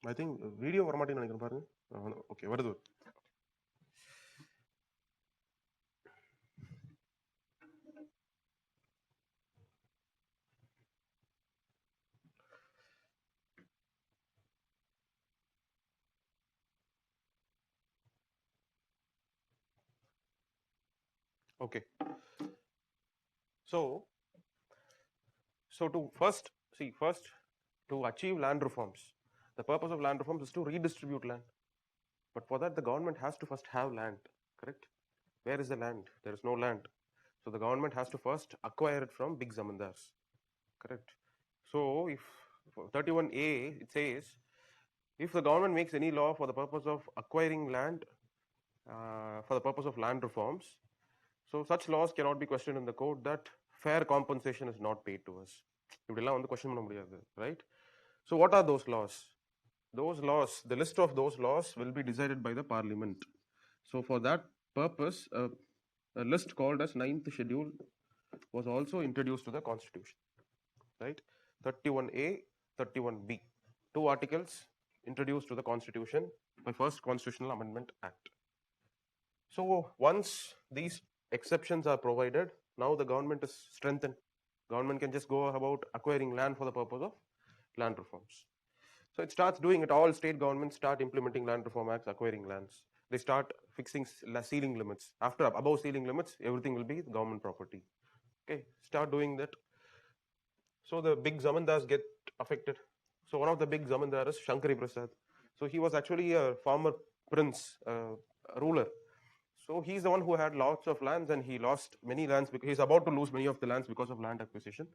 I think video formatting நினைக்கிறேன் பாருங்க. Okay, வருது. Okay. So to first to achieve land reforms, the purpose of land reforms is to redistribute land. But for that, the government has to first have land, correct? Where is the land? There is no land. So the government has to first acquire it from big zamindars, correct? So if 31A, it says, if the government makes any law for the purpose of acquiring land, for the purpose of land reforms, so such laws cannot be questioned in the court that fair compensation is not paid to us. இப்படிலாம் வந்து question பண்ண முடியாது, right? So what are those laws? Those laws, the list of those laws will be decided by the parliament. So for that purpose, a list called as 9th schedule was also introduced to the constitution, right? 31A, 31B, two articles introduced to the constitution by first constitutional amendment act. So once these exceptions are provided, now the government is strengthened. Government can just go about acquiring land for the purpose of land reforms. So it starts doing it. All state governments start implementing land reform acts, acquiring lands. They start fixing ceiling limits. After above ceiling limits, everything will be government property. Okay, start doing that. So the big zamindars get affected. So one of the big zamindars is Shankari Prasad. So he was actually a former prince, ruler. So he's the one who had lots of lands, and he lost many lands because he's about to lose many of the lands because of land acquisition.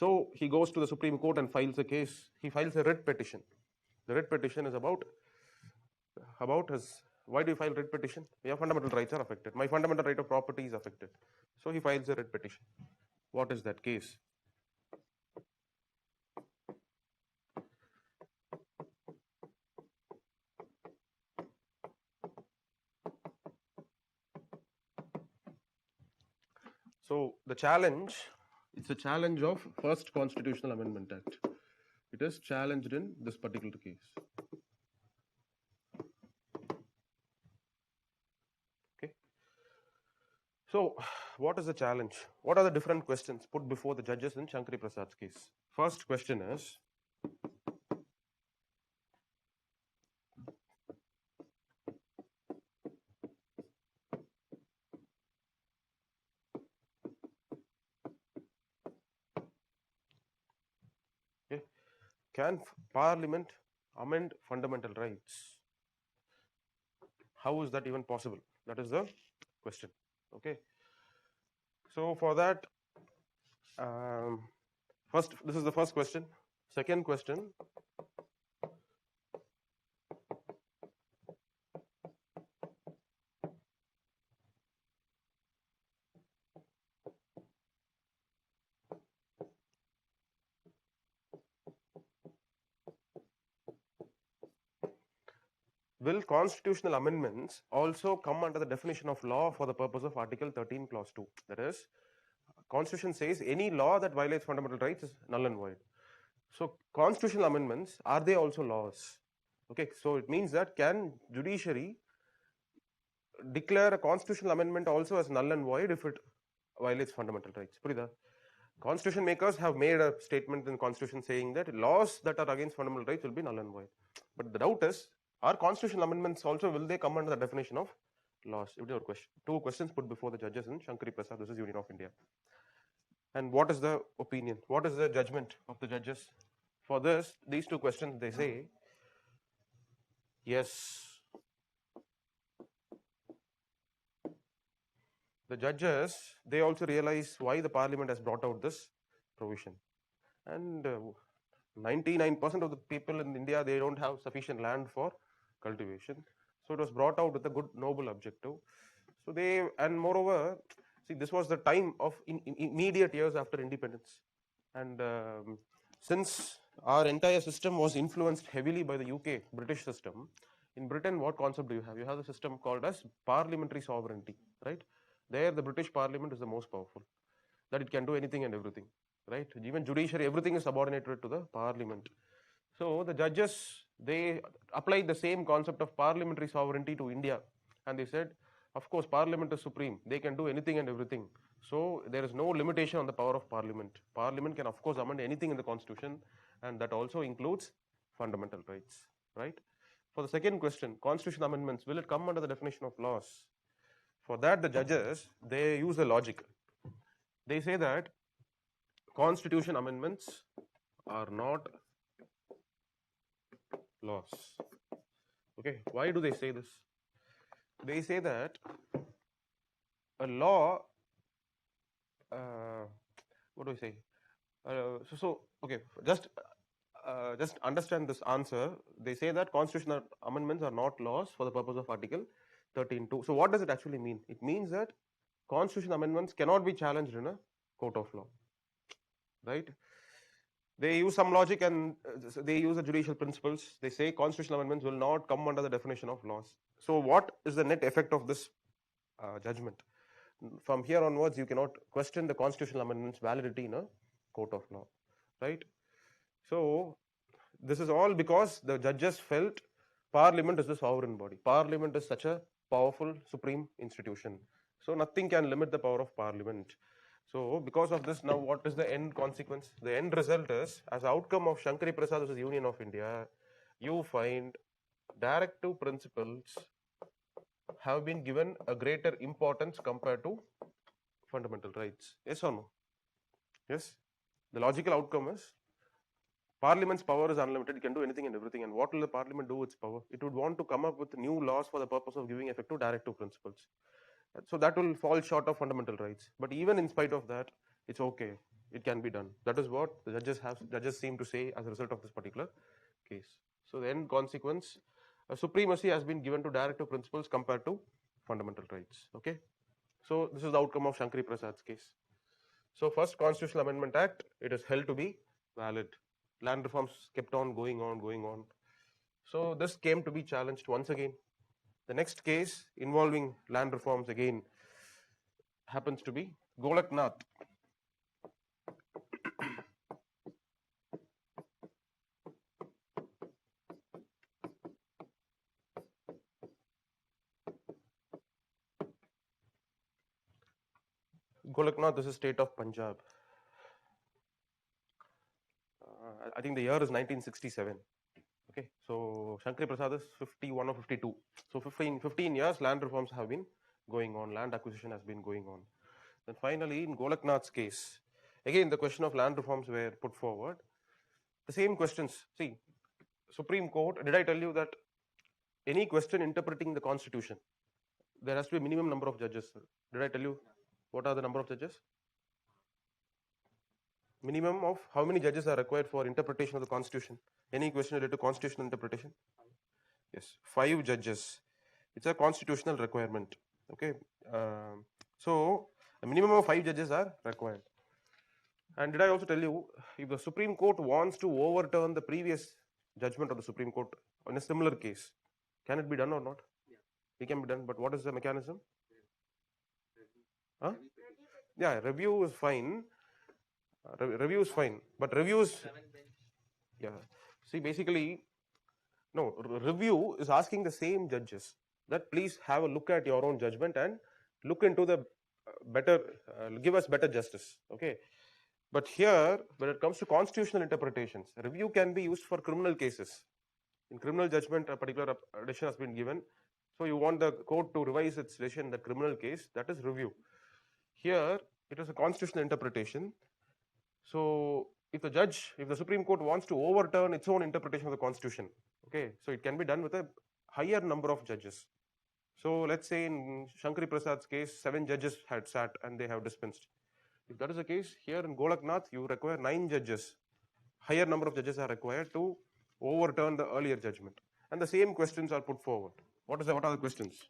So he goes to the Supreme Court and files a case. He files a writ petition. The writ petition is about his. Why do you file writ petition? Your fundamental rights are affected. My fundamental right of property is affected. So he files a writ petition. What is that case? So the challenge, it's a challenge of first Constitutional Amendment Act. It is challenged in this particular case. Okay. So what is the challenge? What are the different questions put before the judges in Shankari Prasad's case? First question is, okay, can Parliament amend fundamental rights? How is that even possible? That is the question. Okay. So for that, first, this is the first question. Second question, will constitutional amendments also come under the definition of law for the purpose of Article 13, Clause 2? That is, Constitution says any law that violates fundamental rights is null and void. So constitutional amendments, are they also laws? Okay, so it means that can judiciary declare a constitutional amendment also as null and void if it violates fundamental rights? Purida? Constitution makers have made a statement in the constitution saying that laws that are against fundamental rights will be null and void. But the doubt is, are constitutional amendments also, will they come under the definition of laws? It is your question. Two questions put before the judges in Shankari Prasad. This is Union of India. And what is the opinion? What is the judgment of the judges? For this, these two questions, they say, yes. The judges, they also realize why the parliament has brought out this provision. And 99% of the people in India, they don't have sufficient land for cultivation. So it was brought out with a good, noble objective. So they, and moreover, see, this was the time of immediate years after independence. And since our entire system was influenced heavily by the UK, British system, in Britain, what concept do you have? You have the system called as parliamentary sovereignty, right? There, the British parliament is the most powerful, that it can do anything and everything, right? Even judiciary, everything is subordinated to the parliament. So the judges, they applied the same concept of parliamentary sovereignty to India, and they said, of course, Parliament is supreme. They can do anything and everything. So there is no limitation on the power of Parliament. Parliament can, of course, amend anything in the Constitution, and that also includes fundamental rights, right? For the second question, constitution amendments, will it come under the definition of laws? For that, the judges, they use a logic. They say that constitution amendments are not laws. Okay, why do they say this? They say that a law, what do I say? Okay, just understand this answer. They say that constitutional amendments are not laws for the purpose of Article 13.2. So what does it actually mean? It means that constitutional amendments cannot be challenged in a court of law, right? They use some logic and they use the judicial principles. They say constitutional amendments will not come under the definition of laws. So what is the net effect of this judgment? From here onwards, you cannot question the constitutional amendment's validity in a court of law, right? So this is all because the judges felt Parliament is the sovereign body. Parliament is such a powerful supreme institution. So nothing can limit the power of Parliament. So because of this, now what is the end consequence? The end result is, as outcome of Shankari Prasad versus Union of India, you find directive principles have been given a greater importance compared to fundamental rights. Yes or no? Yes. The logical outcome is Parliament's power is unlimited, it can do anything and everything. And what will the Parliament do with its power? It would want to come up with new laws for the purpose of giving effect to directive principles. So that will fall short of fundamental rights. But even in spite of that, it's okay. It can be done. That is what the judges seem to say as a result of this particular case. So the end consequence, supremacy has been given to directive principles compared to fundamental rights. Okay. So this is the outcome of Shankari Prasad's case. So first Constitutional Amendment Act, it is held to be valid. Land reforms kept on going on. So this came to be challenged once again. The next case involving land reforms again happens to be Golaknath. Golaknath is a state of Punjab. I think the year is 1967. Okay, so Shankari Prasad is 51 or 52. So 15 years land reforms have been going on, land acquisition has been going on. Then finally in Golaknath's case, again the question of land reforms were put forward. The same questions. See, Supreme Court, did I tell you that any question interpreting the Constitution, there has to be a minimum number of judges? Did I tell you what are the number of judges? Minimum of how many judges are required for interpretation of the Constitution? Any question related to constitutional interpretation? Yes, 5 judges. It's a constitutional requirement. Okay, so a minimum of 5 judges are required. And did I also tell you, if the Supreme Court wants to overturn the previous judgment of the Supreme Court in a similar case, can it be done or not? Yeah. It can be done, but what is the mechanism? Huh? Yeah, review is fine. Review is fine, but reviews, yeah. See, basically, no, review is asking the same judges that please have a look at your own judgment and look into the better, give us better justice. Okay. But here, when it comes to constitutional interpretations, review can be used for criminal cases. In criminal judgment, a particular decision has been given. So you want the court to revise its decision in the criminal case, that is review. Here, it is a constitutional interpretation. So if the Supreme Court wants to overturn its own interpretation of the Constitution, okay, so it can be done with a higher number of judges. So let's say in Shankari Prasad's case, 7 judges had sat and they have dispensed. If that is the case, here in Golaknath, you require 9 judges. Higher number of judges are required to overturn the earlier judgment. And the same questions are put forward. What are the questions?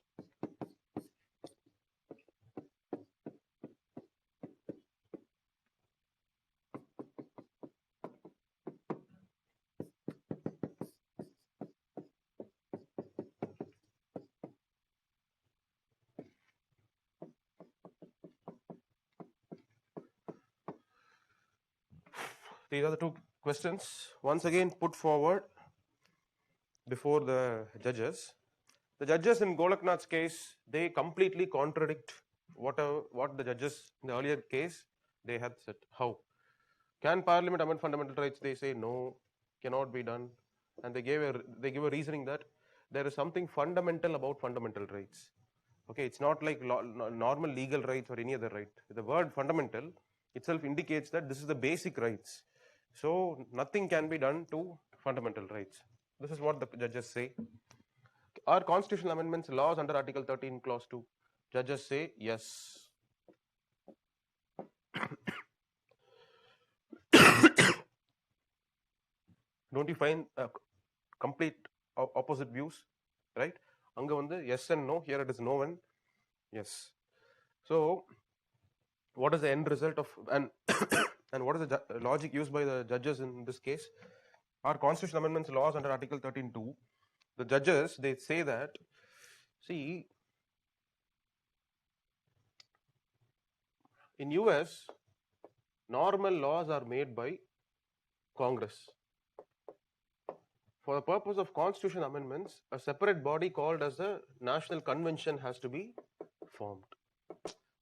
These are the 2 questions once again put forward. before the judges. The judges in Golaknath's case, they completely contradict what the judges in the earlier case they had said. How? Can Parliament amend fundamental rights? They say no, cannot be done, and they give a reasoning that there is something fundamental about fundamental rights. Okay, it's not like normal legal rights or any other right. The word fundamental itself indicates that this is the basic rights. So nothing can be done to fundamental rights. This is what the judges say. Are constitutional amendments laws under Article 13, Clause 2? Judges say yes. Don't you find complete opposite views, right? Anga vandu yes and no, here it is no and yes. So what is the end result of and and what is the logic used by the judges in this case? Are constitutional amendments laws under Article 13(2)? The judges, they say that, see, in US, normal laws are made by Congress. For the purpose of constitutional amendments, a separate body called as the National Convention has to be formed.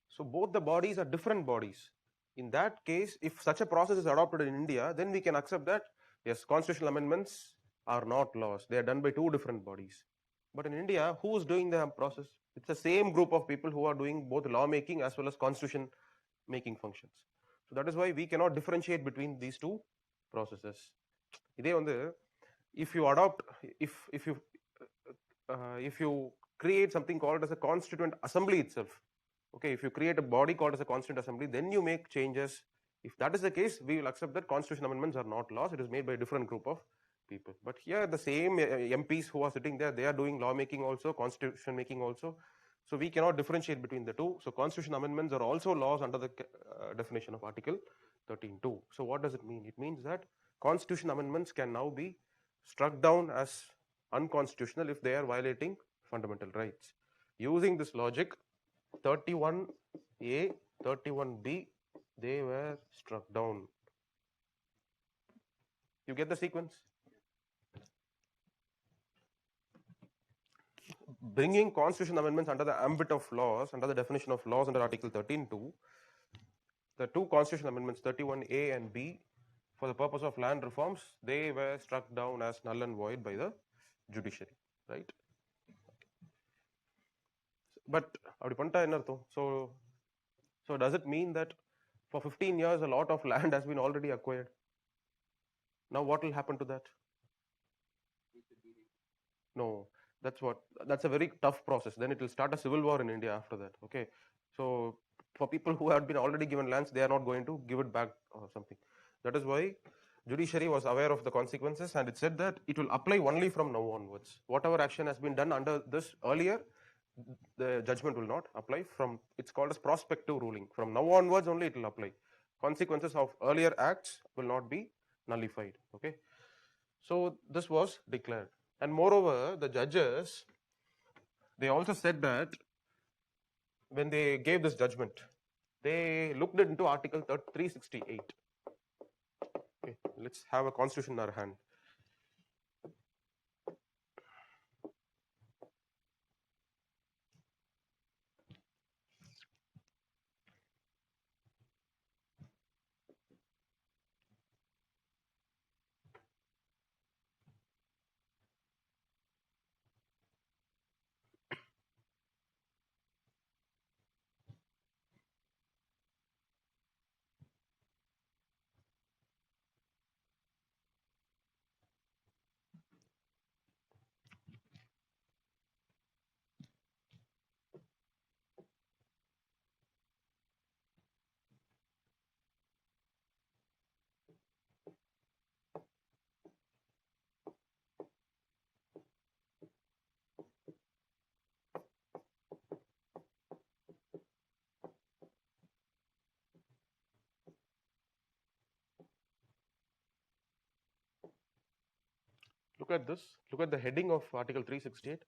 So both the bodies are different bodies. In that case, if such a process is adopted in India, then we can accept that, yes, constitutional amendments are not laws. They are done by two different bodies. But in India, who is doing the process? It's the same group of people who are doing both lawmaking as well as constitution making functions. So that is why we cannot differentiate between these two processes. If you adopt, if you create something called as a constituent assembly itself, okay, if you create a body called as a constituent assembly, then you make changes. If that is the case, we will accept that constitutional amendments are not laws. It is made by a different group of people. But here, the same MPs who are sitting there, they are doing lawmaking also, constitution making also. So we cannot differentiate between the two. So constitution amendments are also laws under the definition of Article 13(2). So what does it mean? It means that constitution amendments can now be struck down as unconstitutional if they are violating fundamental rights. Using this logic, 31A, 31B, they were struck down. You get the sequence? Bringing constitutional amendments under the ambit of laws, under the definition of laws under Article 13(2), the two constitutional amendments, 31A and B, for the purpose of land reforms, they were struck down as null and void by the judiciary, right? But so does it mean that for 15 years a lot of land has been already acquired? Now what will happen to that? No, that's a very tough process. Then it will start a civil war in India after that. Okay, so for people who have been already given lands, they are not going to give it back or something. That is why judiciary was aware of the consequences, and it said that it will apply only from now onwards. Whatever action has been done under this earlier, the judgment will not apply. From it's called as prospective ruling. From now onwards only it will apply. Consequences of earlier acts will not be nullified. Okay, so this was declared. And moreover, the judges, they also said that when they gave this judgment, they looked into Article 368. Okay, let's have a constitution in our hand. Look at this. Look at the heading of Article 368.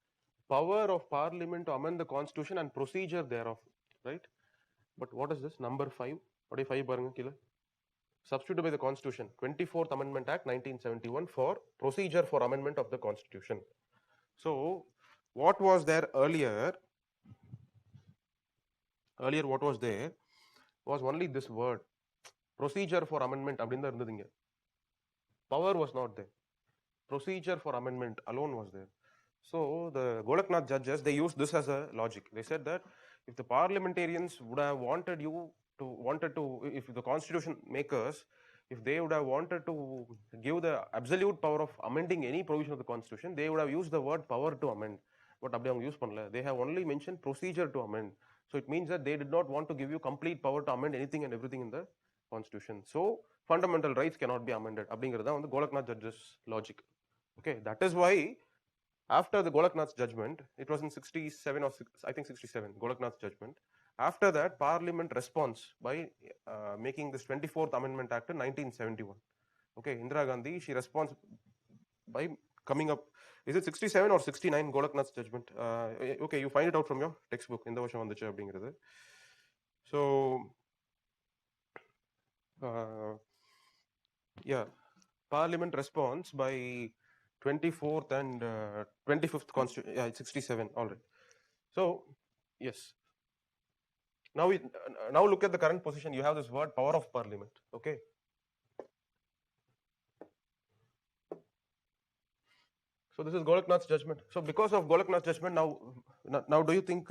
Power of Parliament to amend the Constitution and procedure thereof. Right? But what is this? Number 5. What is 5? substituted by the Constitution, 24th Amendment Act 1971 for procedure for amendment of the Constitution. So what was there earlier? Earlier what was there was only this word, procedure for amendment. Power was not there. Procedure for amendment alone was there. So the Golaknath judges, they used this as a logic. They said that if the parliamentarians would have wanted if the constitution makers, if they would have wanted to give the absolute power of amending any provision of the constitution, they would have used the word power to amend. But they have only mentioned procedure to amend. So it means that they did not want to give you complete power to amend anything and everything in the constitution. So fundamental rights cannot be amended. அப்படிங்கிறது on the Golaknath judges logic. Okay, that is why after the Golaknath's judgment, it was in 67 or I think 67, Golaknath's judgment. After that, Parliament responds by making this 24th Amendment Act in 1971. Okay, Indira Gandhi, she responds by coming up. Is it 67 or 69 Golaknath's judgment? Okay, you find it out from your textbook. இந்த வருஷம் வந்துச்சு அப்படிங்கிறது. So yeah, Parliament responds by 24th and 25th Constitution. Yeah, it's 67. All right. So yes. Now look at the current position. You have this word power of Parliament. Okay. So this is Golaknath's judgment. So because of Golaknath's judgment, now do you think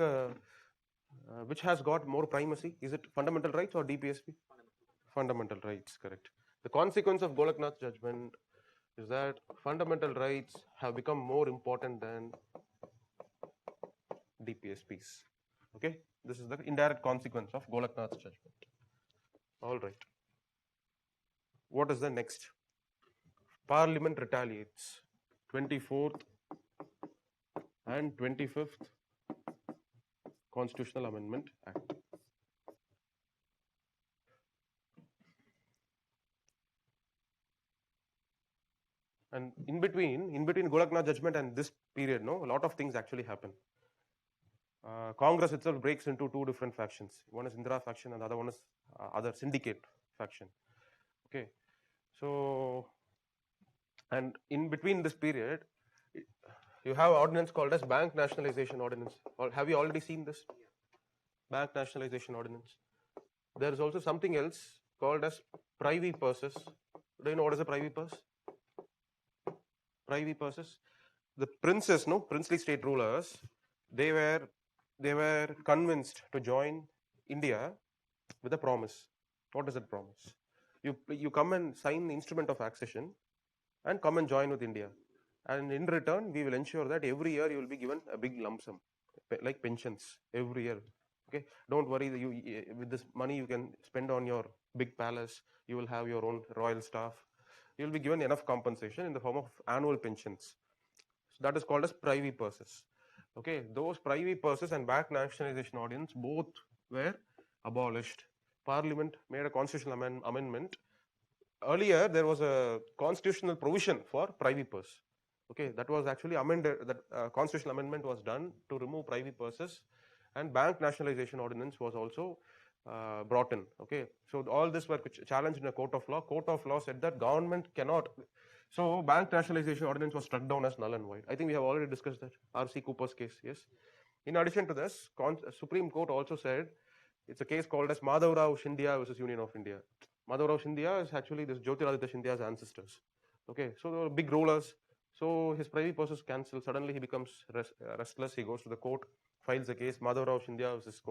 which has got more primacy? Is it fundamental rights or DPSP? Fundamental rights, correct. The consequence of Golaknath's judgment is that fundamental rights have become more important than DPSPs. Okay, this is the indirect consequence of Golaknath's judgment. All right. What is the next? Parliament retaliates. 24th and 25th Constitutional Amendment Act. And in between Golaknath judgment and this period, a lot of things actually happen. Congress itself breaks into two different factions. One is Indira faction and the other one is other syndicate faction. Okay, so and in between this period, you have an ordinance called as Bank Nationalization Ordinance. Have you already seen this? Bank Nationalization Ordinance. There is also something else called as privy purses. Do you know what is a privy purse? Privy purses. The princes, princely state rulers, they were convinced to join India with a promise. What is that promise? You come and sign the instrument of accession and come and join with India. And in return, we will ensure that every year you will be given a big lump sum, like pensions, every year. Okay, don't worry, with this money you can spend on your big palace, you will have your own royal staff, you will be given enough compensation in the form of annual pensions. So that is called as privy purses. Okay, those privy purses and Bank Nationalization Ordinance both were abolished. Parliament made a constitutional amendment. Earlier, there was a constitutional provision for privy purse. Okay, that was actually amended. That constitutional amendment was done to remove privy purses, and Bank Nationalization Ordinance was also brought in. Okay, so all this were challenged in a court of law. Court of law said that government cannot. So Bank Nationalization Ordinance was struck down as null and void. I think we have already discussed that. R.C. Cooper's case, yes. In addition to this, Supreme Court also said it's a case called as Madhavrao Scindia versus Union of India. Madhavrao Scindia is actually this Jyotiraditya Scindia's ancestors. Okay, so they were big rulers. So his privy purse is cancelled. Suddenly he becomes restless. He goes to the court, files a case, Madhavrao Scindia versus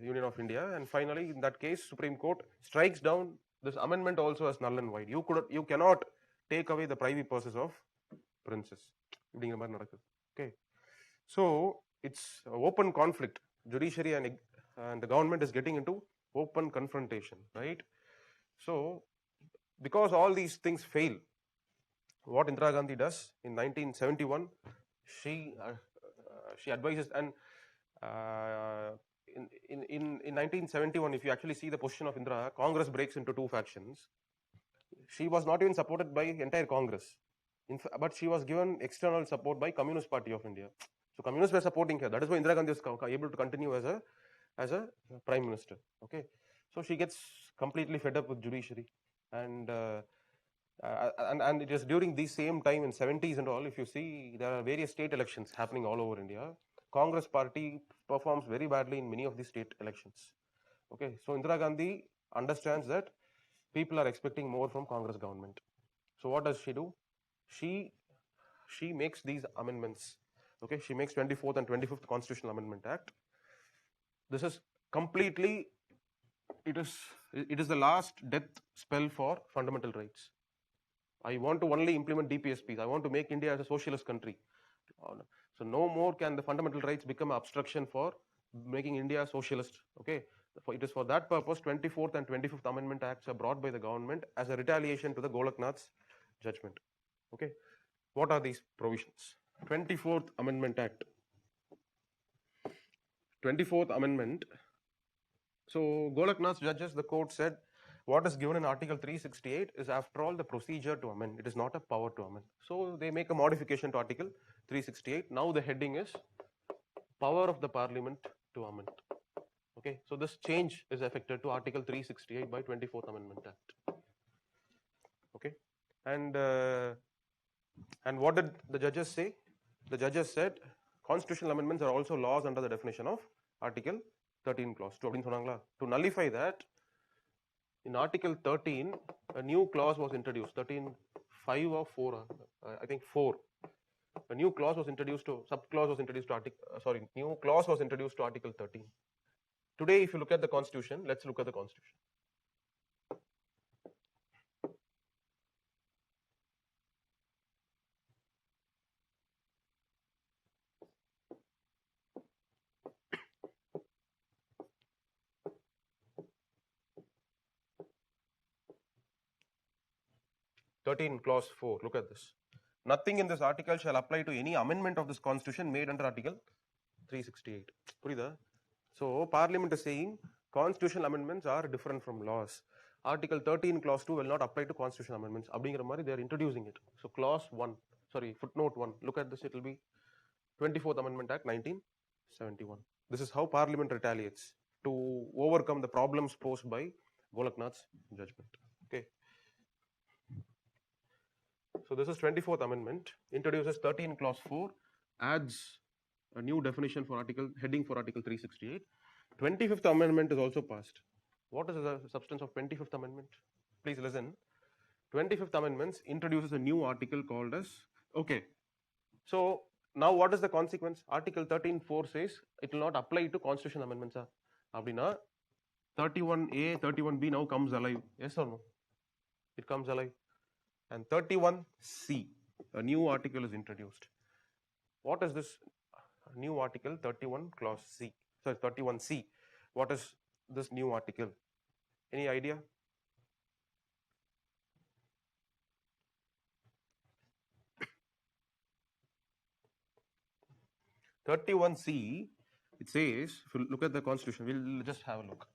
Union of India, and finally in that case, Supreme Court strikes down this amendment also as null and void. You cannot take away the privy purses of princes. Okay, so it's open conflict. Judiciary and the government is getting into open confrontation, right? So because all these things fail, what Indira Gandhi does in 1971, she advises, and in 1971, if you actually see the position of Indira, Congress breaks into two factions. She was not even supported by entire Congress, but she was given external support by Communist Party of India. So communists were supporting her. That is why Indira Gandhi was able to continue as a prime minister. Okay, so she gets completely fed up with judiciary, and and it is during the same time in 70s and all. If you see, there are various state elections happening all over India. Congress party performs very badly in many of the state elections. Okay, so Indira Gandhi understands that people are expecting more from Congress government. So what does she do? She makes these amendments. Okay, she makes 24th and 25th Constitutional Amendment Act. This is completely, it is the last death spell for fundamental rights. I want to only implement DPSPs. I want to make India as a socialist country. So no more can the fundamental rights become an obstruction for making India socialist. Okay, it is for that purpose 24th and 25th Amendment Acts are brought by the government as a retaliation to the Golaknath's judgment. Okay, what are these provisions? 24th Amendment Act. 24th Amendment. So Golaknath's judges, the court said, what is given in Article 368 is after all the procedure to amend. It is not a power to amend. So they make a modification to Article 368. Now the heading is power of the Parliament to amend. Okay, so this change is effected to Article 368 by 24th Amendment Act. Okay, and what did the judges say? The judges said constitutional amendments are also laws under the definition of Article 13 clause 2. To nullify that, in Article 13, a new clause was introduced. 13(5) or 4, I think 4. A new clause was introduced to subclause was introduced to new clause was introduced to Article 13. Today, if you look at the Constitution, let's look at the Constitution. Clause 4. Look at this. Nothing in this article shall apply to any amendment of this Constitution made under Article 368. So Parliament is saying constitutional amendments are different from laws. Article 13 clause 2 will not apply to constitutional amendments. They are introducing it. So footnote 1. Look at this. It will be 24th Amendment Act 1971. This is how Parliament retaliates to overcome the problems posed by Golaknath's judgment. Okay. So this is 24th Amendment, introduces 13 clause 4, adds a new definition for heading for Article 368. 25th Amendment is also passed. What is the substance of 25th Amendment? Please listen. 25th Amendment introduces a new article called as, okay. So now what is the consequence? Article 13(4) says it will not apply to constitutional amendments. Abdina, 31A, 31B now comes alive. Yes or no? It comes alive. And 31C, a new article is introduced. What is this new article? 31 clause C. Sorry, 31C. What is this new article? Any idea? (31C), it says, if you look at the Constitution, we'll just have a look.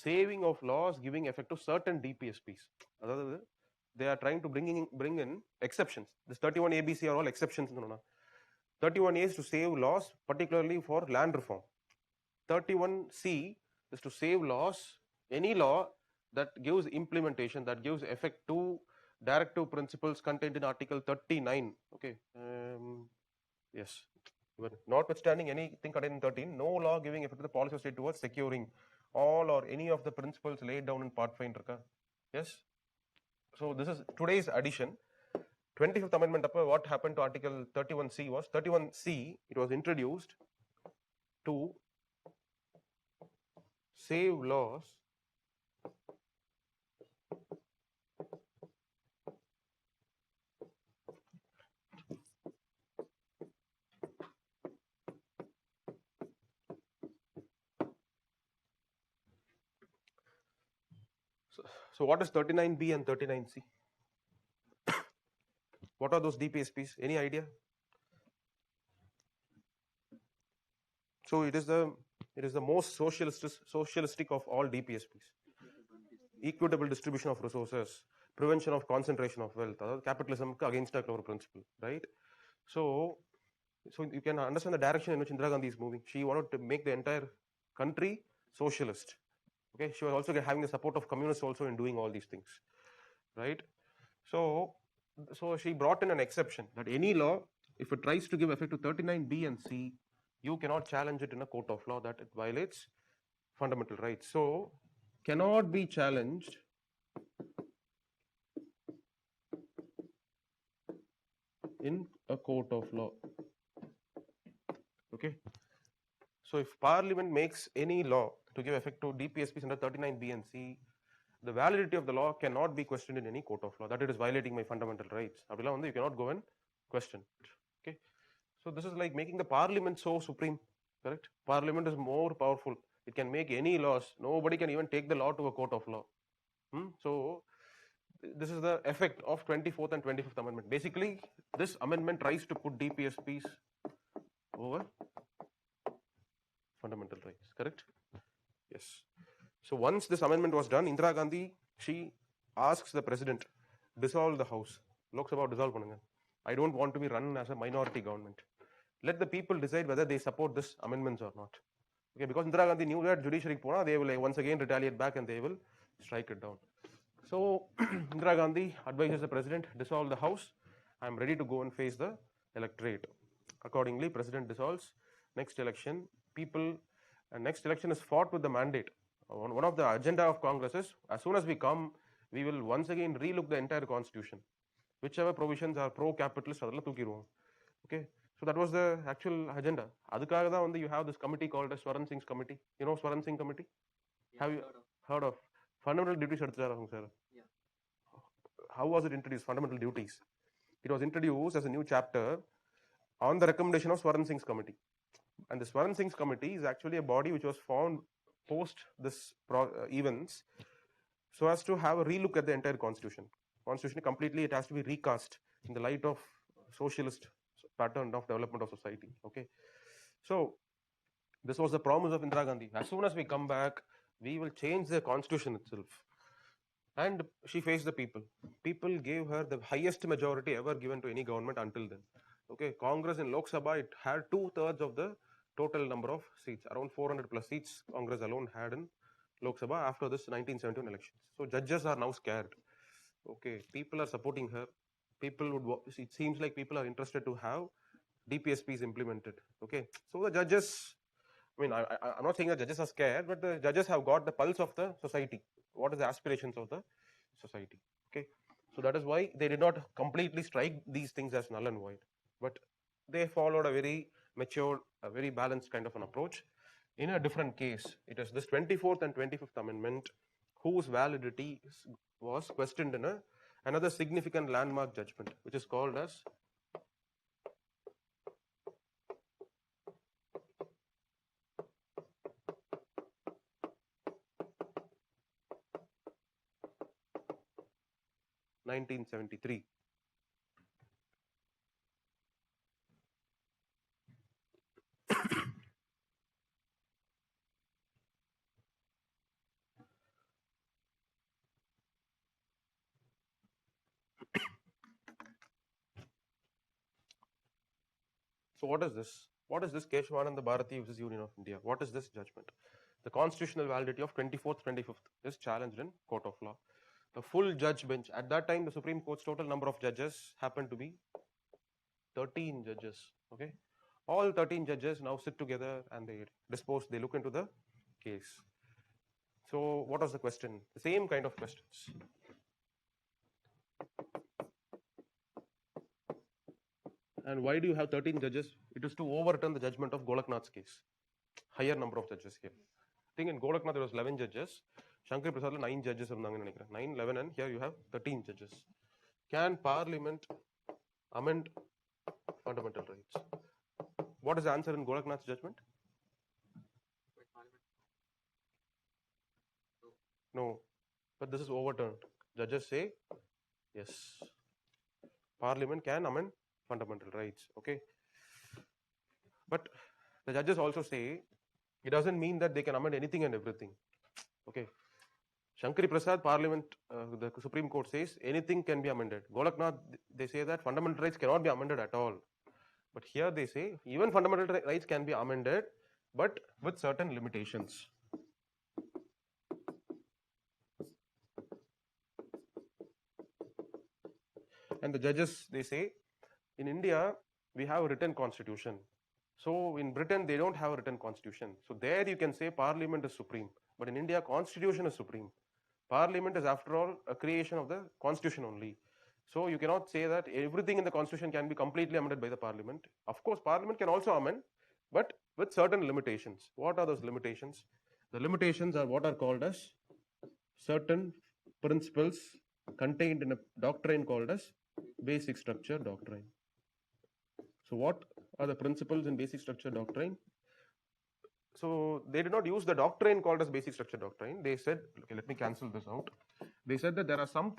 Saving of laws giving effect to certain DPSPs. They are trying to bring in exceptions. This 31 ABC are all exceptions. 31A is to save laws, particularly for land reform. 31C is to save laws, any law that gives implementation, that gives effect to directive principles contained in Article 39. Okay. Yes. Notwithstanding anything contained in 13, no law giving effect to the policy of state towards securing all or any of the principles laid down in Part 5. Yes. So this is today's addition. 25th Amendment, what happened to Article 31C was, 31C, it was introduced to save laws So what is 39B and 39C? What are those DPSPs? Any idea? So it is the most socialistic of all DPSPs. Equitable distribution of resources, prevention of concentration of wealth, capitalism against a core principle, right? So, you can understand the direction in which Indira Gandhi is moving. She wanted to make the entire country socialist. Okay, she was also having the support of communists also in doing all these things, right? So, she brought in an exception that any law, if it tries to give effect to 39B and C, you cannot challenge it in a court of law, that it violates fundamental rights. So, cannot be challenged in a court of law. Okay. So, if Parliament makes any law to give effect to DPSPs under 39B and C, the validity of the law cannot be questioned in any court of law, that it is violating my fundamental rights. You cannot go and question it. Okay. So, this is like making the Parliament so supreme, correct? Parliament is more powerful. It can make any laws. Nobody can even take the law to a court of law. So, this is the effect of 24th and 25th Amendment. Basically, this amendment tries to put DPSPs over fundamental rights, correct? Yes. So once this amendment was done, Indira Gandhi, she asks the president, dissolve the house. Lok Sabha dissolve pannunga. I don't want to be run as a minority government. Let the people decide whether they support this amendments or not. Okay, because Indira Gandhi knew that judiciary pona, they will once again retaliate back and they will strike it down. So Indira Gandhi advises the president, dissolve the house. I am ready to go and face the electorate. Accordingly, president dissolves. Next election, next election is fought with the mandate. One of the agenda of Congress is, as soon as we come, we will once again relook the entire constitution. Whichever provisions are pro-capitalist, adella thookiruvom. Okay, so that was the actual agenda. Adukkaga da you have this committee called as Swaran Singh's committee. You know Swaran Singh committee? Yeah, have you heard of? Fundamental duties, sir. Yeah. How was it introduced? Fundamental duties. It was introduced as a new chapter on the recommendation of Swaran Singh's committee. And the Swaran Singh's committee is actually a body which was formed post this events, so as to have a relook at the entire constitution. Constitution completely, it has to be recast in the light of socialist pattern of development of society. Okay, so this was the promise of Indira Gandhi. As soon as we come back, we will change the constitution itself. And she faced the people. People gave her the highest majority ever given to any government until then. Okay, Congress in Lok Sabha, it had 2/3 of the total number of seats. Around 400 plus seats Congress alone had in Lok Sabha after this 1971 elections. So judges are now scared. Okay, people are supporting her. It seems like people are interested to have DPSPs implemented. Okay, so the judges, I'm not saying the judges are scared, but the judges have got the pulse of the society. What is the aspirations of the society? Okay, so that is why they did not completely strike these things as null and void, but they followed a very mature, a very balanced kind of an approach. In a different case, it is this 24th and 25th Amendment whose validity was questioned in another significant landmark judgment, which is called as (1973). So what is this? What is this Keshavananda Bharati versus Union of India? What is this judgment? The constitutional validity of 24th, 25th is challenged in court of law. The full judge bench, at that time the Supreme Court's total number of judges happened to be 13 judges. Okay, all 13 judges now sit together and they look into the case. So what was the question? The same kind of questions. And why do you have 13 judges? It is to overturn the judgment of Golaknath's case. Higher number of judges here. I think in Golaknath there was 11 judges. Shankar Prasad 9 judges. 9, 11, and here you have 13 judges. Can Parliament amend fundamental rights? What is the answer in Golaknath's judgment? No. But this is overturned. Judges say yes. Parliament can amend fundamental rights. Okay. But the judges also say it doesn't mean that they can amend anything and everything. Okay. Shankari Prasad, Parliament, the Supreme Court says anything can be amended. Golaknath, they say that fundamental rights cannot be amended at all. But here they say even fundamental rights can be amended, but with certain limitations. And the judges, they say, in India, we have a written constitution. So in Britain, they don't have a written constitution. So there you can say Parliament is supreme. But in India, constitution is supreme. Parliament is, after all, a creation of the constitution only. So you cannot say that everything in the constitution can be completely amended by the Parliament. Of course, Parliament can also amend, but with certain limitations. What are those limitations? The limitations are what are called as certain principles contained in a doctrine called as basic structure doctrine. So what are the principles in basic structure doctrine? So they did not use the doctrine called as basic structure doctrine. They said, okay, let me cancel this out. They said that there are some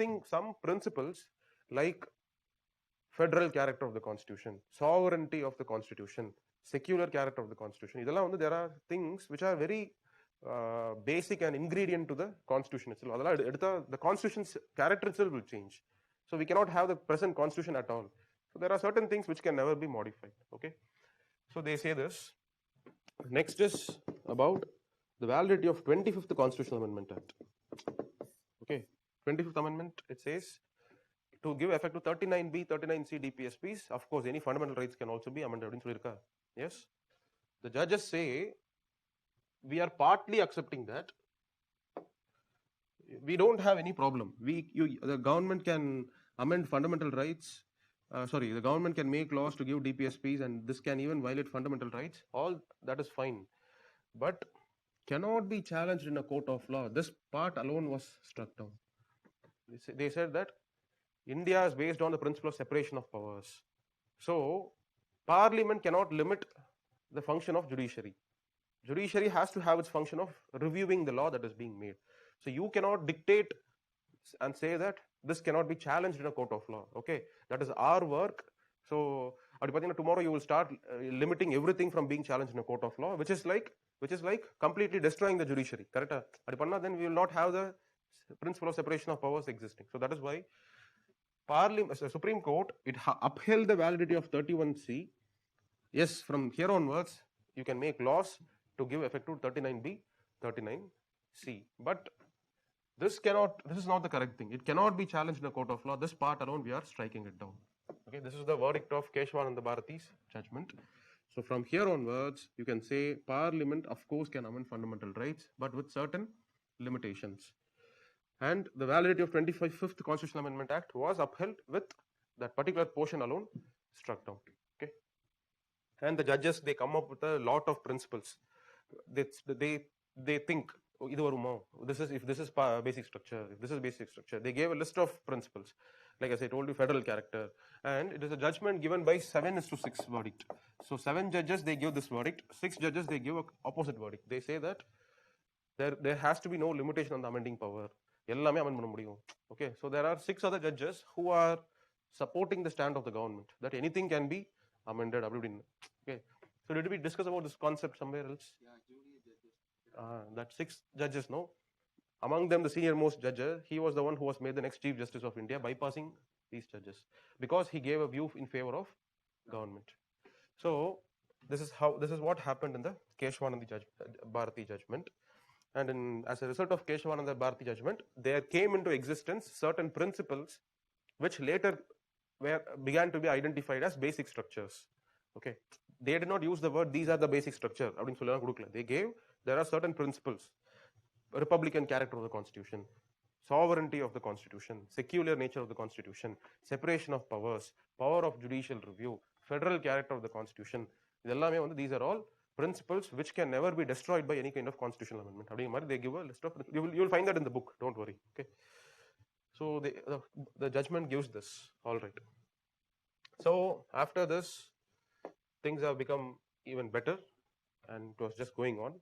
principles like federal character of the constitution, sovereignty of the constitution, secular character of the constitution. There are things which are very basic and ingredient to the constitution itself. The constitution's character itself will change. So we cannot have the present constitution at all. So there are certain things which can never be modified. Okay. So they say this. Next is about the validity of 25th Constitutional Amendment Act. Okay. 25th Amendment, it says to give effect to 39B, 39C DPSPs, of course, any fundamental rights can also be amended. Yes. The judges say we are partly accepting that. We don't have any problem. The government can amend fundamental rights. The government can make laws to give DPSPs, and this can even violate fundamental rights. All that is fine, but cannot be challenged in a court of law. This part alone was struck down. They said that India is based on the principle of separation of powers. So, Parliament cannot limit the function of judiciary. Judiciary has to have its function of reviewing the law that is being made. So, you cannot dictate and say that this cannot be challenged in a court of law. Okay, that is our work. So, tomorrow you will start limiting everything from being challenged in a court of law, which is like completely destroying the judiciary. Correct? Then we will not have the principle of separation of powers existing. So that is why Supreme Court, it upheld the validity of 31C. Yes, from here onwards, you can make laws to give effect to 39B, 39C. But this is not the correct thing. It cannot be challenged in a court of law. This part alone, we are striking it down. Okay, this is the verdict of Keshwananda Bharati's judgment. So from here onwards, you can say Parliament, of course, can amend fundamental rights, but with certain limitations. And the validity of 25th Constitutional Amendment Act was upheld with that particular portion alone struck down. Okay, and the judges, they come up with a lot of principles. They think, this is basic structure, if this is basic structure. They gave a list of principles. Like as I told you, federal character, and it is a judgment given by 7:6 verdict. So 7 judges, they give this verdict. 6 judges, they give a opposite verdict. They say that there has to be no limitation on the amending power. Okay, so there are 6 other judges who are supporting the stand of the government that anything can be amended. Okay, so did we discuss about this concept somewhere else? That 6 judges, no? Among them, the senior most judge, he was the one who was made the next Chief Justice of India, bypassing these judges because he gave a view in favor of government. So this is what happened in the Keshwananda Bharati judgment. And as a result of Keshwananda Bharati judgment, there came into existence certain principles which later began to be identified as basic structures. Okay, they did not use the word these are the basic structure. There are certain principles: republican character of the constitution, sovereignty of the constitution, secular nature of the constitution, separation of powers, power of judicial review, federal character of the constitution. These are all principles which can never be destroyed by any kind of constitutional amendment. They give a list of, you will find that in the book, don't worry. Okay, so the judgment gives this. All right, so after this, things have become even better, and it was just going on.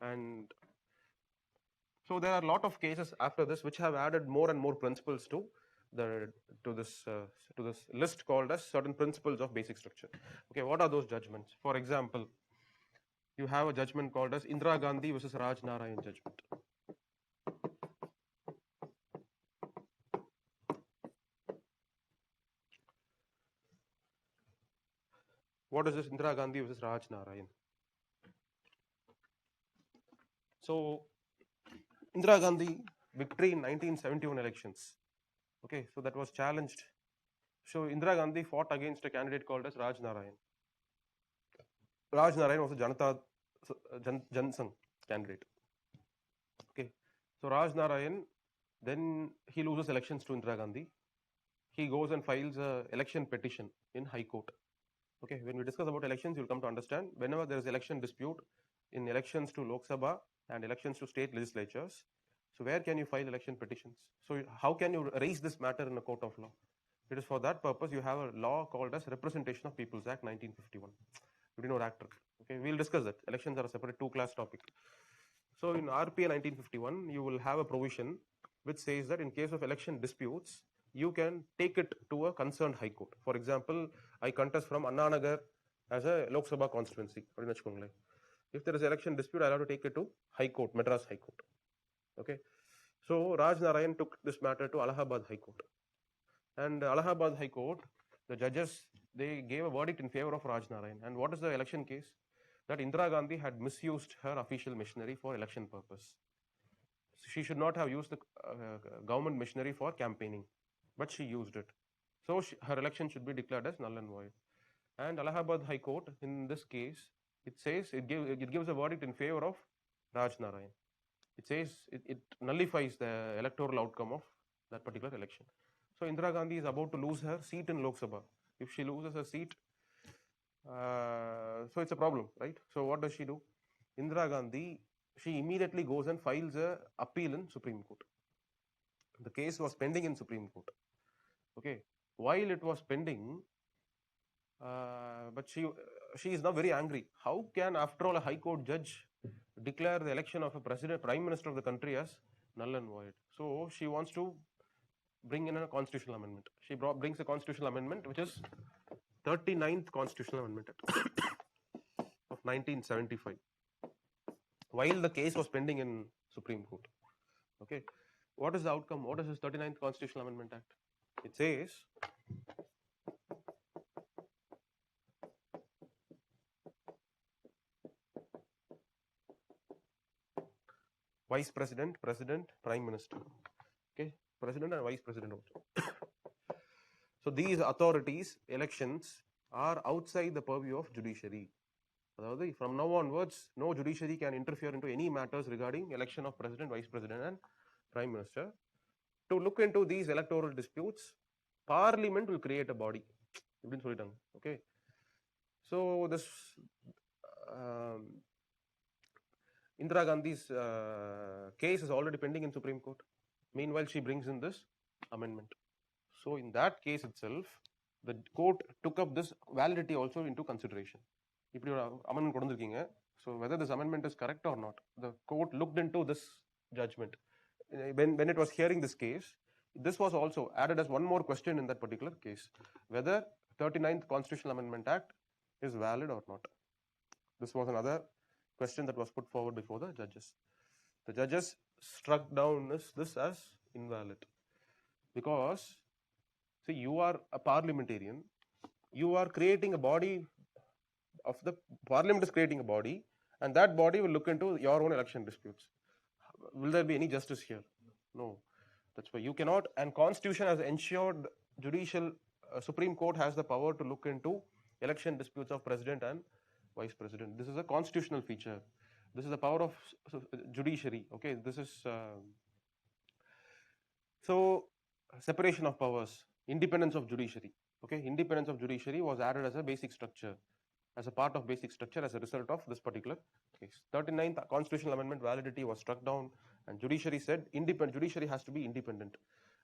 And so there are a lot of cases after this which have added more and more principles to this list called as certain principles of basic structure. Okay, what are those judgments? For example, you have a judgment called as Indira Gandhi versus Raj Narayan judgment. what is this? Indira Gandhi versus Raj Narayan. So Indira Gandhi victory in 1971 elections. Okay, so that was challenged. So Indira Gandhi fought against a candidate called as Raj Narayan. Raj Narayan was a Jan Sangh candidate. Okay, so Raj Narayan, then he loses elections to Indira Gandhi. He goes and files a election petition in High Court. Okay, when we discuss about elections, you'll come to understand whenever there is election dispute in elections to Lok Sabha and elections to state legislatures, so where can you file election petitions? So how can you raise this matter in a court of law? It is for that purpose you have a law called as Representation of People's Act 1951. You didn't know actor. Okay, we'll discuss that. Elections are a separate two-class topic. So in RPA 1951, you will have a provision which says that in case of election disputes, you can take it to a concerned high court. For example, I contest from Anna Nagar as a Lok Sabha constituency. If there is election dispute, I'll have to take it to High Court, Madras High Court. Okay. So Raj Narayan took this matter to Allahabad High Court. And Allahabad High Court, the judges, they gave a verdict in favor of Raj Narayan. And what is the election case? That Indira Gandhi had misused her official machinery for election purpose. She should not have used the government machinery for campaigning, but she used it. So her election should be declared as null and void. And Allahabad High Court, in this case, it says it gives a verdict in favor of Raj Narayan. It says it nullifies the electoral outcome of that particular election. So Indira Gandhi is about to lose her seat in Lok Sabha. If she loses her seat, so it's a problem, right? So what does she do? Indira Gandhi, she immediately goes and files a appeal in Supreme Court. The case was pending in Supreme Court. Okay, while it was pending, but she is now very angry. How can, after all, a High Court judge declare the election of a prime minister of the country as null and void? So she wants to bring in a constitutional amendment. She brings a constitutional amendment, which is 39th Constitutional Amendment of 1975, while the case was pending in Supreme Court. Okay, what is the outcome? What is this 39th Constitutional Amendment Act? It says, Vice President, President, Prime Minister. Okay, President and Vice President also. So these authorities, elections, are outside the purview of judiciary. From now onwards, no judiciary can interfere into any matters regarding election of President, Vice President and Prime Minister. To look into these electoral disputes, Parliament will create a body. Okay. So this Indira Gandhi's case is already pending in Supreme Court. Meanwhile, she brings in this amendment. So in that case itself, the court took up this validity also into consideration. So whether this amendment is correct or not, the court looked into this judgment. When it was hearing this case, this was also added as one more question in that particular case, whether 39th Constitutional Amendment Act is valid or not. This was another question that was put forward before the judges. The judges struck down this as invalid because, see, you are a parliamentarian, you are creating a body of the Parliament is creating a body, and that body will look into your own election disputes. Will there be any justice here? No. That's why you cannot, and Constitution has ensured judicial, Supreme Court has the power to look into election disputes of President and Vice President. This is a constitutional feature. This is the power of judiciary. Okay, this is so separation of powers, independence of judiciary. Okay, independence of judiciary was added as a basic structure, as a part of basic structure as a result of this particular case. 39th Constitutional Amendment validity was struck down, and judiciary said judiciary has to be independent.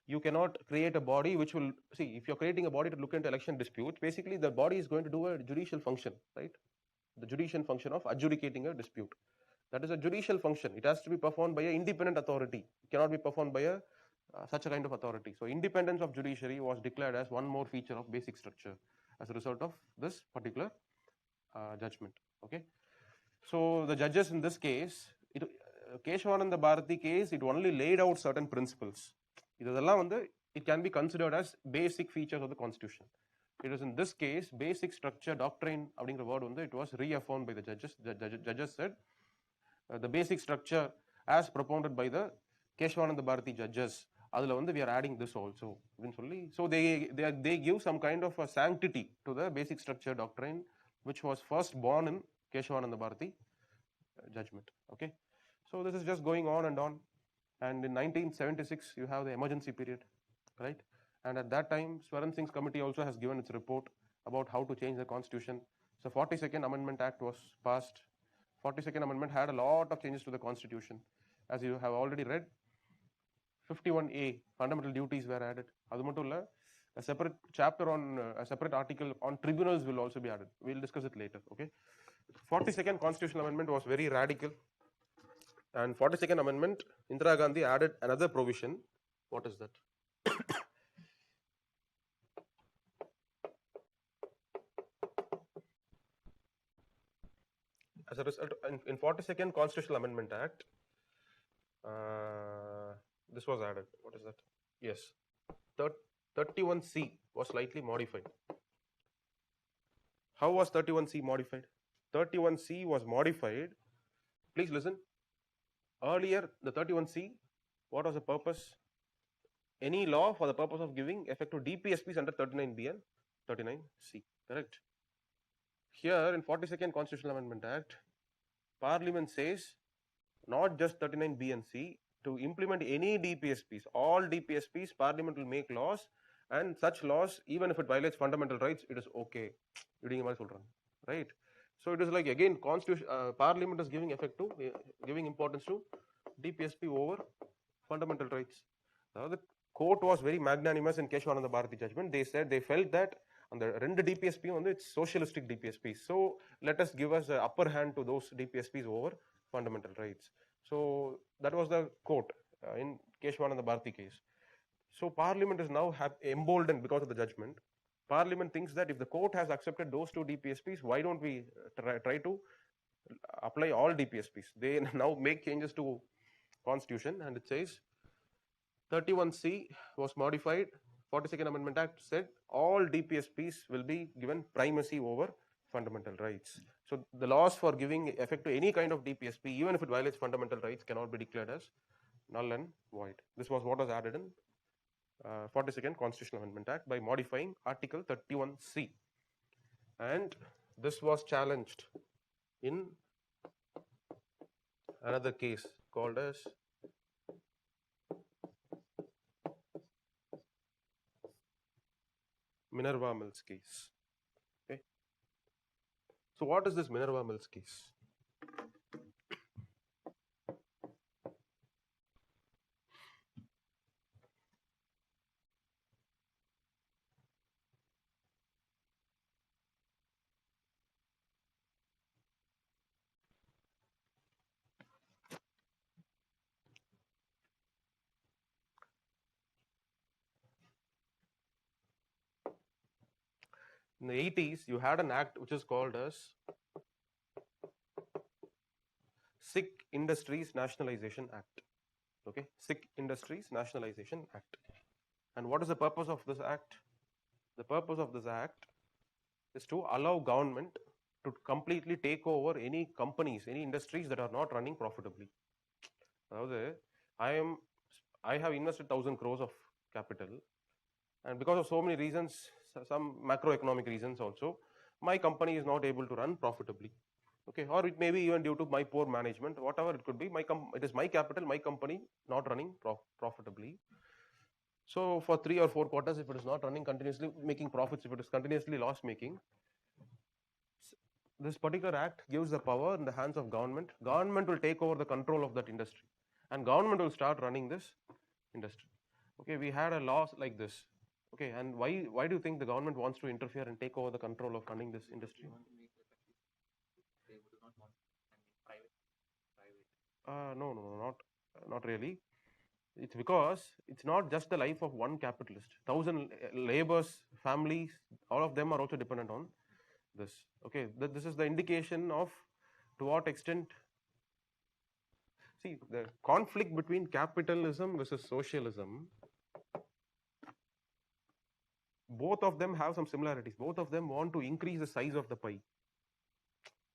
You cannot create a body which will, see, if you're creating a body to look into election disputes, basically the body is going to do a judicial function, right? The judicial function of adjudicating a dispute. That is a judicial function. It has to be performed by an independent authority. It cannot be performed by such a kind of authority. So independence of judiciary was declared as one more feature of basic structure as a result of this particular judgment. Okay. So the judges in this case, Keshavananda Bharati case, it only laid out certain principles. It can be considered as basic features of the Constitution. It is in this case, basic structure doctrine அப்படிங்கிற word வந்து it was reaffirmed by the judges. The judges said the basic structure as propounded by the Keshavananda Bharati judges, அதில் வந்து we are adding this also அப்படின்னு சொல்லி, so they give some kind of a sanctity to the basic structure doctrine which was first born in Keshavananda Bharati judgment. Okay, so this is just going on, and in 1976 you have the emergency period, right? And at that time Swaran Singh's committee also has given its report about how to change the constitution. So 42nd Amendment Act was passed. 42nd Amendment had a lot of changes to the constitution. As you have already read, 51A fundamental duties were added. Adu mattum illa, a separate chapter on a separate article on tribunals will also be added. We'll discuss it later. Okay, 42nd constitutional amendment was very radical, and 42nd amendment, Indira Gandhi added another provision. What is that? As a result, in 42nd Constitutional Amendment Act, this was added. What is that? Yes, 31C was slightly modified. How was 31C modified? 31C was modified. Please listen. Earlier, the 31C, what was the purpose? Any law for the purpose of giving effect to DPSPs under 39B and 39C. Correct? Here in 42nd Constitutional Amendment Act, Parliament says not just 39B and C, to implement any DPSPs, all DPSPs, Parliament will make laws, and such laws, even if it violates fundamental rights, it is okay. Right? So it is like, again, Constitution, Parliament is giving effect to, giving importance to DPSP over fundamental rights. Now, the court was very magnanimous in Keshavananda Bharati judgment. They said they felt that on the rendu DPSP on it's socialistic DPSPs. So let us give us an upper hand to those DPSPs over fundamental rights. So that was the court in Keshavananda Bharati case. So Parliament is now emboldened because of the judgment. Parliament thinks that if the court has accepted those two DPSPs, why don't we try to apply all DPSPs? They now make changes to Constitution, and it says 31C was modified. 42nd Amendment Act said all DPSPs will be given primacy over fundamental rights. So the laws for giving effect to any kind of DPSP, even if it violates fundamental rights, cannot be declared as null and void. This was what was added in 42nd Constitutional Amendment Act by modifying Article 31C. And this was challenged in another case called as Minerva Mills case. Okay. So what is this Minerva Mills case? In the 80s, you had an act which is called as Sikh Industries Nationalization Act. Okay, Sikh Industries Nationalization Act. And what is the purpose of this act? The purpose of this act is to allow government to completely take over any companies, any industries that are not running profitably. I have invested 1,000 crores of capital, and because of so many reasons, some macroeconomic reasons also, my company is not able to run profitably. Okay, or it may be even due to my poor management, whatever it could be. It is my capital, my company not running profitably. So for 3 or 4 quarters, if it is not running continuously, making profits, if it is continuously loss making, this particular act gives the power in the hands of government. Government will take over the control of that industry, and government will start running this industry. Okay, we had a law like this. Okay, and why do you think the government wants to interfere and take over the control of running this industry? They would not want private. No, not really. It's because it's not just the life of one capitalist. 1,000 laborers, families, all of them are also dependent on this. Okay, this is the indication of to what extent. See, the conflict between capitalism versus socialism both of them have some similarities. Both of them want to increase the size of the pie.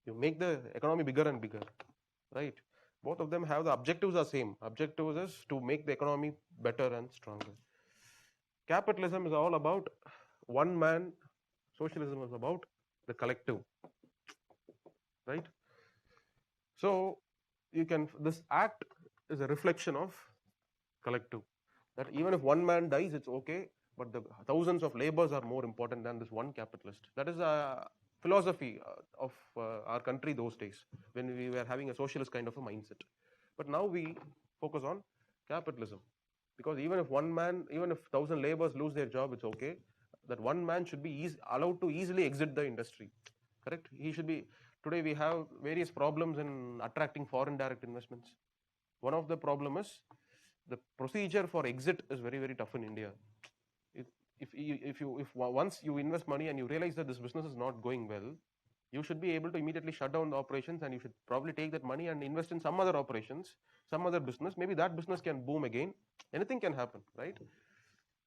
You make the economy bigger and bigger, right? Both of them have the objectives are same. Objectives is to make the economy better and stronger. Capitalism is all about one man. Socialism is about the collective, right? So you can, this act is a reflection of collective, that even if one man dies it's okay, but the thousands of labors are more important than this one capitalist. That is a philosophy of our country those days, when we were having a socialist kind of a mindset. But now we focus on capitalism, because even if one man, even if 1,000 laborers lose their job, it's okay. That one man should be allowed to easily exit the industry, correct? He should be. Today we have various problems in attracting foreign direct investments. One of the problem is the procedure for exit is very, very tough in India. If once you invest money and you realize that this business is not going well, you should be able to immediately shut down the operations, and you should probably take that money and invest in some other operations, some other business. Maybe that business can boom again. Anything can happen, right?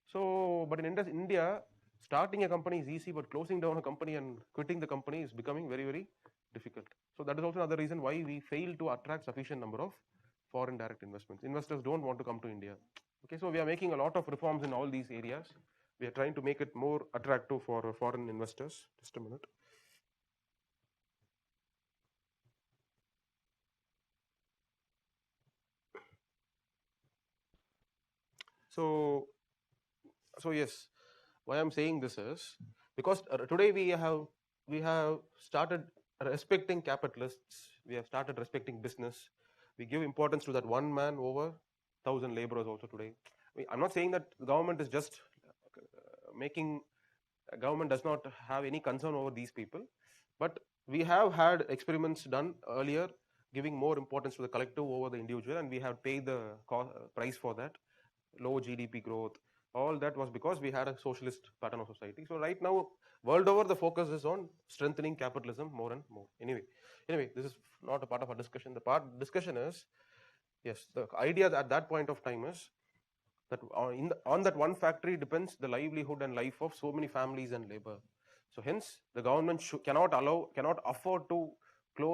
So, but in India, starting a company is easy, but closing down a company and quitting the company is becoming very, very difficult. So that is also another reason why we fail to attract sufficient number of foreign direct investments. Investors don't want to come to India. Okay, so we are making a lot of reforms in all these areas. We are trying to make it more attractive for foreign investors. Just a minute. So yes, why I'm saying this is because today we have started respecting capitalists. We have started respecting business. We give importance to that one man over 1,000 laborers also today. I'm not saying that the government is just making. Government does not have any concern over these people, but we have had experiments done earlier, giving more importance to the collective over the individual, and we have paid the price for that. Low GDP growth, all that was because we had a socialist pattern of society. So right now, world over, the focus is on strengthening capitalism more and more. Anyway, this is not a part of our discussion. The discussion is, yes, the idea at that point of time is that on that one factory depends the livelihood and life of so many families and labor. So hence, the government cannot afford to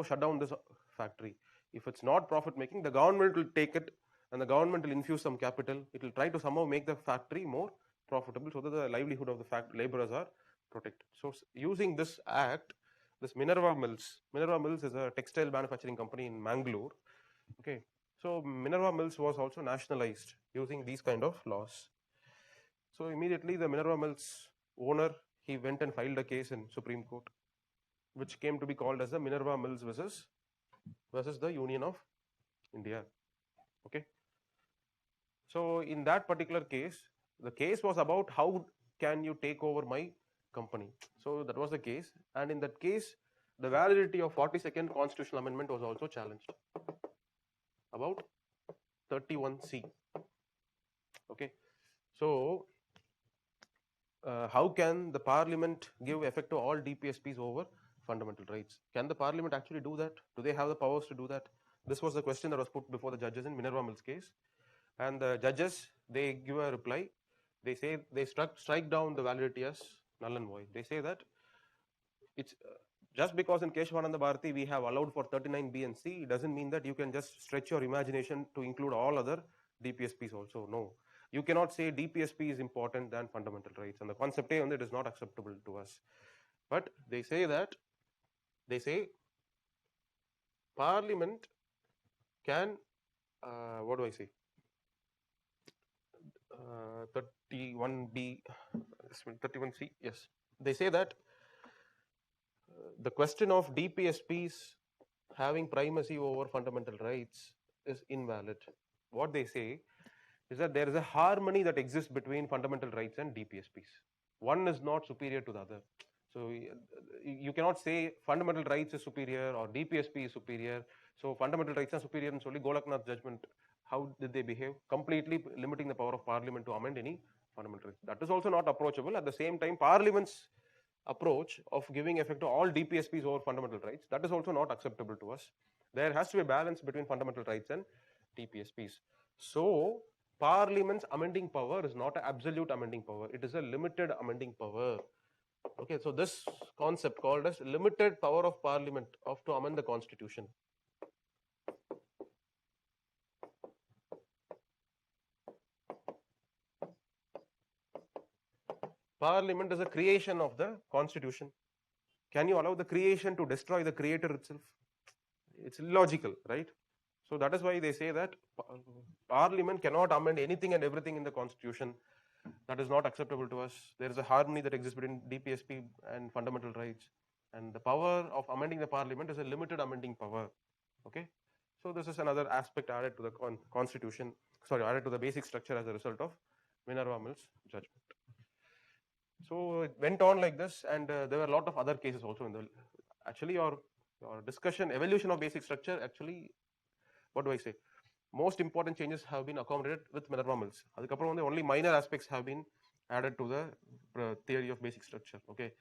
shut down this factory. If it's not profit making, the government will take it, and the government will infuse some capital. It will try to somehow make the factory more profitable, so that the livelihood of the laborers are protected. So using this act, this Minerva Mills is a textile manufacturing company in Mangalore. Okay, so Minerva Mills was also nationalized using these kind of laws. So immediately the Minerva Mills owner, he went and filed a case in Supreme Court, which came to be called as the Minerva Mills versus the Union of India. Okay. So in that particular case, the case was about how can you take over my company. So that was the case, and in that case, the validity of 42nd constitutional amendment was also challenged about 31C. Okay, so how can the parliament give effect to all DPSPs over fundamental rights? Can the parliament actually do that? Do they have the powers to do that? This was the question that was put before the judges in Minerva Mills case, and the judges, they give a reply. They say they strike down the validity as null and void. They say that it's just because in Keshavananda Bharati we have allowed for 39B and C, it doesn't mean that you can just stretch your imagination to include all other DPSPs also. No, you cannot say DPSP is important than fundamental rights, and the concept A on it is not acceptable to us. But they say Parliament can, what do I say? 31B, 31C, yes. They say that the question of DPSPs having primacy over fundamental rights is invalid. What they say is that there is a harmony that exists between fundamental rights and DPSPs. One is not superior to the other. So you cannot say fundamental rights is superior or DPSP is superior. So fundamental rights are superior and solely Golaknath judgment. How did they behave? Completely limiting the power of parliament to amend any fundamental rights. That is also not approachable. At the same time, parliament's approach of giving effect to all DPSPs over fundamental rights, that is also not acceptable to us. There has to be a balance between fundamental rights and DPSPs. So Parliament's amending power is not an absolute amending power. It is a limited amending power. Okay, so this concept called as limited power of Parliament to amend the Constitution. Parliament is a creation of the Constitution. Can you allow the creation to destroy the creator itself? It's illogical, right? So that is why they say that Parliament cannot amend anything and everything in the Constitution. That is not acceptable to us. There is a harmony that exists between DPSP and fundamental rights. And the power of amending the Parliament is a limited amending power. Okay? So this is another aspect added to the Constitution, added to the basic structure as a result of Minerva Mill's judgment. So it went on like this, and there were a lot of other cases also in the. Actually, your discussion, evolution of basic structure, actually, what do I say? Most important changes have been accommodated with Minerva Mills. Only minor aspects have been added to the theory of basic structure. Okay,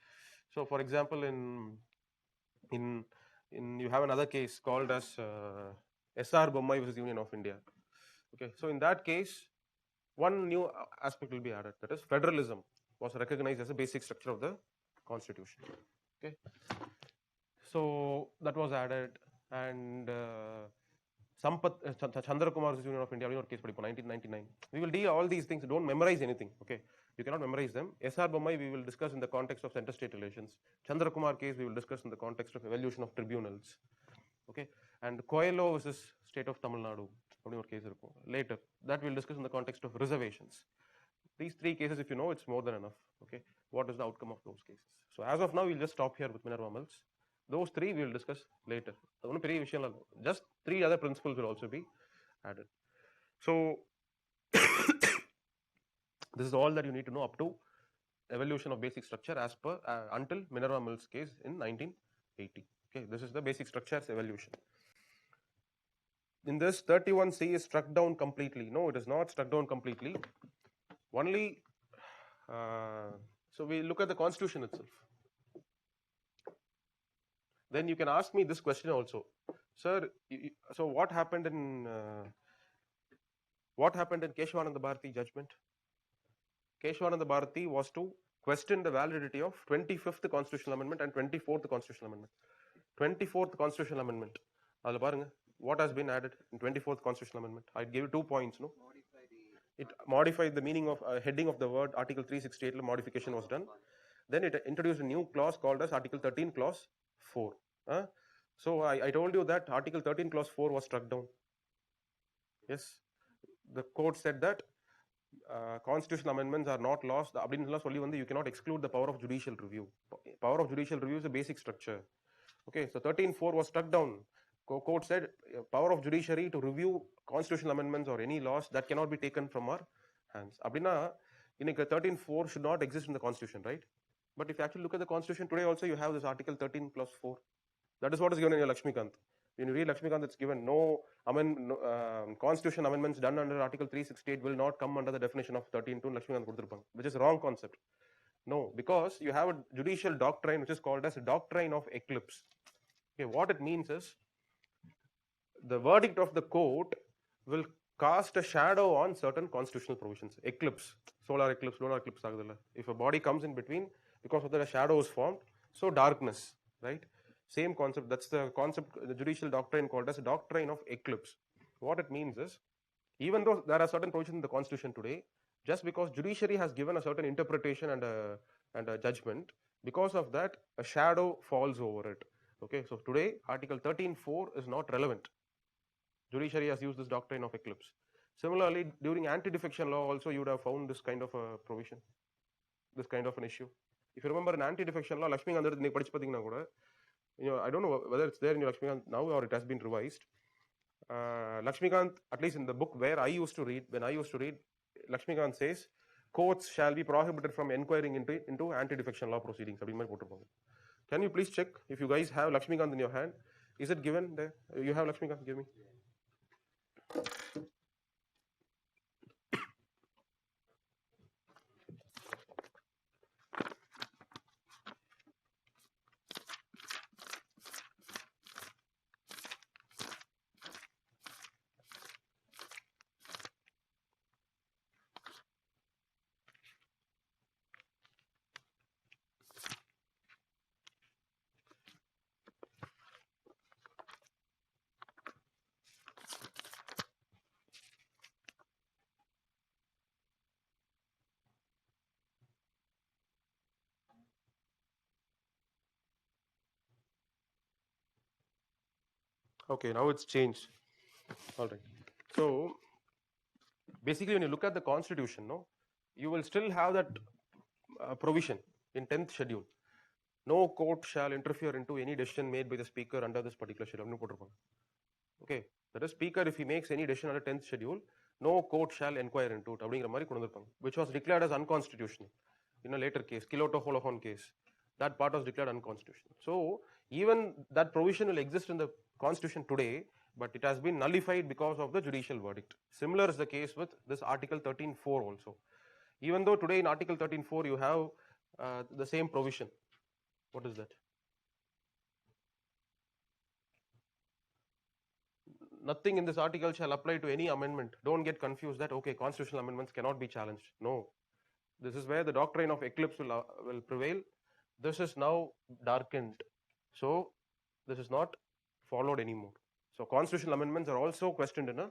so for example, in you have another case called as SR Bommai versus Union of India. Okay, so in that case, one new aspect will be added, that is federalism was recognized as a basic structure of the Constitution. Okay, so that was added, and Sampath Chandra Kumar's Union of India case 1999. We will deal all these things. Don't memorize anything. Okay, you cannot memorize them. SR Bommai we will discuss in the context of center-state relations. Chandra Kumar case we will discuss in the context of evolution of tribunals. Okay, and Coelho versus state of Tamil Nadu case later. That we will discuss in the context of reservations. These three cases, if you know, it's more than enough. Okay, what is the outcome of those cases? So as of now, we'll just stop here with Minerva Mills. Those three we will discuss later. Just three other principles will also be added. So this is all that you need to know up to evolution of basic structure as per until Minerva Mills case in 1980. Okay, this is the basic structure's evolution. In this, 31C is struck down completely. No, it is not struck down completely. Only, so we look at the Constitution itself. Then you can ask me this question also, sir. So what happened in Keshavananda Bharati judgment? Keshavananda Bharati was to question the validity of 25th Constitutional Amendment and 24th Constitutional Amendment. 24th Constitutional Amendment. What has been added in 24th Constitutional Amendment? I gave you 2 points. No. It modified the meaning of heading of the word. Article 368 modification was done. Then it introduced a new clause called as Article 13 Clause 4. So I told you that Article 13 Clause 4 was struck down. Yes, the court said that constitutional amendments are not laws. You cannot exclude the power of judicial review. Power of judicial review is a basic structure. Okay, so 13.4 was struck down. Court said power of judiciary to review constitutional amendments or any laws that cannot be taken from our hands. Abdina, 13.4 should not exist in the Constitution, right? But if you actually look at the Constitution today, also you have this Article 13 Clause 4. That is what is given in your Lakshmikant. When you read Lakshmikant, it's given no constitution amendments done under Article 368 will not come under the definition of 13.2 Lakshmikant Kuduthirupang, which is a wrong concept. No, because you have a judicial doctrine which is called as a doctrine of eclipse. Okay, what it means is the verdict of the court will cast a shadow on certain constitutional provisions. Eclipse, solar eclipse, lunar eclipse. If a body comes in between, because of that a shadow is formed, so darkness, right? Same concept. That's the concept, the judicial doctrine called as a doctrine of eclipse. What it means is, even though there are certain provisions in the Constitution today, just because judiciary has given a certain interpretation and a judgment, because of that, a shadow falls over it. Okay, so today, Article 13.4 is not relevant. Judiciary has used this doctrine of eclipse. Similarly, during anti-defection law also, you would have found this kind of a provision, this kind of an issue. If you remember in anti-defection law, Lakshmikant, I don't know whether it's there in your Lakshmikant now or it has been revised. Lakshmikant, at least in the book where I used to read, Lakshmikant says, courts shall be prohibited from inquiring into anti-defection law proceedings. Can you please check if you guys have Lakshmikant in your hand? Is it given there? You have Lakshmikant? Give me. Okay, now it's changed. All right. So basically, when you look at the constitution, no, you will still have that provision in 10th schedule. No court shall interfere into any decision made by the speaker under this particular schedule. Okay, that is speaker if he makes any decision under 10th schedule, no court shall inquire into it, which was declared as unconstitutional in a later case, Kiloto Holophon case. That part was declared unconstitutional. So even that provision will exist in the constitution today, but it has been nullified because of the judicial verdict. Similar is the case with this Article 13.4 also. Even though today in Article 13.4 you have the same provision. What is that? Nothing in this article shall apply to any amendment. Don't get confused that, okay, constitutional amendments cannot be challenged. No. This is where the doctrine of eclipse will prevail. This is now darkened. So, this is not followed anymore. So, constitutional amendments are also questioned in a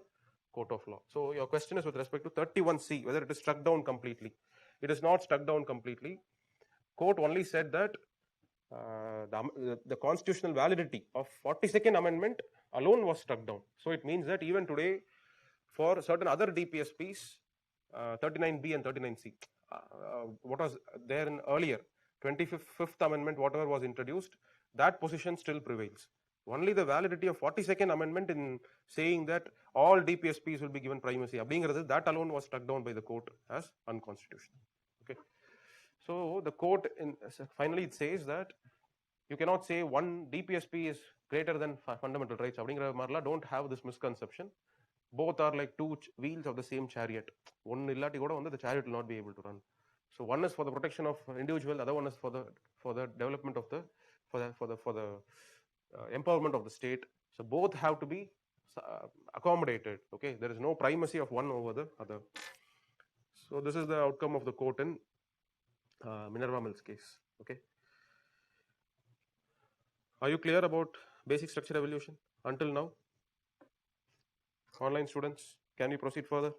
court of law. So, your question is with respect to 31C, whether it is struck down completely. It is not struck down completely. Court only said that the constitutional validity of 42nd amendment alone was struck down. So it means that even today, for certain other DPSPs, 39B and 39C, what was there in earlier 25th amendment, whatever was introduced, that position still prevails. Only the validity of 42nd amendment in saying that all DPSPs will be given primacy, that alone was struck down by the court as unconstitutional. Okay. So the court finally it says that you cannot say one DPSP is greater than fundamental rights. Don't have this misconception. Both are like two wheels of the same chariot. One illati kuda the chariot will not be able to run. So one is for the protection of individual, other one is for the development of the empowerment of the state. So both have to be accommodated. Okay, there is no primacy of one over the other. So this is the outcome of the court in Minerva Mills case. Okay. Are you clear about basic structure evolution until now? Online students, can we proceed further?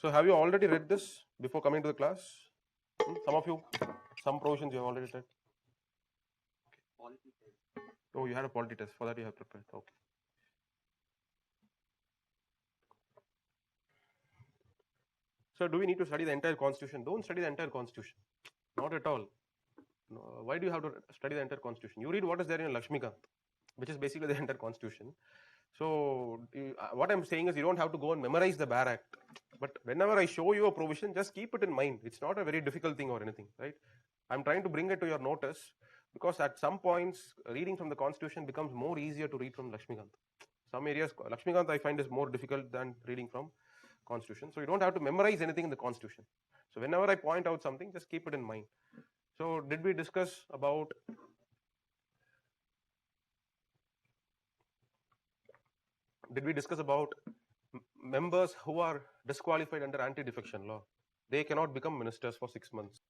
So have you already read this before coming to the class? Some of you, some provisions you have already read. Polity test. Oh, you had a polity test. For that you have prepared. Okay. So do we need to study the entire constitution? Don't study the entire constitution. Not at all. No. Why do you have to study the entire constitution? You read what is there in Lakshmikant, which is basically the entire constitution. So what I'm saying is you don't have to go and memorize the Bare Act. But whenever I show you a provision, just keep it in mind. It's not a very difficult thing or anything, right? I'm trying to bring it to your notice because at some points, reading from the constitution becomes more easier to read from Lakshmikant. Some areas, Lakshmikant I find is more difficult than reading from constitution. So you don't have to memorize anything in the constitution. So whenever I point out something, just keep it in mind. So did we discuss about members who are disqualified under anti-defection law? They cannot become ministers for 6 months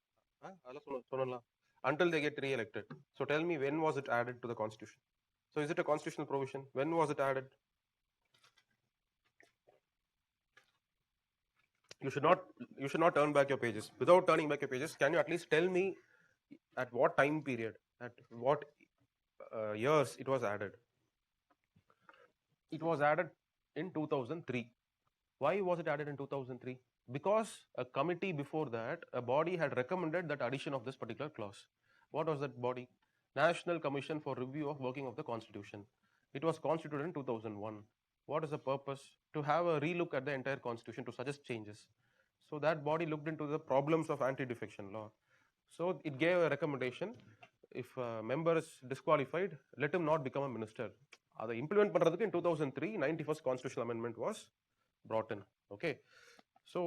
until they get re-elected. So tell me, when was it added to the constitution? So is it a constitutional provision? When was it added? You should not turn back your pages. Without turning back your pages, can you at least tell me at what time period, at what years it was added? It was added in 2003. Why was it added in 2003? Because a committee before that, a body had recommended that addition of this particular clause. What was that body? National Commission for Review of Working of the Constitution. It was constituted in 2001. What is the purpose? To have a relook at the entire constitution to suggest changes. So that body looked into the problems of anti-defection law. So it gave a recommendation, if a member is disqualified, let him not become a minister. அதை implement பண்றதுக்கு in 2003 91st constitutional amendment was brought in. Okay, so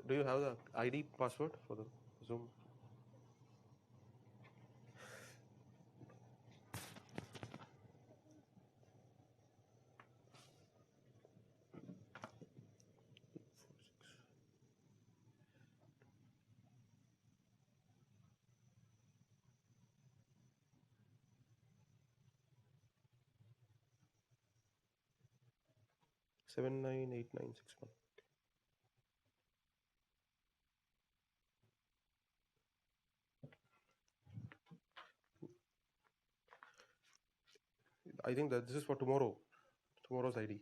Do you have the ID password for the Zoom? Seven nine 8961. I think that this is for tomorrow's ID.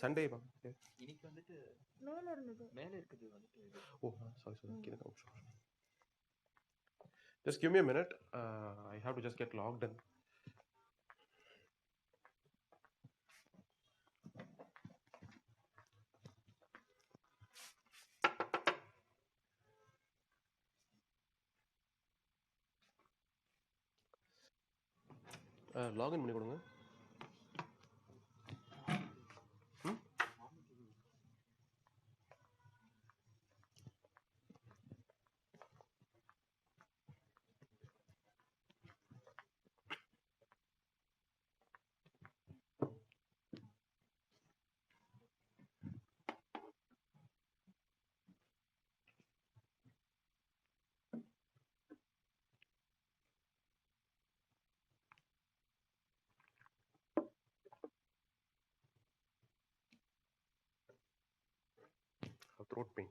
Sunday, ma'am. Okay. இன்னைக்கு வந்துட்டு மேல இருந்தது மேல இருக்குது வந்துட்டு இது. Oh, sorry. Just give me a minute. I have to just get logged in. Login பண்ணி கொடுங்க. Throat pain.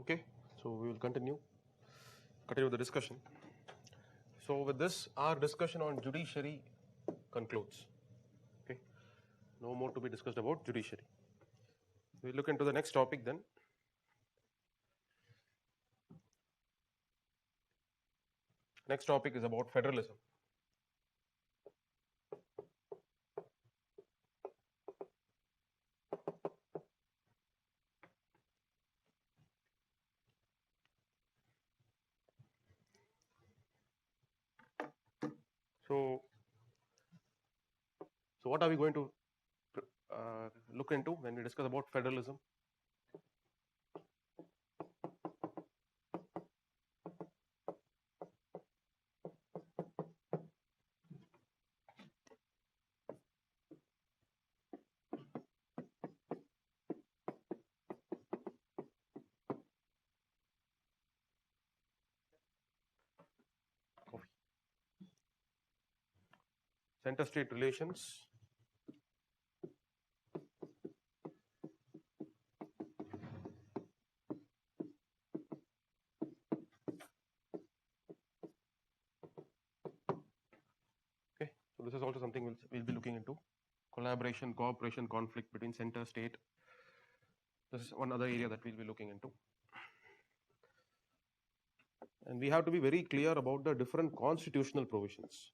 Okay, so we will continue the discussion. So with this, our discussion on judiciary concludes. Okay, no more to be discussed about judiciary. We look into the next topic then. Next topic is about federalism. So what are we going to look into when we discuss about federalism? Center-state relations. Okay, so this is also something we'll be looking into. Collaboration, cooperation, conflict between center, state. This is one other area that we'll be looking into. And we have to be very clear about the different constitutional provisions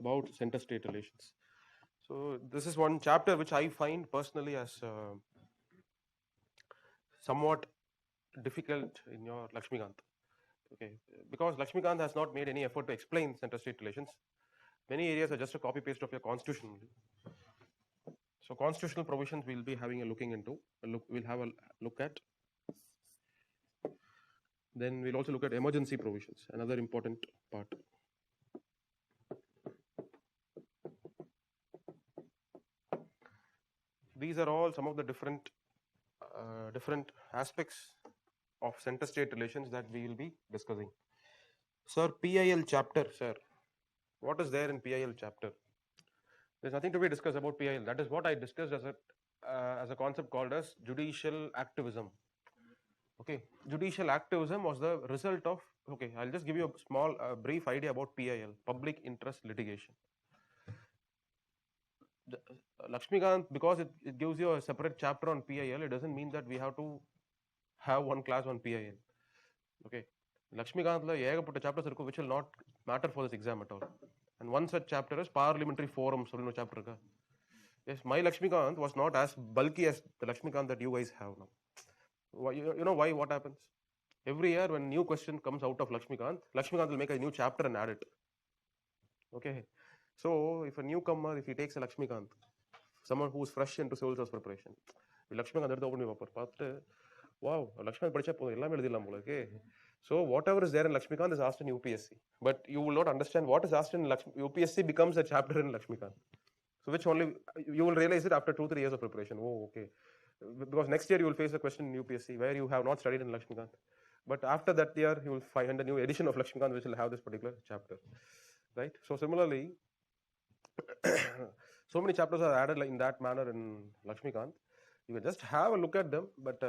about center-state relations. So this is one chapter which I find personally as somewhat difficult in your Lakshmikant. Okay, because Lakshmikant has not made any effort to explain center-state relations. Many areas are just a copy-paste of your constitution only. So constitutional provisions we'll be having a looking into. We'll have a look at. Then we'll also look at emergency provisions, another important part. These are all some of the different aspects of center-state relations that we will be discussing. Sir, PIL chapter, sir. What is there in PIL chapter? There's nothing to be discussed about PIL. That is what I discussed as a concept called as judicial activism. Okay, judicial activism was the result of. Okay, I'll just give you a small, brief idea about PIL, public interest litigation. Lakshmikant, because it gives you a separate chapter on PIL, it doesn't mean that we have to have one class on PIL. Okay, Lakshmikantla ஏகப்பட்ட chapters இருக்கும் which will not matter for this exam at all. And one such chapter is parliamentary forums. சொல்லுங்க chapter இருக்கா? Yes, my Lakshmikant was not as bulky as the Lakshmikant that you guys have now. Why, you know why? What happens? Every year when new question comes out of Lakshmikant, Lakshmikant will make a new chapter and add it. Okay, so if a newcomer, if he takes a Lakshmikant, someone who is fresh into civil service preparation, Lakshmikant எடுத்து open paper பார்த்துட்டு, wow, Lakshmikant படிச்சா போதும் எல்லாமே எழுதிடலாம் போல இருக்கே. So whatever is there in Lakshmikant is asked in UPSC, but you will not understand what is asked in UPSC becomes a chapter in Lakshmikant. So which only you will realize it after 2-3 years of preparation. Oh, okay. Because next year you will face a question in UPSC where you have not studied in Lakshmikant. But after that year, you will find a new edition of Lakshmikant which will have this particular chapter. Right? So similarly, so many chapters are added in that manner in Lakshmikant. You can just have a look at them, but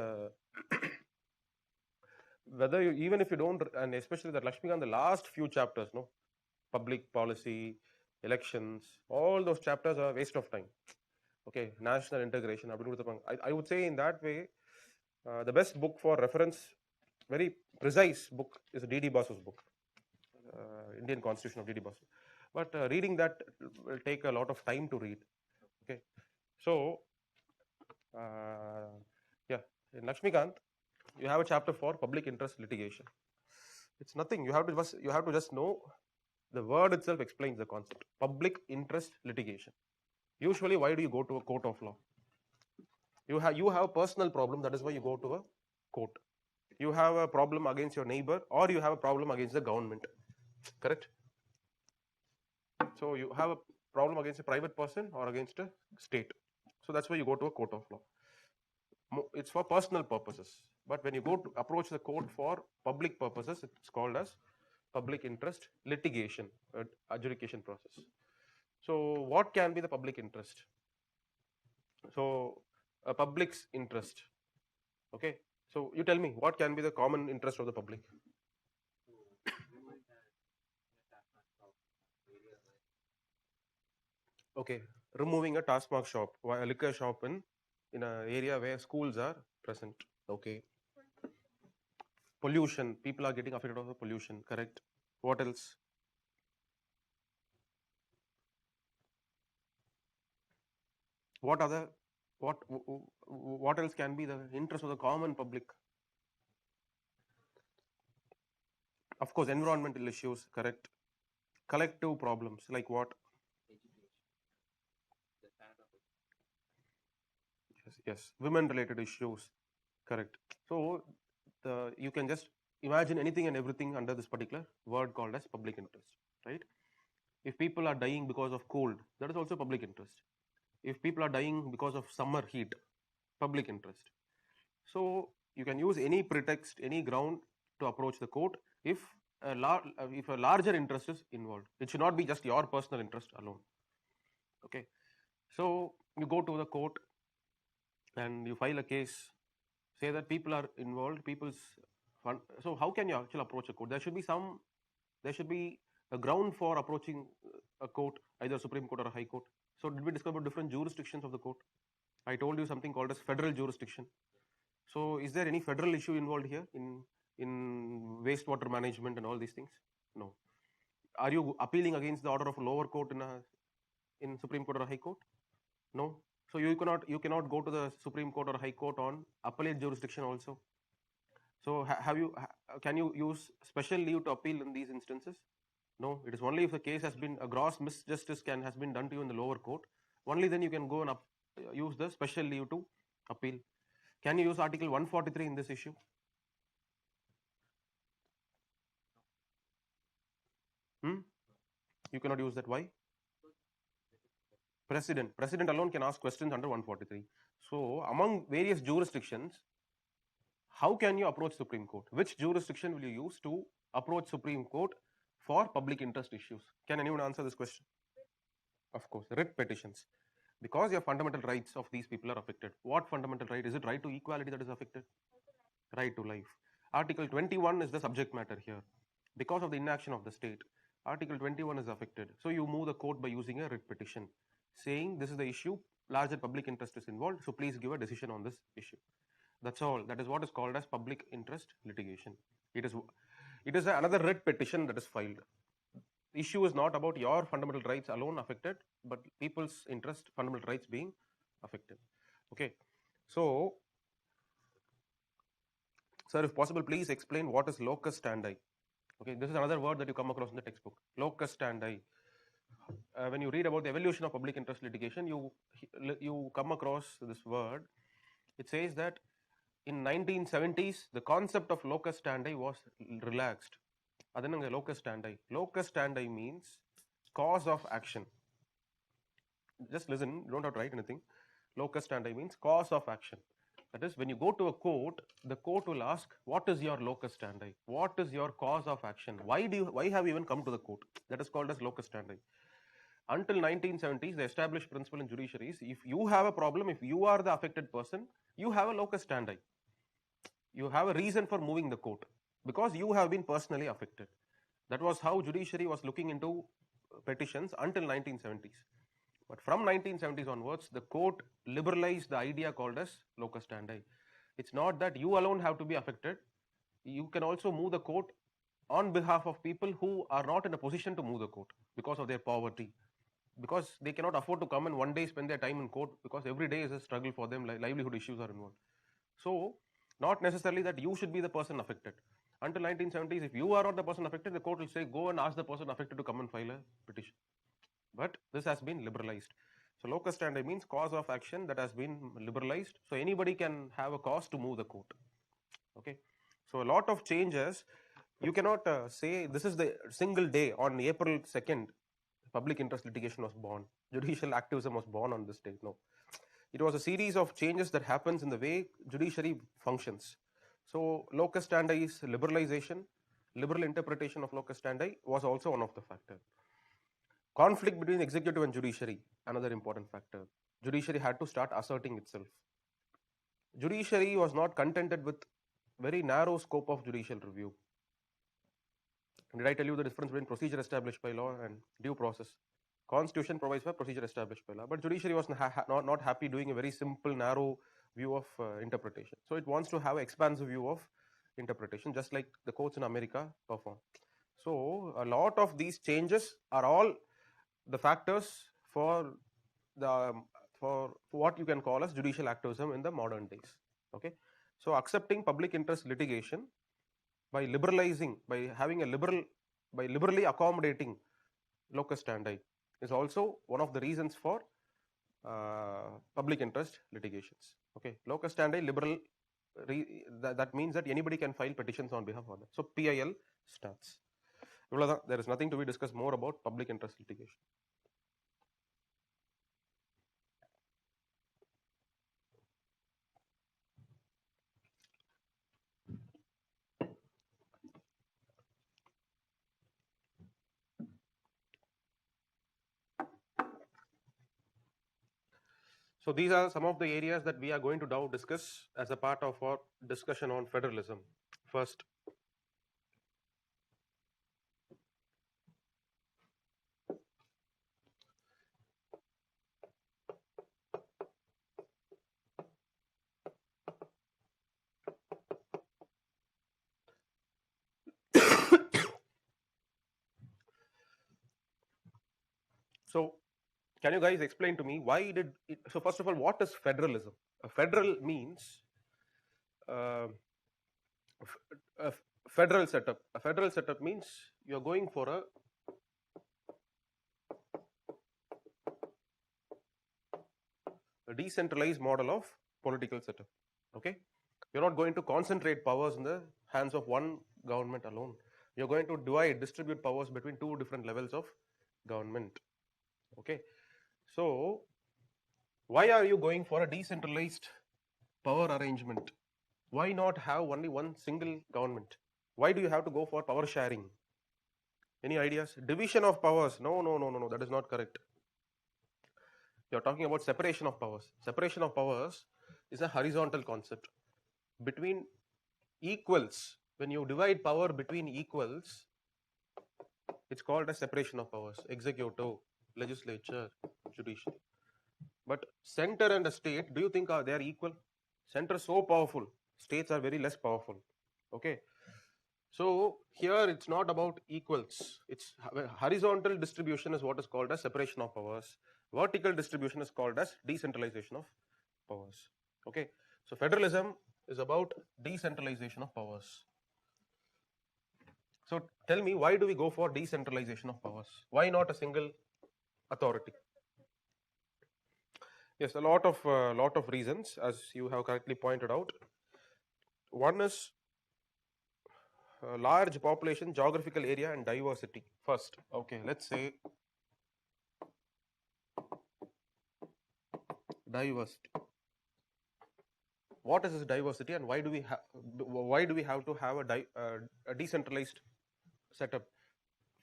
whether you, even if you don't, and especially that Lakshmikant, the last few chapters, no, public policy, elections, all those chapters are a waste of time. Okay, national integration. I would say in that way, the best book for reference, very precise book, is D.D. Basu's book, Indian Constitution of D.D. Basu. But reading that will take a lot of time to read. Okay, so yeah, in Lakshmikant, you have a chapter for public interest litigation. It's nothing. You have to just know the word itself explains the concept. Public interest litigation. Usually, why do you go to a court of law? You have a personal problem. That is why you go to a court. You have a problem against your neighbor, or you have a problem against the government. Correct? So you have a problem against a private person or against a state. So that's why you go to a court of law. It's for personal purposes. But when you go to approach the court for public purposes, it's called as public interest litigation, adjudication process. So what can be the public interest? So a public's interest. Okay. So you tell me, what can be the common interest of the public? Okay, removing a taskmark shop, a liquor shop in an area where schools are present. Okay. Pollution, people are getting affected of the pollution, correct? What else? What else can be the interest of the common public? Of course, environmental issues, correct? Collective problems, like what? Yes, women related issues, correct? So you can just imagine anything and everything under this particular word called as public interest, right? If people are dying because of cold, that is also public interest. If people are dying because of summer heat, public interest. So you can use any pretext, any ground to approach the court if a larger interest is involved. It should not be just your personal interest alone. Okay, so you go to the court and you file a case, say that people are involved, so how can you actually approach a court? There should be a ground for approaching a court, either Supreme Court or a High Court. So did we discuss about different jurisdictions of the court? I told you something called as federal jurisdiction. So is there any federal issue involved here in wastewater management and all these things? No. Are you appealing against the order of a lower court in Supreme Court or High Court? No. So you cannot go to the Supreme Court or High Court on appellate jurisdiction also. So can you use special leave to appeal in these instances? No. It is only if the case has been a gross misjustice has been done to you in the lower court. Only then you can go and use the special leave to appeal. Can you use Article 143 in this issue? You cannot use that. Why? President alone can ask questions under 143. So among various jurisdictions, how can you approach Supreme Court? Which jurisdiction will you use to approach Supreme Court for public interest issues? Can anyone answer this question? Of course, writ petitions. Because your fundamental rights of these people are affected. What fundamental right? Is it right to equality that is affected? Right to life. Article 21 is the subject matter here. Because of the inaction of the state, Article 21 is affected. So you move the court by using a writ petition, saying this is the issue, larger public interest is involved, so please give a decision on this issue. That's all. That is what is called as public interest litigation. It is another writ petition that is filed. The issue is not about your fundamental rights alone affected, but people's interest, fundamental rights being affected. Okay. So, sir, if possible, please explain what is locus standi. Okay, this is another word that you come across in the textbook. Locus standi. When you read about the evolution of public interest litigation, you come across this word. It says that in 1970s, the concept of locus standi was relaxed. Adananga locus standi. Locus standi means cause of action. Just listen, you don't have to write anything. Locus standi means cause of action. That is, when you go to a court, the court will ask, what is your locus standi? What is your cause of action? Why have you even come to the court? That is called as locus standi. Until 1970s, the established principle in judiciary is, if you have a problem, if you are the affected person, you have a locus standi. You have a reason for moving the court because you have been personally affected. That was how judiciary was looking into petitions until 1970s. But from 1970s onwards, the court liberalized the idea called as locus standi. It's not that you alone have to be affected. You can also move the court on behalf of people who are not in a position to move the court because of their poverty, because they cannot afford to come and one day spend their time in court because every day is a struggle for them, livelihood issues are involved. So, not necessarily that you should be the person affected. Until 1970s, if you are not the person affected, the court will say, go and ask the person affected to come and file a petition. But this has been liberalized. So locus standi means cause of action that has been liberalized. So anybody can have a cause to move the court. Okay. So a lot of changes. You cannot say this is the single day on April 2nd, public interest litigation was born. Judicial activism was born on this date. No. It was a series of changes that happens in the way judiciary functions. So locus standi's liberalization, liberal interpretation of locus standi was also one of the factors. Conflict between executive and judiciary, another important factor. Judiciary had to start asserting itself. Judiciary was not contented with very narrow scope of judicial review. Did I tell you the difference between procedure established by law and due process? Constitution provides for procedure established by law, but judiciary was not happy doing a very simple, narrow view of interpretation. So it wants to have an expansive view of interpretation, just like the courts in America perform. So a lot of these changes are all the factors for what you can call as judicial activism in the modern days. Okay, so accepting public interest litigation by liberalizing, by liberally accommodating locus standi is also one of the reasons for public interest litigations. Okay, locus standi liberal, that means that anybody can file petitions on behalf of others. So PIL starts. There is nothing to be discussed more about public interest litigation. So these are some of the areas that we are going to now discuss as a part of our discussion on federalism. First, so can you guys explain to me why did it, so first of all, what is federalism? A federal means a federal setup. A federal setup means you're going for a decentralized model of political setup. Okay, you're not going to concentrate powers in the hands of one government alone. You're going to distribute powers between two different levels of government. Okay, so why are you going for a decentralized power arrangement? Why not have only one single government? Why do you have to go for power sharing? Any ideas? Division of powers? No, that is not correct. You're talking about separation of powers. Separation of powers is a horizontal concept. Between equals, when you divide power between equals, it's called a separation of powers. Executive, legislature, judiciary. But center and a state, do you think they are equal? Center is so powerful, states are very less powerful. Okay. So here it's not about equals. It's horizontal distribution is what is called as separation of powers. Vertical distribution is called as decentralization of powers. Okay. So federalism is about decentralization of powers. So tell me, why do we go for decentralization of powers? Why not a single authority? Yes, a lot of reasons, as you have correctly pointed out. One is large population, geographical area, and diversity. First, okay, let's say diversity. What is this diversity, and why do we have to have a decentralized setup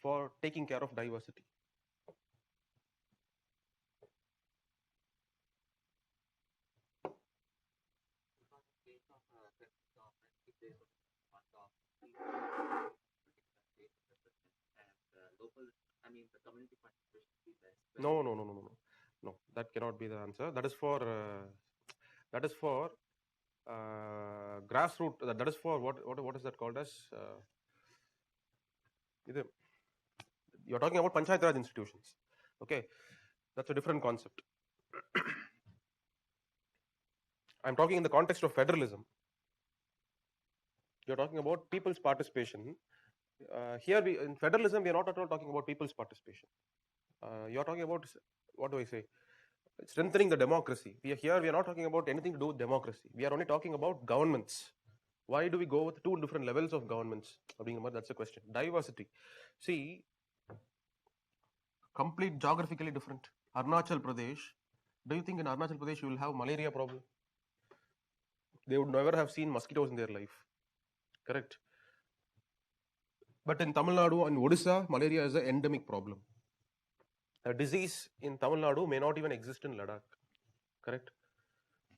for taking care of diversity? No, no, no, no, no, no. No, that cannot be the answer. That is for grassroots. That is for what is that called as? You're talking about Panchayat Raj institutions. Okay, that's a different concept. I'm talking in the context of federalism. You're talking about people's participation. Here, in federalism, we are not at all talking about people's participation. You're talking about, what do I say? Strengthening the democracy. We are not talking about anything to do with democracy. We are only talking about governments. Why do we go with two different levels of governments? That's a question. Diversity. See, complete geographically different. Arunachal Pradesh. Do you think in Arunachal Pradesh you will have malaria problem? They would never have seen mosquitoes in their life. Correct. But in Tamil Nadu and Odisha, malaria is an endemic problem. A disease in Tamil Nadu may not even exist in Ladakh. Correct.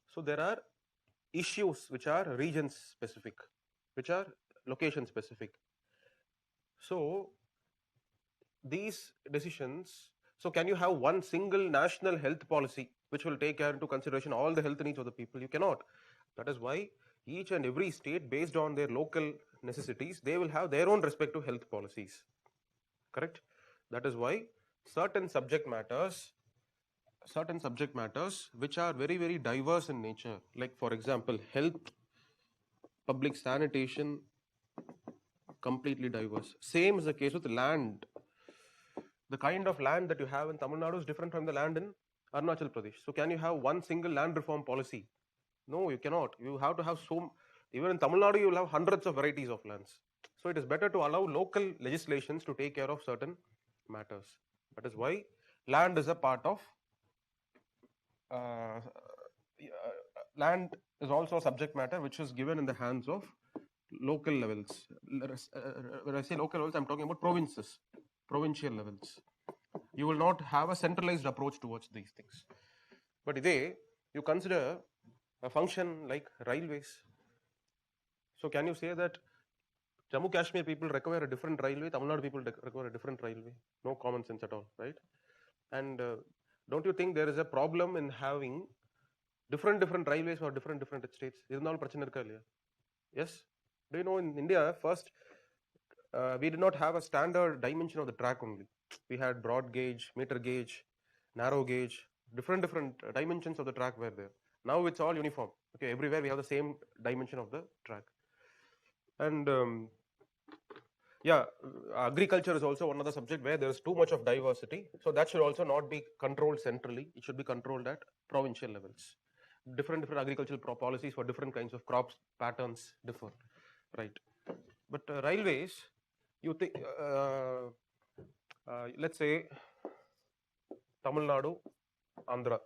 So there are issues which are region specific, which are location specific. So these decisions, so can you have one single national health policy which will take care into consideration all the health needs of the people? You cannot. That is why each and every state, based on their local necessities, they will have their own respective health policies. Correct. That is why certain subject matters which are very, very diverse in nature, like for example health, public sanitation, completely diverse. Same is the case with land. The kind of land that you have in Tamil Nadu is different from the land in Arunachal Pradesh. So can you have one single land reform policy? No, you cannot. You have to have even in Tamil Nadu you will have hundreds of varieties of lands. So it is better to allow local legislations to take care of certain matters. That is why land is a part of land is also a subject matter which is given in the hands of local levels. When I say local levels, I'm talking about provincial levels. You will not have a centralized approach towards these things. But you consider a function like railways. So can you say that Jammu Kashmir people require a different railway, Tamil Nadu people require a different railway? No common sense at all, right? And don't you think there is a problem in having different railways for different states? Yes. Do you know in India, first, we did not have a standard dimension of the track only. We had broad gauge, meter gauge, narrow gauge, different dimensions of the track were there. Now it's all uniform. Okay, everywhere we have the same dimension of the track. And agriculture is also one other subject where there is too much of diversity. So that should also not be controlled centrally. It should be controlled at provincial levels. Different agricultural policies for different kinds of crops patterns differ, right? But railways, you think, let's say Tamil Nadu, Andhra.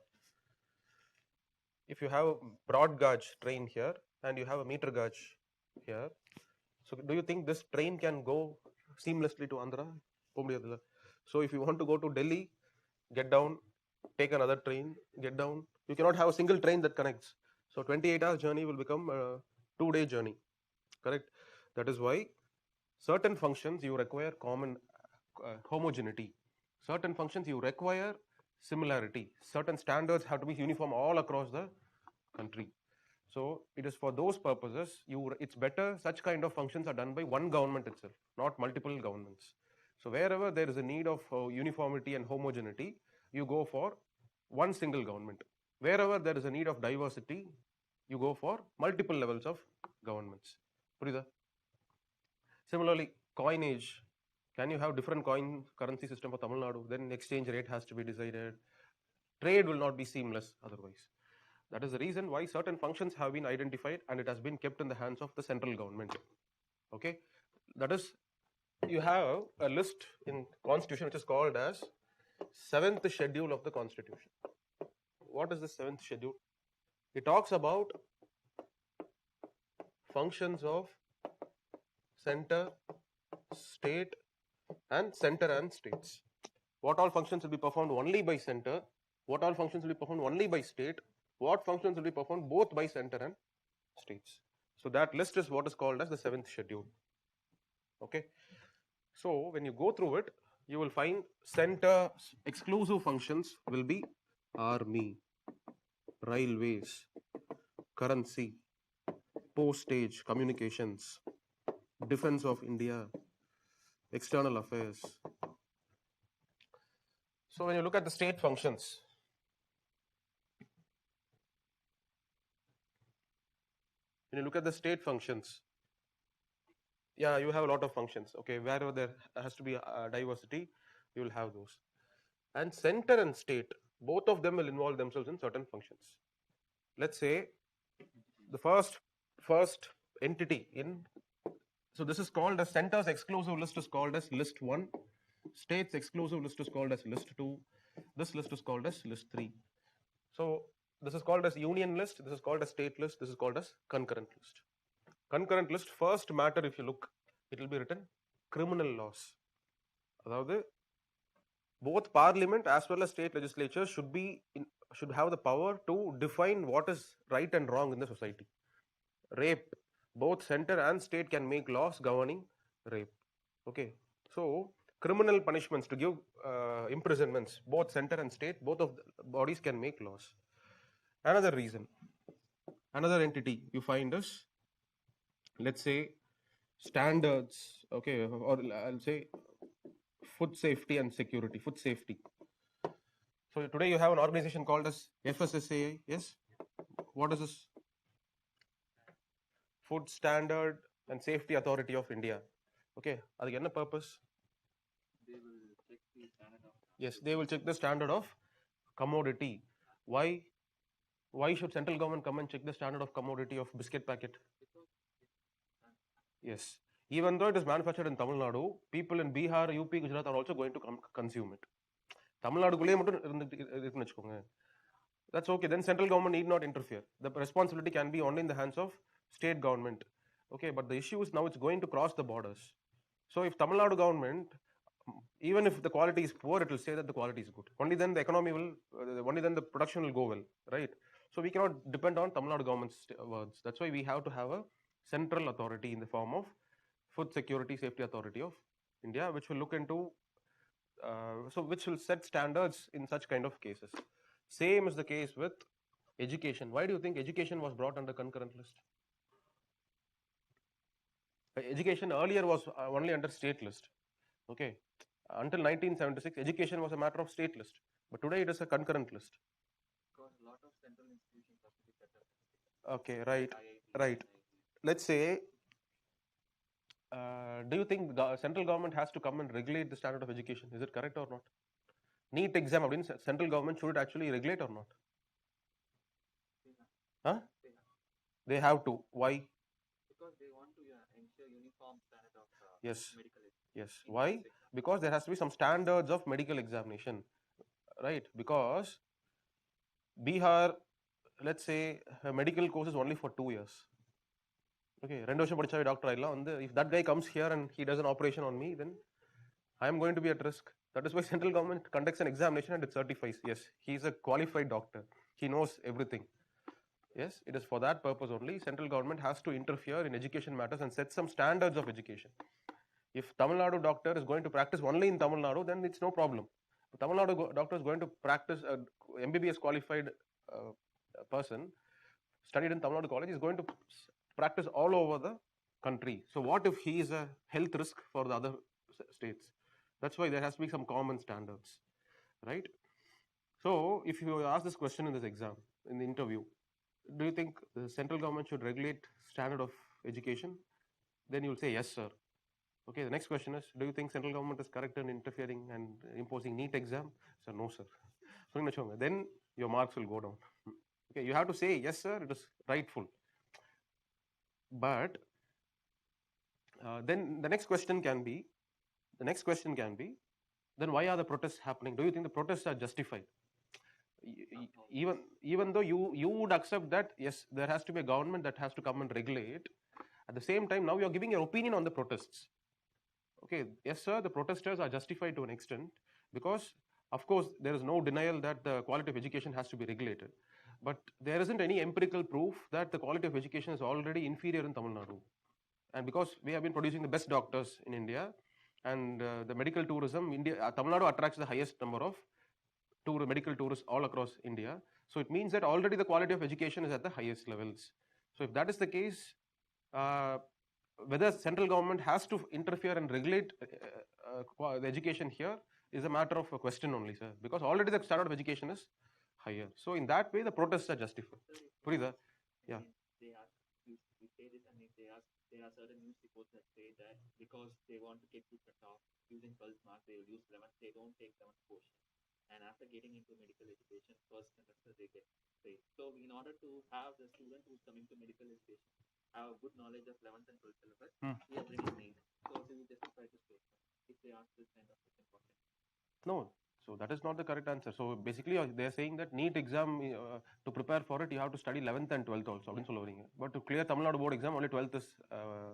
If you have a broad gauge train here and you have a meter gauge here, so do you think this train can go seamlessly to Andhra? So if you want to go to Delhi, get down, take another train, get down. You cannot have a single train that connects. So 28 hours journey will become a 2-day journey, correct? That is why certain functions you require common homogeneity. Certain functions you require similarity. Certain standards have to be uniform all across the country. So it is for those purposes, it's better such kind of functions are done by one government itself, not multiple governments. So wherever there is a need of uniformity and homogeneity, you go for one single government. Wherever there is a need of diversity, you go for multiple levels of governments. Purida? Similarly, coinage. Can you have different coin currency system for Tamil Nadu? Then exchange rate has to be decided. Trade will not be seamless otherwise. That is the reason why certain functions have been identified and it has been kept in the hands of the central government. Okay, that is, you have a list in constitution which is called as 7th schedule of the constitution. What is the 7th schedule? It talks about functions of center, state and states. What all functions will be performed only by center, what all functions will be performed only by state, what functions will be performed both by center and states. So that list is what is called as the 7th schedule. Okay, so when you go through it, you will find center exclusive functions will be army, railways, currency, postage, communications, defense of India, external affairs. So when you look at the state functions, yeah, you have a lot of functions. Okay, wherever there has to be diversity, you will have those. And center and state, both of them will involve themselves in certain functions. Let's say the first entity in, so this is called as center's exclusive list is called as list 1, state's exclusive list is called as list 2, this list is called as list 3. So this is called as union list, this is called as state list, this is called as concurrent list. Concurrent list, first matter, if you look, it will be written criminal laws. அதாவது both parliament as well as state legislatures should have the power to define what is right and wrong in the society. Rape, both center and state can make laws governing rape. Okay, so criminal punishments to give imprisonments, both center and state, both of the bodies can make laws. Another reason, another entity you find is, let's say, standards, okay, or I'll say food safety and security, food safety. So today you have an organization called as FSSAI, yes? What is this? Food Standard and Safety Authority of India. Okay, adukku enna purpose? They will check the standard of. Yes, they will check the standard of commodity. Why? Why should central government come and check the standard of commodity of biscuit packet? Yes, even though it is manufactured in Tamil Nadu, people in Bihar, UP, Gujarat are also going to consume it. Tamil Nadu kulle mattum irundhu vechukonga. That's okay, then central government need not interfere. The responsibility can be only in the hands of state government. Okay, but the issue is now it's going to cross the borders. So if Tamil Nadu government, even if the quality is poor, it will say that the quality is good. Only then the economy will, only then the production will go well, right? So we cannot depend on Tamil Nadu government's words. That's why we have to have a central authority in the form of Food Security Safety Authority of India, which will look into, which will set standards in such kind of cases. Same is the case with education. Why do you think education was brought under concurrent list? Education earlier was only under state list. Okay, until 1976, education was a matter of state list, but today it is a concurrent list. Because a lot of central institutions have to be set up. Okay, right, IIT, right. Let's say, do you think the central government has to come and regulate the standard of education? Is it correct or not? NEET exam, central government should it actually regulate or not? Huh? They have to. Why? Because they want to ensure uniform standard of Yes. medical education. Yes. Why? Because there has to be some standards of medical examination, right? Because Bihar, let's say, a medical course is only for 2 years. Okay, 2 வருஷம் படிச்சாவே doctor ஆயிடலாம். If that guy comes here and he does an operation on me, then I am going to be at risk. That is why central government conducts an examination and it certifies, yes, he is a qualified doctor. He knows everything. Yes, it is for that purpose only. Central government has to interfere in education matters and set some standards of education. If Tamil Nadu doctor is going to practice only in Tamil Nadu, then it's no problem. If Tamil Nadu doctor is going to practice, MBBS qualified person studied in Tamil Nadu college is going to practice all over the country. So what if he is a health risk for the other states? That's why there has to be some common standards, right? So if you ask this question in this exam, in the interview, do you think the central government should regulate standard of education? Then you'll say yes, sir. Okay, the next question is, do you think central government is correct in interfering and imposing NEET exam? So no, sir. Then your marks will go down. Okay, you have to say yes, sir, it is rightful. But then the next question can be, then why are the protests happening? Do you think the protests are justified? Even though you would accept that yes, there has to be a government that has to come and regulate. At the same time, now you are giving your opinion on the protests. Okay, yes, sir, the protesters are justified to an extent because, of course, there is no denial that the quality of education has to be regulated. But there isn't any empirical proof that the quality of education is already inferior in Tamil Nadu. And because we have been producing the best doctors in India and the medical tourism, Tamil Nadu attracts the highest number of medical tourists all across India. So it means that already the quality of education is at the highest levels. So if that is the case, whether central government has to interfere and regulate the education here is a matter of a question only, sir, because already the standard of education is higher. So in that way, the protests are justified. Purida? Yeah. They ask, you say this, and if there are certain news reports that say that because they want to get you cut off using 12th mark, they will use 11th. They don't take 11th portion. And after getting into medical education, first semester they get failed. So in order to have the student who's coming to medical education have a good knowledge of 11th and 12th syllabus, we are bringing NEET. So do you justify this statement if they ask this kind of question? No. So that is not the correct answer. So basically, they are saying that NEET exam, to prepare for it, you have to study 11th and 12th also. But to clear Tamil Nadu board exam, only 12th is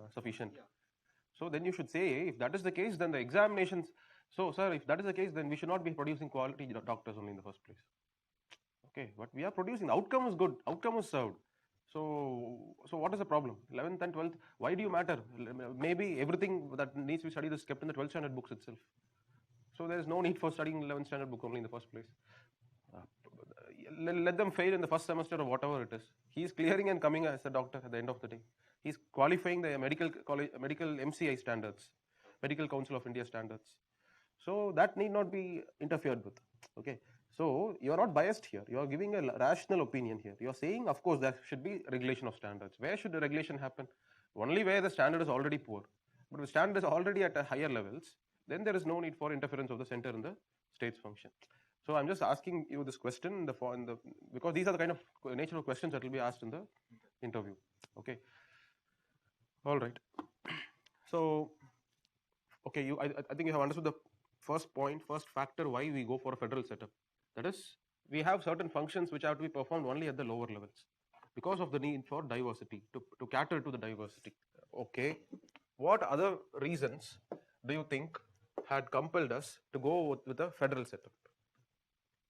sufficient. Yeah. So then you should say, if that is the case, then the examinations. So, sir, if that is the case, then we should not be producing quality doctors only in the first place. Okay, but we are producing. The outcome is good. Outcome is served. So what is the problem? 11th and 12th, why do you matter? Maybe everything that needs to be studied is kept in the 12th standard books itself. So there is no need for studying 11th standard book only in the first place. Let them fail in the first semester or whatever it is. He is clearing and coming as a doctor at the end of the day. He is qualifying the medical MCI standards, Medical Council of India standards. So that need not be interfered with. Okay. So you are not biased here. You are giving a rational opinion here. You are saying, of course, there should be regulation of standards. Where should the regulation happen? Only where the standard is already poor. But if the standard is already at higher levels, then there is no need for interference of the center in the state's function. So I'm just asking you this question because these are the kind of nature of questions that will be asked in the interview. Okay. All right. So, okay, I think you have understood the first point, first factor why we go for a federal setup. That is, we have certain functions which have to be performed only at the lower levels because of the need for diversity, to cater to the diversity. Okay. What other reasons do you think had compelled us to go with a federal setup?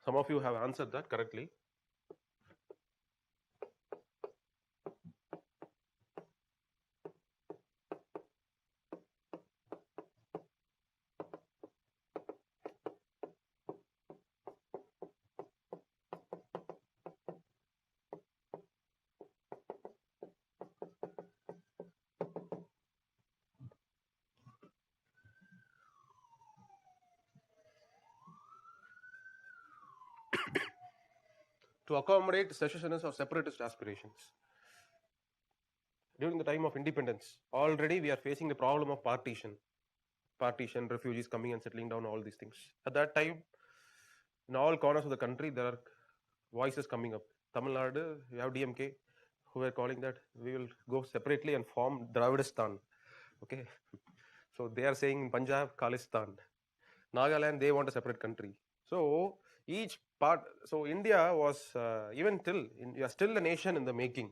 Some of you have answered that correctly. To accommodate secessionist or separatist aspirations. During the time of independence, already we are facing the problem of partition, refugees coming and settling down, all these things. At that time, in all corners of the country, there are voices coming up. Tamil Nadu, we have DMK, who were calling that we will go separately and form Dravidistan. Okay, so they are saying in Punjab, Khalistan. Nagaland, they want a separate country. So each part, so India was even till, we are still a nation in the making.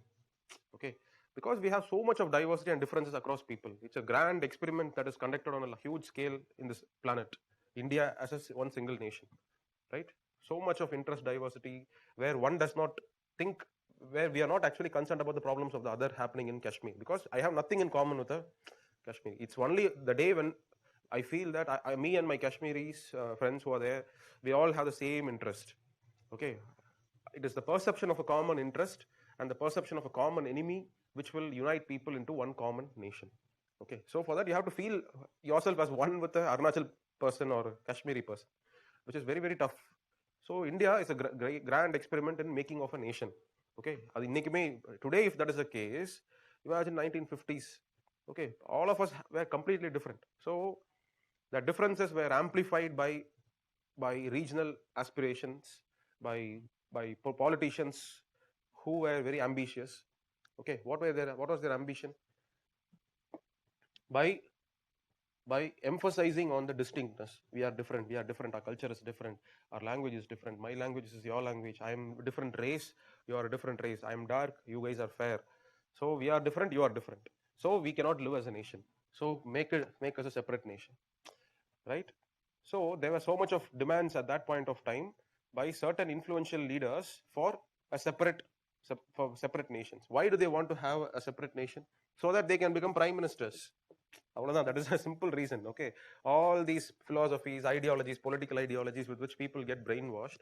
Okay, because we have so much of diversity and differences across people. It's a grand experiment that is conducted on a huge scale in this planet. India as one single nation, right? So much of interest diversity where one does not think, where we are not actually concerned about the problems of the other happening in Kashmir, because I have nothing in common with the Kashmir. It's only the day when I feel that me and my Kashmiris friends who are there, we all have the same interest. Okay, it is the perception of a common interest and the perception of a common enemy which will unite people into one common nation. Okay, so for that you have to feel yourself as one with the Arunachal person or Kashmiri person, which is very, very tough. So India is a grand experiment in making of a nation. Okay, today if that is the case, imagine 1950s. Okay, all of us were completely different. So the differences were amplified by regional aspirations, by politicians who were very ambitious. Okay, what was their ambition? By emphasizing on the distinctness. We are different, our culture is different, our language is different, my language is your language, I am a different race, you are a different race, I am dark, you guys are fair. So we are different, you are different. So we cannot live as a nation. So make us a separate nation, right? So there were so much of demands at that point of time by certain influential leaders for for separate nations. Why do they want to have a separate nation? So that they can become prime ministers. That is a simple reason. Okay, all these philosophies, ideologies, political ideologies with which people get brainwashed,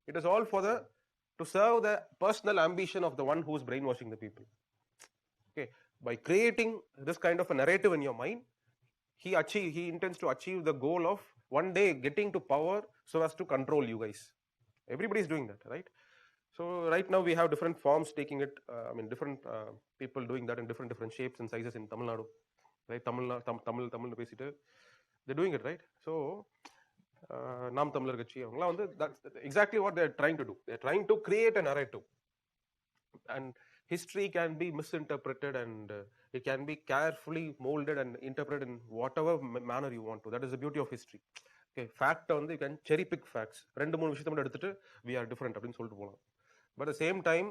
it is all to serve the personal ambition of the one who is brainwashing the people. Okay, by creating this kind of a narrative in your mind, he intends to achieve the goal of one day getting to power so as to control you guys. Everybody is doing that, right? So right now we have different forms taking it. Different people doing that in different shapes and sizes in Tamil Nadu, right? Tamil பேசிட்டு they're doing it, right? So நாம் தமிழர் கட்சி அவங்கலாம் வந்து that's exactly what they're trying to do. They're trying to create a narrative, and history can be misinterpreted, and it can be carefully molded and interpreted in whatever manner you want to. That is the beauty of history. Okay, fact வந்து you can cherry pick facts. ரெண்டு மூணு விஷயத்தை மட்டும் எடுத்துட்டு we are different அப்படின்னு சொல்லிட்டு போகலாம். But at the same time,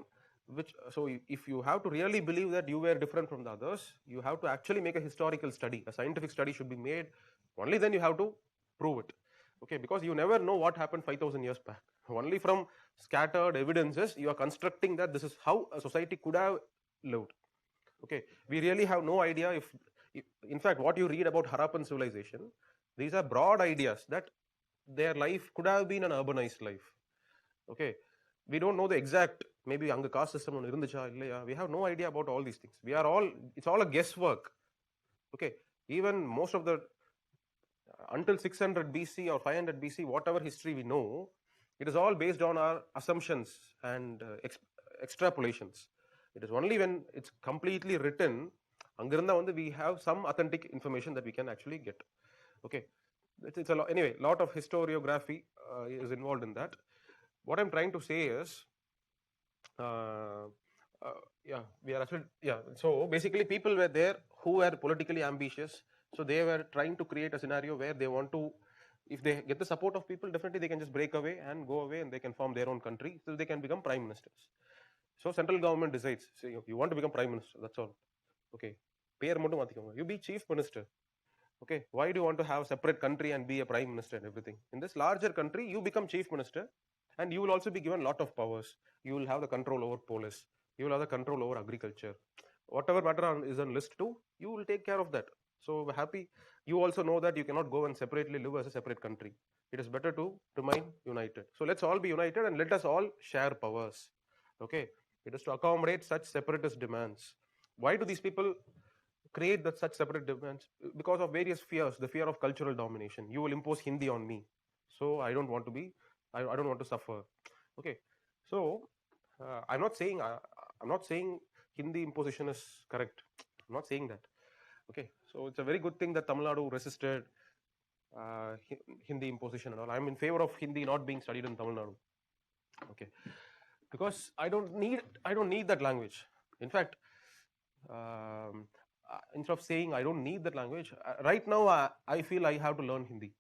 if you have to really believe that you were different from the others, you have to actually make a historical study. A scientific study should be made. Only then you have to prove it. Okay, because you never know what happened 5,000 years back. Only from scattered evidences you are constructing that this is how a society could have lived. Okay, we really have no idea if in fact what you read about Harappan civilization, these are broad ideas that their life could have been an urbanized life. Okay, we don't know the exact, maybe anga caste system ஒன்னு இருந்துச்சா இல்லையா, we have no idea about all these things. It's all a guesswork. Okay, even most of the until 600 BC or 500 BC, whatever history we know, it is all based on our assumptions and extrapolations. It is only when it's completely written அங்கிருந்தா வந்து we have some authentic information that we can actually get. Okay, it's a lot. Anyway, lot of historiography is involved in that. What I'm trying to say is so basically people were there who were politically ambitious, so they were trying to create a scenario where they want to, if they get the support of people, definitely they can just break away and go away and they can form their own country, so they can become prime ministers. So central government decides, say you want to become prime minister, that's all. Okay, பேர் மட்டும் மாத்திக்கோங்க, you be chief minister. Okay, why do you want to have a separate country and be a prime minister and everything? In this larger country you become chief minister, and you will also be given a lot of powers. You will have the control over police, you will have the control over agriculture, whatever matter is on list 2, you will take care of that. So happy. You also know that you cannot go and separately live as a separate country. It is better to remain united. So let's all be united and let us all share powers. Okay, it is to accommodate such separatist demands. Why do these people create such separate demands? Because of various fears. The fear of cultural domination. You will impose Hindi on me, so I don't want to suffer. Okay, so I'm not saying Hindi imposition is correct. I'm not saying that. Okay, so it's a very good thing that Tamil Nadu resisted Hindi imposition and all. I'm in favor of Hindi not being studied in Tamil Nadu. Okay, because I don't need that language. In fact, instead of saying I don't need that language, right now I feel I have to learn Hindi.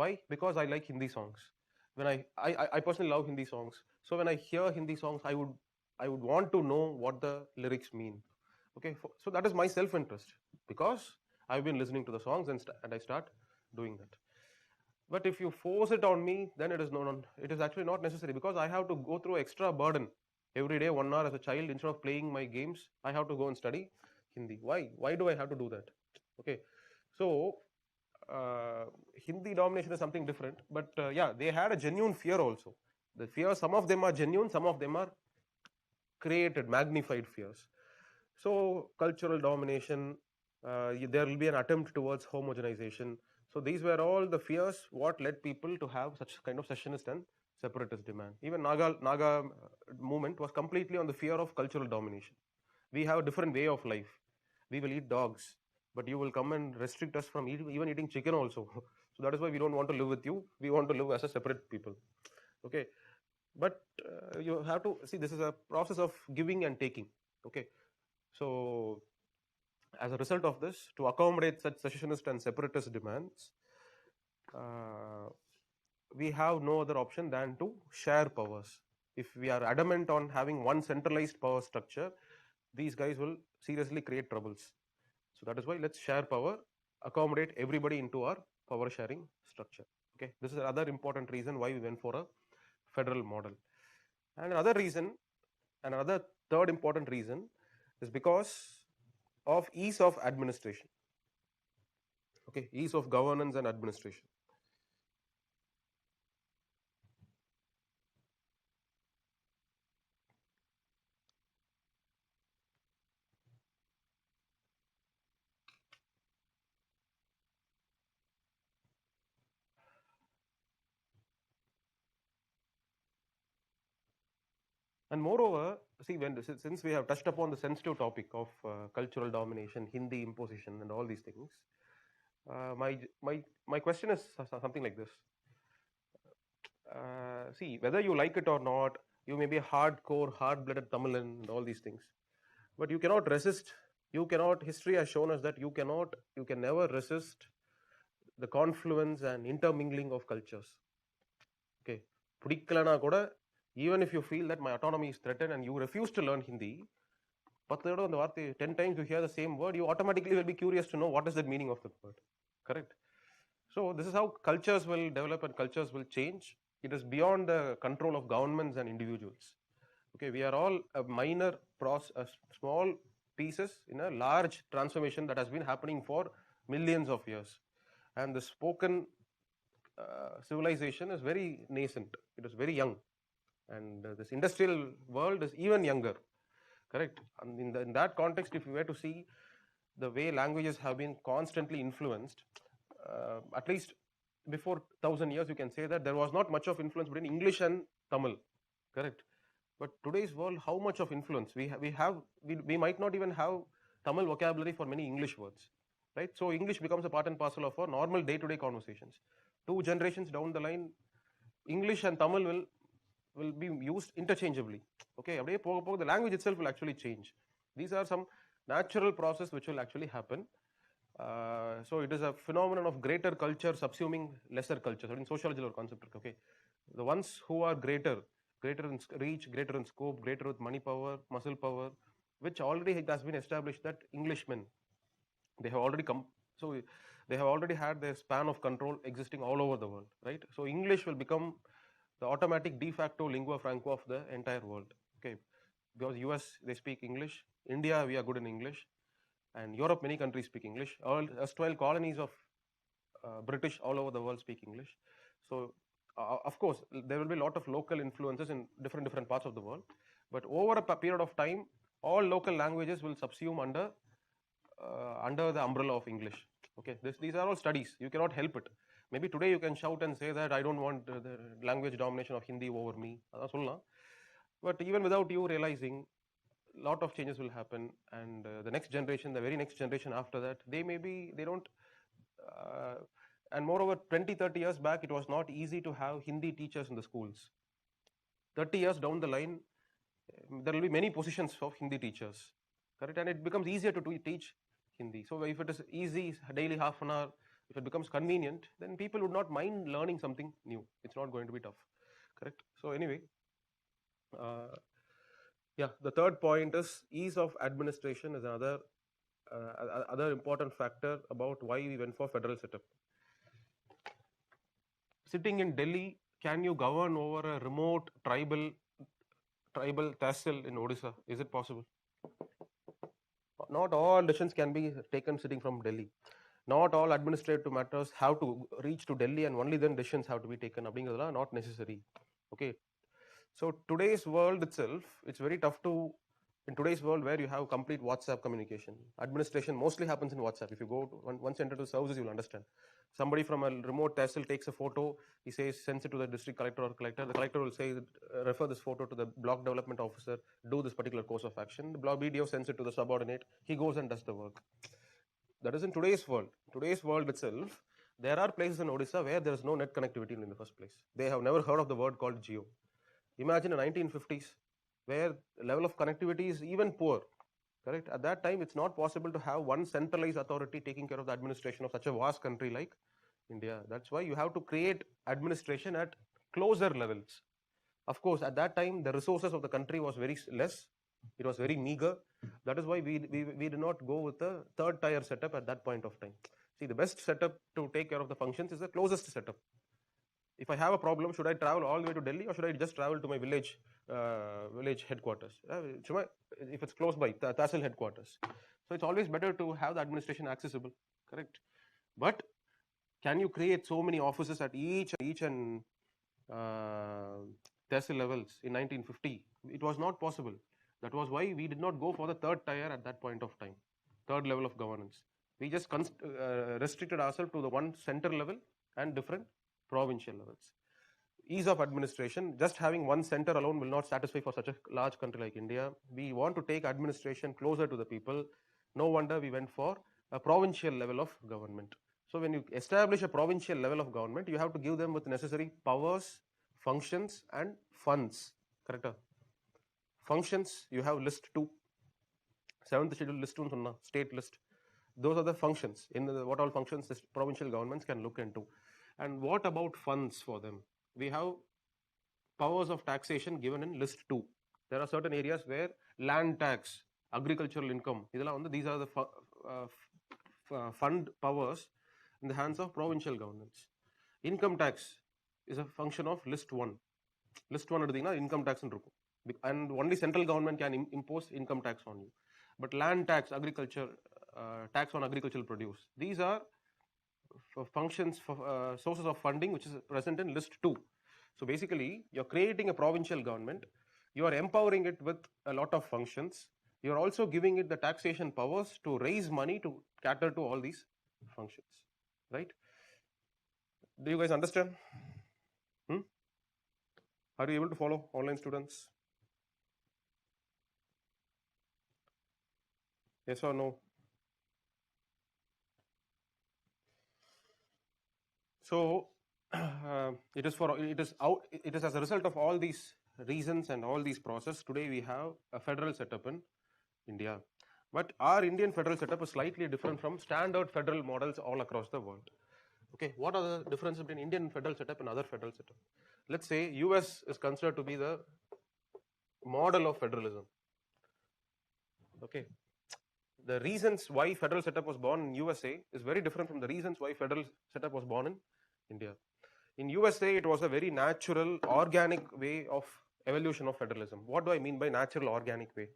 Why? Because I like Hindi songs. When I personally love Hindi songs, so when I hear Hindi songs, I would want to know what the lyrics mean. Okay, so that is my self-interest, because I've been listening to the songs and I start doing that. But if you force it on me, then it is it is actually not necessary, because I have to go through extra burden every day 1 hour as a child. Instead of playing my games, I have to go and study Hindi. Why do I have to do that? Okay, so uh, Hindi domination is something different. But yeah, they had a genuine fear also. The fear, some of them are genuine, some of them are created, magnified fears. So cultural domination, there will be an attempt towards homogenization. So these were all the fears what led people to have such kind of secessionist and separatist demand. Even Naga movement was completely on the fear of cultural domination. We have a different way of life. We will eat dogs, but you will come and restrict us from even eating chicken also. So that is why we don't want to live with you. We want to live as a separate people. Okay, but you have to see, this is a process of giving and taking. Okay, so as a result of this, to accommodate such secessionist and separatist demands, uh, we have no other option than to share powers. If we are adamant on having one centralized power structure, these guys will seriously create troubles. So that is why let's share power, accommodate everybody into our power sharing structure. Okay, this is another important reason why we went for a federal model. And another reason, and another third important reason, is because of ease of administration. Okay, ease of governance and administration. And moreover, see, since we have touched upon the sensitive topic of cultural domination, Hindi imposition, and all these things, my question is something like this. See, whether you like it or not, you may be a hardcore, hard-blooded Tamilan and all these things, but you cannot resist. You cannot. History has shown us that you cannot. You can never resist the confluence and intermingling of cultures. Okay, பிடிக்கலனா கூட, even if you feel that my autonomy is threatened and you refuse to learn Hindi, 10 times you hear the same word, you automatically will be curious to know what is the meaning of the word. Correct? So this is how cultures will develop and cultures will change. It is beyond the control of governments and individuals. Okay, we are all a minor small pieces in a large transformation that has been happening for millions of years. And the spoken civilization is very nascent. It is very young, and this industrial world is even younger. Correct? And in that context, if you were to see the way languages have been constantly influenced, at least before 1,000 years, you can say that there was not much of influence between English and Tamil. Correct? But today's world, how much of influence we might not even have Tamil vocabulary for many English words, right? So English becomes a part and parcel of our normal day-to-day conversations. 2 generations down the line, English and Tamil will be used interchangeably. Okay, the language itself will actually change. These are some natural process which will actually happen. So it is a phenomenon of greater culture subsuming lesser culture. So in sociology or concept, okay, the ones who are greater in reach, greater in scope, greater with money power, muscle power, which already has been established that Englishmen, they have already come. So they have already had their span of control existing all over the world, right? So English will become the automatic de facto lingua franca of the entire world. Okay, because US they speak English, India we are good in English, and Europe many countries speak English. All erstwhile colonies of British all over the world speak English. So of course there will be a lot of local influences in different parts of the world, but over a period of time, all local languages will subsume under the umbrella of English. Okay, these are all studies. You cannot help it. Maybe today you can shout and say that I don't want the language domination of Hindi over me. But even without you realizing, a lot of changes will happen, and the next generation, the very next generation after that, they don't. Uh, and moreover, 20, 30 years back, it was not easy to have Hindi teachers in the schools. 30 years down the line, there will be many positions of Hindi teachers, correct? And it becomes easier to teach Hindi. So if it is easy, daily half an hour, if it becomes convenient, then people would not mind learning something new. It's not going to be tough, correct? So anyway, uh, yeah, the third point is ease of administration is another other important factor about why we went for federal setup. Sitting in Delhi, can you govern over a remote tribal tehsil in Odisha? Is it possible? Not all decisions can be taken sitting from Delhi. Not all administrative matters have to reach to Delhi, and only then decisions have to be taken. அப்படிங்கிறதுலாம் not necessary. Okay. So today's world itself, it's very tough to, in today's world where you have complete WhatsApp communication, administration mostly happens in WhatsApp. If you go to once you enter the services, you'll understand. Somebody from a remote tehsil takes a photo, he says, sends it to the district collector or collector. The collector will say, refer this photo to the block development officer, do this particular course of action. The block BDO sends it to the subordinate, he goes and does the work. That is in today's world. Today's world itself, there are places in Odisha where there is no net connectivity in the first place. They have never heard of the word called Geo. Imagine in 1950s, where level of connectivity is even poor. Correct? At that time, it's not possible to have one centralized authority taking care of the administration of such a vast country like India. That's why you have to create administration at closer levels. Of course, at that time, the resources of the country was very less. It was very meager. That is why we did not go with the third tier setup at that point of time. See, the best setup to take care of the functions is the closest setup. If I have a problem, should I travel all the way to Delhi or should I just travel to my village headquarters? If it's close by, Tehsil headquarters. So it's always better to have the administration accessible, correct? But can you create so many offices at each and Tehsil levels in 1950? It was not possible. That was why we did not go for the third tier at that point of time, third level of governance. We just restricted ourselves to the one center level and different provincial levels. Ease of administration, just having one center alone will not satisfy for such a large country like India. We want to take administration closer to the people. No wonder we went for a provincial level of government. So when you establish a provincial level of government, you have to give them with necessary powers, functions and funds. Correct? Functions, you have list 2. 7th schedule list 2, state list. Those are the functions. In what all functions the provincial governments can look into. And what about funds for them? We have powers of taxation given in list 2. There are certain areas where land tax, agricultural income, these are the fund powers in the hands of provincial governments. Income tax is a function of list 1. List 1 is income tax, and only central government can impose income tax on you. But land tax, agriculture, tax on agricultural produce, these are functions, for sources of funding which is present in list 2. So basically, you're creating a provincial government, you are empowering it with a lot of functions, you're also giving it the taxation powers to raise money to cater to all these functions, right? Do you guys understand? Are you able to follow, online students? Yes or no? So it is as a result of all these reasons and all these processes, today we have a federal setup in India. But our Indian federal setup is slightly different from standard federal models all across the world. Okay, what are the differences between Indian federal setup and other federal setup? Let's say US is considered to be the model of federalism. Okay, the reasons why federal setup was born in USA is very different from the reasons why federal setup was born in India. In USA, it was a very natural, organic way of evolution of federalism. What do I mean by natural, organic way?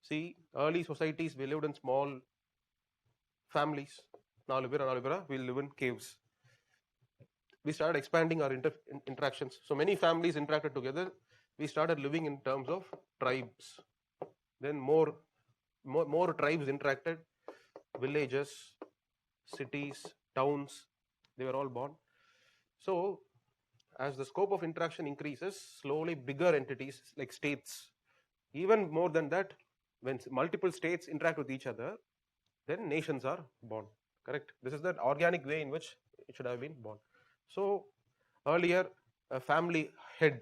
See, early societies, we lived in small families. We live in caves. We started expanding our interactions. So many families interacted together. We started living in terms of tribes. Then more tribes interacted. Villages, cities, towns, they were all born. So as the scope of interaction increases, slowly bigger entities like states, even more than that, when multiple states interact with each other, then nations are born. Correct? This is the organic way in which it should have been born. So earlier, a family head,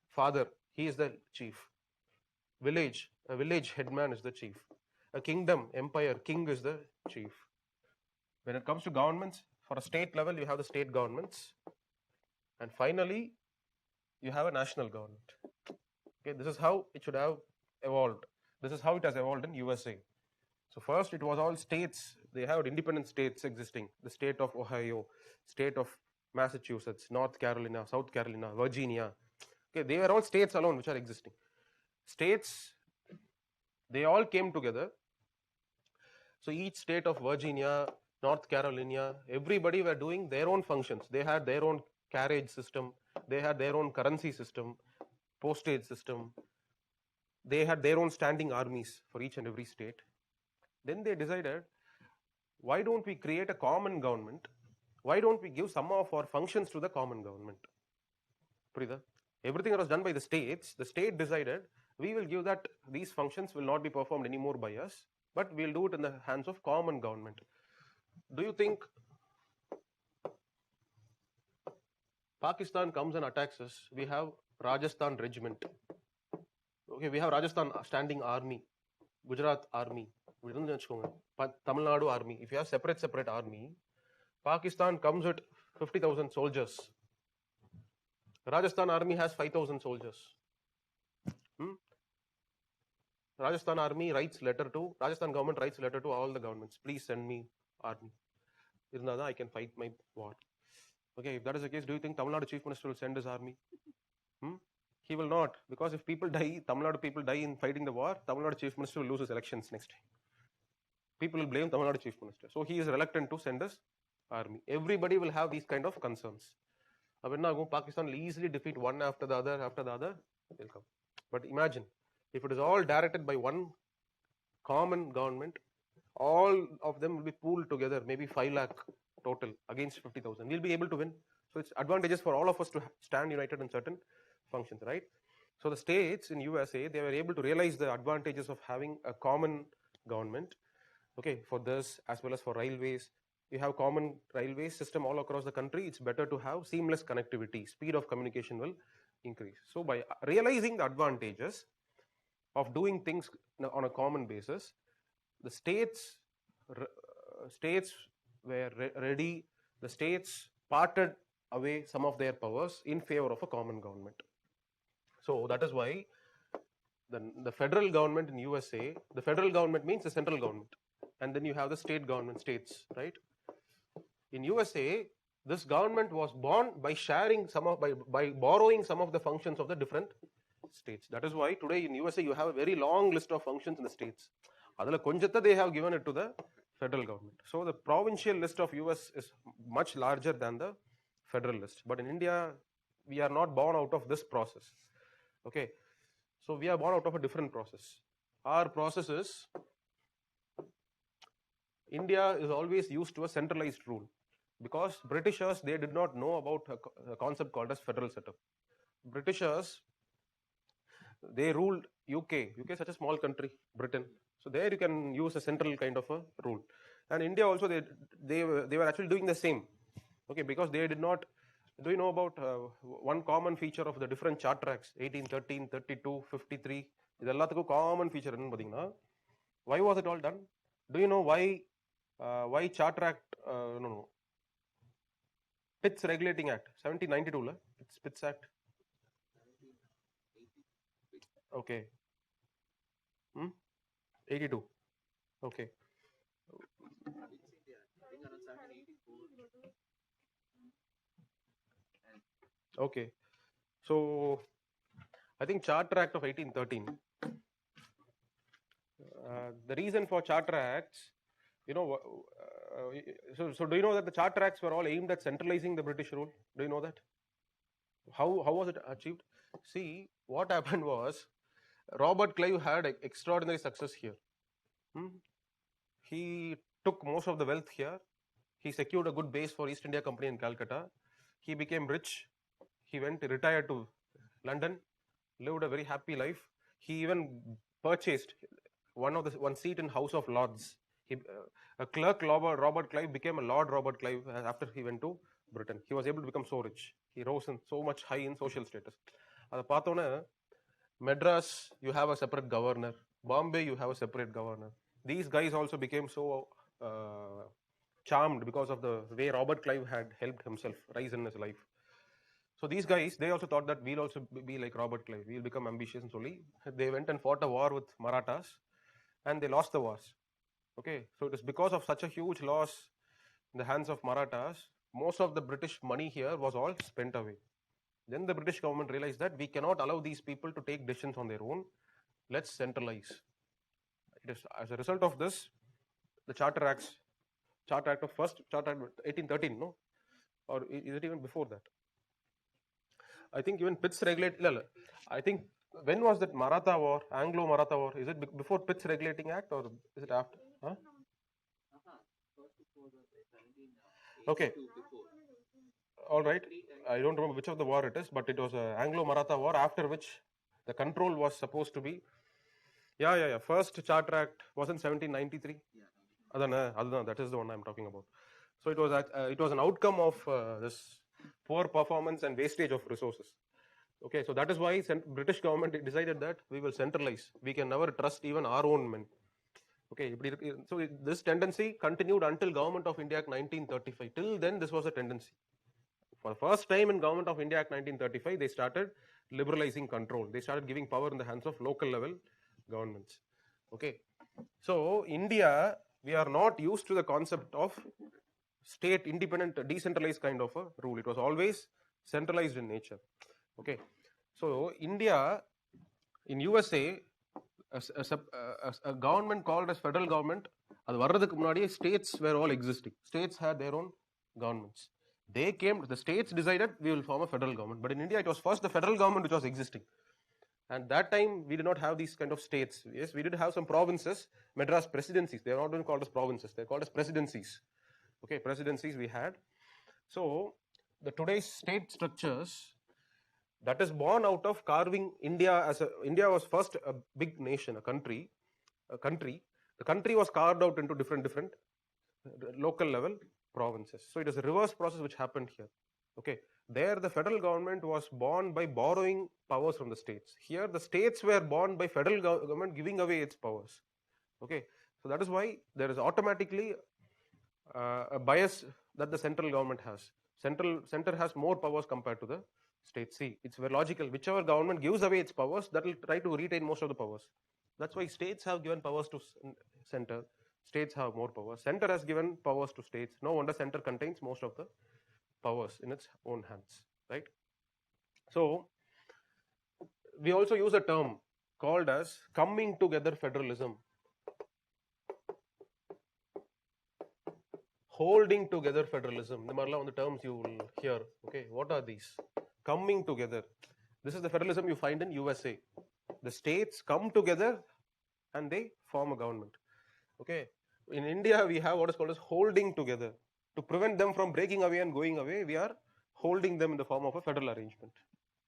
father, he is the chief. A village headman is the chief. A kingdom, empire, king is the chief. When it comes to governments, for a state level, you have the state governments. And finally, you have a national government. Okay, this is how it should have evolved. This is how it has evolved in USA. So first, it was all states. They have independent states existing. The state of Ohio, state of Massachusetts, North Carolina, South Carolina, Virginia. Okay, they were all states alone which are existing. States, they all came together. So each state of Virginia, North Carolina, everybody were doing their own functions. They had their own carriage system, they had their own currency system, postage system. They had their own standing armies for each and every state. Then they decided, why don't we create a common government? Why don't we give some of our functions to the common government? Purida? Everything was done by the states. The state decided, we will give that these functions will not be performed anymore by us, but we'll do it in the hands of common government. Do you think Pakistan comes and attacks us? We have Rajasthan regiment. Okay, we have Rajasthan standing army, Gujarat army, Tamil Nadu army. If you have separate army, Pakistan comes with 50,000 soldiers. Rajasthan army has 5,000 soldiers. Rajasthan army writes letter to, Rajasthan government writes letter to all the governments, please send me army. I can fight my war. Okay, if that is the case, do you think Tamil Nadu chief minister will send his army? He will not, because if people die, Tamil Nadu people die in fighting the war, Tamil Nadu chief minister will lose his elections next time. People will blame Tamil Nadu chief minister. So he is reluctant to send his army. Everybody will have these kind of concerns. Pakistan will easily defeat one after the other, they'll come. But imagine, if it is all directed by one common government, all of them will be pooled together, maybe 5 lakh total against 50,000. We'll be able to win. So it's advantageous for all of us to stand united in certain functions, right? So the states in USA, they were able to realize the advantages of having a common government. Okay, for this as well as for railways. You have common railway system all across the country. It's better to have seamless connectivity. Speed of communication will increase. So by realizing the advantages of doing things on a common basis, the states were ready. The states parted away some of their powers in favor of a common government. So that is why the federal government in USA, the federal government means the central government, and then you have the state government, states, right? In USA, this government was born by sharing by borrowing some of the functions of the different states. That is why today in USA you have a very long list of functions in the states. They have given it to the federal government. So the provincial list of US is much larger than the federal list. But in India, we are not born out of this process. Okay, so we are born out of a different process. Our process is, India is always used to a centralized rule, because Britishers, they did not know about a concept called as federal setup. Britishers, they ruled UK. UK is such a small country, Britain. So there you can use a central kind of a rule. And India also, they were actually doing the same. Okay, because they did not. Do you know about one common feature of the different charter acts, 1813, 32, 53? This common feature. Why was it all done? Do you know why Charter Act? No. Pitts Regulating Act, 1792. It's Pitts Act. Okay. 82. Okay. Okay. So I think Charter Act of 1813. The reason for Charter Acts, so do you know that the Charter Acts were all aimed at centralizing the British rule? Do you know that? How was it achieved? See, what happened was, Robert Clive had extraordinary success here. He took most of the wealth here. He secured a good base for East India Company in Calcutta. He became rich. He retired to London, lived a very happy life. He even purchased one seat in House of Lords. A clerk, Robert Clive, became a Lord Robert Clive after he went to Britain. He was able to become so rich. He rose so much high in social status. Madras, you have a separate governor. Bombay, you have a separate governor. These guys also became so charmed because of the way Robert Clive had helped himself rise in his life. So these guys, they also thought that we'll also be like Robert Clive. We'll become ambitious and slowly. They went and fought a war with Marathas, and they lost the wars. Okay, so it is because of such a huge loss in the hands of Marathas, most of the British money here was all spent away. Then the British government realized that we cannot allow these people to take decisions on their own. Let's centralize. It is as a result of this, the Charter Act of first Charter Act 1813, no, or is it even before that? I think even Pitt's regulate. I think when was that Maratha War, Anglo-Maratha War? Is it before Pitt's Regulating Act or is it after? Huh? Okay. All right. I don't remember which of the war it is, but it was a Anglo-Maratha War after which the control was supposed to be. Yeah. First Charter Act was in 1793. That is the one I'm talking about. So it was an outcome of this poor performance and wastage of resources. Okay, so that is why British government decided that we will centralize. We can never trust even our own men. Okay, so this tendency continued until Government of India Act 1935. Till then, this was a tendency. For the first time in Government of India Act 1935, they started liberalizing control. They started giving power in the hands of local level governments. Okay, so India, we are not used to the concept of state independent, decentralized kind of a rule. It was always centralized in nature. Okay, so India, in USA, a government called as federal government, states were all existing. States had their own governments. The states decided we will form a federal government. But in India, it was first the federal government which was existing. And that time, we did not have these kind of states. Yes, we did have some provinces, Madras presidencies. They are not even called as provinces. They are called as presidencies. Okay, presidencies we had. So, the today's state structures, that is born out of carving India India was first a big nation, a country. The country was carved out into different local level provinces. So it is a reverse process which happened here. Okay, there the federal government was born by borrowing powers from the states. Here the states were born by federal government giving away its powers. Okay, so that is why there is automatically a bias that the central government has. Center has more powers compared to the state. See, it's very logical. Whichever government gives away its powers, that will try to retain most of the powers. That's why states have given powers to center. States have more powers. Center has given powers to states. No wonder center contains most of the powers in its own hands, right? So we also use a term called as coming together federalism. Holding together federalism. The terms you will hear. Okay, what are these? Coming together. This is the federalism you find in USA. The states come together and they form a government. Okay, in India we have what is called as holding together. To prevent them from breaking away and going away, we are holding them in the form of a federal arrangement.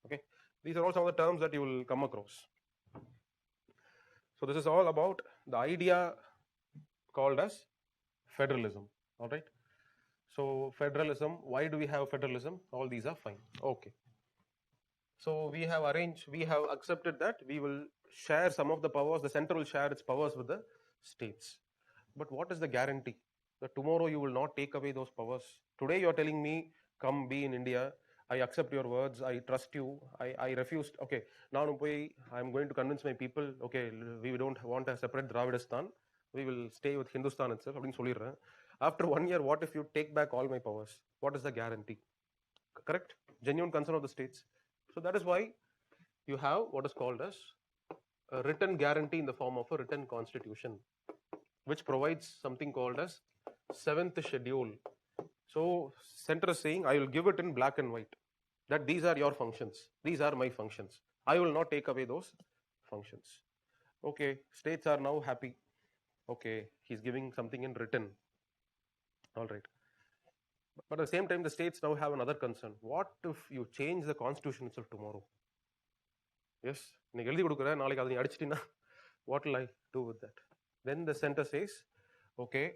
Okay, these are all some of the terms that you will come across. So this is all about the idea called as federalism. All right. So federalism, why do we have federalism? All these are fine. Okay. So we have accepted that we will share some of the powers, the center will share its powers with the states. But what is the guarantee that tomorrow you will not take away those powers? Today you are telling me, come be in India, I accept your words, I trust you, I refused. Okay, now I am going to convince my people, okay, we don't want a separate Dravidistan, we will stay with Hindustan itself. After 1 year, what if you take back all my powers? What is the guarantee? Correct? Genuine concern of the states. So that is why you have what is called as a written guarantee in the form of a written constitution, which provides something called as 7th schedule. So center is saying, I will give it in black and white, that these are your functions, these are my functions. I will not take away those functions. Okay, states are now happy. Okay, he's giving something in written. All right. But at the same time, the states now have another concern. What if you change the constitution itself tomorrow? Yes, what will I do with that? Then the center says, okay,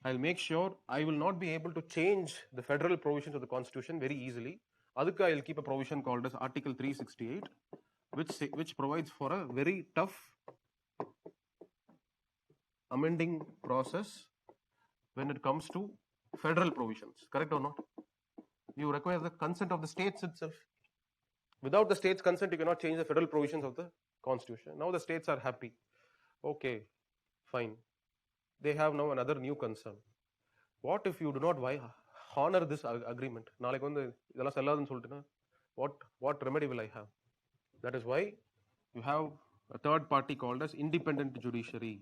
I'll make sure I will not be able to change the federal provisions of the constitution very easily. Adukka, I'll keep a provision called as Article 368, which provides for a very tough amending process when it comes to federal provisions. Correct or not? You require the consent of the states itself. Without the state's consent, you cannot change the federal provisions of the constitution. Now the states are happy. Okay, fine. They have now another new concern. What if you do not honor this agreement, நாளைக்கு வந்து இதெல்லாம் செல்லாதுன்னு சொல்லிட்டுனா what remedy will I have? That is why you have a third party called as independent judiciary.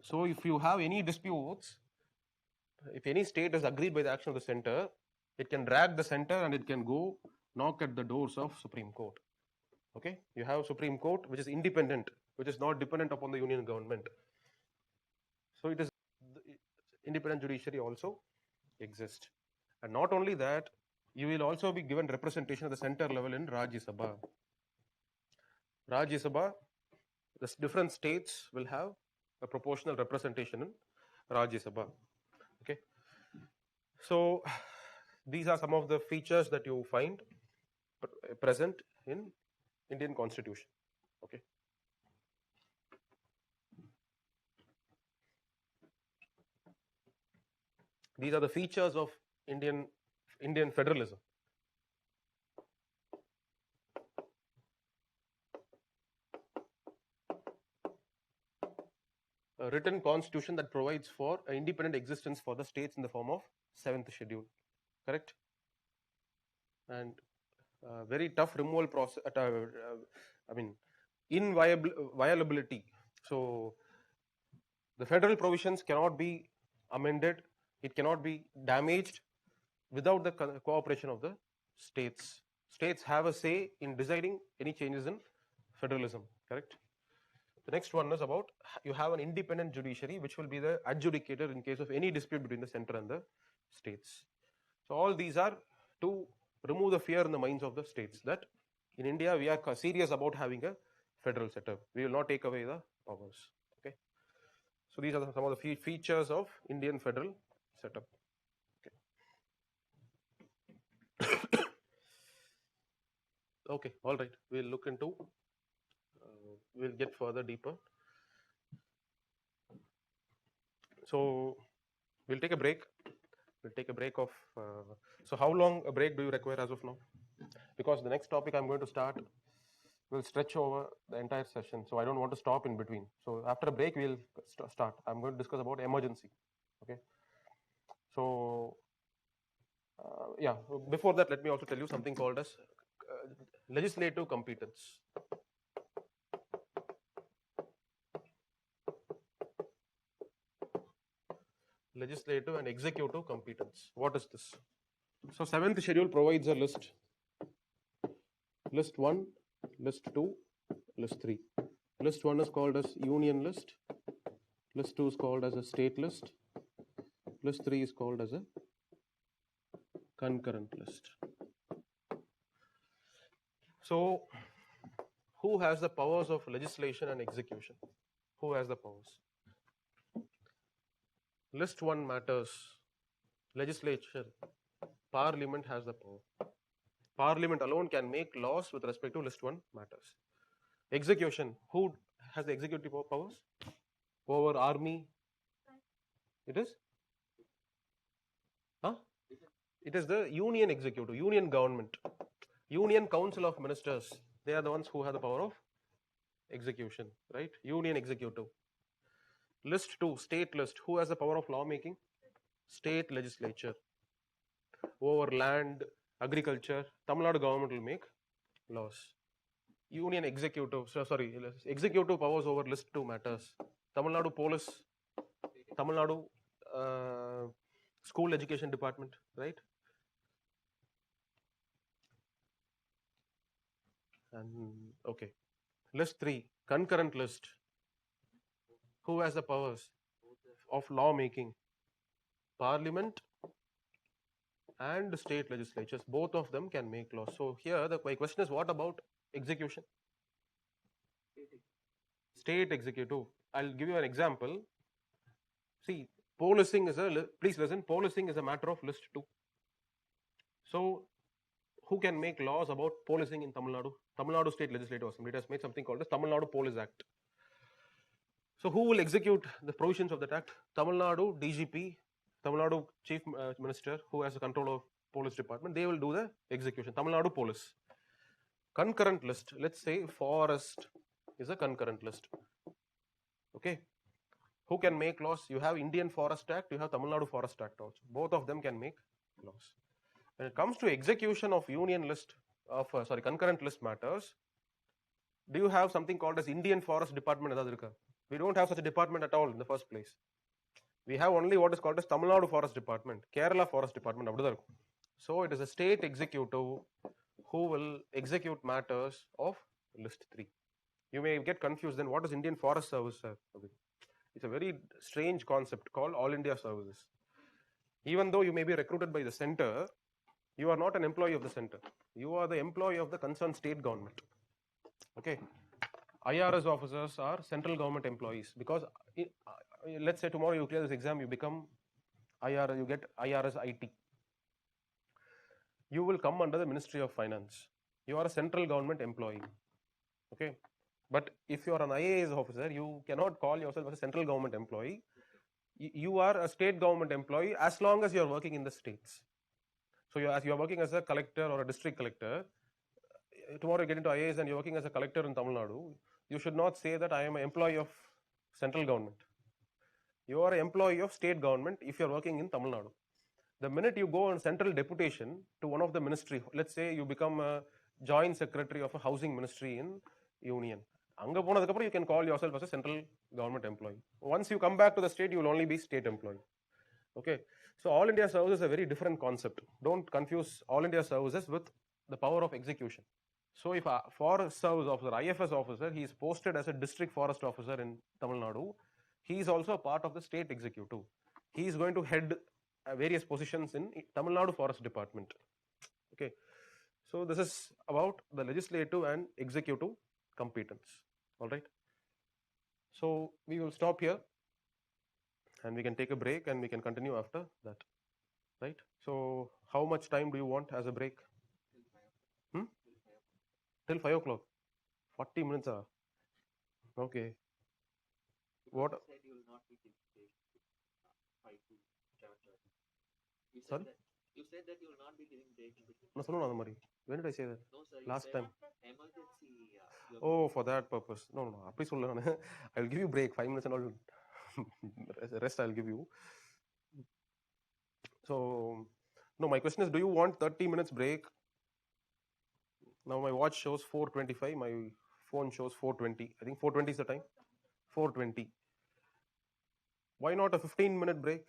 So if you have any disputes, if any state is agreed by the action of the center, it can drag the center and it can go knock at the doors of Supreme Court. Okay, you have Supreme Court which is independent, which is not dependent upon the union government. So it is independent judiciary also exist. And not only that, you will also be given representation at the center level in Rajya Sabha. Rajya Sabha, the different states will have a proportional representation in Rajya Sabha. Okay, so these are some of the features that you find present in Indian Constitution. Okay, these are the features of Indian federalism. A written constitution that provides for an independent existence for the states in the form of 7th schedule, correct? And very tough removal process, I mean inviolability. So the federal provisions cannot be amended, it cannot be damaged without the cooperation of the states. States have a say in deciding any changes in federalism, correct? The next one is about you have an independent judiciary which will be the adjudicator in case of any dispute between the center and the states. So all these are to remove the fear in the minds of the states that in India we are serious about having a federal setup. We will not take away the powers. Okay. So these are some of the features of Indian federal setup. Okay. Okay. All right. We'll look into. We'll get further deeper. So we'll take a break. We'll take a break of. So how long a break do you require as of now? Because the next topic I'm going to start will stretch over the entire session. So I don't want to stop in between. So after a break, we'll start. I'm going to discuss about emergency. Okay. So yeah, before that, let me also tell you something called as legislative competence. Legislative and executive competence. What is this? So 7th schedule provides a list. List 1, list 2, list 3. List 1 is called as union list. List 2 is called as a state list. List 3 is called as a concurrent list. So who has the powers of legislation and execution? Who has the powers? List 1 matters. Legislature. Parliament has the power. Parliament alone can make laws with respect to list 1 matters. Execution. Who has the executive powers? Over army? It is? Huh? It is the union executive, union government, union council of ministers. They are the ones who have the power of execution, right? Union executive. List 2, state list. Who has the power of lawmaking? State legislature. Over land, agriculture, Tamil Nadu government will make laws. Union executive, executive powers over list 2 matters. Tamil Nadu police, Tamil Nadu school education department, right? And okay, list 3, concurrent list. Who has the powers of lawmaking? Parliament and state legislatures, both of them can make laws. So here my question is, what about execution? State executive. I'll give you an example. See, policing is please listen, policing is a matter of list 2. So who can make laws about policing in Tamil Nadu? Tamil Nadu State Legislative Assembly has made something called the Tamil Nadu Police Act. So who will execute the provisions of that act? Tamil Nadu DGP, Tamil Nadu Chief Minister, who has the control of police department, they will do the execution. Tamil Nadu Police. Concurrent list. Let's say forest is a concurrent list. Okay. Who can make laws? You have Indian Forest Act, you have Tamil Nadu Forest Act also. Both of them can make laws. When it comes to execution of union list of concurrent list matters, do you have something called as Indian Forest Department? We don't have such a department at all in the first place. We have only what is called as Tamil Nadu Forest Department, Kerala Forest Department. So it is a state executive who will execute matters of list 3. You may get confused, then what is Indian Forest Service, sir? It's a very strange concept called All India Services. Even though you may be recruited by the center, you are not an employee of the center. You are the employee of the concerned state government. Okay. IRS officers are central government employees because let's say tomorrow you clear this exam, you become IRS, you get IRS IT. You will come under the Ministry of Finance. You are a central government employee. Okay. But if you are an IAS officer, you cannot call yourself as a central government employee. You are a state government employee as long as you are working in the states. So as you are working as a collector or a district collector, tomorrow you get into IAS and you're working as a collector in Tamil Nadu, you should not say that I am an employee of central government. You are an employee of state government if you're working in Tamil Nadu. The minute you go on central deputation to one of the ministry, let's say you become a joint secretary of a housing ministry in union, you can call yourself as a central government employee. Once you come back to the state, you will only be state employee. Okay, so All India Service is a very different concept. Don't confuse All India Services with the power of execution. So if a forest service officer, IFS officer, he is posted as a district forest officer in Tamil Nadu, he is also a part of the state executive. He is going to head various positions in Tamil Nadu Forest Department. Okay, so this is about the legislative and executive competence. All right. So we will stop here and we can take a break and we can continue after that. Right. So how much time do you want as a break? Till 5 o'clock. 40 minutes. Okay. What? You said you will not be giving break 5 to 7:30. Sorry? You said that you will not be giving break in between. No, when did I say that? No, sir. Last time. Emergency. Oh, for that purpose. No. I will give you break 5 minutes and all. Rest I'll give you. So, no, my question is, do you want 30 minutes break? Now my watch shows 4:25. My phone shows 4:20. I think 4:20 is the time. 4:20. Why not a 15-minute break?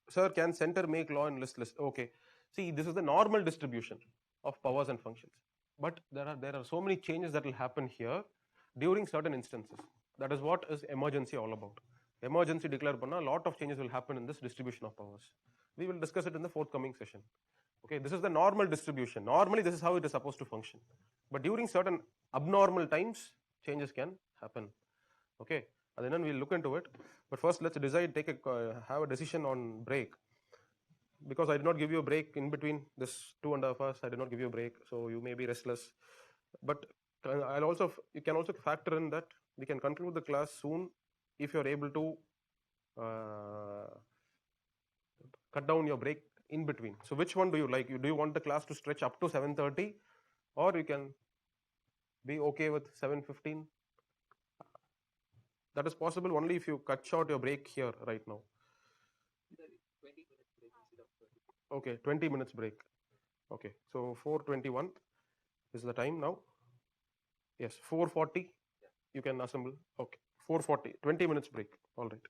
Sir, can center make law in list? Okay. See, this is the normal distribution of powers and functions. But there are so many changes that will happen here during certain instances. That is what is emergency all about. Emergency declare panna, a lot of changes will happen in this distribution of powers. We will discuss it in the forthcoming session. Okay, this is the normal distribution. Normally, this is how it is supposed to function. But during certain abnormal times, changes can happen. Okay, and then we'll look into it. But first, let's decide, have a decision on break. Because I did not give you a break in between this 2.5 hours, I did not give you a break, so you may be restless. But you can also factor in that we can conclude the class soon if you are able to cut down your break in between. So which one do you like? Do you want the class to stretch up to 7:30, or you can be okay with 7:15? That is possible only if you cut short your break here right now. 20 minutes break instead of 30. Okay, 20 minutes break. Okay, so 4:21 is the time now. Yes, 4:40. Yeah. You can assemble. Okay, 4:40. 20 minutes break. All right.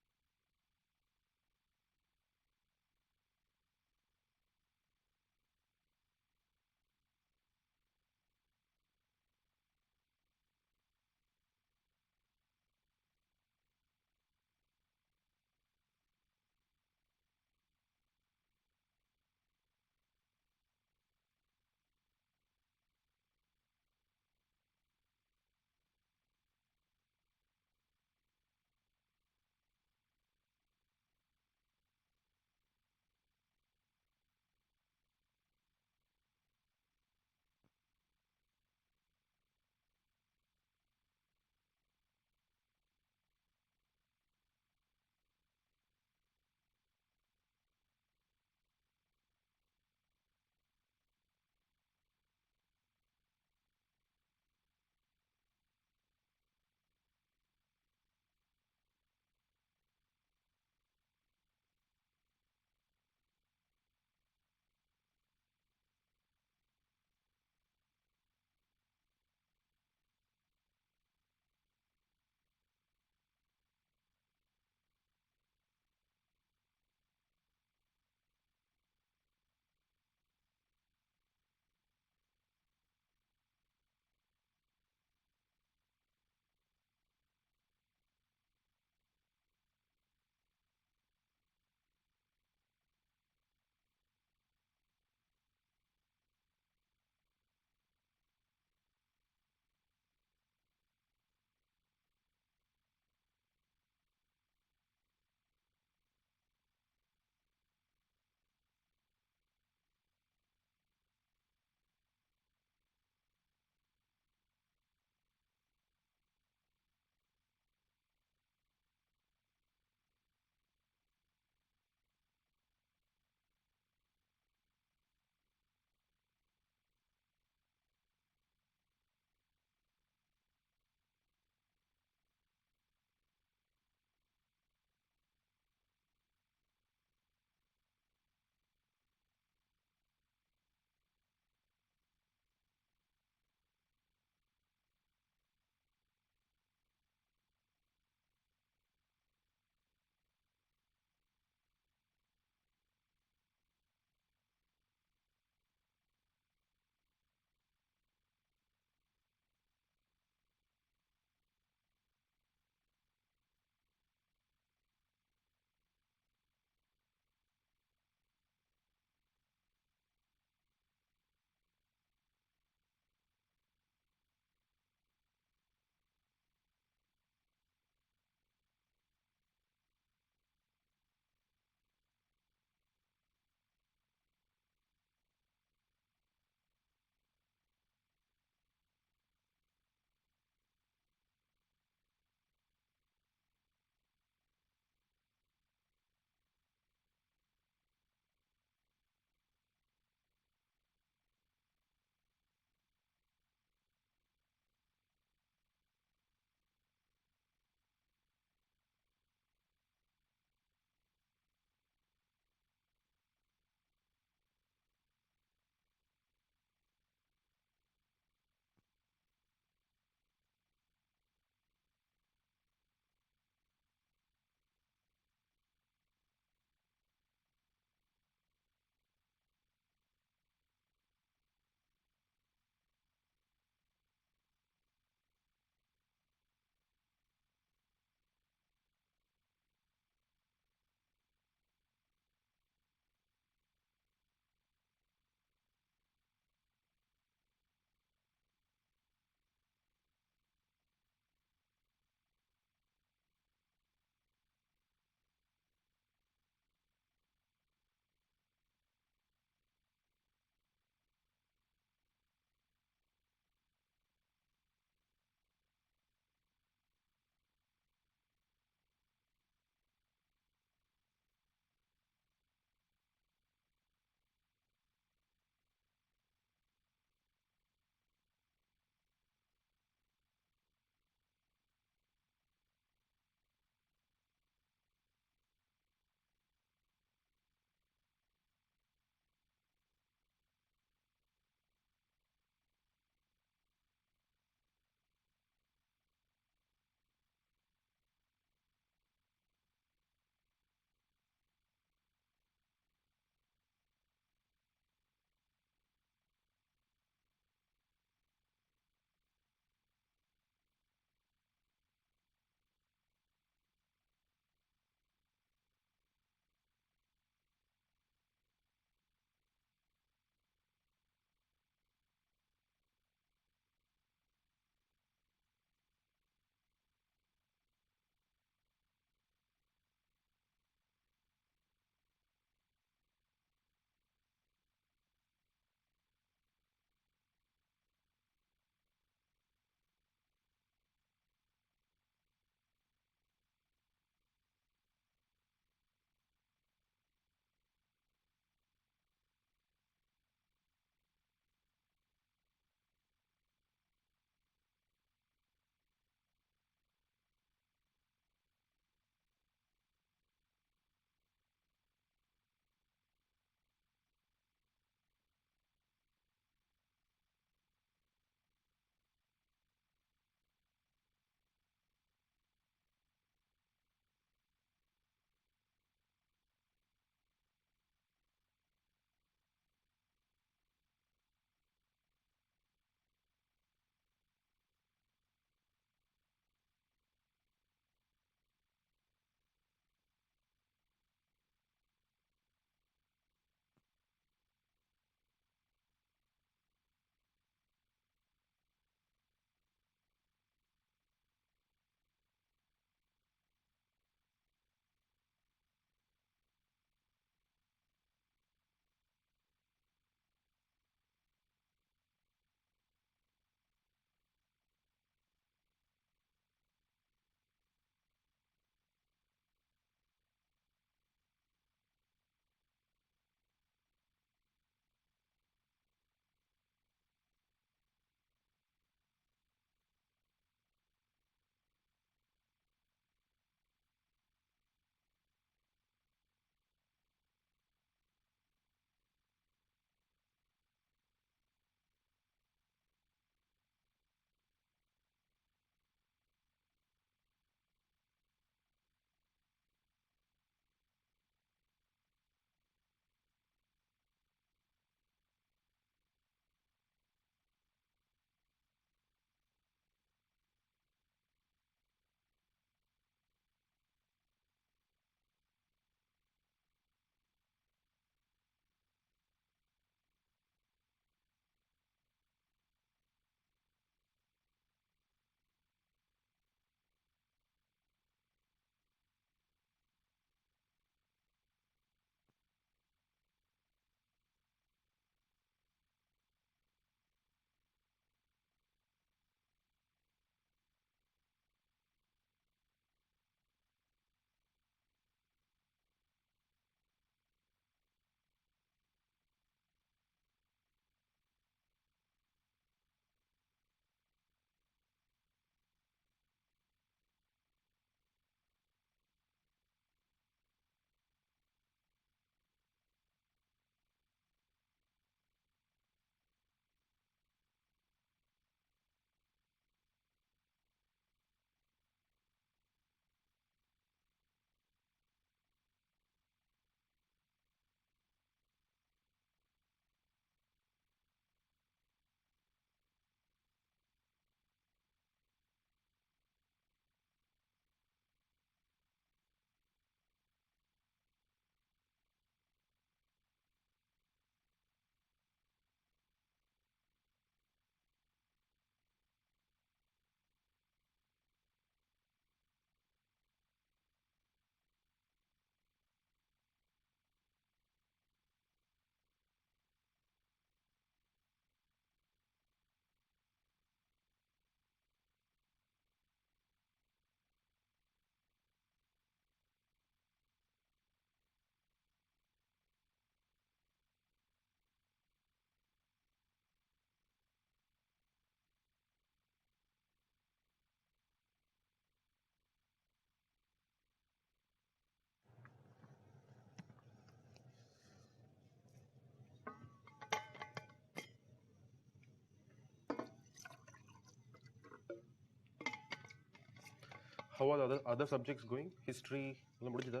How are the other subjects going? History, எல்லாம் முடிஞ்சுதா?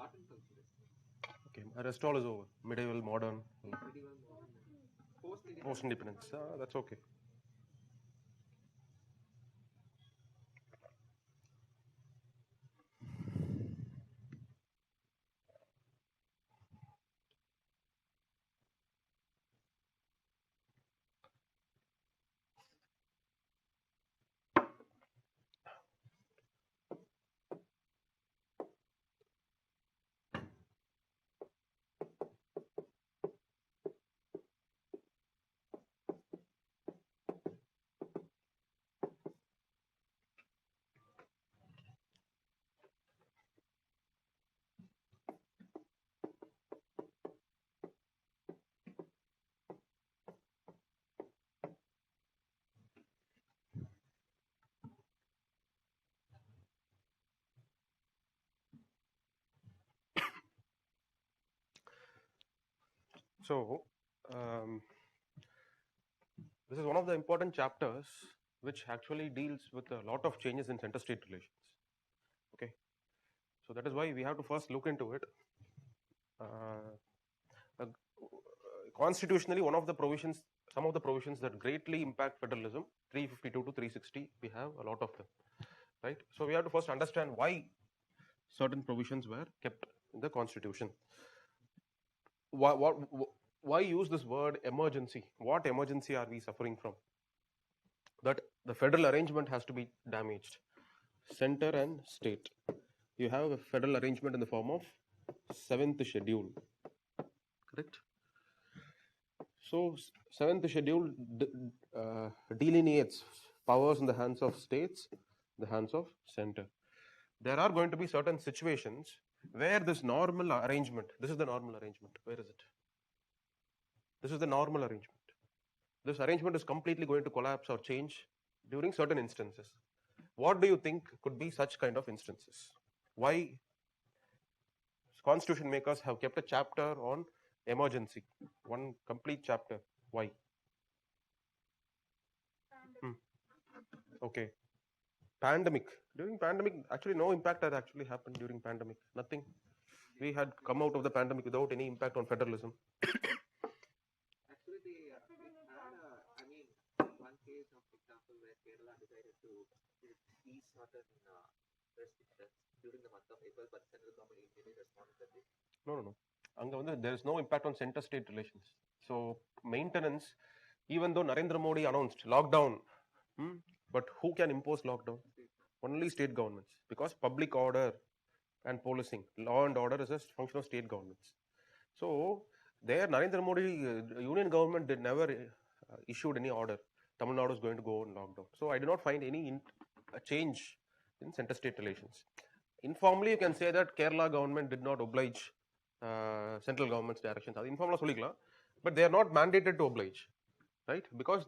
Art and culture. Okay, rest all is over. Medieval, modern, Medieval, modern, post-independence. That's okay. So, this is one of the important chapters which actually deals with a lot of changes in center-state relations. Okay, so that is why we have to first look into it. Constitutionally, one of the provisions, some of the provisions that greatly impact federalism, 352 to 360, we have a lot of them, right? So we have to first understand why certain provisions were kept in the Constitution. Why use this word emergency? What emergency are we suffering from? That the federal arrangement has to be damaged. Center and state. You have a federal arrangement in the form of 7th schedule. Correct? So 7th schedule delineates powers in the hands of states, the hands of center. There are going to be certain situations where this normal arrangement, this is the normal arrangement. Where is it? This is the normal arrangement. This arrangement is completely going to collapse or change during certain instances. What do you think could be such kind of instances? Why constitution makers have kept a chapter on emergency, one complete chapter? Why? Okay. Pandemic. During pandemic, actually no impact had actually happened during pandemic. Nothing. We had come out of the pandemic without any impact on federalism. Actually, they had one case of example where Kerala decided to ease certain restrictions during the month of April, but central government immediately responded that this. No. There is no impact on center-state relations. So maintenance, even though Narendra Modi announced lockdown, but who can impose lockdown? Only state governments, because public order and policing, law and order is a function of state governments. So there, Narendra Modi union government did never issued any order. Tamil Nadu is going to go on lockdown. So I do not find any change in center-state relations. Informally, you can say that Kerala government did not oblige central government's directions. Informal, but they are not mandated to oblige, right? Because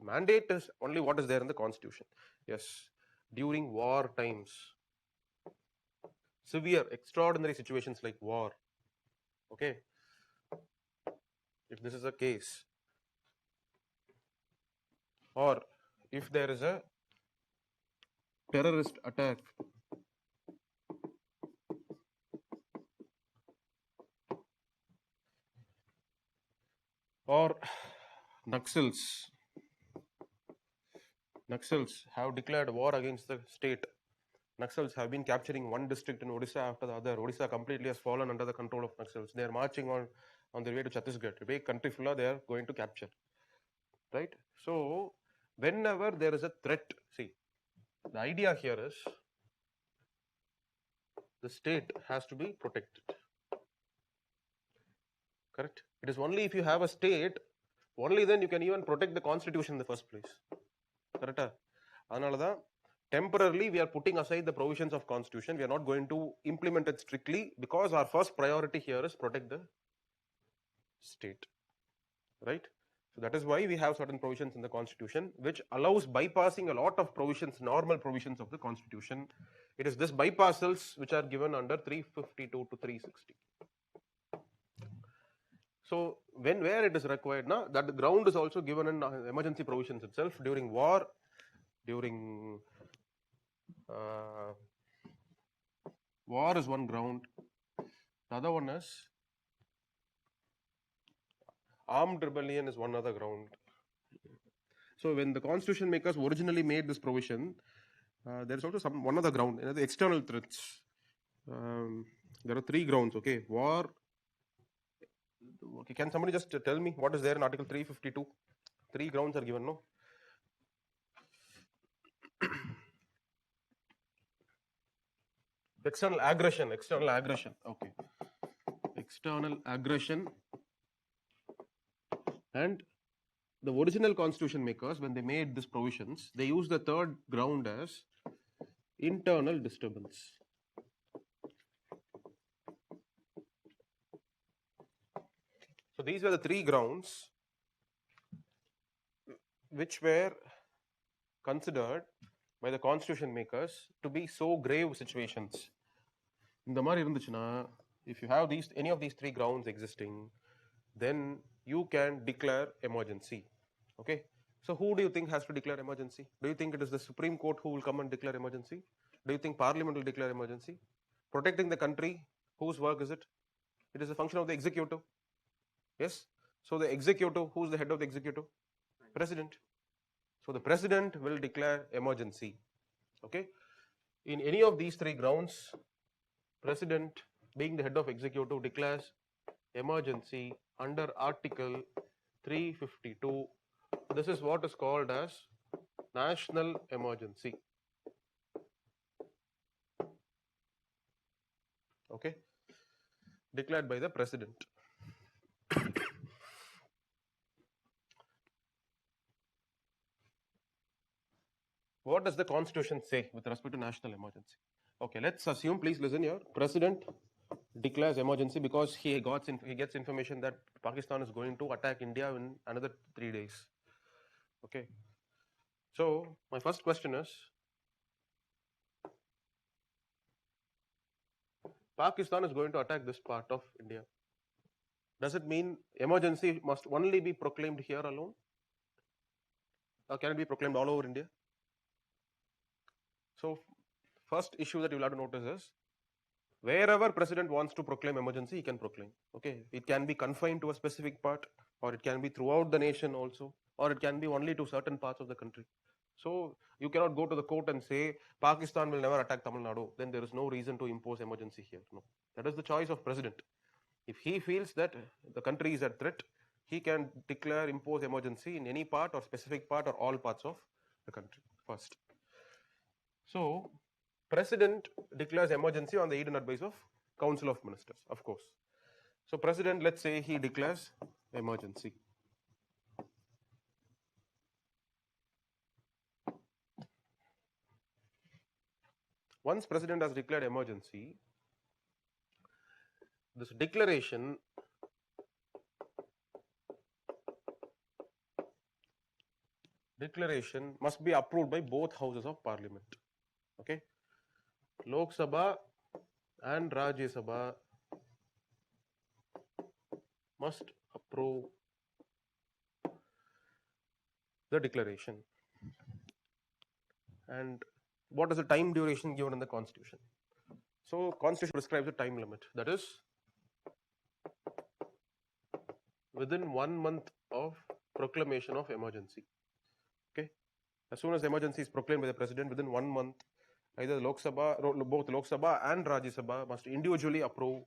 mandate is only what is there in the constitution. Yes, during war times, severe, extraordinary situations like war. Okay, if this is a case, or if there is a terrorist attack, or Naxals have declared war against the state. Naxals have been capturing one district in Odisha after the other. Odisha completely has fallen under the control of Naxals. They are marching on their way to Chhattisgarh. The country full they are going to capture. Right? So, whenever there is a threat, see, the idea here is the state has to be protected. Correct? It is only if you have a state, only then you can even protect the constitution in the first place. Correct? Temporarily we are putting aside the provisions of constitution. We are not going to implement it strictly because our first priority here is protect the state. Right? So that is why we have certain provisions in the constitution which allows bypassing a lot of provisions, normal provisions of the constitution. It is this bypassals which are given under 352 to 360. So where it is required, that the ground is also given in emergency provisions itself during war, during Uh, war is one ground. The other one is armed rebellion is one other ground. So when the constitution makers originally made this provision, there is also one other ground, the external threats. There are three grounds. Okay, war. Okay, can somebody just tell me what is there in Article 352? Three grounds are given, no? External aggression. Okay, external aggression. And the original constitution makers, when they made these provisions, they used the third ground as internal disturbance. So these were the three grounds which were considered by the constitution makers to be so grave situations. இந்த மாதிரி இருந்துச்சுன்னா, if you have any of these three grounds existing, then you can declare emergency. Okay, so who do you think has to declare emergency? Do you think it is the Supreme Court who will come and declare emergency? Do you think Parliament will declare emergency? Protecting the country, whose work is it? It is a function of the executive. Yes, so the executive, who's the head of the executive? President. So the president will declare emergency. Okay, in any of these three grounds, president being the head of executive declares emergency under Article 352. This is what is called as national emergency. Okay, declared by the president. What does the constitution say with respect to national emergency? Okay, let's assume, please listen here, president declares emergency because he gets information that Pakistan is going to attack India in another 3 days. Okay, so my first question is, Pakistan is going to attack this part of India. Does it mean emergency must only be proclaimed here alone, or can it be proclaimed all over India? So first issue that you will have to notice is, wherever president wants to proclaim emergency, he can proclaim. Okay, it can be confined to a specific part, or it can be throughout the nation also, or it can be only to certain parts of the country. So you cannot go to the court and say Pakistan will never attack Tamil Nadu, then there is no reason to impose emergency here. No, that is the choice of president. If he feels that the country is at threat, he can impose emergency in any part or specific part or all parts of the country first. So president declares emergency on the aid and advice of Council of Ministers, of course. So president, let's say he declares emergency. Once president has declared emergency, this declaration must be approved by both houses of parliament. Okay, Lok Sabha and Rajya Sabha must approve the declaration. And what is the time duration given in the constitution? So constitution prescribes a time limit, that is within 1 month of proclamation of emergency. Okay, as soon as emergency is proclaimed by the president, within 1 month, either both Lok Sabha and Rajya Sabha must individually approve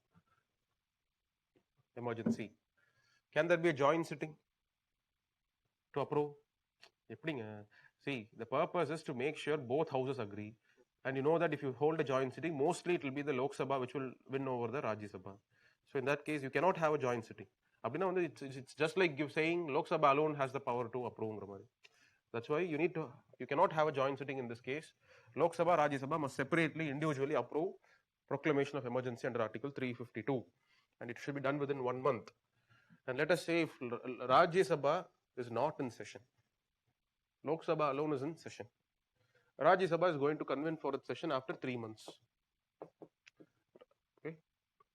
emergency. Can there be a joint sitting to approve? See, the purpose is to make sure both houses agree, and you know that if you hold a joint sitting, mostly it will be the Lok Sabha which will win over the Rajya Sabha. So in that case, you cannot have a joint sitting. It's just like saying Lok Sabha alone has the power to approve. That's why you cannot have a joint sitting in this case. Lok Sabha, Rajya Sabha must separately, individually approve proclamation of emergency under Article 352, and it should be done within 1 month. And let us say if Rajya Sabha is not in session, Lok Sabha alone is in session, Rajya Sabha is going to convene for its session after 3 months. Okay,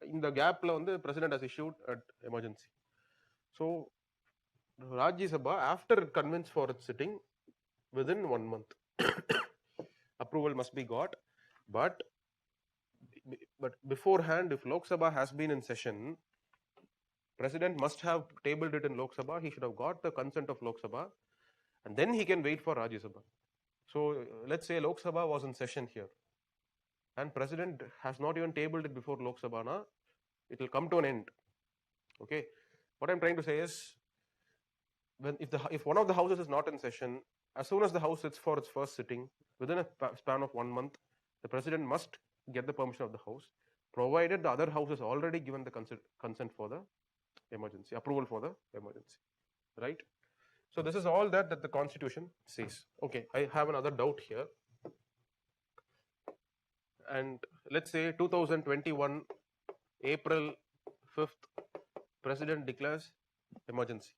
in the gap, the president has issued an emergency. So Rajya Sabha, after it convenes for its sitting, within 1 month, Approval must be got, but beforehand, if Lok Sabha has been in session, President must have tabled it in Lok Sabha. He should have got the consent of Lok Sabha, and then he can wait for Rajya Sabha. So let's say Lok Sabha was in session here, and President has not even tabled it before Lok Sabha. Na, it will come to an end. Okay, what I'm trying to say is, if one of the houses is not in session, as soon as the house sits for its first sitting, within a span of 1 month, the President must get the permission of the house, provided the other house has already given the consent for the emergency, approval for the emergency, right? So this is all that the Constitution says. Okay, I have another doubt here. And let's say 2021 April 5th, President declares emergency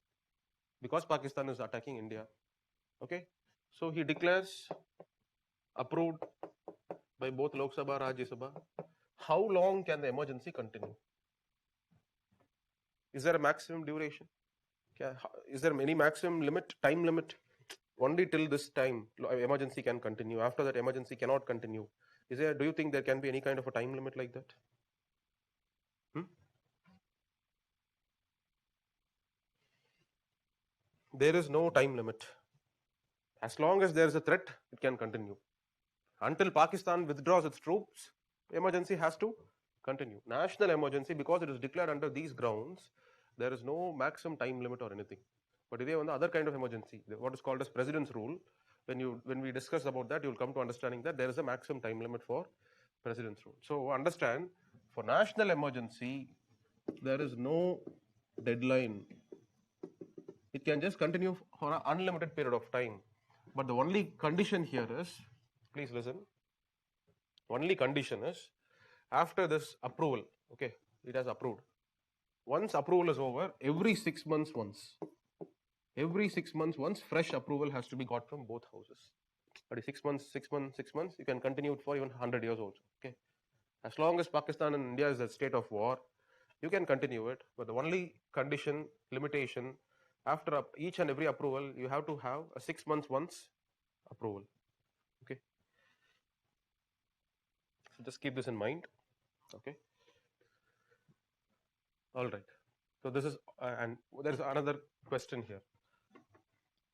because Pakistan is attacking India. Okay, so he declares, approved by both Lok Sabha, Rajya Sabha. How long can the emergency continue? Is there a maximum duration? Is there any maximum limit, time limit? Only till this time emergency can continue. After that, emergency cannot continue. Do you think there can be any kind of a time limit like that? There is no time limit. As long as there is a threat, it can continue. Until Pakistan withdraws its troops, emergency has to continue. National emergency, because it is declared under these grounds, there is no maximum time limit or anything. But if on the other kind of emergency, what is called as President's rule, when we discuss about that, you will come to understanding that there is a maximum time limit for President's rule. So understand, for national emergency, there is no deadline. It can just continue for an unlimited period of time. But the only condition here is, please listen, only condition is, after this approval, okay, it has approved. Once approval is over, every 6 months once, fresh approval has to be got from both houses. But 6 months, 6 months, 6 months, you can continue it for even 100 years also. Okay, as long as Pakistan and India is a state of war, you can continue it. But the only condition, limitation, after each and every approval, you have to have a 6 months once approval. Okay, so just keep this in mind. Okay, all right. So this is and there is another question here.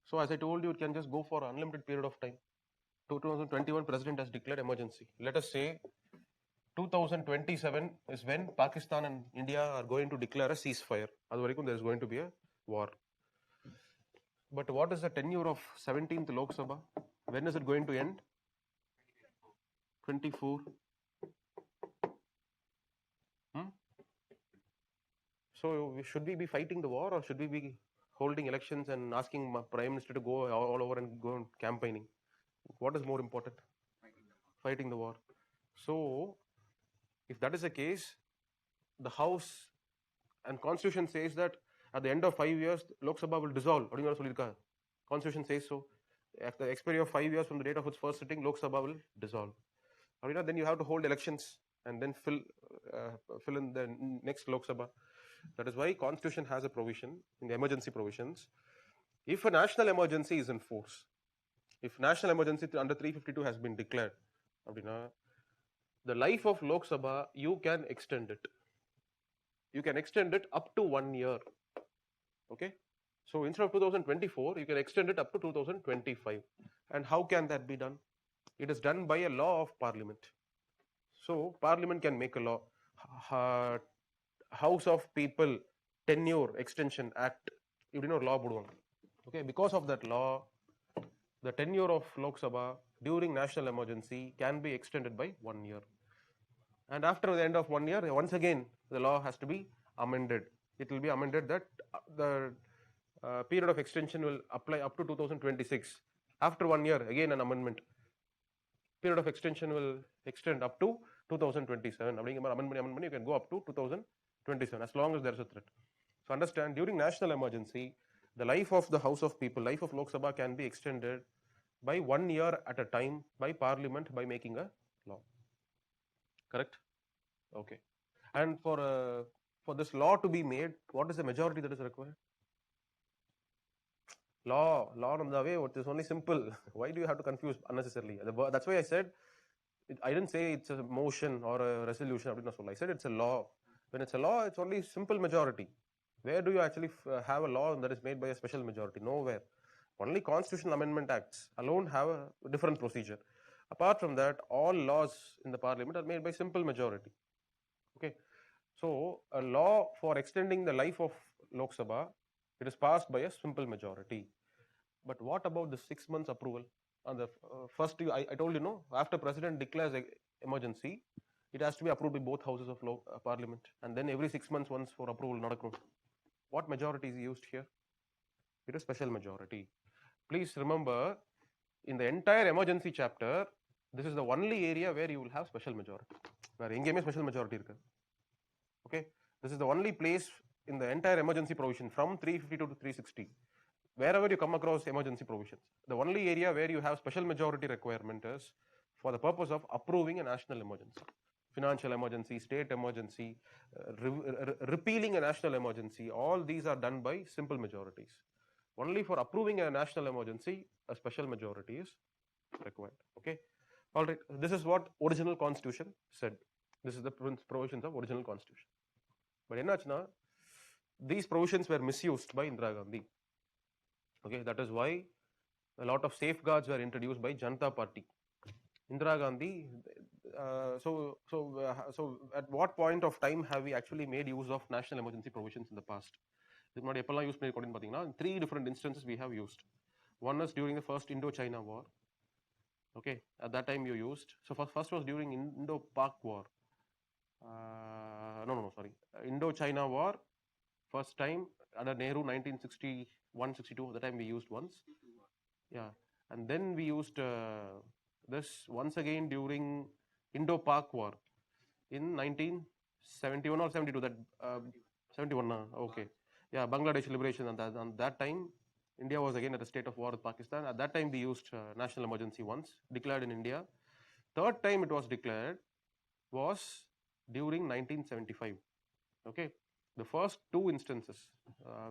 So as I told you, it can just go for an unlimited period of time. 2021 President has declared emergency. Let us say 2027 is when Pakistan and India are going to declare a ceasefire. Otherwise, there is going to be a war. But what is the tenure of 17th Lok Sabha? When is it going to end? 24. So should we be fighting the war, or should we be holding elections and asking Prime Minister to go all over and go campaigning? What is more important? Fighting the war. So if that is the case, the House and Constitution says that at the end of 5 years, Lok Sabha will dissolve. Constitution says so. At the expiry of 5 years from the date of its first sitting, Lok Sabha will dissolve. Then you have to hold elections and then fill in the next Lok Sabha. That is why Constitution has a provision in the emergency provisions. If a national emergency is in force, if national emergency under 352 has been declared, the life of Lok Sabha, you can extend it. You can extend it up to 1 year. Okay? So instead of 2024, you can extend it up to 2025. And how can that be done? It is done by a law of Parliament. So Parliament can make a law. House of People Tenure Extension Act. Law. Okay, because of that law, the tenure of Lok Sabha during national emergency can be extended by 1 year. And after the end of 1 year, once again, the law has to be amended. It will be amended that the period of extension will apply up to 2026. After 1 year, again an amendment. Period of extension will extend up to 2027. Amendment, you can go up to 2027 as long as there is a threat. So understand, during national emergency, the life of the House of People, life of Lok Sabha can be extended by 1 year at a time by Parliament by making a law. Correct? Okay. And for this law to be made, what is the majority that is required? Law on the way, it is only simple. Why do you have to confuse unnecessarily? That's why I said, I didn't say it's a motion or a resolution. I said it's a law. When it's a law, it's only simple majority. Where do you actually have a law that is made by a special majority? Nowhere. Only constitutional amendment acts alone have a different procedure. Apart from that, all laws in the parliament are made by simple majority. Okay. So a law for extending the life of Lok Sabha, it is passed by a simple majority. But what about the 6 months approval? On the first, I told you, no, after president declares emergency, it has to be approved by both houses of parliament, and then every 6 months once for approval. Not a What majority is used here? It is special majority. Please remember, in the entire emergency chapter, this is the only area where you will have special majority. Where engame special majority irukku. Okay, this is the only place in the entire emergency provision from 352 to 360. Wherever you come across emergency provisions, the only area where you have special majority requirement is for the purpose of approving a national emergency, financial emergency, state emergency, repealing a national emergency. All these are done by simple majorities. Only for approving a national emergency, a special majority is required. Okay. All right. This is what original constitution said. This is the provisions of original constitution. But enachna, these provisions were misused by Indira Gandhi. Okay, that is why a lot of safeguards were introduced by Janata Party. Indira Gandhi. So at what point of time have we actually made use of national emergency provisions in the past? Use 3 different instances we have used. One is during the first Indo-China war. Okay, at that time you used. So first was during Indo-Pak war. Sorry. Indo-China war, first time under Nehru 1961-62. At the time we used once. Yeah, and then we used this once again during Indo-Pak war in 1971 or 72. That 71. Okay. Yeah, Bangladesh liberation. And that time, India was again at a state of war with Pakistan. At that time, we used national emergency once, declared in India. Third time it was declared was during 1975. Okay. The first 2 instances,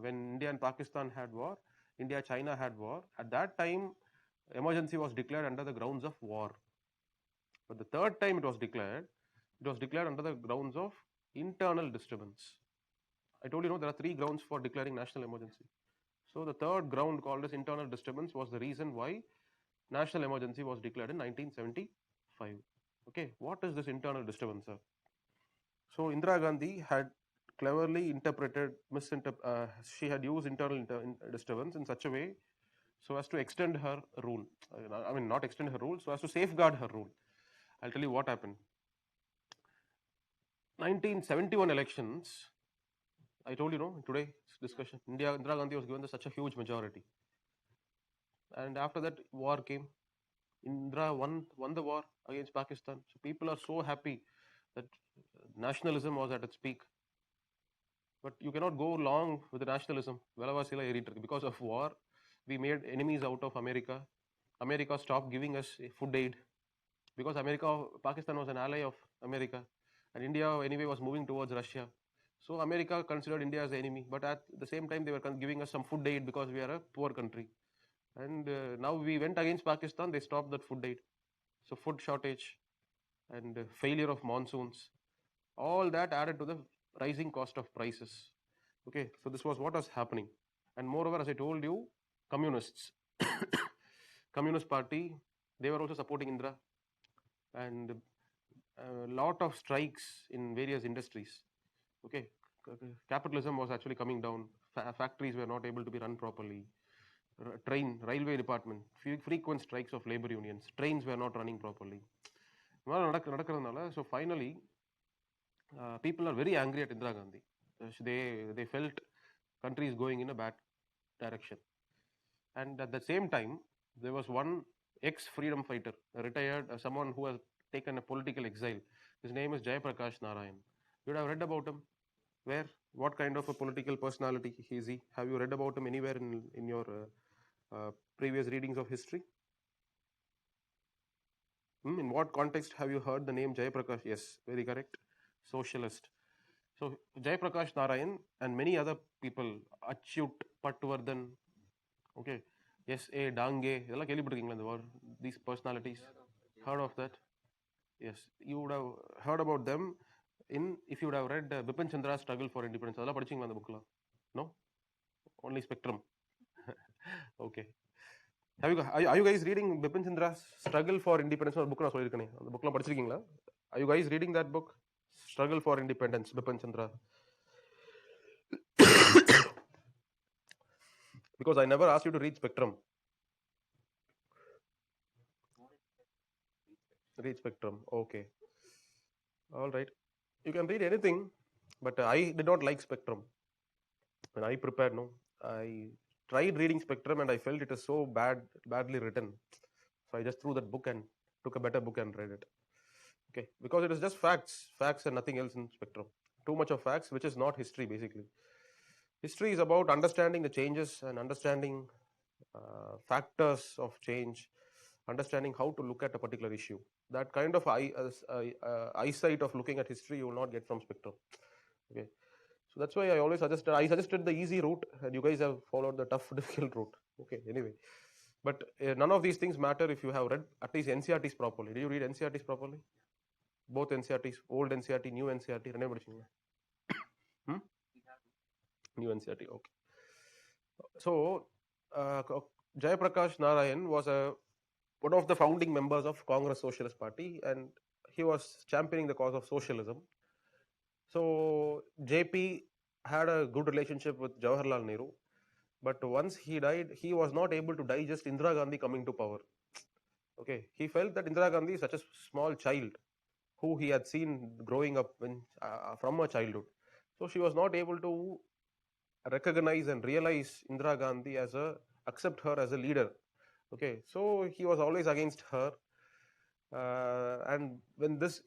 when India and Pakistan had war, India-China had war. At that time, emergency was declared under the grounds of war. But the third time it was declared under the grounds of internal disturbance. I told you, there are 3 grounds for declaring national emergency. So the third ground, called as internal disturbance, was the reason why national emergency was declared in 1975. Okay, what is this internal disturbance, sir? So Indira Gandhi had cleverly interpreted, she had used internal disturbance in such a way so as to extend her rule. I mean, not extend her rule, so as to safeguard her rule. I'll tell you what happened. 1971 elections, I told you, today's discussion, Indira Gandhi was given such a huge majority. And after that, war came. Indira won the war against Pakistan. So people are so happy that nationalism was at its peak. But you cannot go long with the nationalism. Because of war, we made enemies out of America. America stopped giving us food aid because Pakistan was an ally of America, and India anyway was moving towards Russia. So America considered India as an enemy, but at the same time they were giving us some food aid because we are a poor country. And now we went against Pakistan, they stopped that food aid. So food shortage and failure of monsoons, all that added to the rising cost of prices. Okay, so this was what was happening. And moreover, as I told you, communists, Communist Party, they were also supporting Indira, and a lot of strikes in various industries. Okay, capitalism was actually coming down. Factories were not able to be run properly. Railway department, frequent strikes of labor unions. Trains were not running properly. So finally, people are very angry at Indira Gandhi. They felt country is going in a bad direction. And at the same time, there was one ex-freedom fighter, a retired, someone who has taken a political exile. His name is Jayaprakash Narayan. You would have read about him. Where? What kind of a political personality is he? Have you read about him anywhere in your previous readings of history? In what context have you heard the name Jayaprakash? Yes, very correct. Socialist. So Jayaprakash Narayan and many other people, Achyut Patwardhan, Okay. Yes, a Dange. இதெல்லாம் கேள்விப்பட்டிருக்கீங்களா இந்த word? These personalities. Heard of that? Yes. You would have heard about them in, if you would have read Bipin Chandra's Struggle for Independence. அதெல்லாம் படிச்சீங்களா அந்த bookலாம்? No? Only Spectrum. Okay. Are you guys reading Bipin Chandra's Struggle for Independence? ஒரு book நான் சொல்லியிருக்கேனே. அந்த bookலாம் படிச்சிருக்கீங்களா? Are you guys reading that book? Struggle for Independence, Bipin Chandra. Because I never asked you to read Spectrum. Read Spectrum. Okay. All right. You can read anything, but I did not like Spectrum. When I prepared, no, I tried reading Spectrum and I felt it is so badly written. So I just threw that book and took a better book and read it. Okay, because it is just facts and nothing else in Spectrum. Too much of facts, which is not history basically. History is about understanding the changes and understanding factors of change, understanding how to look at a particular issue. That kind of eyesight of looking at history you will not get from Spectrum. Okay, so that's why I always suggested the easy route, and you guys have followed the tough, difficult route. Okay, anyway, but none of these things matter if you have read at least NCRTs properly. Did you read NCRTs properly? Both NCRTs, old NCRT, new NCRT. New NCRT. Okay. So Jayaprakash Narayan was one of the founding members of Congress Socialist Party, and he was championing the cause of socialism. So JP had a good relationship with Jawaharlal Nehru, but once he died, he was not able to digest Indira Gandhi coming to power. Okay, he felt that Indira Gandhi is such a small child who he had seen growing up from her childhood. So she was not able to recognize and realize Indira Gandhi accept her as a leader. Okay, so he was always against her. And when this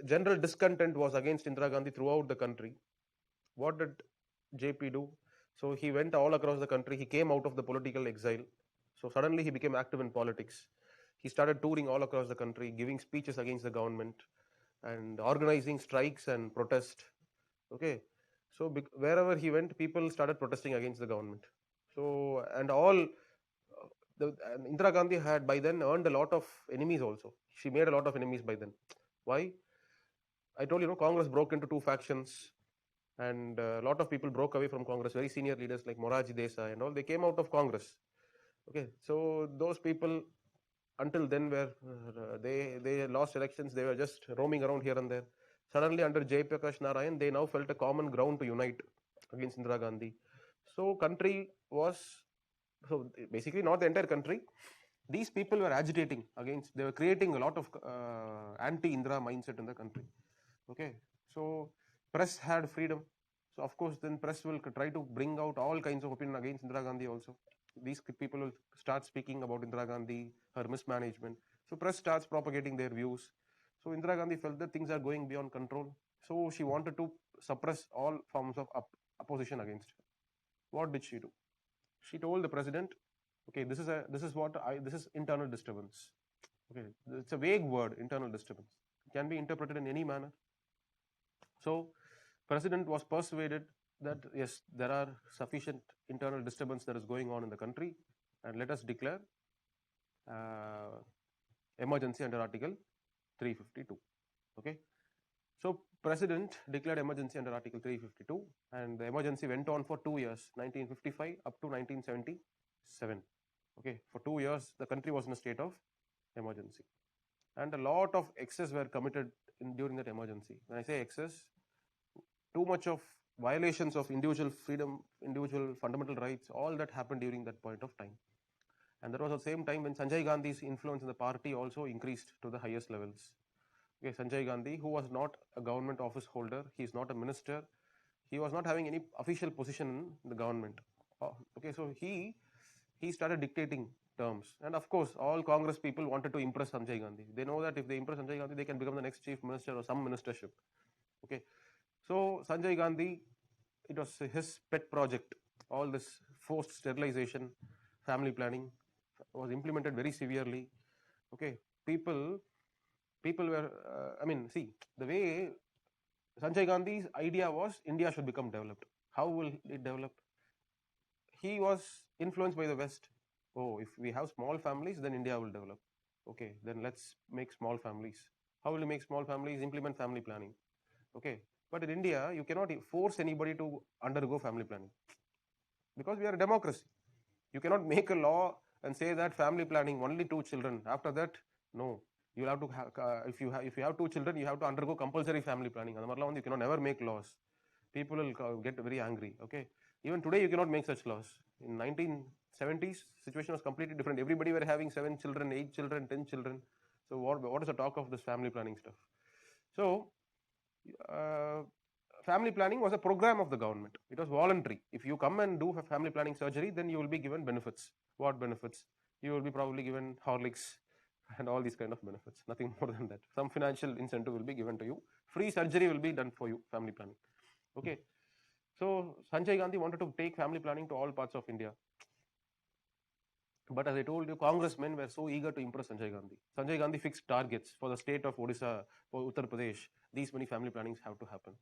general discontent was against Indira Gandhi throughout the country, what did JP do? So he went all across the country. He came out of the political exile. So suddenly he became active in politics. He started touring all across the country, giving speeches against the government and organizing strikes and protest. Okay, so wherever he went, people started protesting against the government. So and Indira Gandhi had by then earned a lot of enemies also. She made a lot of enemies by then. Why? I told you, Congress broke into two factions, and a lot of people broke away from Congress. Very senior leaders like Morarji Desai and all, they came out of Congress. Okay, so those people until then were they lost elections. They were just roaming around here and there. Suddenly, under Jayaprakash Narayan, they now felt a common ground to unite against Indira Gandhi. So country was, so basically not the entire country. These people were agitating against. They were creating a lot of anti-Indira mindset in the country. Okay, so press had freedom. So of course, then press will try to bring out all kinds of opinion against Indira Gandhi also. These people will start speaking about Indira Gandhi, her mismanagement. So press starts propagating their views. So Indira Gandhi felt that things are going beyond control. So she wanted to suppress all forms of opposition against her. What did she do? She told the president, okay, this is internal disturbance. Okay, it's a vague word, internal disturbance. It can be interpreted in any manner. So president was persuaded that yes, there are sufficient internal disturbance that is going on in the country, and let us declare emergency under Article 352. Okay, so president declared emergency under Article 352, and the emergency went on for 2 years, 1955 up to 1977. Okay, for 2 years the country was in a state of emergency, and a lot of excess were committed during that emergency. When I say excess, too much of violations of individual freedom, individual fundamental rights, all that happened during that point of time. And that was the same time when Sanjay Gandhi's influence in the party also increased to the highest levels. Okay, Sanjay Gandhi, who was not a government office holder, he is not a minister, he was not having any official position in the government. Okay, so he started dictating terms, and of course all Congress people wanted to impress Sanjay Gandhi. They know that if they impress Sanjay Gandhi, they can become the next chief minister or some ministership. Okay, so Sanjay Gandhi, it was his pet project. All this forced sterilization, family planning was implemented very severely. Okay, people were, see, the way Sanjay Gandhi's idea was India should become developed. How will it develop? He was influenced by the West. Oh, if we have small families, then India will develop. Okay, then let's make small families. How will you make small families? Implement family planning. Okay, but in India, you cannot force anybody to undergo family planning because we are a democracy. You cannot make a law and say that family planning only 2 children. After that, no. You have to if you have 2 children, you have to undergo compulsory family planning. You cannot never make laws. People will get very angry. Okay, even today you cannot make such laws. In 1970s, situation was completely different. Everybody were having 7 children, 8 children, 10 children. So what is the talk of this family planning stuff? So uh, family planning was a program of the government. It was voluntary. If you come and do a family planning surgery, then you will be given benefits. What benefits? You will be probably given Horlicks and all these kind of benefits. Nothing more than that. Some financial incentive will be given to you. Free surgery will be done for you. Family planning. Okay. So Sanjay Gandhi wanted to take family planning to all parts of India. But as I told you, congressmen were so eager to impress Sanjay Gandhi. Sanjay Gandhi fixed targets for the state of Odisha, for Uttar Pradesh. These many family plannings have to happen.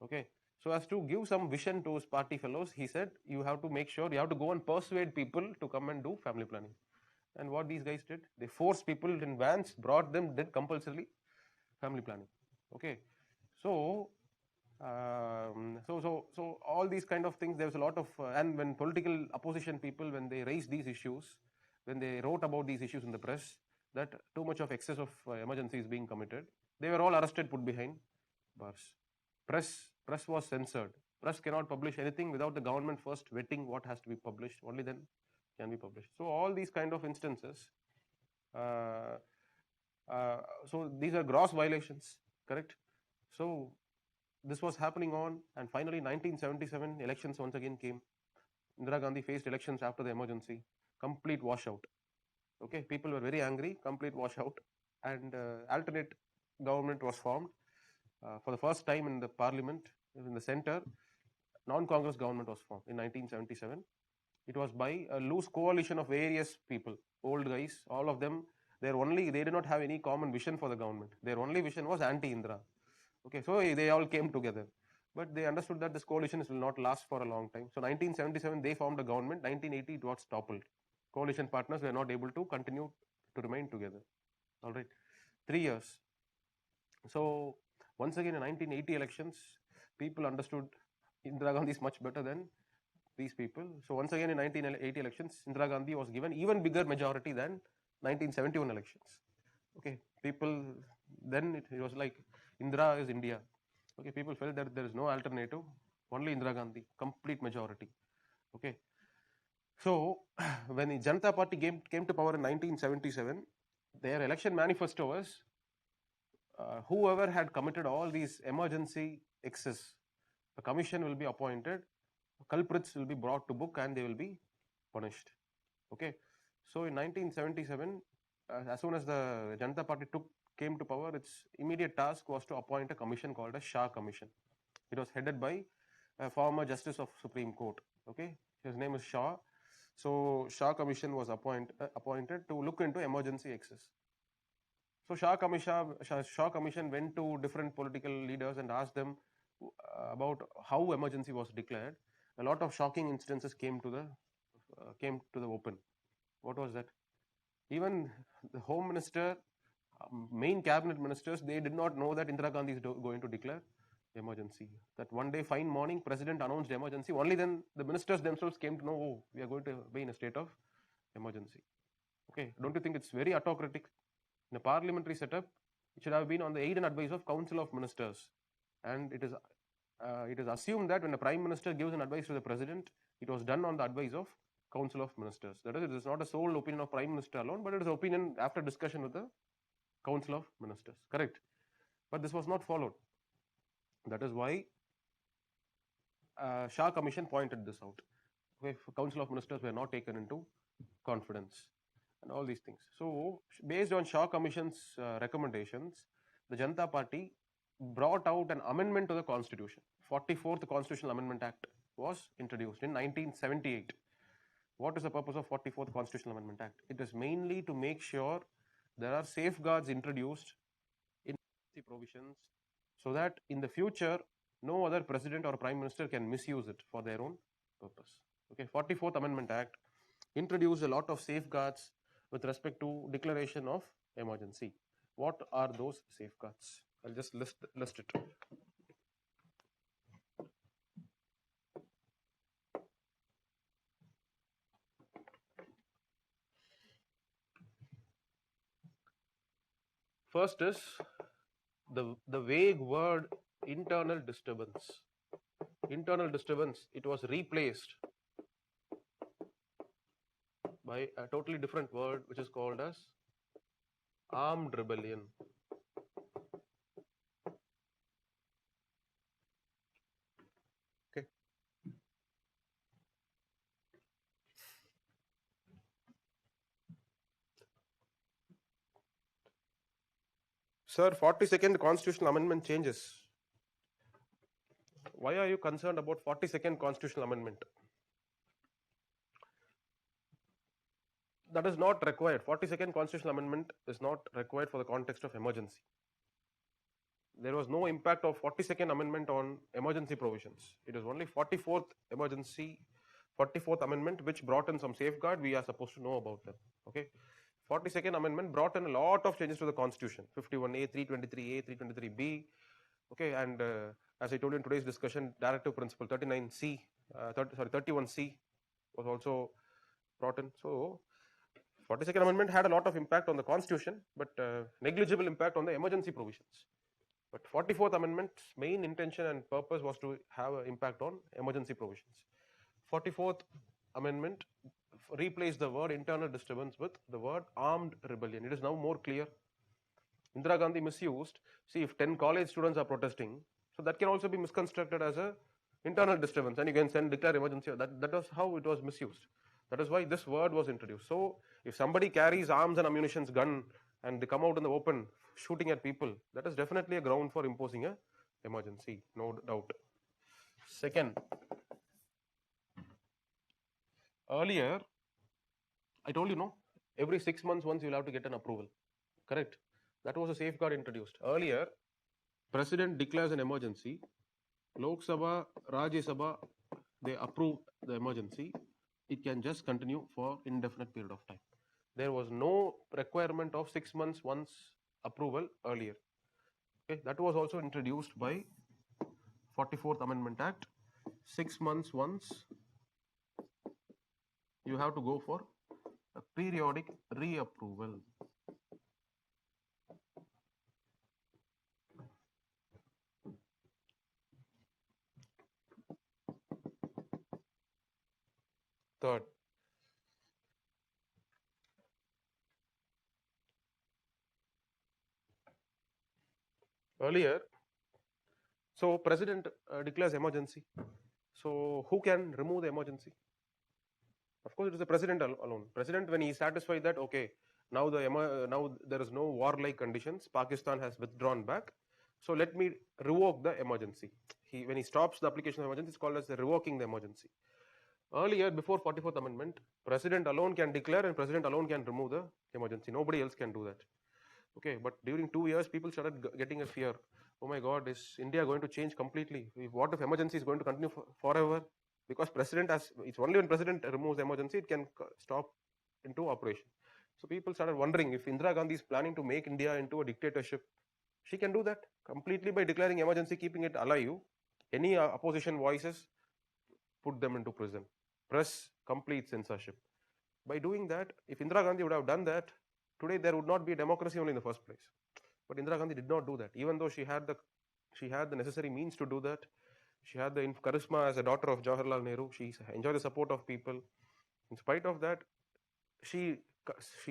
Okay. So as to give some vision to his party fellows, he said, you have to make sure, you have to go and persuade people to come and do family planning. And what these guys did, they forced people in vans, brought them, did compulsorily family planning. Okay. So so all these kind of things, there was a lot of and when political opposition people, when they raised these issues, when they wrote about these issues in the press, that too much of excess of emergency is being committed, they were all arrested, put behind bars. Press was censored. Press cannot publish anything without the government first vetting what has to be published. Only then can be published. So all these kind of instances, uh, uh, so these are gross violations, correct? So this was happening on, and finally 1977 elections once again came. Indira Gandhi faced elections after the emergency, complete washout. Okay, people were very angry, complete washout, and alternate government was formed. For the first time in the parliament, in the center, non-Congress government was formed in 1977. It was by a loose coalition of various people, old guys, all of them. They did not have any common vision for the government. Their only vision was anti-Indira. Okay, so they all came together, but they understood that this coalition will not last for a long time. So 1977 they formed a government. 1980 it was toppled. Coalition partners were not able to continue to remain together. All right, 3 years. So once again in 1980 elections, people understood Indira Gandhi is much better than these people. So once again in 1980 elections, Indira Gandhi was given even bigger majority than 1971 elections. Okay, people then it was like Indira is India. Okay, people felt that there is no alternative, only Indira Gandhi, complete majority. Okay, so when the Janata Party came to power in 1977, their election manifesto was whoever had committed all these emergency excess, a commission will be appointed, culprits will be brought to book, and they will be punished. Okay, so in 1977, as soon as the Janata Party came to power, its immediate task was to appoint a commission called a Shah Commission. It was headed by a former Justice of Supreme Court. Okay, his name is Shah. So Shah Commission was appointed to look into emergency excess. So Shah Commission went to different political leaders and asked them about how emergency was declared. A lot of shocking instances came to the open. What was that? Even the Home Minister, main cabinet ministers, they did not know that Indira Gandhi is going to declare emergency. That one day, fine morning, President announced emergency. Only then the ministers themselves came to know, oh, we are going to be in a state of emergency. Okay, don't you think it's very autocratic? In a parliamentary setup, it should have been on the aid and advice of Council of Ministers. And it is assumed that when the Prime Minister gives an advice to the President, it was done on the advice of Council of Ministers. That is, it is not a sole opinion of Prime Minister alone, but it is opinion after discussion with the Council of Ministers. Correct? But this was not followed. That is why Shah Commission pointed this out. Okay, Council of Ministers were not taken into confidence and all these things. So, based on Shah Commission's recommendations, the Janata Party brought out an amendment to the Constitution. 44th Constitutional Amendment Act was introduced in 1978. What is the purpose of 44th Constitutional Amendment Act? It is mainly to make sure there are safeguards introduced in the provisions so that in the future no other president or prime minister can misuse it for their own purpose. Okay, 44th Amendment Act introduced a lot of safeguards with respect to declaration of emergency. What are those safeguards? I'll just list it. First is the vague word internal disturbance. Internal disturbance, it was replaced by a totally different word which is called as armed rebellion. Okay. Sir, 42nd constitutional amendment changes. Why are you concerned about 42nd constitutional amendment? That is not required. 42nd constitutional amendment is not required for the context of emergency. There was no impact of 42nd amendment on emergency provisions. It is only 44th amendment which brought in some safeguard. We are supposed to know about them. Okay. 42nd amendment brought in a lot of changes to the constitution. 51A, 323A, 323B. Okay, and as I told you in today's discussion, directive principle 39C, 31C was also brought in. So 42nd amendment had a lot of impact on the constitution, but negligible impact on the emergency provisions. But 44th amendment's main intention and purpose was to have an impact on emergency provisions. 44th amendment replaced the word internal disturbance with the word armed rebellion. It is now more clear. Indira Gandhi misused. See, if 10 college students are protesting, so that can also be misconstructed as a internal disturbance, and you can declare emergency. That was how it was misused. That is why this word was introduced. So, if somebody carries arms and ammunitions, gun, and they come out in the open shooting at people, that is definitely a ground for imposing a emergency, no doubt. Second, earlier I told you, no, every 6 months once you'll have to get an approval. Correct? That was a safeguard introduced. Earlier, President declares an emergency. Lok Sabha, Rajya Sabha, they approve the emergency. It can just continue for indefinite period of time. There was no requirement of 6 months once approval earlier. Okay, that was also introduced by 44th Amendment Act. 6 months once you have to go for a periodic reapproval. Third, earlier, so President declares emergency. So who can remove the emergency? Of course, it is the President alone. President, when he is satisfied that okay, now there is no war-like conditions, Pakistan has withdrawn back. So let me revoke the emergency. When he stops the application of emergency, it's called as revoking the emergency. Earlier, before 44th Amendment, President alone can declare and President alone can remove the emergency. Nobody else can do that. Okay, but during 2 years, people started getting a fear. Oh my God, is India going to change completely? What if emergency is going to continue forever? Because President it's only when President removes emergency, it can stop into operation. So people started wondering if Indira Gandhi is planning to make India into a dictatorship. She can do that completely by declaring emergency, keeping it alive. Any opposition voices, put them into prison. Press, complete censorship. By doing that, if Indira Gandhi would have done that, today there would not be a democracy only in the first place. But Indira Gandhi did not do that, even though she had the necessary means to do that. She had the charisma as a daughter of Jawaharlal Nehru. She enjoyed the support of people. In spite of that, she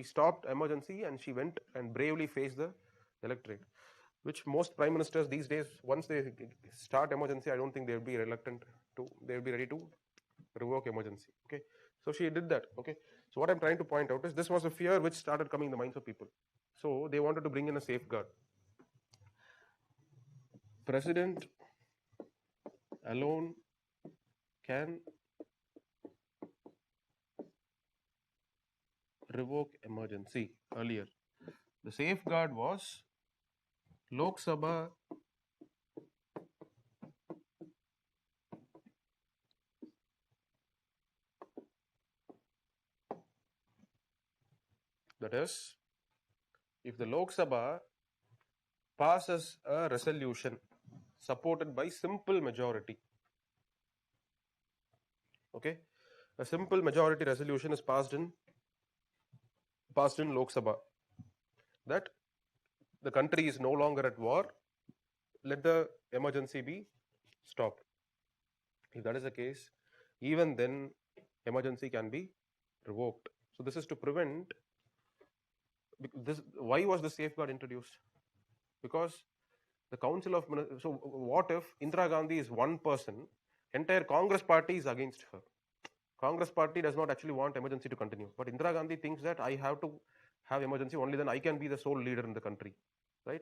stopped emergency and she went and bravely faced the electorate, which most prime ministers these days, once they start emergency, I don't think they'll be reluctant to. They'll be ready to revoke emergency. Okay, so she did that. Okay, so what I'm trying to point out is this was a fear which started coming in the minds of people. So they wanted to bring in a safeguard. President alone can revoke emergency. Earlier, the safeguard was Lok Sabha That is, if the Lok Sabha passes a resolution supported by simple majority, okay, a simple majority resolution is passed in Lok Sabha that the country is no longer at war, let the emergency be stopped. If that is the case, even then emergency can be revoked. So this is to prevent this. Why was the safeguard introduced? Because the council of so what if Indira Gandhi is one person, entire Congress party is against her. Congress party does not actually want emergency to continue, but Indira Gandhi thinks that I have to have emergency, only then I can be the sole leader in the country, right?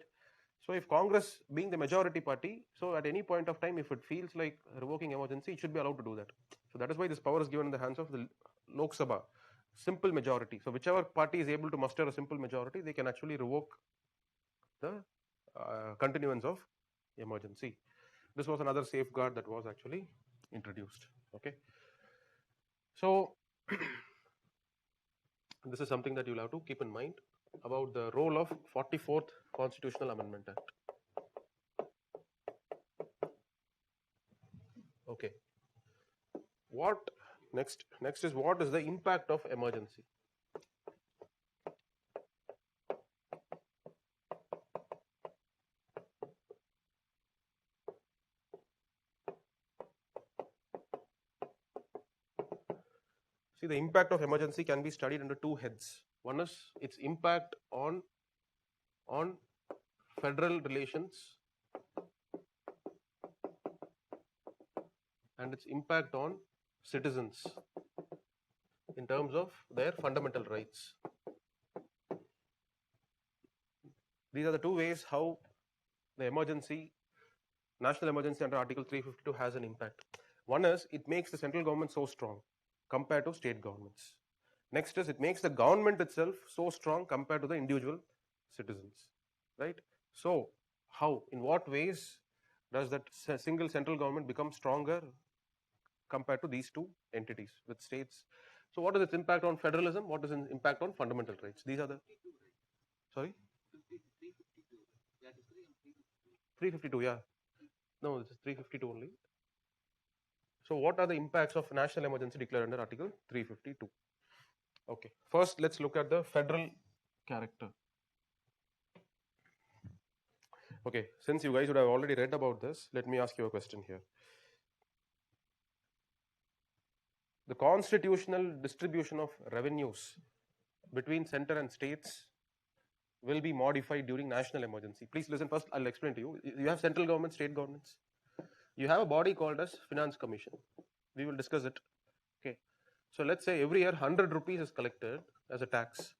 So if Congress being the majority party, so at any point of time, if it feels like revoking emergency, it should be allowed to do that. So that is why this power is given in the hands of the Lok Sabha, simple majority. So whichever party is able to muster a simple majority, they can actually revoke the continuance of emergency. This was another safeguard that was actually introduced. Okay, so this is something that you'll have to keep in mind about the role of 44th Constitutional Amendment Act. Okay, what next? Next is, what is the impact of emergency? See, the impact of emergency can be studied under two heads. One is its impact on federal relations and its impact on citizens in terms of their fundamental rights. These are the two ways how the emergency, national emergency under Article 352 has an impact. One is it makes the central government so strong compared to state governments. Next is it makes the government itself so strong compared to the individual citizens, right? So how, in what ways does that single central government become stronger compared to these two entities with states? So what is its impact on federalism? What is its impact on fundamental rights? These are the, sorry, 352, yeah. No, this is 352 only. So what are the impacts of national emergency declared under Article 352? Okay, first let's look at the federal character. Okay, since you guys would have already read about this, let me ask you a question here. The constitutional distribution of revenues between center and states will be modified during national emergency. Please listen first, I'll explain to you. You have central government, state governments. You have a body called as Finance Commission. We will discuss it. Okay. So let's say every year 100 rupees is collected as a tax.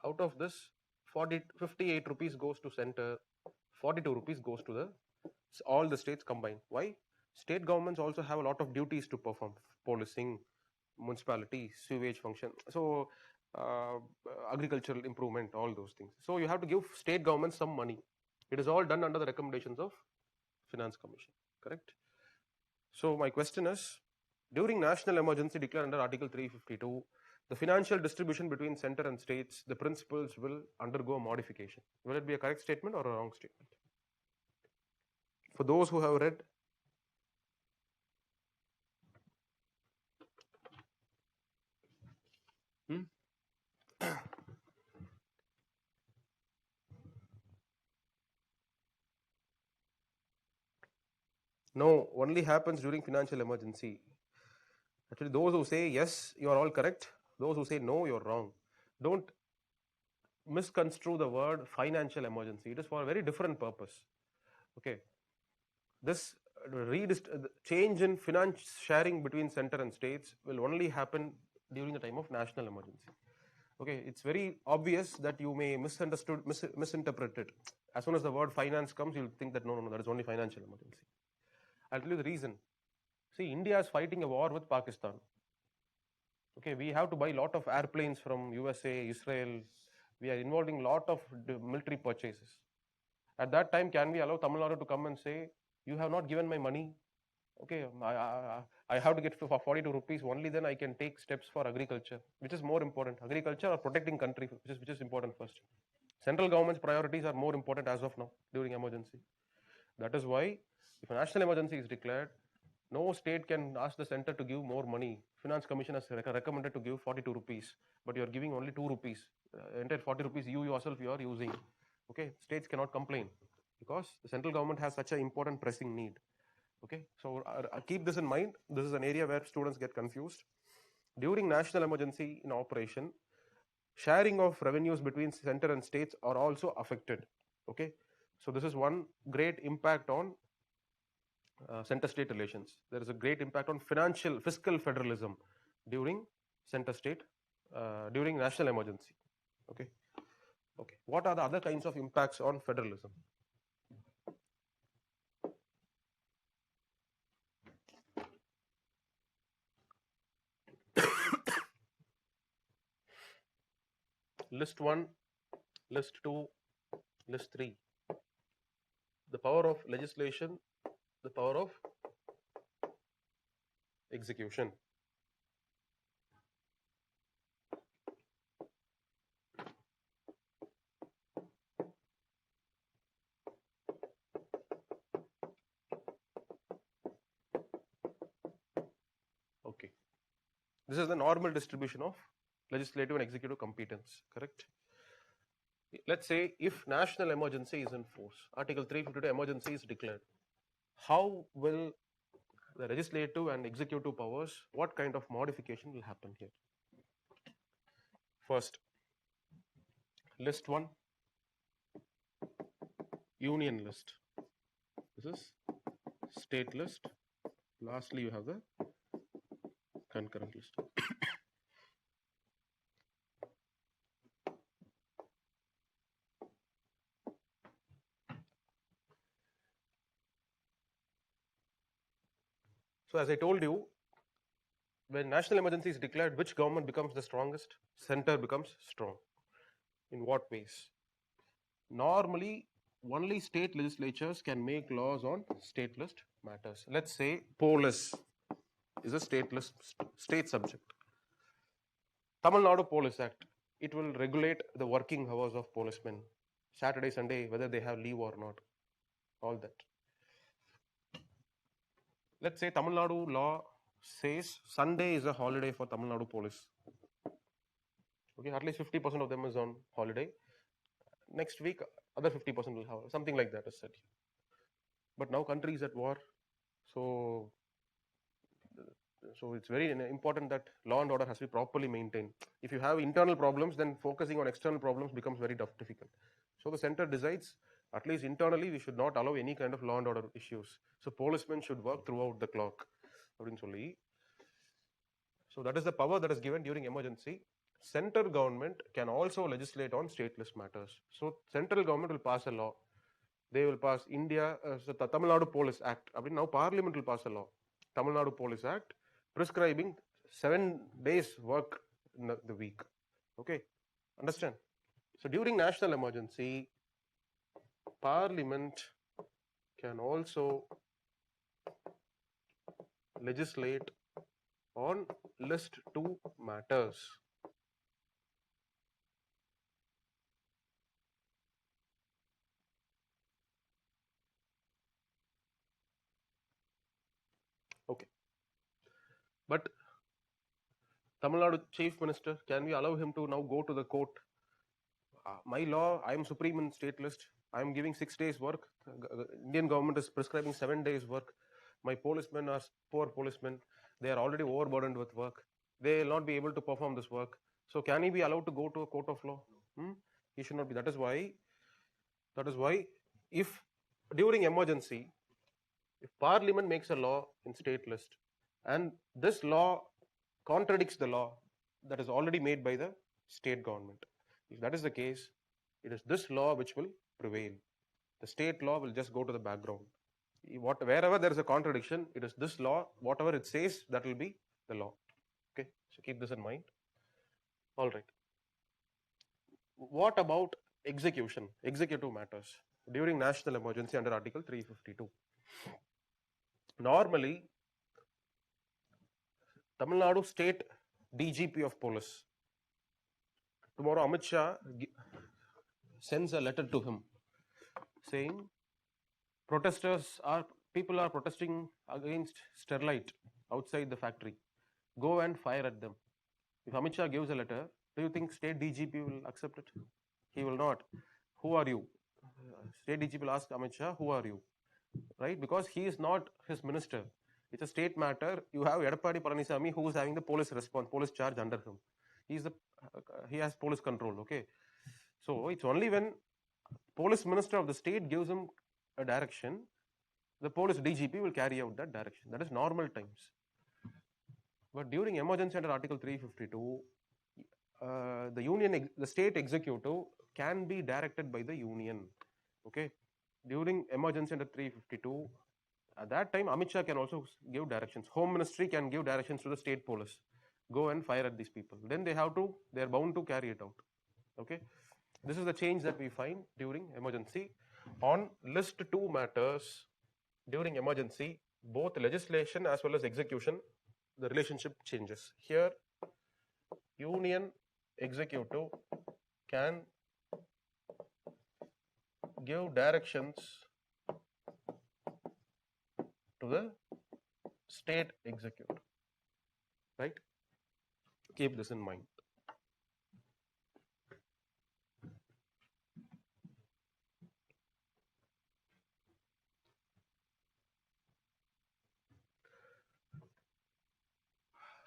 Out of this, 58 rupees goes to center, 42 rupees goes to the all the states combined. Why? State governments also have a lot of duties to perform: policing, municipality, sewage function, so agricultural improvement, all those things. So you have to give state governments some money. It is all done under the recommendations of Finance Commission, correct? So my question is, during national emergency declared under Article 352, the financial distribution between center and states, the principles will undergo modification. Will it be a correct statement or a wrong statement? For those who have read, no, only happens during financial emergency. Actually, those who say yes, you are all correct. Those who say no, you're wrong. Don't misconstrue the word financial emergency. It is for a very different purpose. Okay. This change in finance sharing between center and states will only happen during the time of national emergency. Okay, it's very obvious that you may misinterpret it. As soon as the word finance comes, you'll think that no, that is only financial emergency. I'll tell you the reason. See, India is fighting a war with Pakistan. Okay, we have to buy a lot of airplanes from USA, Israel. We are involving a lot of military purchases. At that time, can we allow Tamil Nadu to come and say, you have not given my money, Okay, I have to get for 42 rupees, only then I can take steps for agriculture. Which is more important, agriculture or protecting country, which is important first? Central government's priorities are more important as of now during emergency. That is why if a national emergency is declared, no state can ask the center to give more money. Finance Commission has recommended to give 42 rupees, but you are giving only 2 rupees. Entire 40 rupees you yourself you are using. Okay, states cannot complain because the central government has such an important pressing need. Okay, so keep this in mind. This is an area where students get confused. During national emergency in operation, sharing of revenues between center and states are also affected. Okay, so this is one great impact on center state relations. There is a great impact on fiscal federalism during center state during national emergency. Okay, okay, what are the other kinds of impacts on federalism? List 1, list 2, list 3. The power of legislation, the power of execution. Okay, this is the normal distribution of legislative and executive competence, correct? Let's say if national emergency is in force, Article 352 emergency is declared, how will the legislative and executive powers, what kind of modification will happen here? First, list 1, union list. This is state list. Lastly, you have the concurrent list. So as I told you, when national emergency is declared, which government becomes the strongest? Center becomes strong. In what ways? Normally, only state legislatures can make laws on state list matters. Let's say police is a state subject. Tamil Nadu Police Act, it will regulate the working hours of policemen, Saturday, Sunday, whether they have leave or not, all that. Let's say Tamil Nadu law says Sunday is a holiday for Tamil Nadu police. Okay, at least 50% of them is on holiday. Next week, other 50% will have something like that is said. But now country is at war, so it's very important that law and order has to be properly maintained. If you have internal problems, then focusing on external problems becomes very difficult. So the center decides, at least internally, we should not allow any kind of law and order issues. So policemen should work throughout the clock. So that is the power that is given during emergency. Central government can also legislate on stateless matters. So central government will pass a law. They will pass the Tamil Nadu Police Act. Now Parliament will pass a law. Tamil Nadu Police Act prescribing 7 days work in the week. Okay, understand? So during national emergency, Parliament can also legislate on list 2 matters. Okay, but Tamil Nadu Chief Minister, can we allow him to now go to the court? My law, I am supreme in state list. I am giving 6 days work. Indian government is prescribing 7 days work. My policemen are poor policemen. They are already overburdened with work. They will not be able to perform this work. So can he be allowed to go to a court of law? He should not be. That is why if during emergency, if Parliament makes a law in state list and this law contradicts the law that is already made by the state government, if that is the case, it is this law which will prevail. The state law will just go to the background. Wherever there is a contradiction, it is this law, whatever it says, that will be the law. Okay, so keep this in mind. All right. What about execution, executive matters during national emergency under Article 352? Normally, Tamil Nadu state DGP of police, tomorrow Amit Shah sends a letter to him saying people are protesting against Sterlite outside the factory. Go and fire at them. If Amit Shah gives a letter, do you think state DGP will accept it? He will not. Who are you? State DGP will ask Amit Shah, who are you? Right? Because he is not his minister. It's a state matter. You have Edapadi Palanisamy who is having the police charge under him. He has police control. Okay. So it's only when police minister of the state gives him a direction, the police DGP will carry out that direction. That is normal times. But during emergency under Article 352, the state executive can be directed by the union. Okay, during emergency under 352, at that time Amit Shah can also give directions. Home Ministry can give directions to the state police. Go and fire at these people. Then they are bound to carry it out. Okay, this is the change that we find during emergency. On list 2 matters during emergency, both legislation as well as execution, the relationship changes. Here, union executive can give directions to the state executive. Right? Keep this in mind.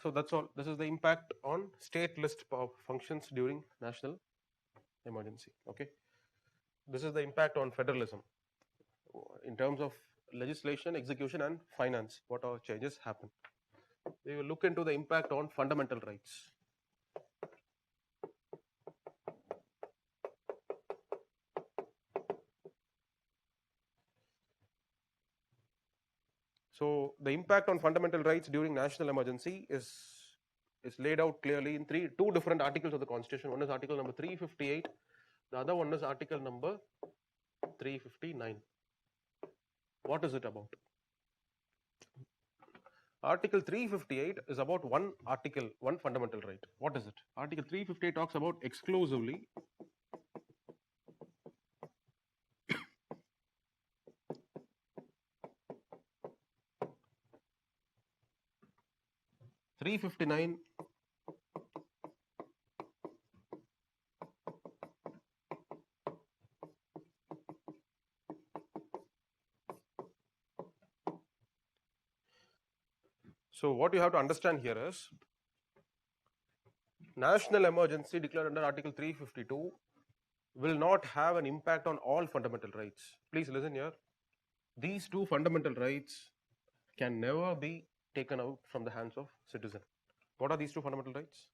So that's all. This is the impact on state list functions during national emergency. Okay. This is the impact on federalism in terms of legislation, execution, and finance. What are changes happen? We will look into the impact on fundamental rights. So the impact on fundamental rights during national emergency is laid out clearly in two different articles of the Constitution. One is article number 358. The other one is article number 359. What is it about? Article 358 is about one fundamental right. What is it? Article 358 talks about exclusively (359) So what you have to understand here is national emergency declared under Article 352 will not have an impact on all fundamental rights. Please listen here. These two fundamental rights can never be taken out from the hands of citizen. What are these two fundamental rights?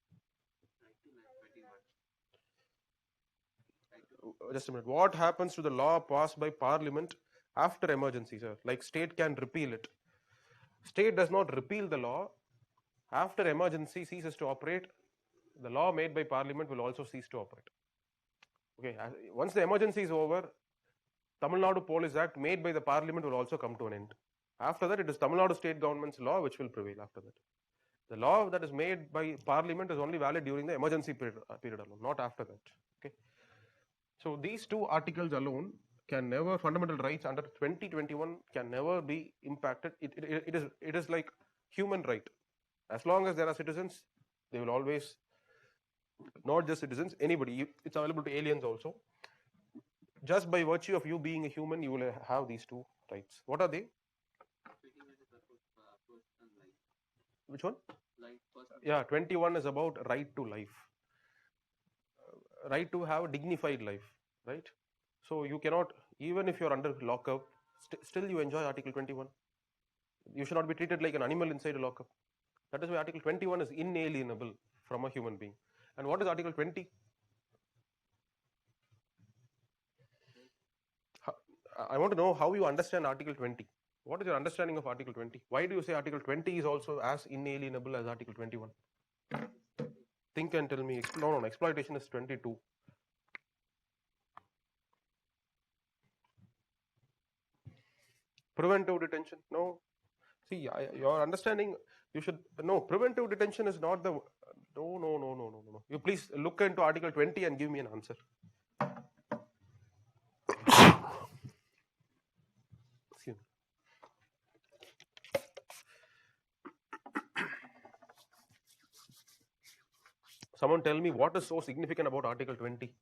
Just a minute. What happens to the law passed by Parliament after emergency, sir? Like state can repeal it. State does not repeal the law. After emergency ceases to operate, the law made by Parliament will also cease to operate. Okay. Once the emergency is over, Tamil Nadu Police Act made by the Parliament will also come to an end. After that, it is Tamil Nadu state government's law which will prevail after that. The law that is made by Parliament is only valid during the emergency period alone, not after that. Okay. So these two articles alone can never, fundamental rights under 2021 can never be impacted. It is like human right. As long as there are citizens, they will always, not just citizens, anybody. It's available to aliens also. Just by virtue of you being a human, you will have these two rights. What are they? Which one? Yeah, 21 is about right to life. Right to have a dignified life, right? So you cannot, even if you're under lockup, still you enjoy Article 21. You should not be treated like an animal inside a lockup. That is why Article 21 is inalienable from a human being. And what is Article 20? I want to know how you understand Article 20. What is your understanding of Article 20? Why do you say Article 20 is also as inalienable as Article 21? Think and tell me. No, exploitation is 22. Preventive detention? No. See, your understanding, you should no, preventive detention is not the no. You please look into Article 20 and give me an answer. Excuse me. Someone tell me what is so significant about Article 20.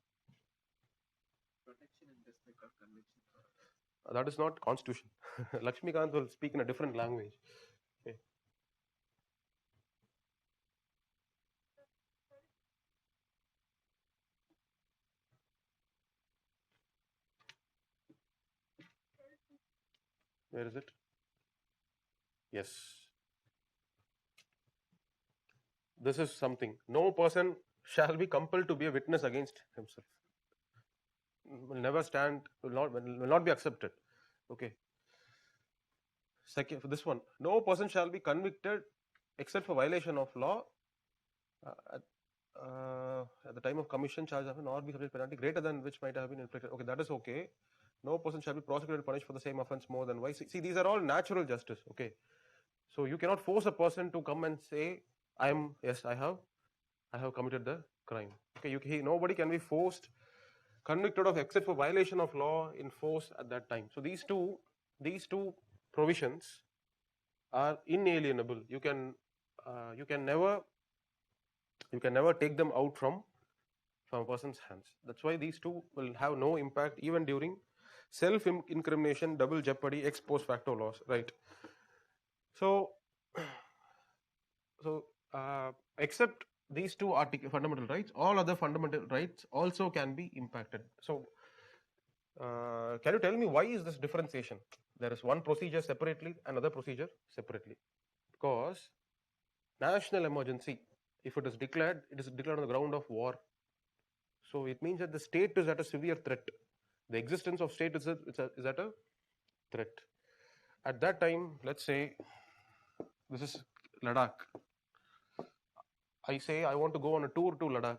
Protection and respect of conviction. That is not constitution. Lakshmikant will speak in a different language. Okay. Where is it? Yes. This is something. No person shall be compelled to be a witness against himself. Will never stand, will not be accepted. Okay. Second, for this one, no person shall be convicted except for violation of law at the time of commission charge of nor be subject penalty greater than which might have been inflicted. Okay, that is okay. No person shall be prosecuted and punished for the same offense more than once. See, these are all natural justice. Okay, so you cannot force a person to come and say, I have committed the crime. Okay, nobody can be forced, convicted of except for violation of law in force at that time. So these two provisions are inalienable. You can never take them out from a person's hands. That's why these two will have no impact even during self-incrimination, double jeopardy, ex post facto laws. Right. So except these two fundamental rights, all other fundamental rights also can be impacted. So can you tell me why is this differentiation? There is one procedure separately, another procedure separately. Because national emergency, if it is declared on the ground of war. So it means that the state is at a severe threat. The existence of state is at a threat. At that time, let's say this is Ladakh. I say I want to go on a tour to Ladakh.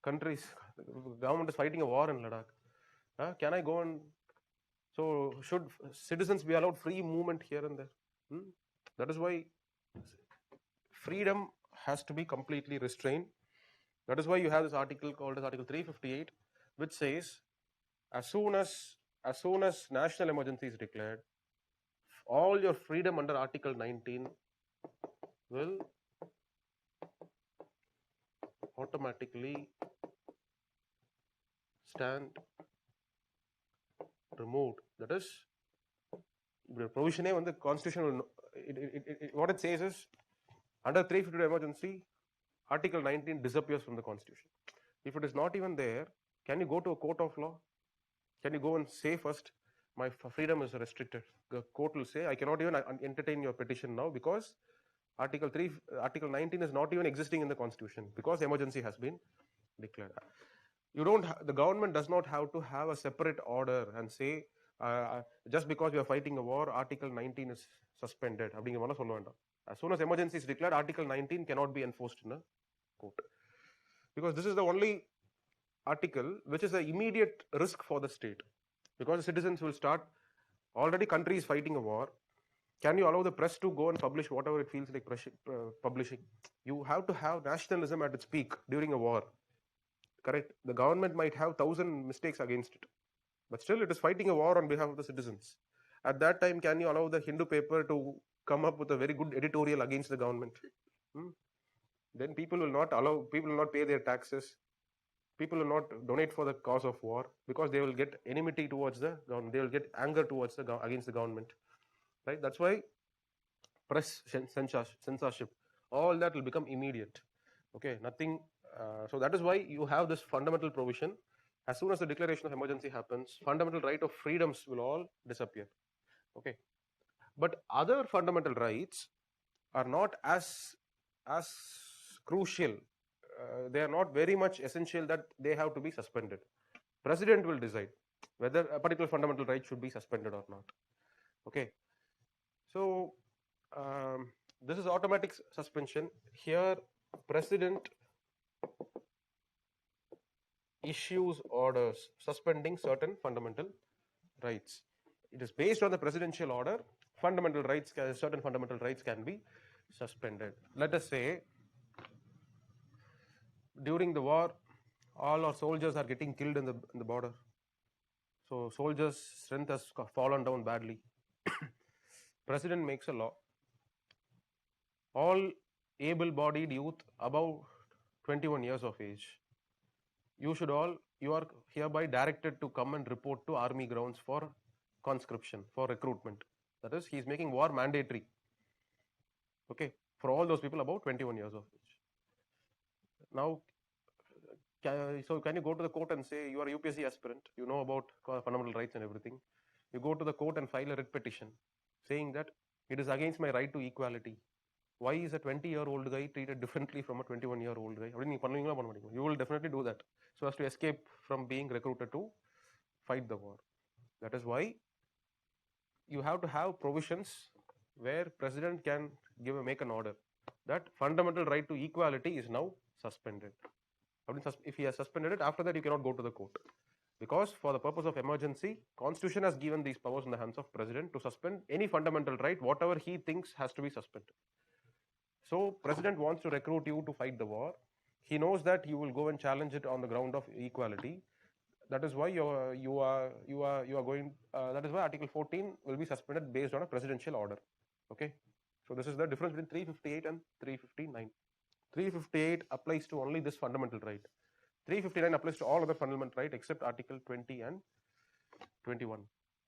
Government is fighting a war in Ladakh. Can I go and so should citizens be allowed free movement here and there? That is why freedom has to be completely restrained. That is why you have this article called as Article 358, which says as soon as national emergency is declared, all your freedom under Article 19 will automatically stand removed. That is, the provision on the constitution will, what it says is under 352 emergency, Article 19 disappears from the constitution. If it is not even there, can you go to a court of law? Can you go and say first, my freedom is restricted? The court will say, I cannot even entertain your petition now because Article 19 is not even existing in the constitution because emergency has been declared. The government does not have to have a separate order and say, just because we are fighting a war, Article 19 is suspended. As soon as emergency is declared, Article 19 cannot be enforced in a court. Because this is the only article which is an immediate risk for the state. Because the citizens will start, already country is fighting a war. Can you allow the press to go and publish whatever it feels like publishing? You have to have nationalism at its peak during a war. Correct? The government might have 1,000 mistakes against it, but still it is fighting a war on behalf of the citizens. At that time, can you allow the Hindu paper to come up with a very good editorial against the government? Then people will not pay their taxes. People will not donate for the cause of war because they will get enmity towards the government. They will get anger towards against the government. Right? That's why press censorship, all that will become immediate. Okay, nothing. So that is why you have this fundamental provision. As soon as the declaration of emergency happens, fundamental right of freedoms will all disappear. Okay, but other fundamental rights are not as crucial. They are not very much essential that they have to be suspended. President will decide whether a particular fundamental right should be suspended or not. Okay, so this is automatic suspension. Here, president issues orders suspending certain fundamental rights. It is based on the presidential order. certain fundamental rights can be suspended. Let us say during the war, all our soldiers are getting killed in the border. So soldiers' strength has fallen down badly. President makes a law. All able-bodied youth above 21 years of age, you are hereby directed to come and report to army grounds for conscription, for recruitment. That is, he is making war mandatory. Okay, for all those people above 21 years of age. Now, so can you go to the court and say you are a UPSC aspirant, you know about fundamental rights and everything. You go to the court and file a writ petition saying that it is against my right to equality. Why is a 20-year-old guy treated differently from a 21-year-old guy? You will definitely do that so as to escape from being recruited to fight the war. That is why you have to have provisions where president can make an order that fundamental right to equality is now suspended. If he has suspended it, after that you cannot go to the court, because for the purpose of emergency, constitution has given these powers in the hands of president to suspend any fundamental right, whatever he thinks has to be suspended. So president wants to recruit you to fight the war. He knows that you will go and challenge it on the ground of equality. That is why you are going. That is why Article 14 will be suspended based on a presidential order. Okay, so this is the difference between 358 and 359. 358 applies to only this fundamental right. 359 applies to all other fundamental right except Article 20 and 21.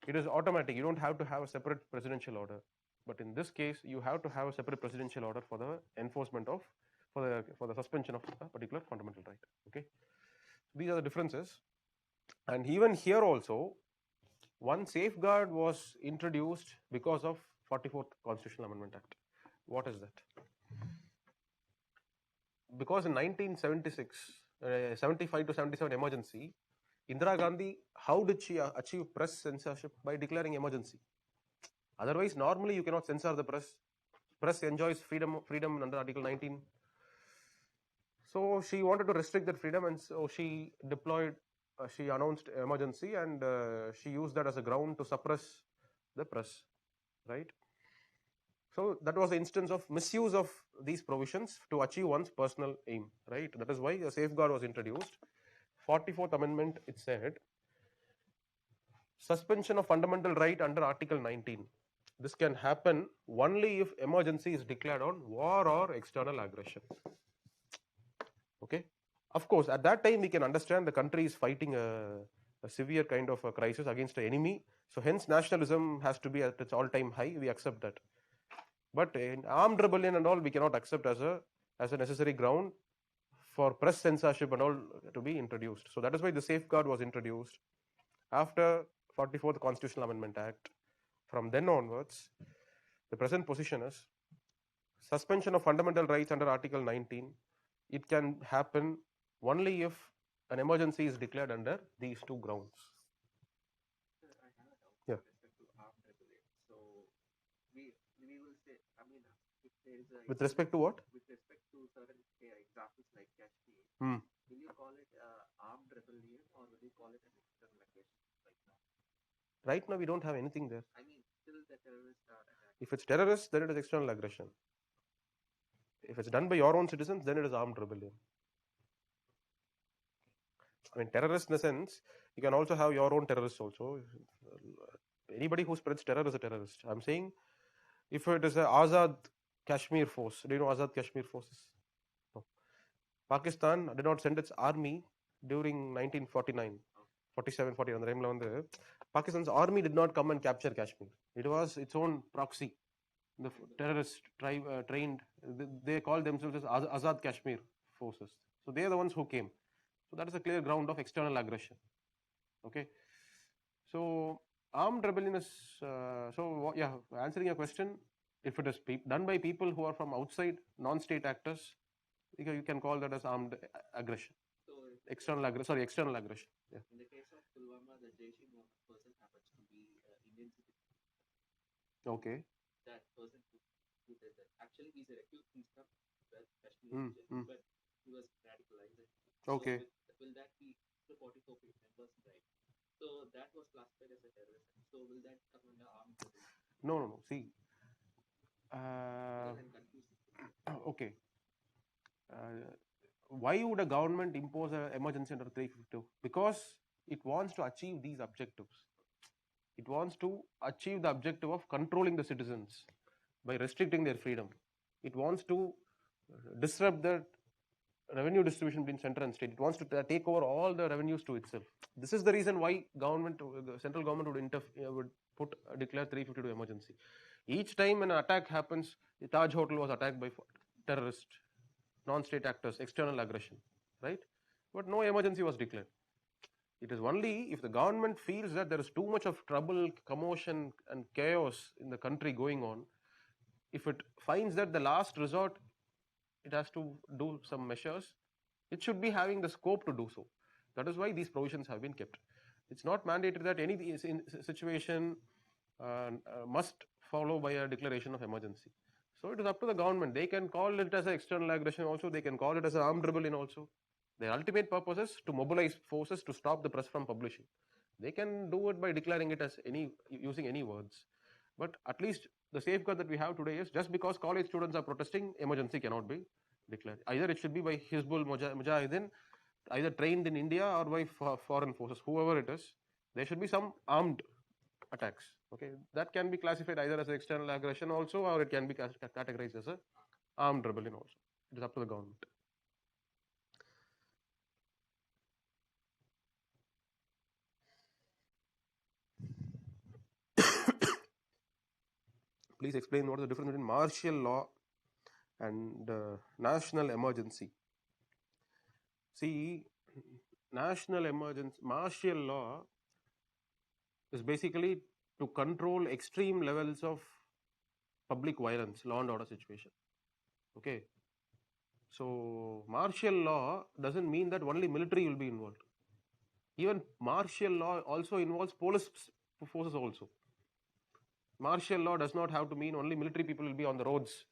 It is automatic. You don't have to have a separate presidential order. But in this case, you have to have a separate presidential order for the enforcement of, for the suspension of a particular fundamental right. Okay, these are the differences. And even here also, one safeguard was introduced because of 44th Constitutional Amendment Act. What is that? Because in 1976, 75 to 77 emergency, Indira Gandhi, how did she achieve press censorship? By declaring emergency. Otherwise, normally you cannot censor the press. Press enjoys freedom under Article 19. So she wanted to restrict that freedom, and so she announced emergency, and she used that as a ground to suppress the press, right? So that was the instance of misuse of these provisions to achieve one's personal aim, right? That is why a safeguard was introduced. 44th Amendment, it said, suspension of fundamental right under Article 19. This can happen only if emergency is declared on war or external aggression. Okay. Of course, at that time we can understand the country is fighting a severe kind of a crisis against an enemy. So hence nationalism has to be at its all-time high. We accept that. But in armed rebellion and all, we cannot accept as a necessary ground for press censorship and all to be introduced. So that is why the safeguard was introduced after 44th Constitutional Amendment Act. From then onwards, the present position is suspension of fundamental rights under Article 19. It can happen only if an emergency is declared under these two grounds. Sir, I have a doubt Yeah. with respect to armed rebellion. So we will say, I mean, if there is a With respect to what? with respect to certain examples like Kashmir, will you call it armed rebellion or will you call it an external aggression right now? Right now, we don't have anything there. I mean, still the terrorists are attacking. If it's terrorists, then it is external aggression. If it's done by your own citizens, then it is armed rebellion. I mean, terrorist in the sense, you can also have your own terrorists also. Anybody who spreads terror is a terrorist. I'm saying, if it is a Azad Kashmir force, do you know Azad Kashmir forces? No. Pakistan did not send its army during 1949, 47, 41. The time Pakistan's army did not come and capture Kashmir. It was its own proxy. The terrorists trained, they call themselves as Azad Kashmir forces. So they are the ones who came. So that is a clear ground of external aggression. Okay. So armed rebellion is, answering your question, if it is done by people who are from outside, non-state actors, you can call that as armed aggression. So external aggression. Yeah. In the case of Pulwama, the Jaish-e-Mohammed person happens to be Indian citizen. Okay. That person who did that. Actually, he's a recruit. He's from Kashmir region, but he was radicalized. Okay. So will that be the 44 members, right? So that was classified as a terrorist. So will that come under armed rebellion? No, no, no. See, Because I'm confused. okay. Uh, why would a government impose an emergency under 352? Because it wants to achieve these objectives. It wants to achieve the objective of controlling the citizens by restricting their freedom. It wants to disrupt the revenue distribution between center and state. It wants to take over all the revenues to itself. This is the reason why the central government would put declare 352 emergency. Each time an attack happens, the Taj Hotel was attacked by terrorists, non-state actors, external aggression, right? But no emergency was declared. It is only if the government feels that there is too much of trouble, commotion, and chaos in the country going on, if it finds that the last resort it has to do some measures, it should be having the scope to do so. That is why these provisions have been kept. It's not mandated that any situation must follow by a declaration of emergency. So it is up to the government. They can call it as an external aggression also. They can call it as an armed rebellion also. Their ultimate purpose is to mobilize forces to stop the press from publishing. They can do it by declaring it as using any words. But at least the safeguard that we have today is just because college students are protesting, emergency cannot be declared. Either it should be by Hizbul Mujahideen, either trained in India or by foreign forces, whoever it is. There should be some armed attacks. Okay, that can be classified either as an external aggression also, or it can be categorized as a armed rebellion also. It is up to the government. Please explain what is the difference between martial law and national emergency. See, national emergency, martial law is basically to control extreme levels of public violence, law and order situation. Okay, so martial law doesn't mean that only military will be involved. Even martial law also involves police forces also. Martial law does not have to mean only military people will be on the roads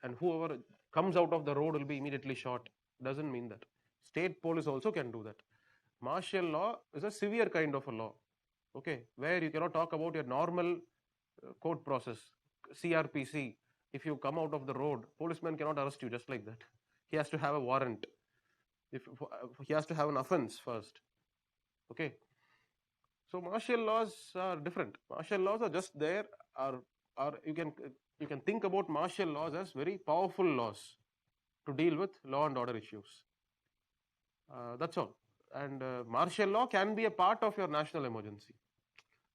and whoever comes out of the road will be immediately shot. Doesn't mean that. State police also can do that. Martial law is a severe kind of a law, okay, where you cannot talk about your normal court process, CRPC. If you come out of the road, policeman cannot arrest you just like that. He has to have a warrant. If he has to have an offense first, okay. So martial laws are different. Martial laws are just there, are you can think about martial laws as very powerful laws to deal with law and order issues. That's all. And martial law can be a part of your national emergency.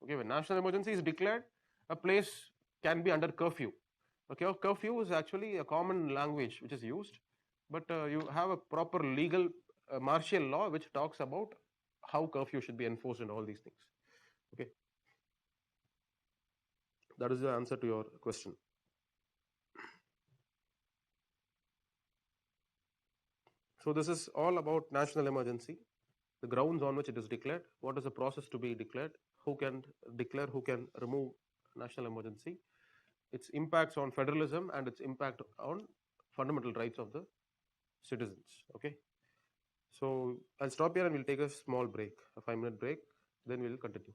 Okay, when national emergency is declared, a place can be under curfew. Okay, curfew is actually a common language which is used, but you have a proper legal martial law which talks about how curfew should be enforced and all these things. Okay, that is the answer to your question. So this is all about national emergency, the grounds on which it is declared, what is the process to be declared, who can declare, who can remove national emergency, its impacts on federalism and its impact on fundamental rights of the citizens. Okay, so I'll stop here and we'll take a small break, a 5-minute break, then we'll continue.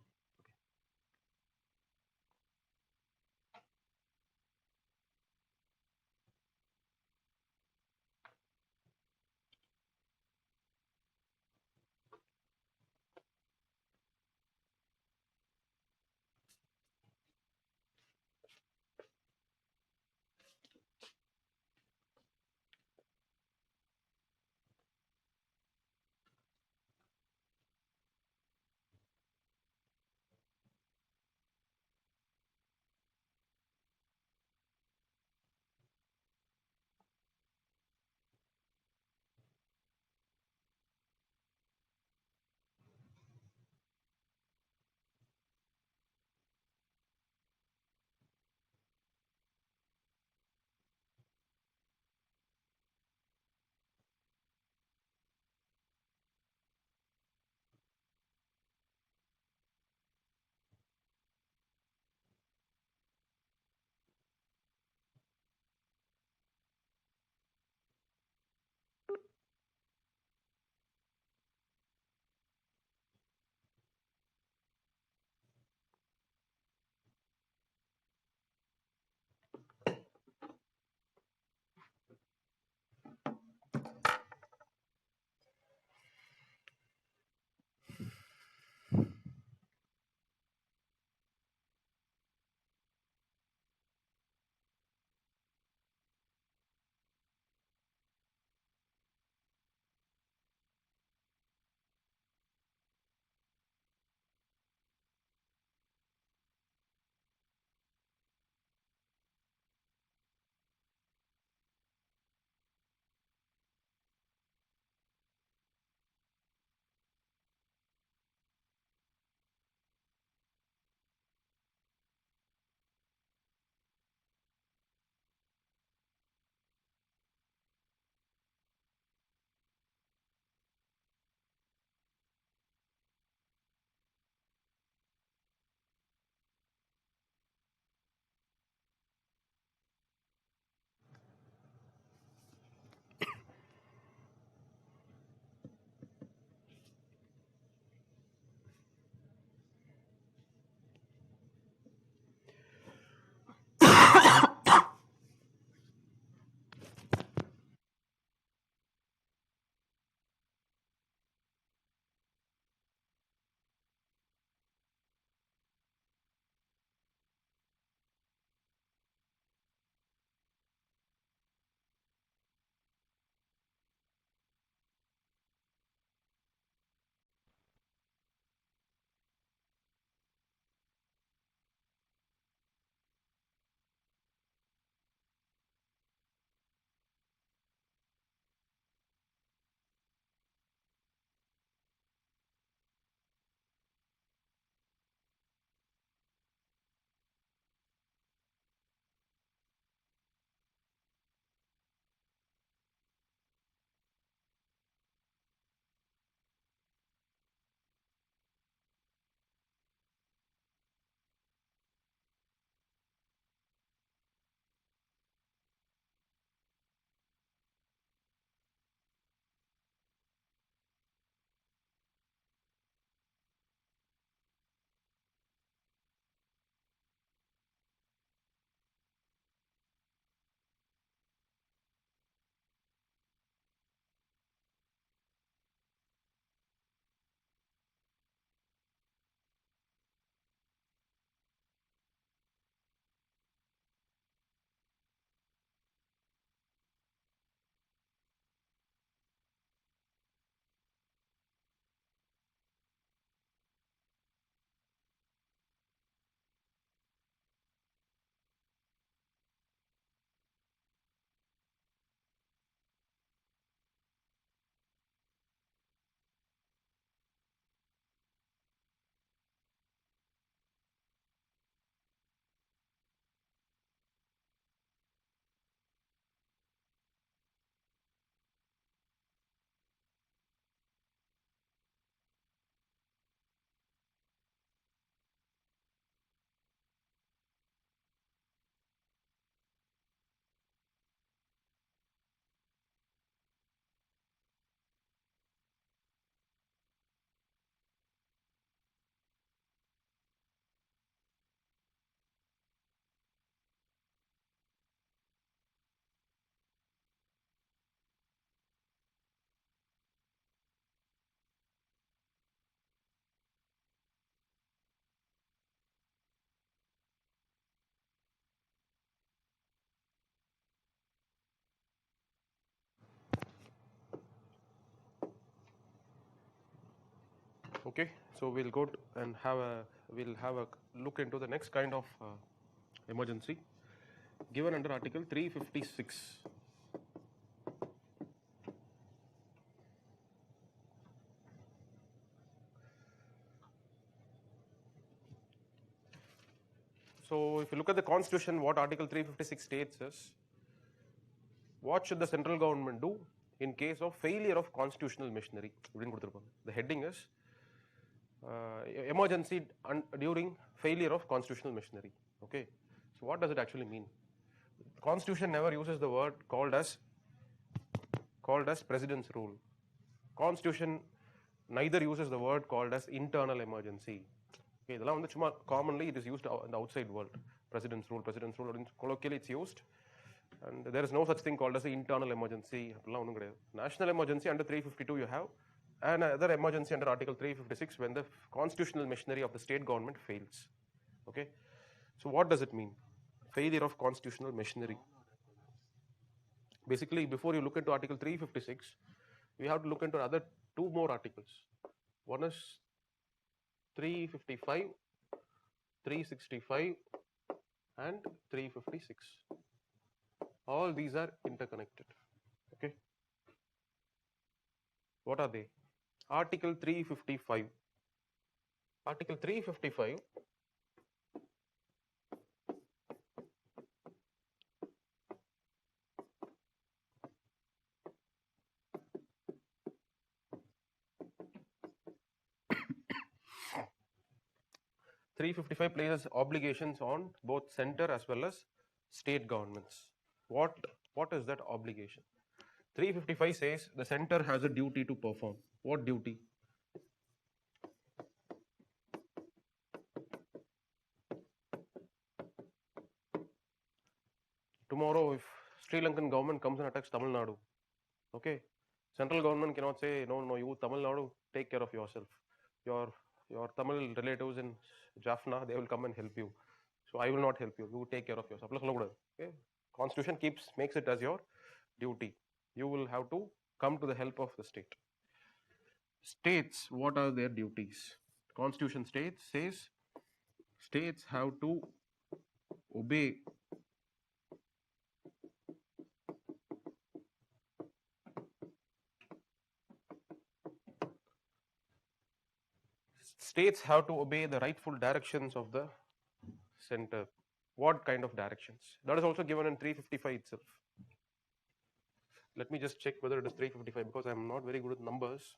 Okay, so we'll we'll have a look into the next kind of emergency given under Article 356. So if you look at the Constitution, what Article 356 states is, what should the central government do in case of failure of constitutional machinery? The heading is emergency during failure of constitutional machinery. Okay, so what does it actually mean? The Constitution never uses the word called as president's rule. Constitution neither uses the word called as internal emergency. Okay, இதெல்லாம் வந்து சும்மா commonly it is used in the outside world. President's rule, colloquially it's used, and there is no such thing called as the internal emergency. National emergency under 352 you have, and another emergency under Article 356 when the constitutional machinery of the state government fails. Okay, so what does it mean? Failure of constitutional machinery. Basically, before you look into Article 356, we have to look into other two more articles. One is 355, 365, and 356. All these are interconnected. Okay. What are they? Article 355. Article 355 355 places obligations on both center as well as state governments. What is that obligation? 355 says the center has a duty to perform. What duty? Tomorrow, if Sri Lankan government comes and attacks Tamil Nadu, okay, central government cannot say, no, you Tamil Nadu, take care of yourself. Your Tamil relatives in Jaffna, they will come and help you. So I will not help you. You take care of yourself. Okay? Constitution makes it as your duty. You will have to come to the help of the state. States, what are their duties? Constitution says states have to obey the rightful directions of the center. What kind of directions? That is also given in 355 itself. Let me just check whether it is 355 because I am not very good with numbers.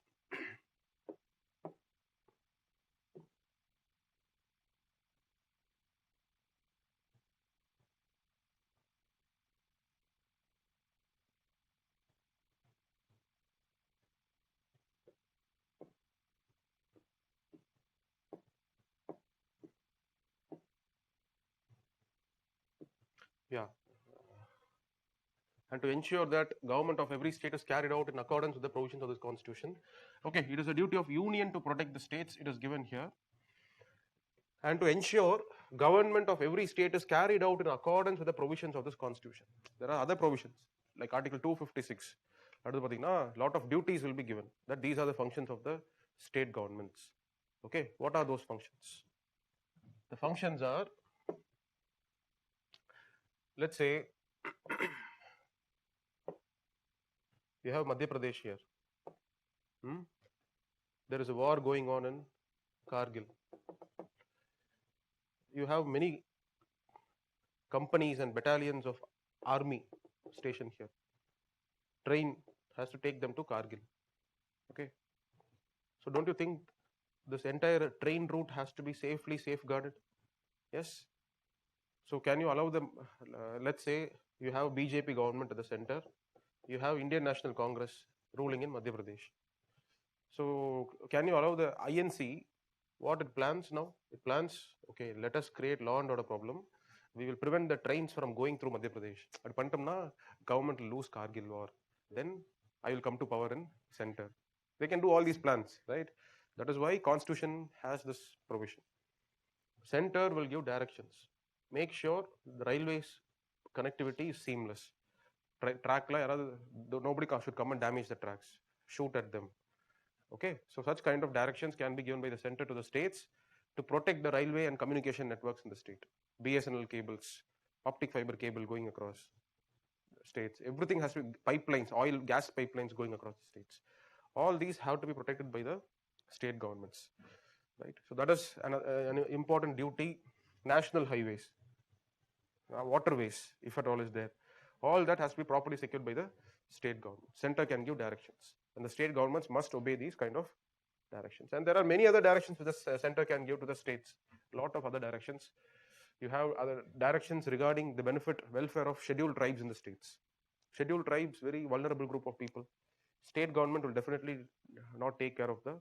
Yeah. And to ensure that government of every state is carried out in accordance with the provisions of this constitution. Okay, it is a duty of union to protect the states, it is given here. And to ensure government of every state is carried out in accordance with the provisions of this constitution. There are other provisions like Article 256. A lot of duties will be given, that these are the functions of the state governments. Okay, what are those functions? The functions are, let's say, you have Madhya Pradesh here. There is a war going on in Kargil. You have many companies and battalions of army stationed here. Train has to take them to Kargil. Okay. So don't you think this entire train route has to be safely safeguarded? Yes. So can you allow them, let's say you have BJP government at the center, you have Indian National Congress ruling in Madhya Pradesh. So can you allow the INC, what it plans now? It plans, okay, let us create law and order problem. We will prevent the trains from going through Madhya Pradesh. At Pantamna, government will lose Kargil war. Then I will come to power in center. They can do all these plans, right? That is why Constitution has this provision. Center will give directions. Make sure the railways connectivity is seamless. Track nobody should come and damage the tracks. Shoot at them. Okay, so such kind of directions can be given by the center to the states to protect the railway and communication networks in the state. BSNL cables, optic fiber cable going across states. Everything has to be pipelines, oil, gas pipelines going across the states. All these have to be protected by the state governments, right? So that is an important duty. National highways, waterways, if at all is there, all that has to be properly secured by the state government. Center can give directions, and the state governments must obey these kind of directions. And there are many other directions which the center can give to the states. A lot of other directions. You have other directions regarding the benefit welfare of scheduled tribes in the states. Scheduled tribes, very vulnerable group of people. State government will definitely not take care of the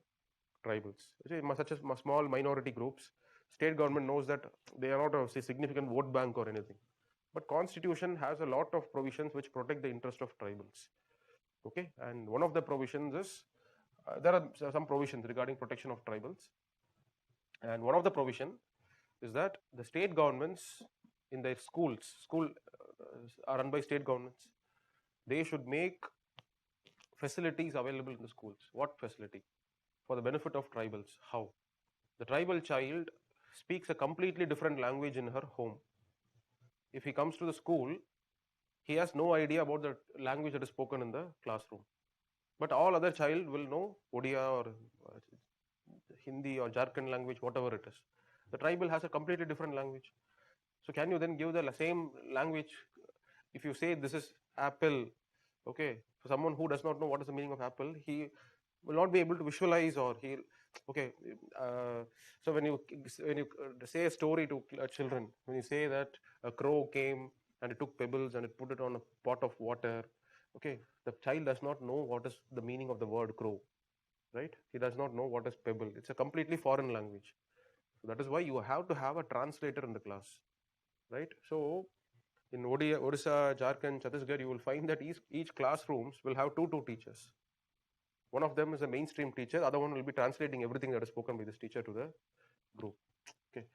tribals, such as small minority groups. State government knows that they are not a significant vote bank or anything, but constitution has a lot of provisions which protect the interest of tribals. Okay, and one of the provisions is there are some provisions regarding protection of tribals, and one of the provision is that the state governments in their school are run by state governments. They should make facilities available in the schools. What facility? For the benefit of tribals. How? The tribal child speaks a completely different language in her home. If he comes to the school, he has no idea about the language that is spoken in the classroom. But all other child will know Odia or Hindi or Jharkhand language, whatever it is. The tribal has a completely different language. So can you then give the same language? If you say this is apple, okay, for someone who does not know what is the meaning of apple, he will not be able to visualize, or he, okay. So when you say a story to children, when you say that a crow came and it took pebbles and it put it on a pot of water, okay, the child does not know what is the meaning of the word crow, right? He does not know what is pebble. It's a completely foreign language. So that is why you have to have a translator in the class, right? So in Odisha, Jharkhand, Chhattisgarh, you will find that each classrooms will have two teachers. One of them is a mainstream teacher, other one will be translating everything that is spoken by this teacher to the group. Okay,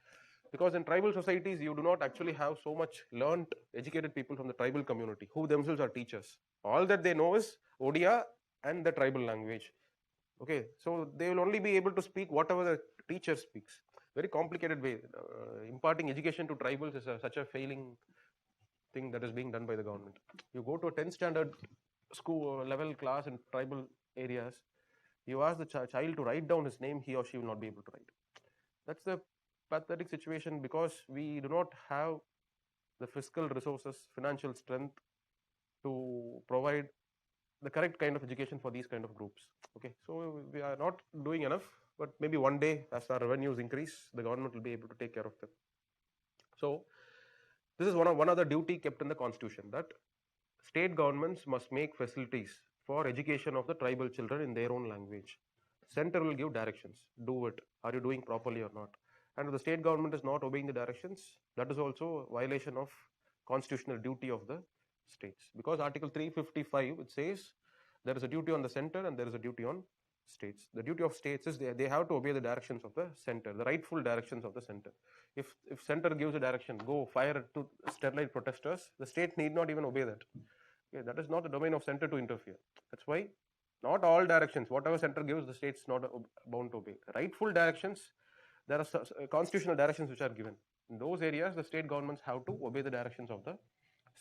because in tribal societies you do not actually have so much learned, educated people from the tribal community who themselves are teachers. All that they know is Odia and the tribal language. Okay, so they will only be able to speak whatever the teacher speaks. Very complicated way. Imparting education to tribals is such a failing thing that is being done by the government. You go to a 10th standard school level class in tribal areas, you ask the child to write down his name, he or she will not be able to write. That's the pathetic situation, because we do not have the fiscal resources, financial strength to provide the correct kind of education for these kind of groups. Okay, so we are not doing enough, but maybe one day as our revenues increase, the government will be able to take care of them. So this is one other duty kept in the constitution, that state governments must make facilities for education of the tribal children in their own language. Center will give directions. Do it. Are you doing properly or not? And if the state government is not obeying the directions, that is also a violation of constitutional duty of the states. Because Article 355, it says there is a duty on the center and there is a duty on states. The duty of states is they have to obey the directions of the center, the rightful directions of the center. If center gives a direction, go fire to sterilize protesters, the state need not even obey that. Okay, that is not the domain of center to interfere. That's why not all directions, whatever center gives, the state's not bound to obey. Rightful directions, there are constitutional directions which are given. In those areas, the state governments have to obey the directions of the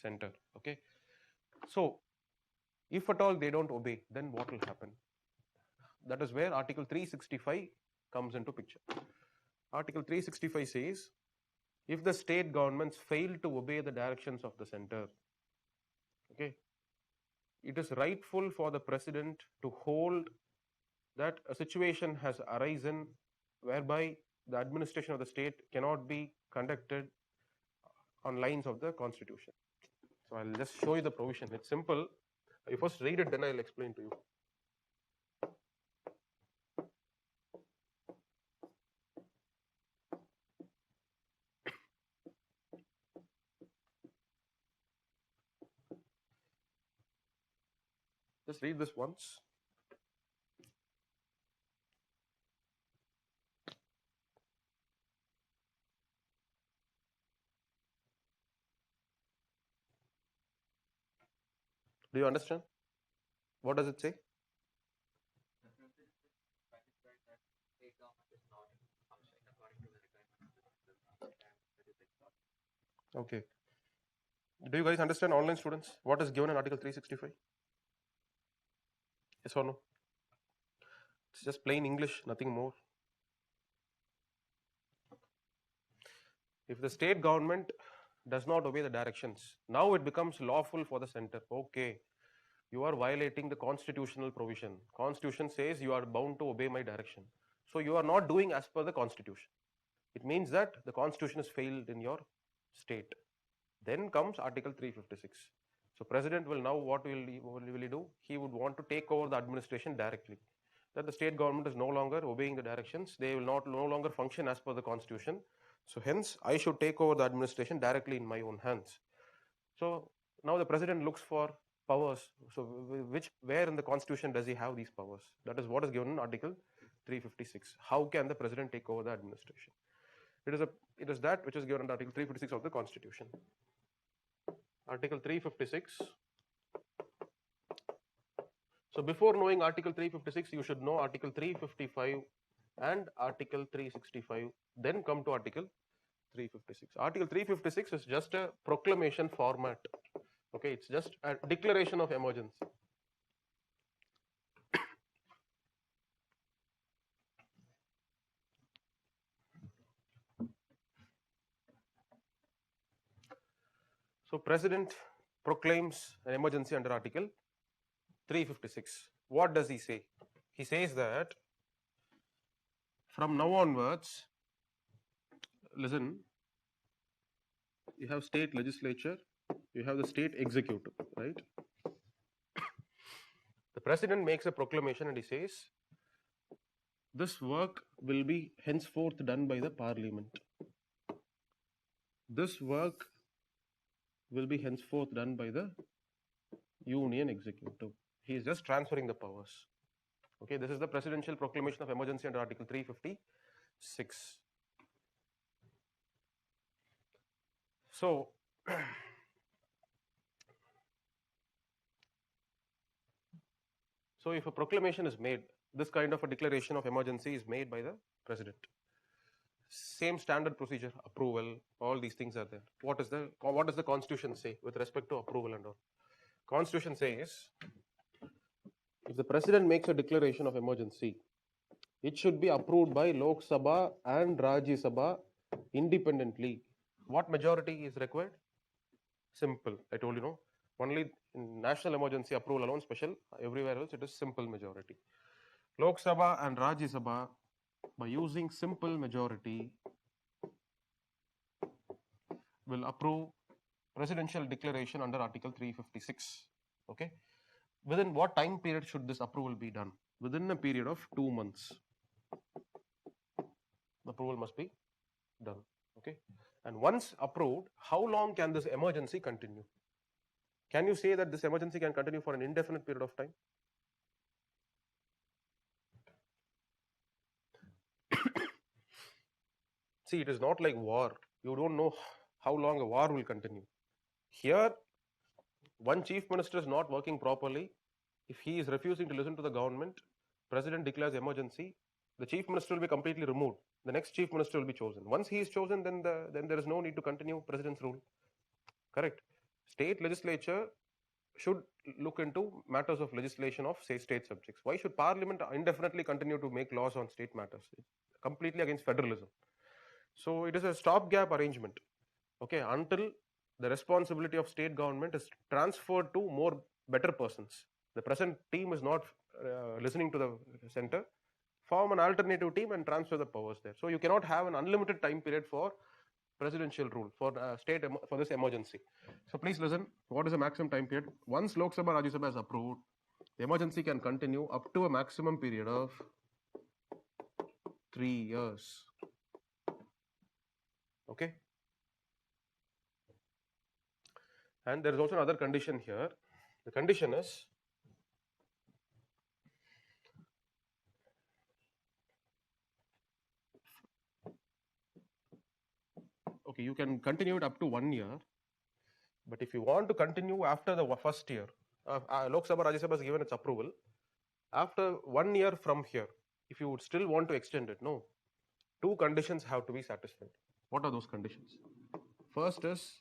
center. Okay, so if at all they don't obey, then what will happen? That is where Article 365 comes into picture. Article 365 says, if the state governments fail to obey the directions of the center, okay, it is rightful for the president to hold that a situation has arisen whereby the administration of the state cannot be conducted on lines of the constitution. So I'll just show you the provision. It's simple. You first read it, then I'll explain to you. Just read this once. Do you understand? What does it say? Okay. Do you guys understand, online students, what is given in Article 365? Yes or no? It's just plain English, nothing more. If the state government does not obey the directions, now it becomes lawful for the center. Okay, you are violating the constitutional provision. Constitution says you are bound to obey my direction. So you are not doing as per the constitution. It means that the constitution has failed in your state. Then comes Article 356. So president will now, what will he do? He would want to take over the administration directly. That the state government is no longer obeying the directions. They will not no longer function as per the constitution. So hence, I should take over the administration directly in my own hands. So now the president looks for powers. So where in the constitution does he have these powers? That is what is given in Article 356. How can the president take over the administration? It is that which is given in Article 356 of the Constitution. Article 356. So before knowing Article 356, you should know Article 355 and Article 365. Then come to Article 356. Article 356 is just a proclamation format. Okay, it's just a declaration of emergency. So president proclaims an emergency under Article 356. What does he say? He says that from now onwards, listen, you have state legislature, you have the state executive, right? The president makes a proclamation and he says, this work will be henceforth done by the parliament. This work will be henceforth done by the union executive. He is just transferring the powers. Okay, this is the presidential proclamation of emergency under Article 356. So, so if a proclamation is made, this kind of a declaration of emergency is made by the president. Same standard procedure, approval, all these things are there. What does the Constitution say with respect to approval and all? Constitution says, if the president makes a declaration of emergency, it should be approved by Lok Sabha and Rajya Sabha independently. What majority is required? Simple. I told you, no. Only in national emergency approval alone special. Everywhere else it is simple majority. Lok Sabha and Rajya Sabha, by using simple majority, will approve presidential declaration under Article 356. Okay. Within what time period should this approval be done? Within a period of 2 months. The approval must be done. Okay. And once approved, how long can this emergency continue? Can you say that this emergency can continue for an indefinite period of time? See, it is not like war. You don't know how long a war will continue. Here, one chief minister is not working properly. If he is refusing to listen to the government, president declares emergency, the chief minister will be completely removed. The next chief minister will be chosen. Once he is chosen, then there is no need to continue president's rule. Correct. State legislature should look into matters of legislation of, say, state subjects. Why should parliament indefinitely continue to make laws on state matters? It's completely against federalism. So it is a stopgap arrangement. Okay, until the responsibility of state government is transferred to more better persons. The present team is not listening to the center. Form an alternative team and transfer the powers there. So you cannot have an unlimited time period for presidential rule for state for this emergency. So please listen. What is the maximum time period? Once Lok Sabha, Rajya Sabha is approved, the emergency can continue up to a maximum period of 3 years. Okay. And there is also another condition here. The condition is okay, you can continue it up to 1 year, but if you want to continue after the first year, Lok Sabha, Rajya Sabha has given its approval. After 1 year from here, if you would still want to extend it, no, 2 conditions have to be satisfied. What are those conditions? First is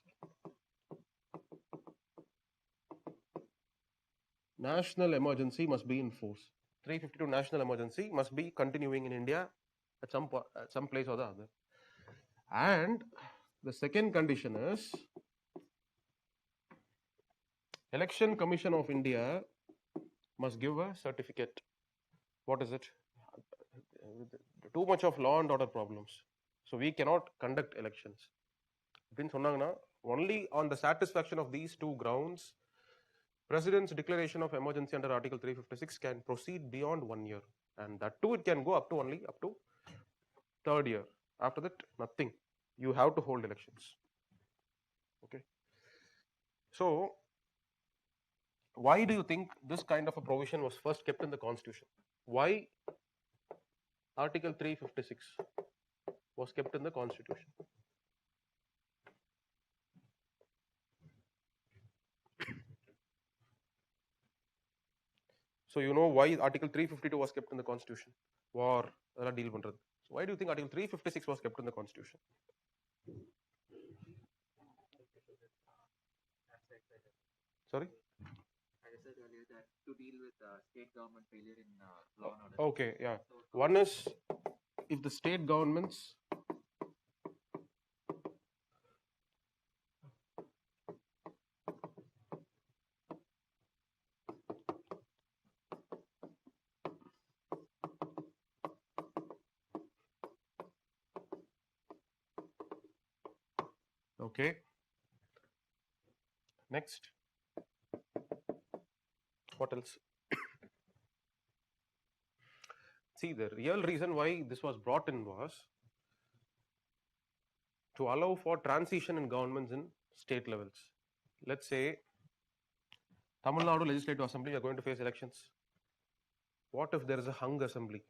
national emergency must be in force. 352 national emergency must be continuing in India at some place or the other. And the second condition is Election Commission of India must give a certificate. What is it? Too much of law and order problems. So we cannot conduct elections. Only on the satisfaction of these two grounds, President's declaration of emergency under Article 356 can proceed beyond 1 year. And that too, it can go up to third year. After that, nothing. You have to hold elections. Okay. So, why do you think this kind of a provision was first kept in the Constitution? Why Article 356 was kept in the Constitution? So you know why Article 352 was kept in the Constitution? War, deal பண்றது. So why do you think Article 356 was kept in the Constitution? Sorry? As I said earlier, that to deal with state government failure in law and order. Okay, yeah. One is if the state governments okay. Next. What else? See, the real reason why this was brought in was to allow for transition in governments in state levels. Let's say Tamil Nadu Legislative Assembly are going to face elections. What if there is a hung assembly?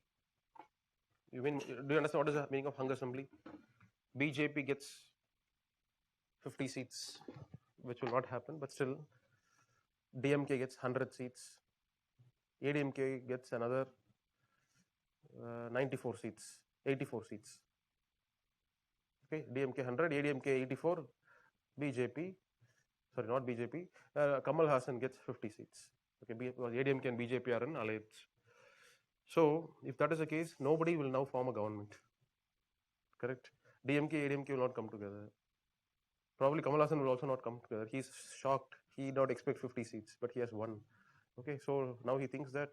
Do you understand what is the meaning of hung assembly? BJP gets 50 seats, which will not happen, but still DMK gets 100 seats. ADMK gets another 94 seats, 84 seats. Okay, DMK 100, ADMK 84, BJP, sorry, not BJP, Kamal Hassan gets 50 seats. Okay, because ADMK and BJP are in alliance. So, if that is the case, nobody will now form a government. Correct? DMK, ADMK will not come together. Probably Kamal Hassan will also not come together. He's shocked. He did not expect 50 seats, but he has won. Okay, so now he thinks that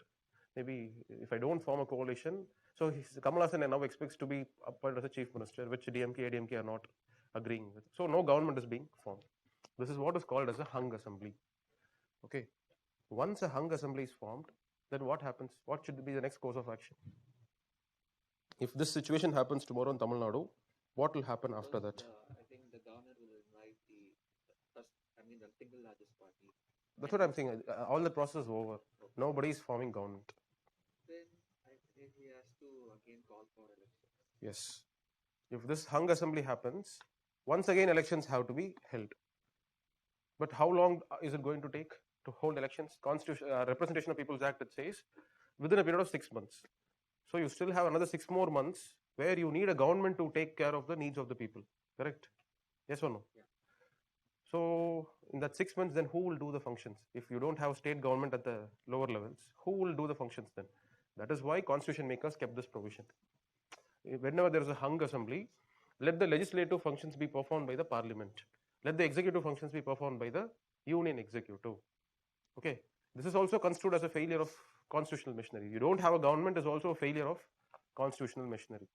maybe if I don't form a coalition, so Kamal Hassan now expects to be appointed as a chief minister, which DMK, ADMK are not agreeing with. So no government is being formed. This is what is called as a hung assembly. Okay, once a hung assembly is formed, then what happens? What should be the next course of action? If this situation happens tomorrow in Tamil Nadu, what will happen after that? I think the governor will invite the single largest party. That's what I'm saying. All the process is over. Nobody is forming government. Then he has to again call for elections. Yes. If this hung assembly happens, once again elections have to be held. But how long is it going to take to hold elections? Constitution, Representation of People's Act, it says within a period of 6 months. So you still have another 6 more months where you need a government to take care of the needs of the people. Correct? Yes or no? Yeah. So in that 6 months, then who will do the functions? If you don't have state government at the lower levels, who will do the functions then? That is why constitution makers kept this provision. Whenever there is a hung assembly, let the legislative functions be performed by the parliament. Let the executive functions be performed by the union executive. Okay. This is also construed as a failure of constitutional machinery. You don't have a government is also a failure of constitutional machinery.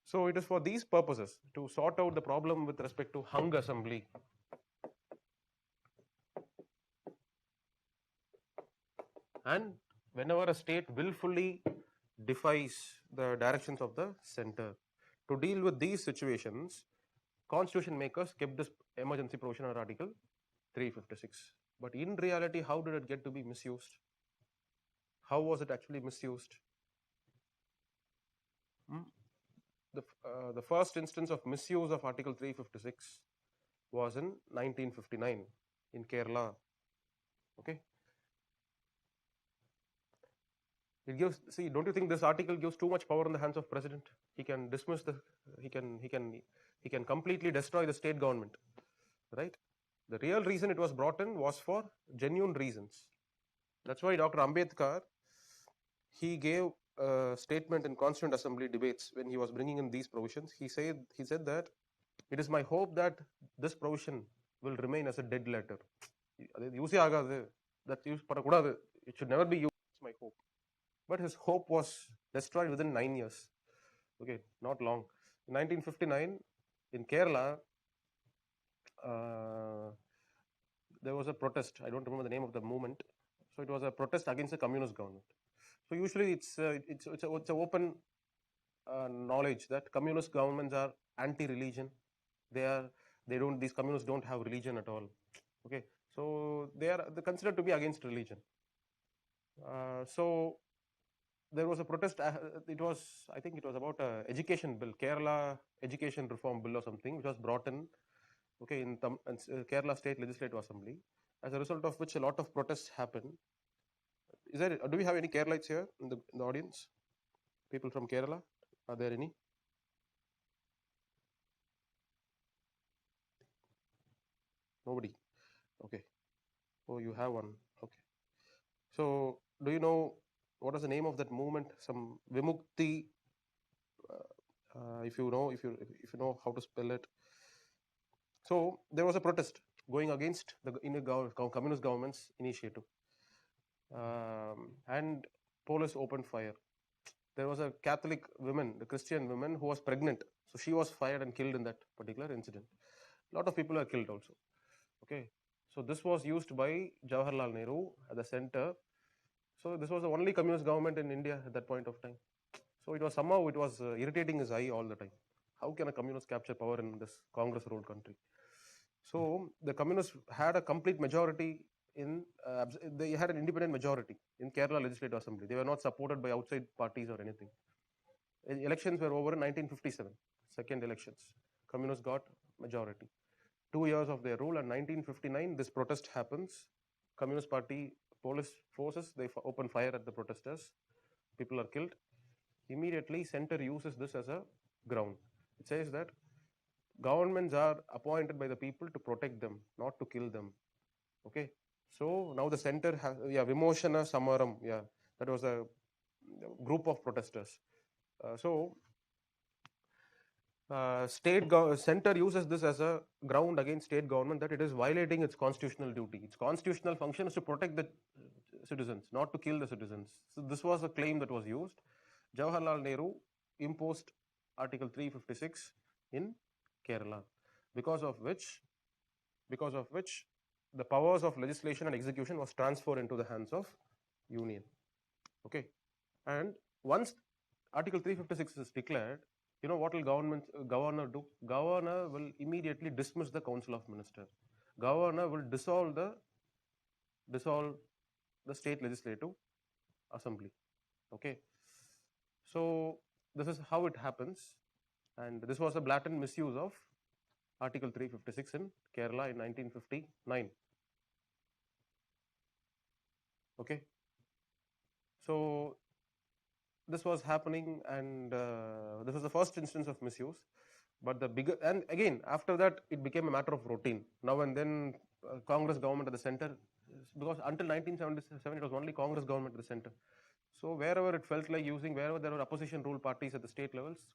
So it is for these purposes, to sort out the problem with respect to hung assembly. And whenever a state willfully defies the directions of the center, to deal with these situations, constitution makers kept this emergency provision under Article 356. But in reality, how did it get to be misused? How was it actually misused? The first instance of misuse of Article 356 was in 1959 in Kerala. Okay. It gives, don't you think this article gives too much power in the hands of president? He can dismiss he can He can completely destroy the state government, right? The real reason it was brought in was for genuine reasons. That's why Dr. Ambedkar, he gave a statement in Constituent Assembly debates when he was bringing in these provisions. He said that it is my hope that this provision will remain as a dead letter. Use agadu, that use பண்ணக்கூடாது, it should never be used. It's my hope. But his hope was destroyed within 9 years. Okay, not long. In 1959, in Kerala, there was a protest. I don't remember the name of the movement. So it was a protest against the communist government. So usually it's a open knowledge that communist governments are anti-religion. These communists don't have religion at all. Okay, so they're considered to be against religion. So there was a protest. I think it was about a education bill, Kerala education reform bill or something, which was brought in, okay, in Kerala State Legislative Assembly, as a result of which a lot of protests happened. Do we have any Keralites here in the audience? People from Kerala? Are there any? Nobody. Okay. Oh, you have one. Okay. So, do you know what is the name of that movement? Some Vimukti. If you know how to spell it. So there was a protest going against the communist government's initiative, and police opened fire. There was a Catholic woman, the Christian woman, who was pregnant, so she was fired and killed in that particular incident. A lot of people are killed also. Okay, so this was used by Jawaharlal Nehru at the center. So this was the only communist government in India at that point of time. So it was irritating his eye all the time. How can a communist capture power in this Congress-ruled country? So the communists had a complete majority they had an independent majority in Kerala Legislative Assembly. They were not supported by outside parties or anything. Elections were over in 1957, second elections. Communists got majority. 2 years of their rule, and 1959, this protest happens. Communist Party police forces, they open fire at the protesters. People are killed. Immediately, center uses this as a ground. It says that governments are appointed by the people to protect them, not to kill them. Okay, so now the center has, Vimoshana Samaram, that was a group of protesters. Center uses this as a ground against state government, that it is violating its constitutional duty. Its constitutional function is to protect the citizens, not to kill the citizens. So this was a claim that was used. Jawaharlal Nehru imposed Article 356 in Kerala, because of which the powers of legislation and execution was transferred into the hands of Union. Okay, and once Article 356 is declared, you know what will governor do? Governor will immediately dismiss the Council of Ministers. Governor will dissolve the State Legislative Assembly. Okay, so this is how it happens, and this was a blatant misuse of Article 356 in Kerala in 1959. Okay, so this was happening, and this was the first instance of misuse. But and again, after that, it became a matter of routine. Now and then, Congress government at the center, because until 1977, it was only Congress government at the center. So wherever it felt like using, wherever there were opposition rule parties at the state levels,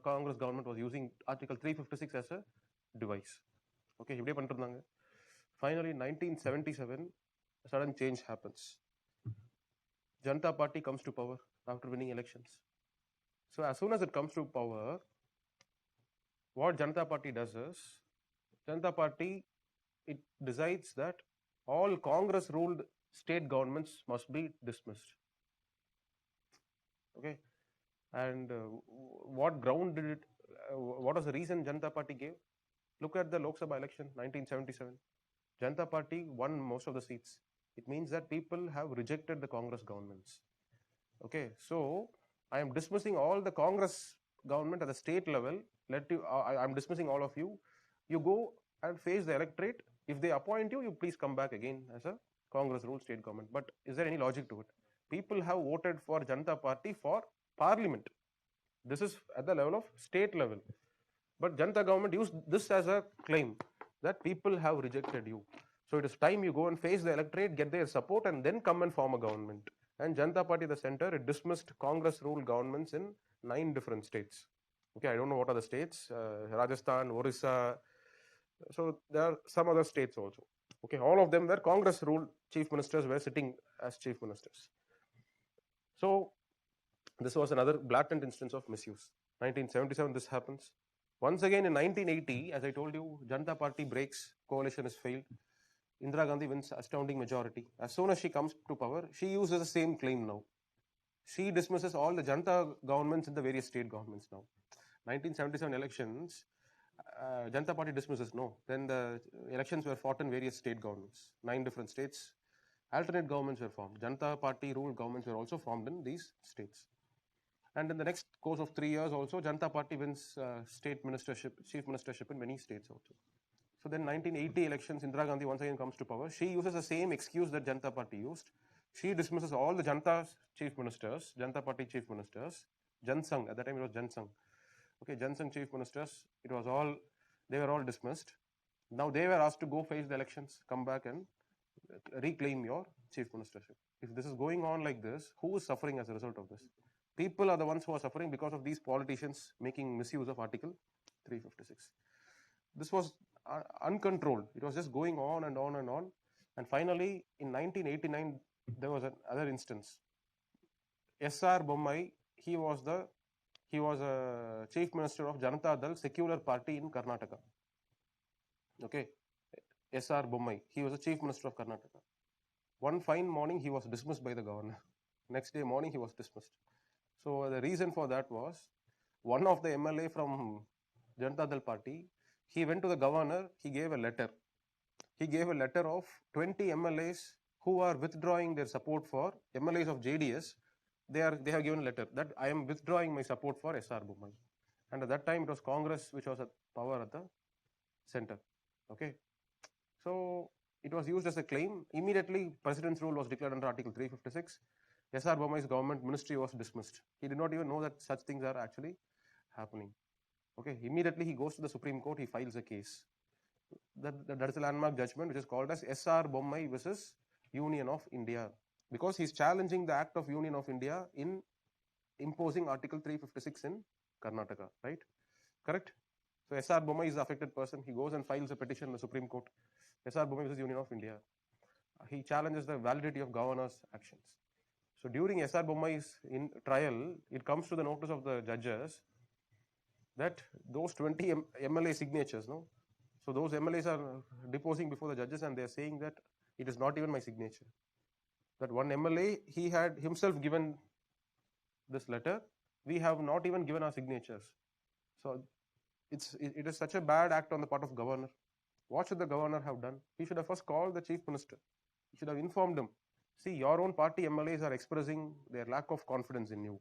Congress government was using Article 356 as a device. Okay, finally, in 1977, a sudden change happens. Janata Party comes to power after winning elections. So as soon as it comes to power, what Janata Party does is, Janata Party, it decides that all Congress-ruled state governments must be dismissed. Okay, and what ground did it? What was the reason Janata Party gave? Look at the Lok Sabha election, 1977. Janata Party won most of the seats. It means that people have rejected the Congress governments. Okay, so I am dismissing all the Congress government at the state level. I'm dismissing all of you. You go and face the electorate. If they appoint you, you please come back again as a Congress-ruled state government. But is there any logic to it? People have voted for Janata Party for parliament. This is at the level of state level. But Janata government used this as a claim that people have rejected you. So it is time you go and face the electorate, get their support, and then come and form a government. And Janata Party, the center, it dismissed Congress-ruled governments in 9 different states. Okay, I don't know what are the states, Rajasthan, Orissa. So there are some other states also. Okay, all of them where Congress-ruled chief ministers were sitting as chief ministers. So this was another blatant instance of misuse. 1977, this happens. Once again in 1980, as I told you, Janata Party breaks, coalition is failed. Indira Gandhi wins astounding majority. As soon as she comes to power, she uses the same claim now. She dismisses all the Janata governments in the various state governments now. 1977 elections, Janata Party dismisses no. Then the elections were fought in various state governments, 9 different states. Alternate governments were formed. Janata Party ruled governments were also formed in these states. And in the next course of 3 years also, Janata Party wins state ministership, chief ministership in many states also. So then 1980 elections, Indira Gandhi once again comes to power. She uses the same excuse that Janata Party used. She dismisses all the Janata chief ministers, Janata Party chief ministers, Jansang, at that time it was Jansang. Okay, Jansang chief ministers, it was all, they were all dismissed. Now they were asked to go face the elections, come back and reclaim your chief ministership. If this is going on like this, who is suffering as a result of this? People are the ones who are suffering because of these politicians making misuse of Article 356. This was uncontrolled. It was just going on and on and on. And finally, in 1989, there was another instance. S.R. Bommai, he was a chief minister of Janata Dal secular party in Karnataka. Okay, S.R. Bommai, he was a chief minister of Karnataka. One fine morning, he was dismissed by the governor. Next day morning, he was dismissed. So the reason for that was one of the MLA from Janata Dal party, he went to the governor, he gave a letter. He gave a letter of 20 MLAs who are withdrawing their support for MLAs of JDS. They have given a letter that I am withdrawing my support for S.R. Bommai. And at that time, it was Congress which was at power at the center. Okay. So it was used as a claim. Immediately, President's rule was declared under Article 356. S.R. Bommai's government ministry was dismissed. He did not even know that such things are actually happening. Okay, immediately he goes to the Supreme Court, he files a case. That is a landmark judgment which is called as S.R. Bommai versus Union of India, because he's challenging the Act of Union of India in imposing Article 356 in Karnataka, right? Correct? So S.R. Bommai is the affected person. He goes and files a petition in the Supreme Court. S.R. Bommai versus Union of India. He challenges the validity of governor's actions. So during S.R. Bommai's trial, it comes to the notice of the judges that those 20 MLA signatures, no? So those MLAs are deposing before the judges and they are saying that it is not even my signature. That one MLA, he had himself given this letter. We have not even given our signatures. So it is such a bad act on the part of governor. What should the governor have done? He should have first called the chief minister. He should have informed him. See, your own party MLAs are expressing their lack of confidence in you.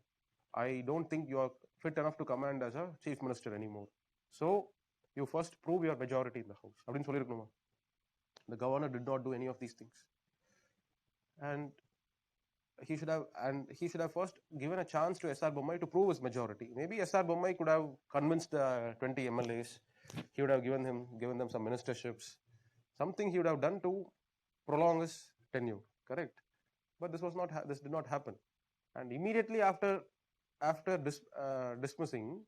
I don't think you are fit enough to command as a chief minister anymore. So you first prove your majority in the house. The governor did not do any of these things. And he should have first given a chance to S.R. Bommai to prove his majority. Maybe S.R. Bommai could have convinced the 20 MLAs. He would have given them some ministerships. Something he would have done to prolong his tenure, correct? But this did not happen. And immediately after dismissing,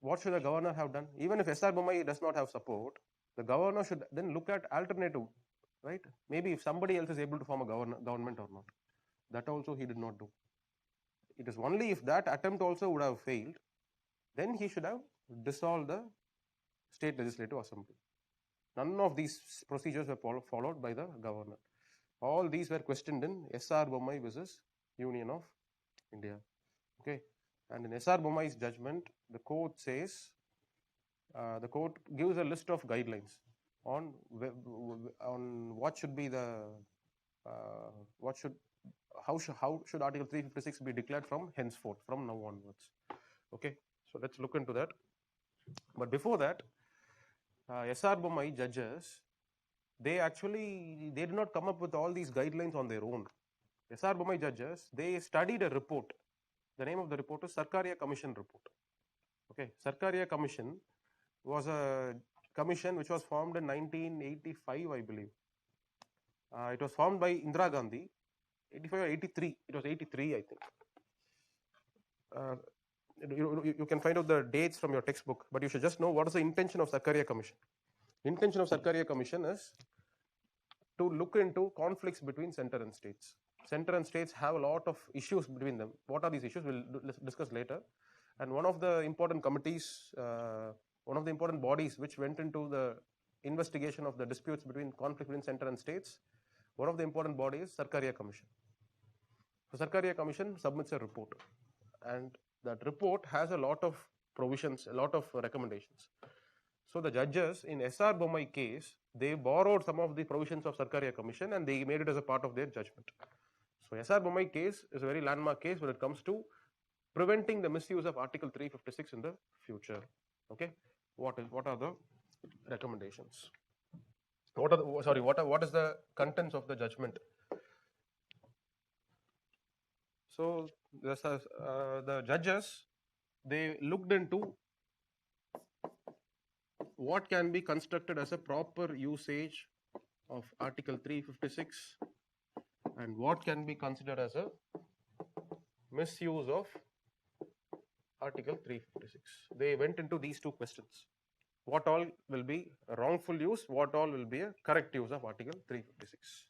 what should the governor have done? Even if S.R. Bommai does not have support, the governor should then look at alternative, right? Maybe if somebody else is able to form a government or not. That also he did not do. It is only if that attempt also would have failed, then he should have dissolved the state legislative assembly. None of these procedures were followed by the governor. All these were questioned in S.R. Bommai versus Union of India. Okay, and in S.R. Bommai's judgment, the court says, the court gives a list of guidelines on what should be the how should Article 356 be declared from henceforth, from now onwards. Okay, so let's look into that. But before that, S.R. Bommai judges, they did not come up with all these guidelines on their own. S.R. Bommai judges, they studied a report. The name of the report is Sarkaria Commission Report. Okay, Sarkaria Commission was a commission which was formed in 1985, I believe. It was formed by Indira Gandhi, 85 or 83. It was 83, I think. You can find out the dates from your textbook, but you should just know what is the intention of Sarkaria Commission. Intention of Sarkaria Commission is to look into conflicts between center and states. Center and states have a lot of issues between them. What are these issues? We'll discuss later. And one of the important committees, one of the important bodies which went into the investigation of the disputes between conflict between center and states, one of the important bodies is Sarkaria Commission. So Sarkaria Commission submits a report, and that report has a lot of provisions, a lot of recommendations. So the judges in SR Bommai case, they borrowed some of the provisions of Sarkaria Commission and they made it as a part of their judgment. So SR Bommai case is a very landmark case when it comes to preventing the misuse of Article 356 in the future. Okay, what are the recommendations? What is the contents of the judgment? So the judges, they looked into what can be constructed as a proper usage of Article 356 and what can be considered as a misuse of Article 356. They went into these two questions. What all will be a wrongful use, what all will be a correct use of Article 356.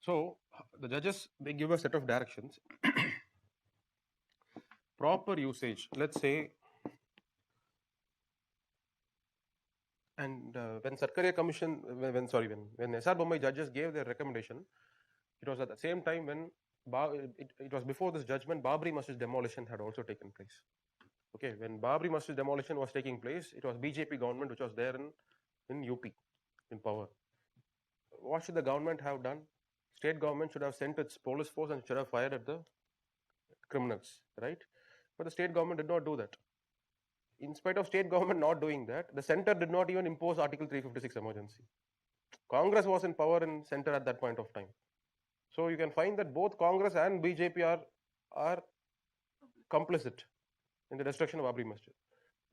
So the judges, they give a set of directions. Proper usage, let's say, and when Sarkaria Commission, when SR Bommai judges gave their recommendation, it was at the same time when it was before this judgment, Babri Masjid demolition had also taken place. Okay, when Babri Masjid demolition was taking place, it was BJP government which was there in UP, in power. What should the government have done? State government should have sent its police force and should have fired at the criminals, right? But the state government did not do that. In spite of state government not doing that, the center did not even impose Article 356 emergency. Congress was in power in center at that point of time. So you can find that both Congress and BJP are complicit in the destruction of Babri Masjid.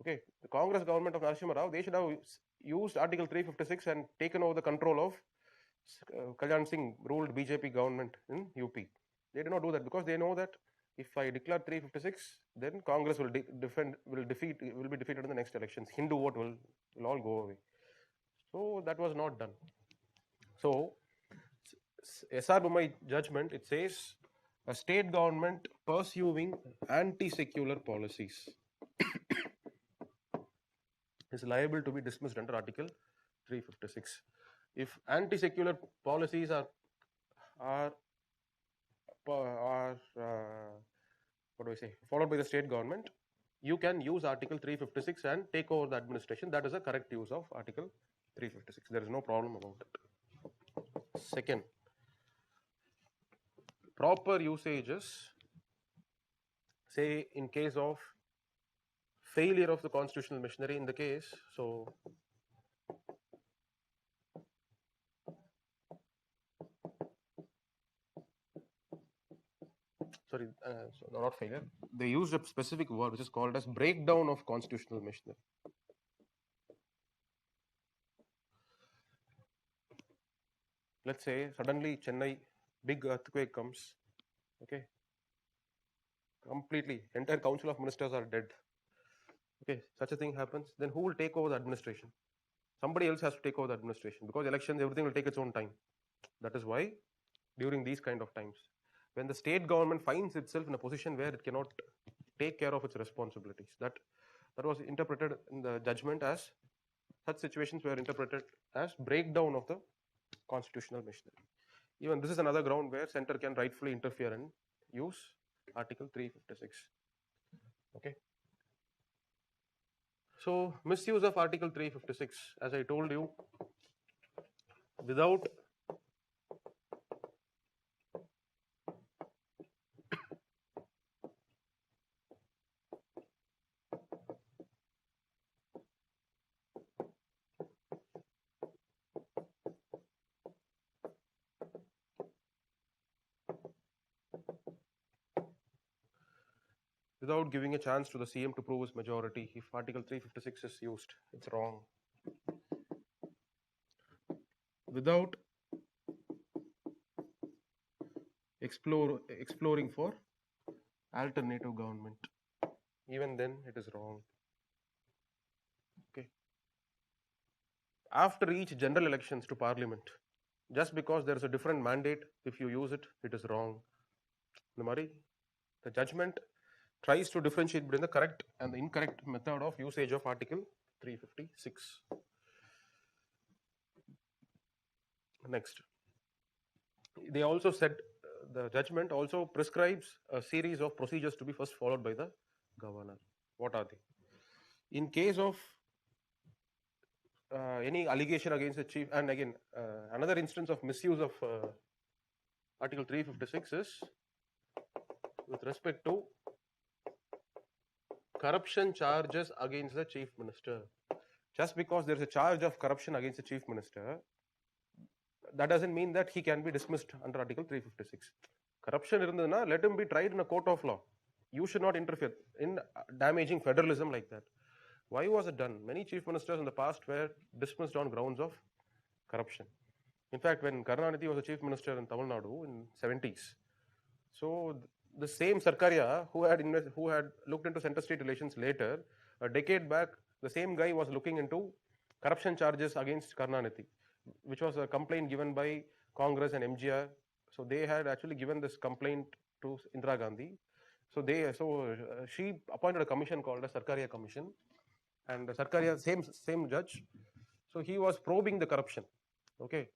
Okay, the Congress government of Narasimha Rao, they should have used Article 356 and taken over the control of Kalyan Singh ruled BJP government in UP. They did not do that because they know that if I declare 356, then Congress will be defeated in the next elections. Hindu vote will all go away. So that was not done. So SR Bommai judgment, it says a state government pursuing anti-secular policies is liable to be dismissed under Article 356. If anti-secular policies are followed by the state government, you can use Article 356 and take over the administration. That is a correct use of Article 356. There is no problem about it. Second, proper usages, say in case of failure of the constitutional machinery in the case, so not failure, they used a specific word which is called as breakdown of constitutional machinery. Let's say suddenly Chennai, big earthquake comes, okay, completely, entire council of ministers are dead. Okay, such a thing happens, then who will take over the administration? Somebody else has to take over the administration because elections, everything will take its own time. That is why during these kind of times, when the state government finds itself in a position where it cannot take care of its responsibilities, that was interpreted in the judgment as, such situations were interpreted as breakdown of the constitutional machinery. Even this is another ground where center can rightfully interfere and use Article 356. Okay. So misuse of Article 356, as I told you, without without giving a chance to the CM to prove his majority if Article 356 is used. It's wrong. Without exploring for alternative government. Even then, it is wrong. Okay. After each general elections to parliament, just because there is a different mandate, if you use it, it is wrong. The judgment tries to differentiate between the correct and the incorrect method of usage of Article 356. Next, they also said the judgment also prescribes a series of procedures to be first followed by the governor. What are they? In case of any allegation against the chief, and again, another instance of misuse of Article 356 is with respect to corruption charges against the chief minister. Just because there is a charge of corruption against the chief minister, that doesn't mean that he can be dismissed under Article 356. Corruption irundhuna, let him be tried in a court of law. You should not interfere in damaging federalism like that. Why was it done? Many chief ministers in the past were dismissed on grounds of corruption. In fact, when Karunanidhi was a chief minister in Tamil Nadu in 70s, so the same Sarkaria who had looked into center-state relations later, a decade back, the same guy was looking into corruption charges against Karunanidhi, which was a complaint given by Congress and MGR. So they had actually given this complaint to Indira Gandhi. So she appointed a commission called a Sarkaria Commission, and the Sarkaria same judge. So he was probing the corruption. Okay,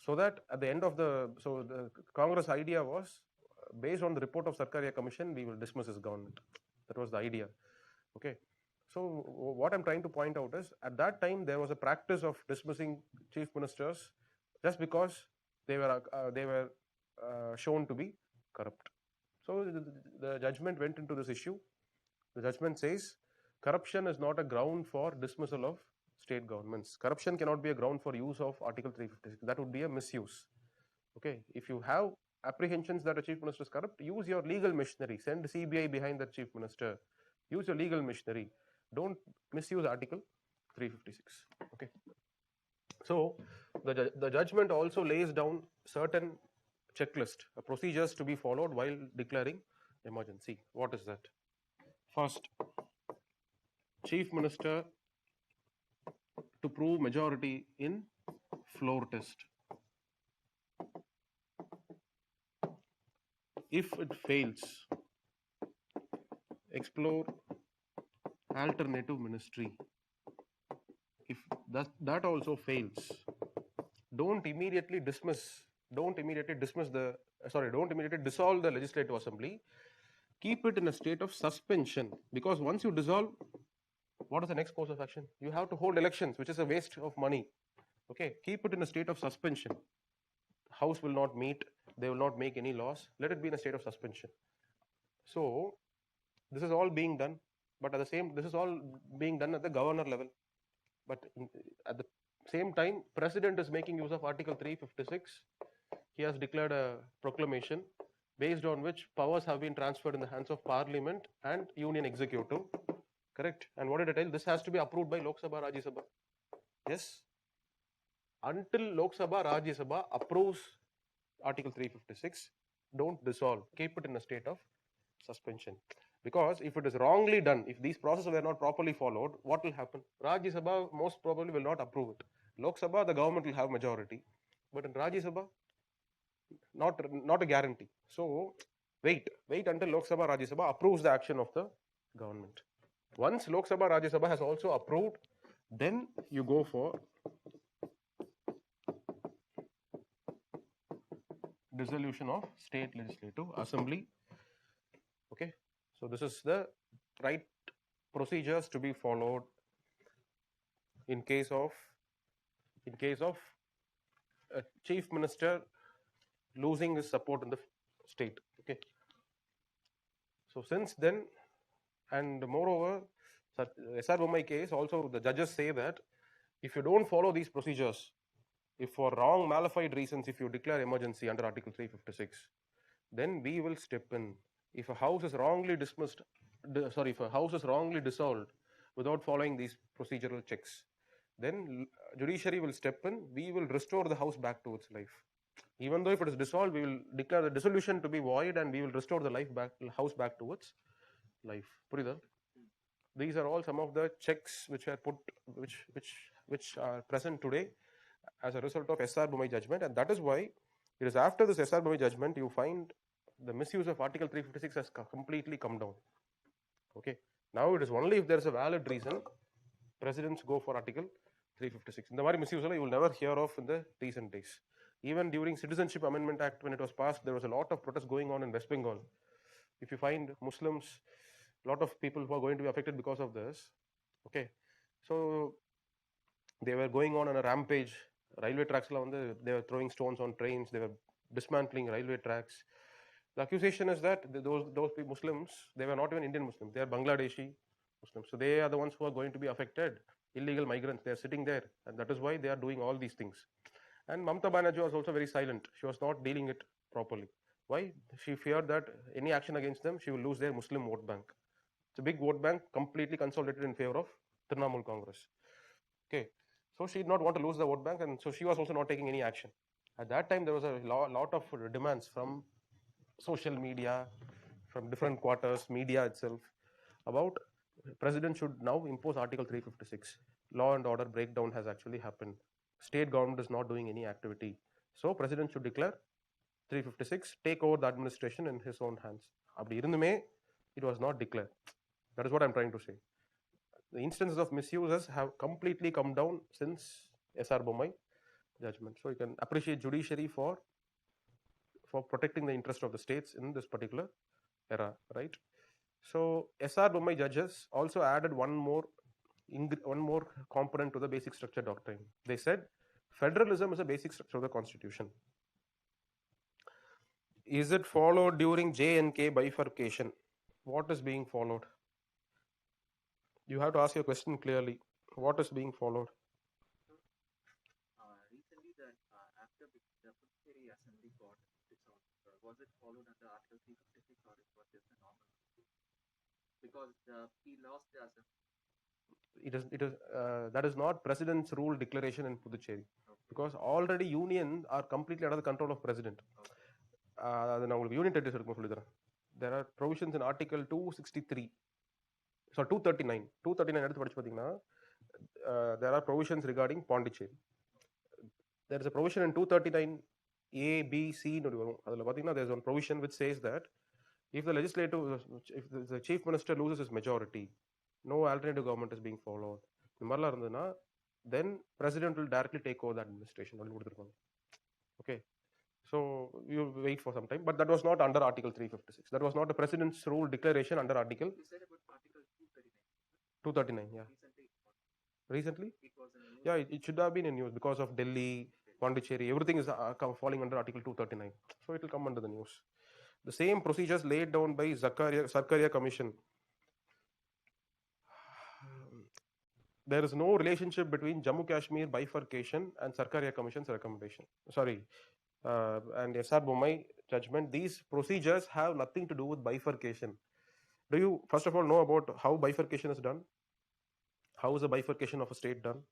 so that at the end of the Congress idea was, based on the report of Sarkaria Commission, we will dismiss his government. That was the idea. Okay. So what I'm trying to point out is, at that time there was a practice of dismissing chief ministers just because they were shown to be corrupt. So the judgment went into this issue. The judgment says corruption is not a ground for dismissal of state governments. Corruption cannot be a ground for use of Article 356. That would be a misuse. Okay, if you have apprehensions that a chief minister is corrupt, use your legal machinery. Send CBI behind the chief minister. Use your legal machinery. Don't misuse Article 356. Okay. So the judgment also lays down certain checklist, procedures to be followed while declaring emergency. What is that? First, chief minister to prove majority in floor test. If it fails, explore alternative ministry. If that also fails, don't immediately dissolve the legislative assembly. Keep it in a state of suspension, because once you dissolve, what is the next course of action? You have to hold elections, which is a waste of money. Okay, keep it in a state of suspension. House will not meet, they will not make any laws. Let it be in a state of suspension. So this is all being done, but this is all being done at the governor level. But at the same time, President is making use of Article 356. He has declared a proclamation based on which powers have been transferred in the hands of Parliament and Union Executive. Correct? And what did I tell? This has to be approved by Lok Sabha, Rajya Sabha. Yes? Until Lok Sabha, Rajya Sabha approves Article 356, don't dissolve. Keep it in a state of suspension. Because if it is wrongly done, if these processes were not properly followed, what will happen? Rajya Sabha most probably will not approve it. Lok Sabha, the government will have majority. But in Rajya Sabha, not a guarantee. So wait until Lok Sabha, Rajya Sabha approves the action of the government. Once Lok Sabha, Rajya Sabha has also approved, then you go for dissolution of state legislative assembly. Okay, so this is the right procedures to be followed in case of a chief minister losing his support in the state. Okay, so since then, and moreover, SR Bommai case also, the judges say that if you don't follow these procedures, if for wrong malified reasons, if you declare emergency under Article 356, then we will step in. If a house is wrongly dismissed if a house is wrongly dissolved without following these procedural checks, then judiciary will step in. We will restore the house back to its life. Even though if it is dissolved, we will declare the dissolution to be void, and we will restore the house back to its life. Purida? These are all some of the checks which are put, which are present today as a result of SR Bhumai judgment, and that is why it is after this SR Bhumai judgment you find the misuse of Article 356 has completely come down. Okay, now it is only if there is a valid reason presidents go for Article 356. In the mari misuse you will never hear of in the recent days. Even during Citizenship Amendment Act, when it was passed, there was a lot of protest going on in West Bengal. If you find Muslims, a lot of people who are going to be affected because of this. Okay, so they were going on a rampage. Railway tracks, they were throwing stones on trains, they were dismantling railway tracks. The accusation is that those Muslims, they were not even Indian Muslims, they are Bangladeshi Muslims. So they are the ones who are going to be affected. Illegal migrants, they are sitting there, and that is why they are doing all these things. And Mamata Banerjee was also very silent. She was not dealing it properly. Why? She feared that any action against them, she will lose their Muslim vote bank. It's a big vote bank completely consolidated in favor of Trinamool Congress. Okay, so she did not want to lose the vote bank, and so she was also not taking any action. At that time, there was a lot of demands from social media, from different quarters, media itself, about president should now impose Article 356. Law and order breakdown has actually happened. State government is not doing any activity. So president should declare 356, take over the administration in his own hands. அப்படி இருந்துமே it was not declared. That is what I'm trying to say. The instances of misuses have completely come down since SR Bommai judgment. So you can appreciate judiciary for protecting the interest of the states in this particular era, right? So SR Bommai judges also added one more component to the basic structure doctrine. They said federalism is a basic structure of the constitution. Is it followed during J and K bifurcation? What is being followed? You have to ask your question clearly. What is being followed? Recently, that after the Puducherry Assembly got dissolved, was it followed under Article 356 or it was just a normal? Because he lost the assembly. That is not president's rule declaration in Puducherry. Okay. Because already unions are completely under the control of president. Okay. There are provisions in Article 263. So 239. 239 there are provisions regarding Pondicherry. There is a provision in 239 A, B, C. There is one provision which says that if the chief minister loses his majority, no alternative government is being followed. Then president will directly take over the administration. Okay. So you wait for some time, but that was not under Article 356. That was not a president's rule declaration under Article. You said about Article 239, yeah. Recently? It was in news. Yeah, it should have been in news because of Delhi, Pondicherry, everything is falling under Article 239. So it will come under the news. The same procedures laid down by Sarkaria Commission. There is no relationship between Jammu Kashmir bifurcation and Sarkaria Commission's recommendation. And SR Bommai judgment. These procedures have nothing to do with bifurcation. Do you first of all know about how bifurcation is done? How is the bifurcation of a state done?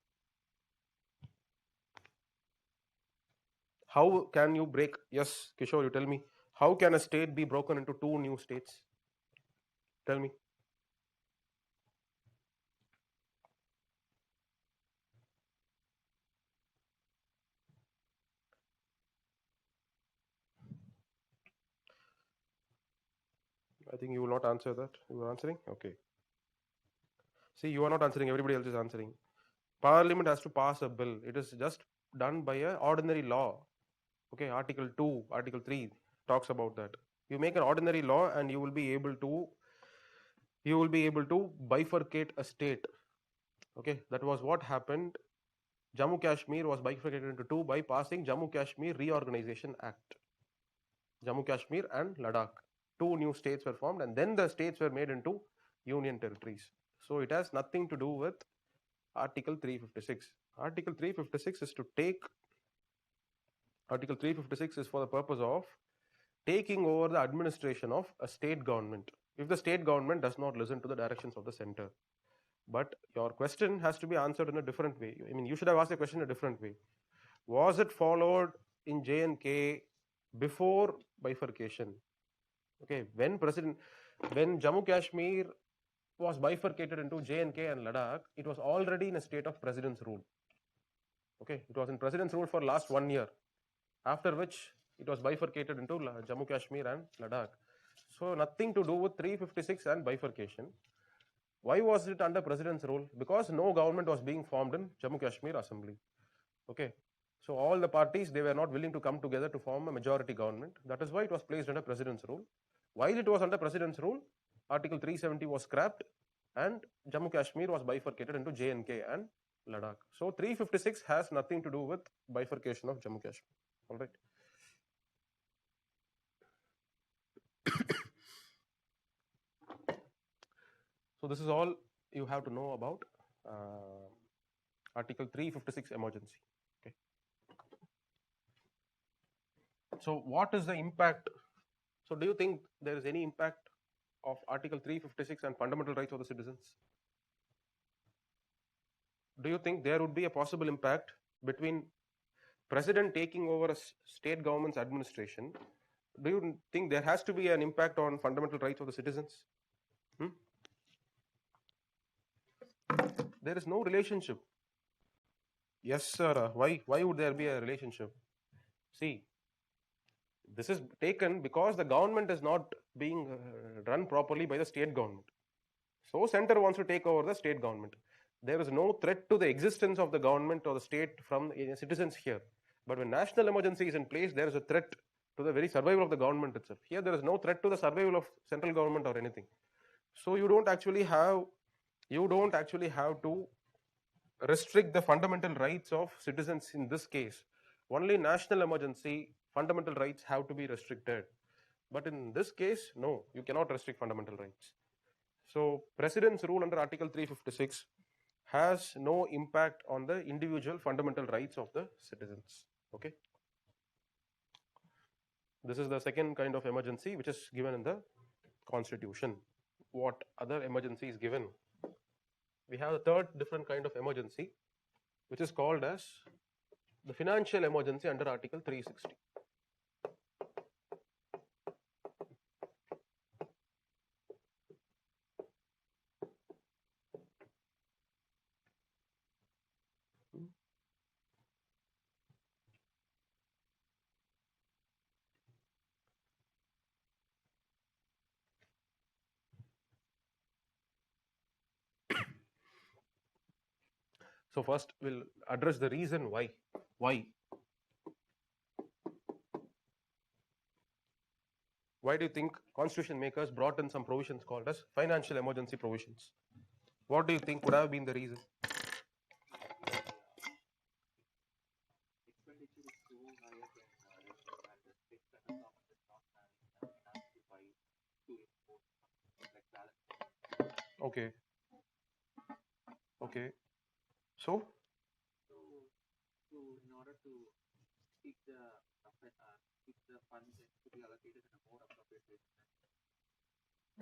How can you break? Yes, Kishore, you tell me. How can a state be broken into two new states? Tell me. I think you will not answer that. You are answering? Okay. See, you are not answering. Everybody else is answering. Parliament has to pass a bill. It is just done by an ordinary law. Okay, Article 2, Article 3 talks about that. You make an ordinary law and you will be able to bifurcate a state. Okay, that was what happened. Jammu Kashmir was bifurcated into two by passing Jammu Kashmir Reorganization Act. Jammu Kashmir and Ladakh. Two new states were formed, and then the states were made into union territories. So it has nothing to do with Article 356. Article 356 is Article 356 is for the purpose of taking over the administration of a state government. if the state government does not listen to the directions of the center. But your question has to be answered in a different way. I mean, you should have asked the question in a different way. Was it followed in J&K before bifurcation? Okay, when Jammu Kashmir was bifurcated into J&K and Ladakh, it was already in a state of president's rule. Okay, it was in president's rule for last 1 year, after which it was bifurcated into Jammu Kashmir and Ladakh. So nothing to do with 356 and bifurcation. Why was it under president's rule? Because no government was being formed in Jammu Kashmir Assembly. Okay, so all the parties, they were not willing to come together to form a majority government. That is why it was placed under president's rule. While it was under president's rule, Article 370 was scrapped and Jammu Kashmir was bifurcated into J&K and Ladakh. So 356 has nothing to do with bifurcation of Jammu Kashmir. All right. So this is all you have to know about Article 356 emergency. Okay. So what is the impact? So do you think there is any impact of Article 356 and fundamental rights of the citizens? Do you think there would be a possible impact between president taking over a state government's administration? Do you think there has to be an impact on fundamental rights of the citizens? There is no relationship. Yes, sir. Why would there be a relationship? See, this is taken because the government is not being run properly by the state government. So center wants to take over the state government. There is no threat to the existence of the government or the state from citizens here. But when national emergency is in place, there is a threat to the very survival of the government itself. Here there is no threat to the survival of central government or anything. So you don't actually have to restrict the fundamental rights of citizens in this case. Only national emergency, fundamental rights have to be restricted. But in this case, no, you cannot restrict fundamental rights. So President's rule under Article 356 has no impact on the individual fundamental rights of the citizens. Okay. This is the second kind of emergency which is given in the Constitution. What other emergency is given? We have a third different kind of emergency which is called as the financial emergency under Article 360. So first we'll address the reason why. Why do you think constitution makers brought in some provisions called as financial emergency provisions? What do you think would have been the reason? Expenditure is so higher than revenue, and the state federal government is not having enough finance to buy to import like balance. Okay. Okay. So in order to keep the funds to be allocated in a more appropriate way.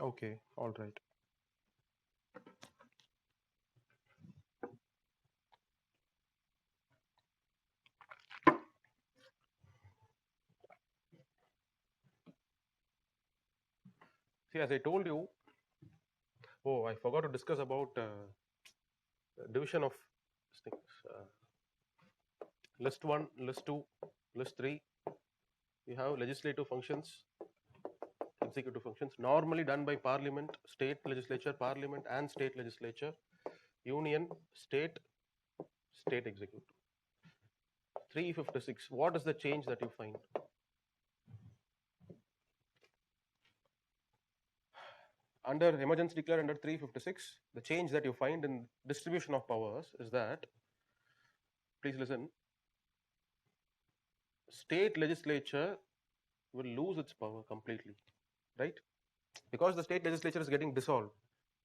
okay, all right. See, as I told you, I forgot to discuss about division of things. List 1, list 2, list 3. We have legislative functions, executive functions, normally done by parliament, state legislature, parliament and state legislature, union, state executive. 356, what is the change that you find? Under emergency declared under 356, the change that you find in distribution of powers is that, please listen, state legislature will lose its power completely, right? Because the state legislature is getting dissolved,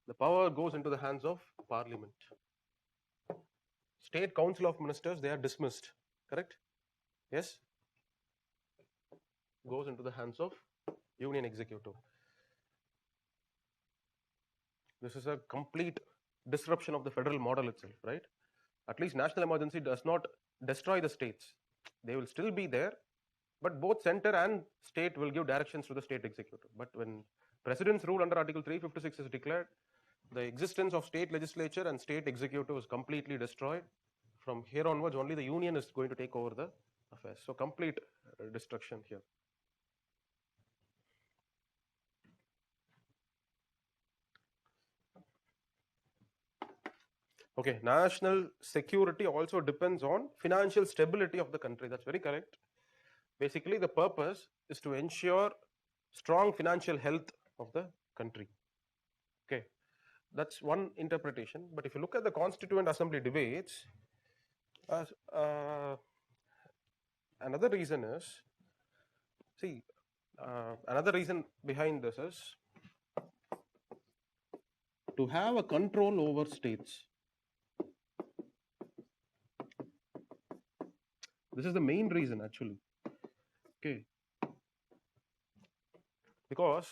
the power goes into the hands of parliament. State council of ministers, they are dismissed, correct? Yes? Goes into the hands of union executive. This is a complete disruption of the federal model itself, right? At least national emergency does not destroy the states. They will still be there, but both center and state will give directions to the state executive. But when president's rule under Article 356 is declared, the existence of state legislature and state executive is completely destroyed. From here onwards, only the union is going to take over the affairs. So complete destruction here. Okay, national security also depends on financial stability of the country. That's very correct. Basically, the purpose is to ensure strong financial health of the country. Okay, that's one interpretation. But if you look at the Constituent Assembly debates, another reason is, see, another reason behind this is to have a control over states. This is the main reason actually. Okay, because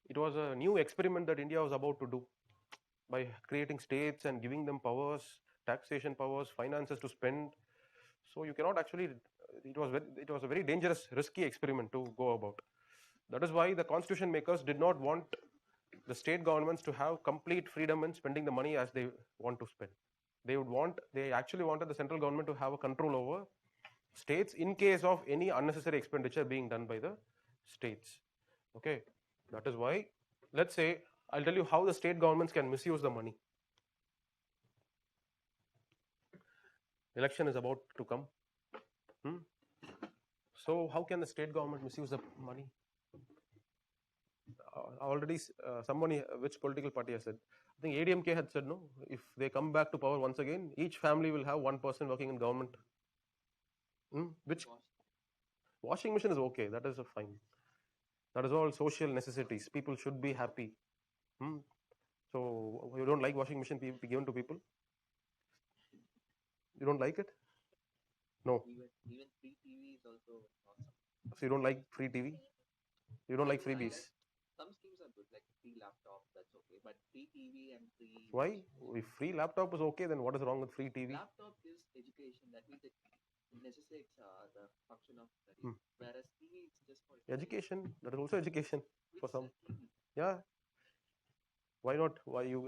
it was a new experiment that India was about to do by creating states and giving them powers, taxation powers, finances to spend. So you cannot actually. It was a very dangerous, risky experiment to go about. That is why the constitution makers did not want the state governments to have complete freedom in spending the money as they want to spend. They actually wanted the central government to have a control over states in case of any unnecessary expenditure being done by the states. Okay, that is why, let's say, I'll tell you how the state governments can misuse the money. Election is about to come. So how can the state government misuse the money? Already somebody, which political party has said, I think ADMK had said, no, if they come back to power once again, each family will have one person working in government. Which washing machine is okay, that is a fine. That is all social necessities. People should be happy. So you don't like washing machine be given to people? You don't like it? No. Even free TV is also awesome. So you don't like free TV? You don't like freebies? Some schemes are good, like free laptop, that's okay. But free TV and free... Why? If free laptop is okay, then what is wrong with free TV? Laptop is education. That means it necessitates the function of study. Whereas TV is just for... Education. That is also education for some. Yeah. Why not? Why you...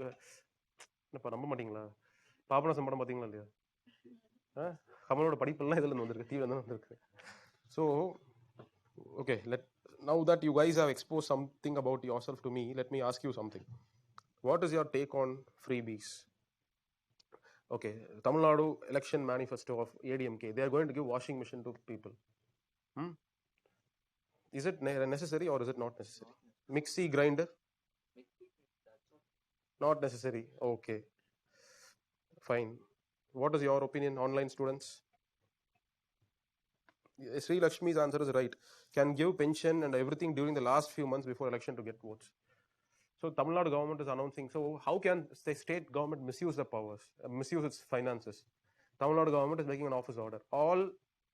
என்னப்பா நம்ப மாட்டீங்களா? பாபநாசம் படம் பார்த்தீங்களா இல்லையா? கமலோட படிப்பெல்லாம் இதில் வந்திருக்கு, டிவியில் தான் வந்திருக்கு. So, okay, now that you guys have exposed something about yourself to me, let me ask you something. What is your take on freebies? Okay, Tamil Nadu election manifesto of ADMK, they are going to give washing machine to people. Is it necessary or is it not necessary? Mixie grinder? Not necessary. Okay, fine. What is your opinion, online students? Sri Lakshmi's answer is right. Can give pension and everything during the last few months before election to get votes. So Tamil Nadu government is announcing. So how can the state government misuse the powers, misuse its finances? Tamil Nadu government is making an office order.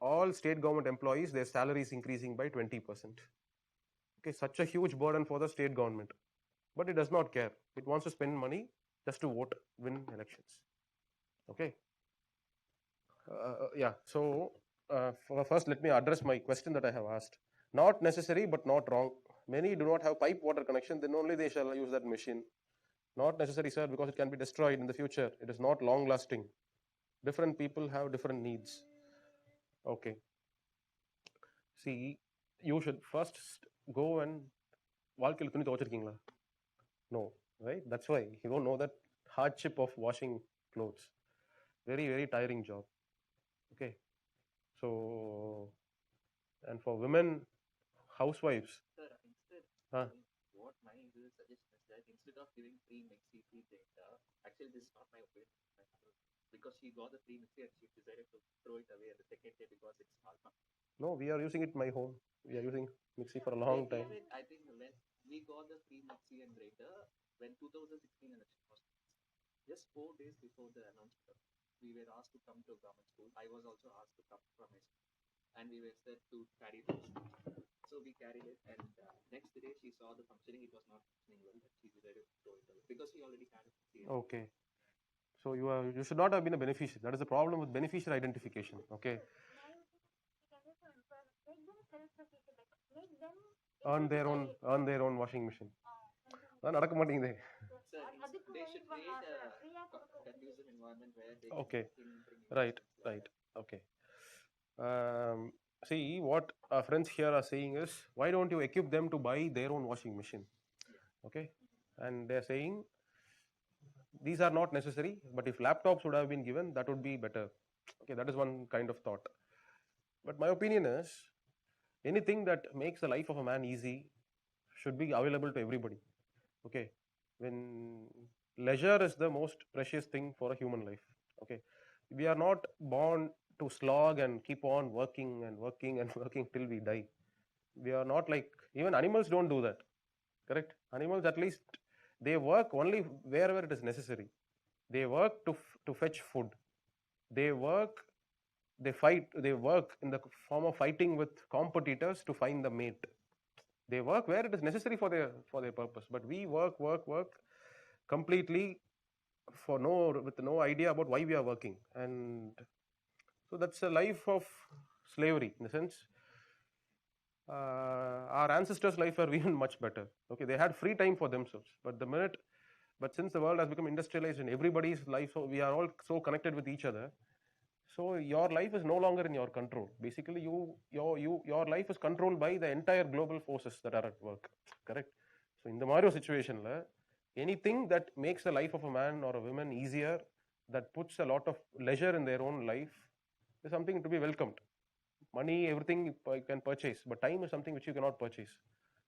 All state government employees, their salary is increasing by 20%. Okay, such a huge burden for the state government. But it does not care. It wants to spend money just to vote, win elections. Okay. Yeah. So first, let me address my question that I have asked. Not necessary, but not wrong. Many do not have pipe water connection, then only they shall use that machine. Not necessary, sir, because it can be destroyed in the future. It is not long lasting. Different people have different needs. Okay. See, you should first go and வாழ்க்கையில் துணி துவைச்சிருக்கீங்களா? No, right? That's why you don't know that hardship of washing clothes. Very, very tiring job. Okay. So, and for women, housewives. Sir, instead, what my suggestion is that instead of giving free mixie, free data, actually this is not my opinion, because she got the free mixie and she decided to throw it away at the second day because it's small. No, we are using it in my home. We are using mixie for a long time. I think when we got the free mixie and grater, when 2016 election was just 4 days before the announcement, we were asked to come to government school. I was also asked to come from my school, and we were said to carry those. So So we carried it, and next day she saw the functioning. It was not functioning well, but she decided to throw it away because she already had it. Okay. So you should not have been a beneficiary. That is the problem with beneficiary identification. Okay. Earn their own washing machine. அதான் நடக்க மாட்டேங்குதே. Sir, they should create a conducive environment where they Okay. can bring Right. Right. Okay. Um, see, what our friends here are saying is, why don't you equip them to buy their own washing machine? Okay. And they're saying these are not necessary, but if laptops would have been given, that would be better. Okay, that is one kind of thought. But my opinion is, anything that makes the life of a man easy should be available to everybody. Okay, when leisure is the most precious thing for a human life. Okay, we are not born to slog and keep on working and working and working till we die. We are not like, even animals don't do that. Correct? Animals, at least they work only wherever it is necessary. They work to fetch food. They work, they fight, they work in the form of fighting with competitors to find the mate. They work where it is necessary for their purpose. But we work completely for with no idea about why we are working. And so that's a life of slavery in the sense. Our ancestors' life were even much better. Okay, they had free time for themselves. But since the world has become industrialized and everybody's life, so we are all so connected with each other. So your life is no longer in your control. Basically, your life is controlled by the entire global forces that are at work. Correct? So in the Mario situation, anything that makes the life of a man or a woman easier, that puts a lot of leisure in their own life, is something to be welcomed. Money, everything you can purchase, but time is something which you cannot purchase.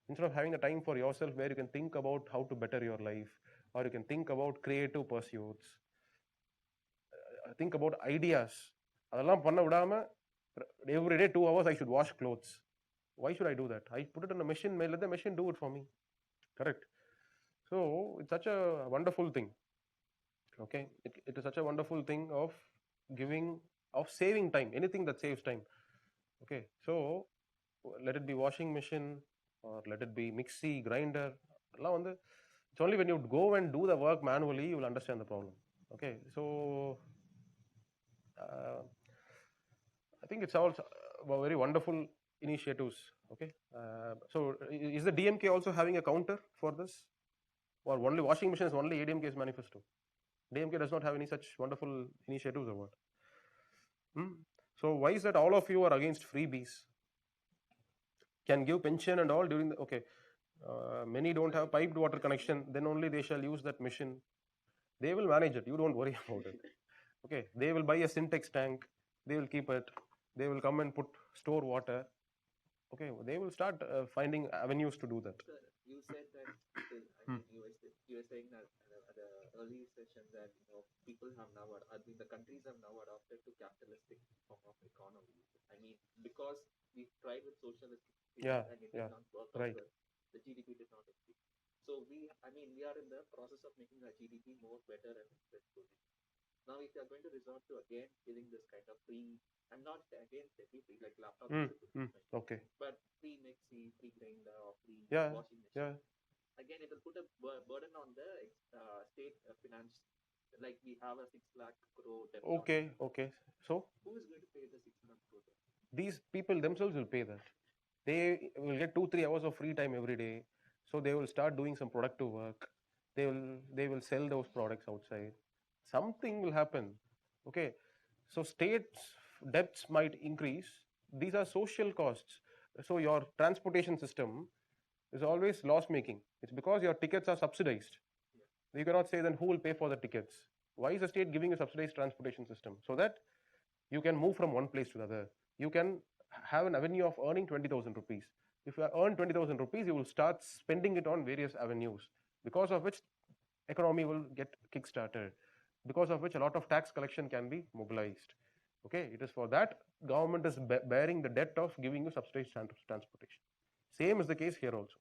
Instead of having a time for yourself where you can think about how to better your life, or you can think about creative pursuits, think about ideas. அதெல்லாம் பண்ண விடாம every day 2 hours I should wash clothes. Why should I do that? I put it in a machine, let the machine do it for me. Correct? So it's such a wonderful thing. Okay, it is such a wonderful thing of saving time, anything that saves time. Okay, so let it be washing machine or let it be mixie, grinder. It's only when you go and do the work manually you will understand the problem. Okay, so I think it's all very wonderful initiatives. Okay, so is the DMK also having a counter for this, or only washing machine is only ADMK's manifesto? DMK does not have any such wonderful initiatives or what? So why is that all of you are against freebies? Can give pension and all during the, okay. Many don't have piped water connection, then only they shall use that machine. They will manage it, you don't worry about it. Okay, they will buy a Syntex tank, they will keep it, they will come and store water. Okay, they will start finding avenues to do that. Sir, you said that you were saying that at the early session that people have now, the countries have now adopted to capitalistic form of economy. I mean, because we tried with socialistic and it did not work out well, the GDP did not increase. So we are in the process of making our GDP more better and better. Now, if you are going to resort to again giving this kind of free, I'm not against every free, like laptop is a good thing, okay, but free mixie, free grinder, or free washing machine. Again, it will put a burden on the state finance. Like we have a 6 lakh crore debt. Okay. So who is going to pay the 6 lakh crore debt? These people themselves will pay that. They will get 2-3 hours of free time every day, so they will start doing some productive work. They will sell those products outside. Something will happen. Okay, so states' debts might increase. These are social costs. So your transportation system is always loss making. It's because your tickets are subsidized. You cannot say then who will pay for the tickets. Why is the state giving a subsidized transportation system? So that you can move from one place to the other. You can have an avenue of earning 20,000 rupees. If you earn 20,000 rupees, you will start spending it on various avenues, because of which economy will get kick-started, because of which a lot of tax collection can be mobilized. Okay, it is for that government is bearing the debt of giving you subsidized transportation. Same is the case here also.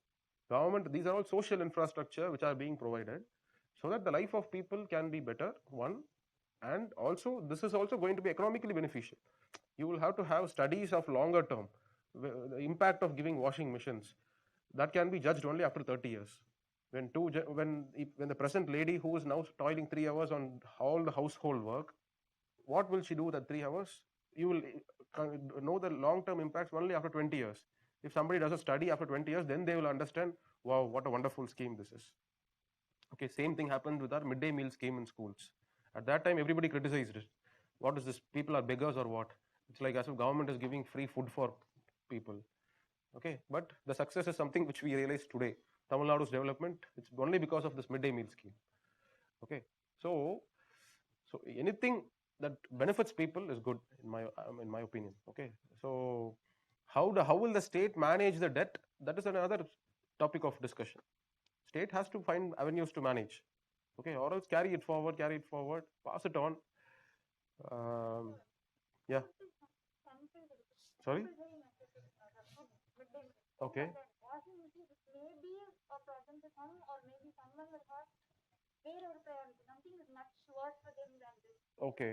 Government, these are all social infrastructure which are being provided so that the life of people can be better, one, and also this is also going to be economically beneficial. You will have to have studies of longer term. the impact of giving washing machines, that can be judged only after 30 years. When the present lady who is now toiling 3 hours on all the household work, what will she do that 3 hours? You will know the long-term impacts only after 20 years. If somebody does a study after 20 years, then they will understand, wow, what a wonderful scheme this is. Okay, same thing happened with our midday meal scheme in schools. At that time, everybody criticized it. What is this? People are beggars or what? It's like as if government is giving free food for people. Okay, but the success is something which we realize today. Tamil Nadu's development, it's only because of this midday meal scheme. Okay, so anything that benefits people is good in my opinion. Okay, so how will the state manage the debt? That is another topic of discussion. State has to find avenues to manage. Okay, or else carry it forward, pass it on. Yeah. Sorry. Okay. Okay.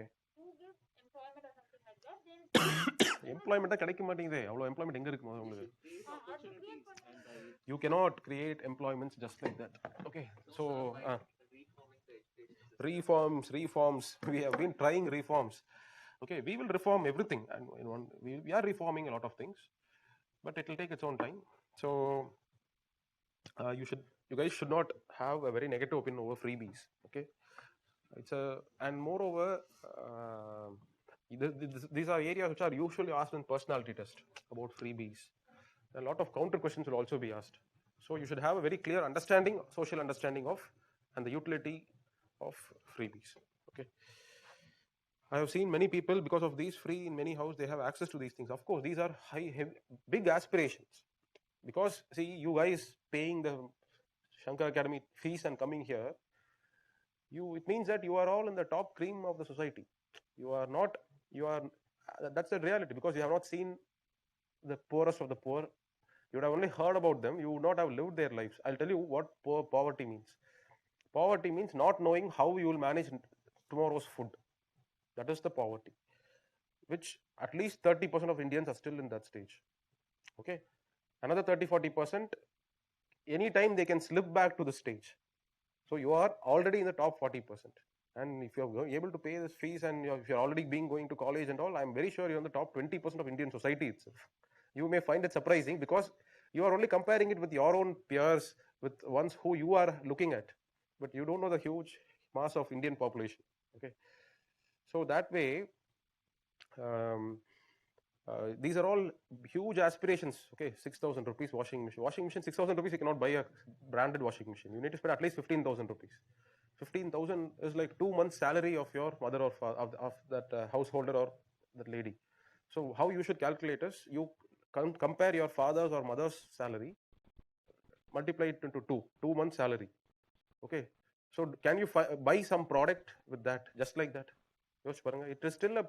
எம்ப்ளாய்மெண்ட்டா கிடைக்க மாட்டேங்குதே. அவ்வளோ employment எங்க இருக்கு முதல்ல உங்களுக்கு? There is opportunities and by You cannot create employments just like that. Okay, so reforming the education system. reforms. We have been trying reforms. Okay, we will reform everything, and we are reforming a lot of things, but it will take its own time. So you guys should not have a very negative opinion over freebies. Okay, and moreover, these are areas which are usually asked in personality test about freebies. A lot of counter questions will also be asked. So you should have a very clear understanding, social understanding of and the utility of freebies. Okay, I have seen many people, because of these free in many houses, they have access to these things. Of course, these are big aspirations, because see, you guys paying the Shankar Academy fees and coming here, it means that you are all in the top cream of the society. That's the reality, because you have not seen the poorest of the poor. You would have only heard about them. You would not have lived their lives. I'll tell you what poverty means. Poverty means not knowing how you will manage tomorrow's food. That is the poverty, which at least 30% of Indians are still in that stage. Okay, another 30-40%, anytime they can slip back to the stage. So you are already in the top 40%. And if you are able to pay this fees, and if you're already going to college and all, I'm very sure you're in the top 20% of Indian society itself. You may find it surprising, because you are only comparing it with your own peers, with ones who you are looking at, but you don't know the huge mass of Indian population. Okay, so that way, these are all huge aspirations. Okay, 6,000 rupees washing machine. 6,000 rupees, you cannot buy a branded washing machine. You need to spend at least 15,000 rupees. 15,000 is like 2 months salary of your mother or of that householder or that lady. So how you should calculate is, you compare your father's or mother's salary, multiply it into 2 months salary. Okay, so can you buy some product with that, just like that? It is still a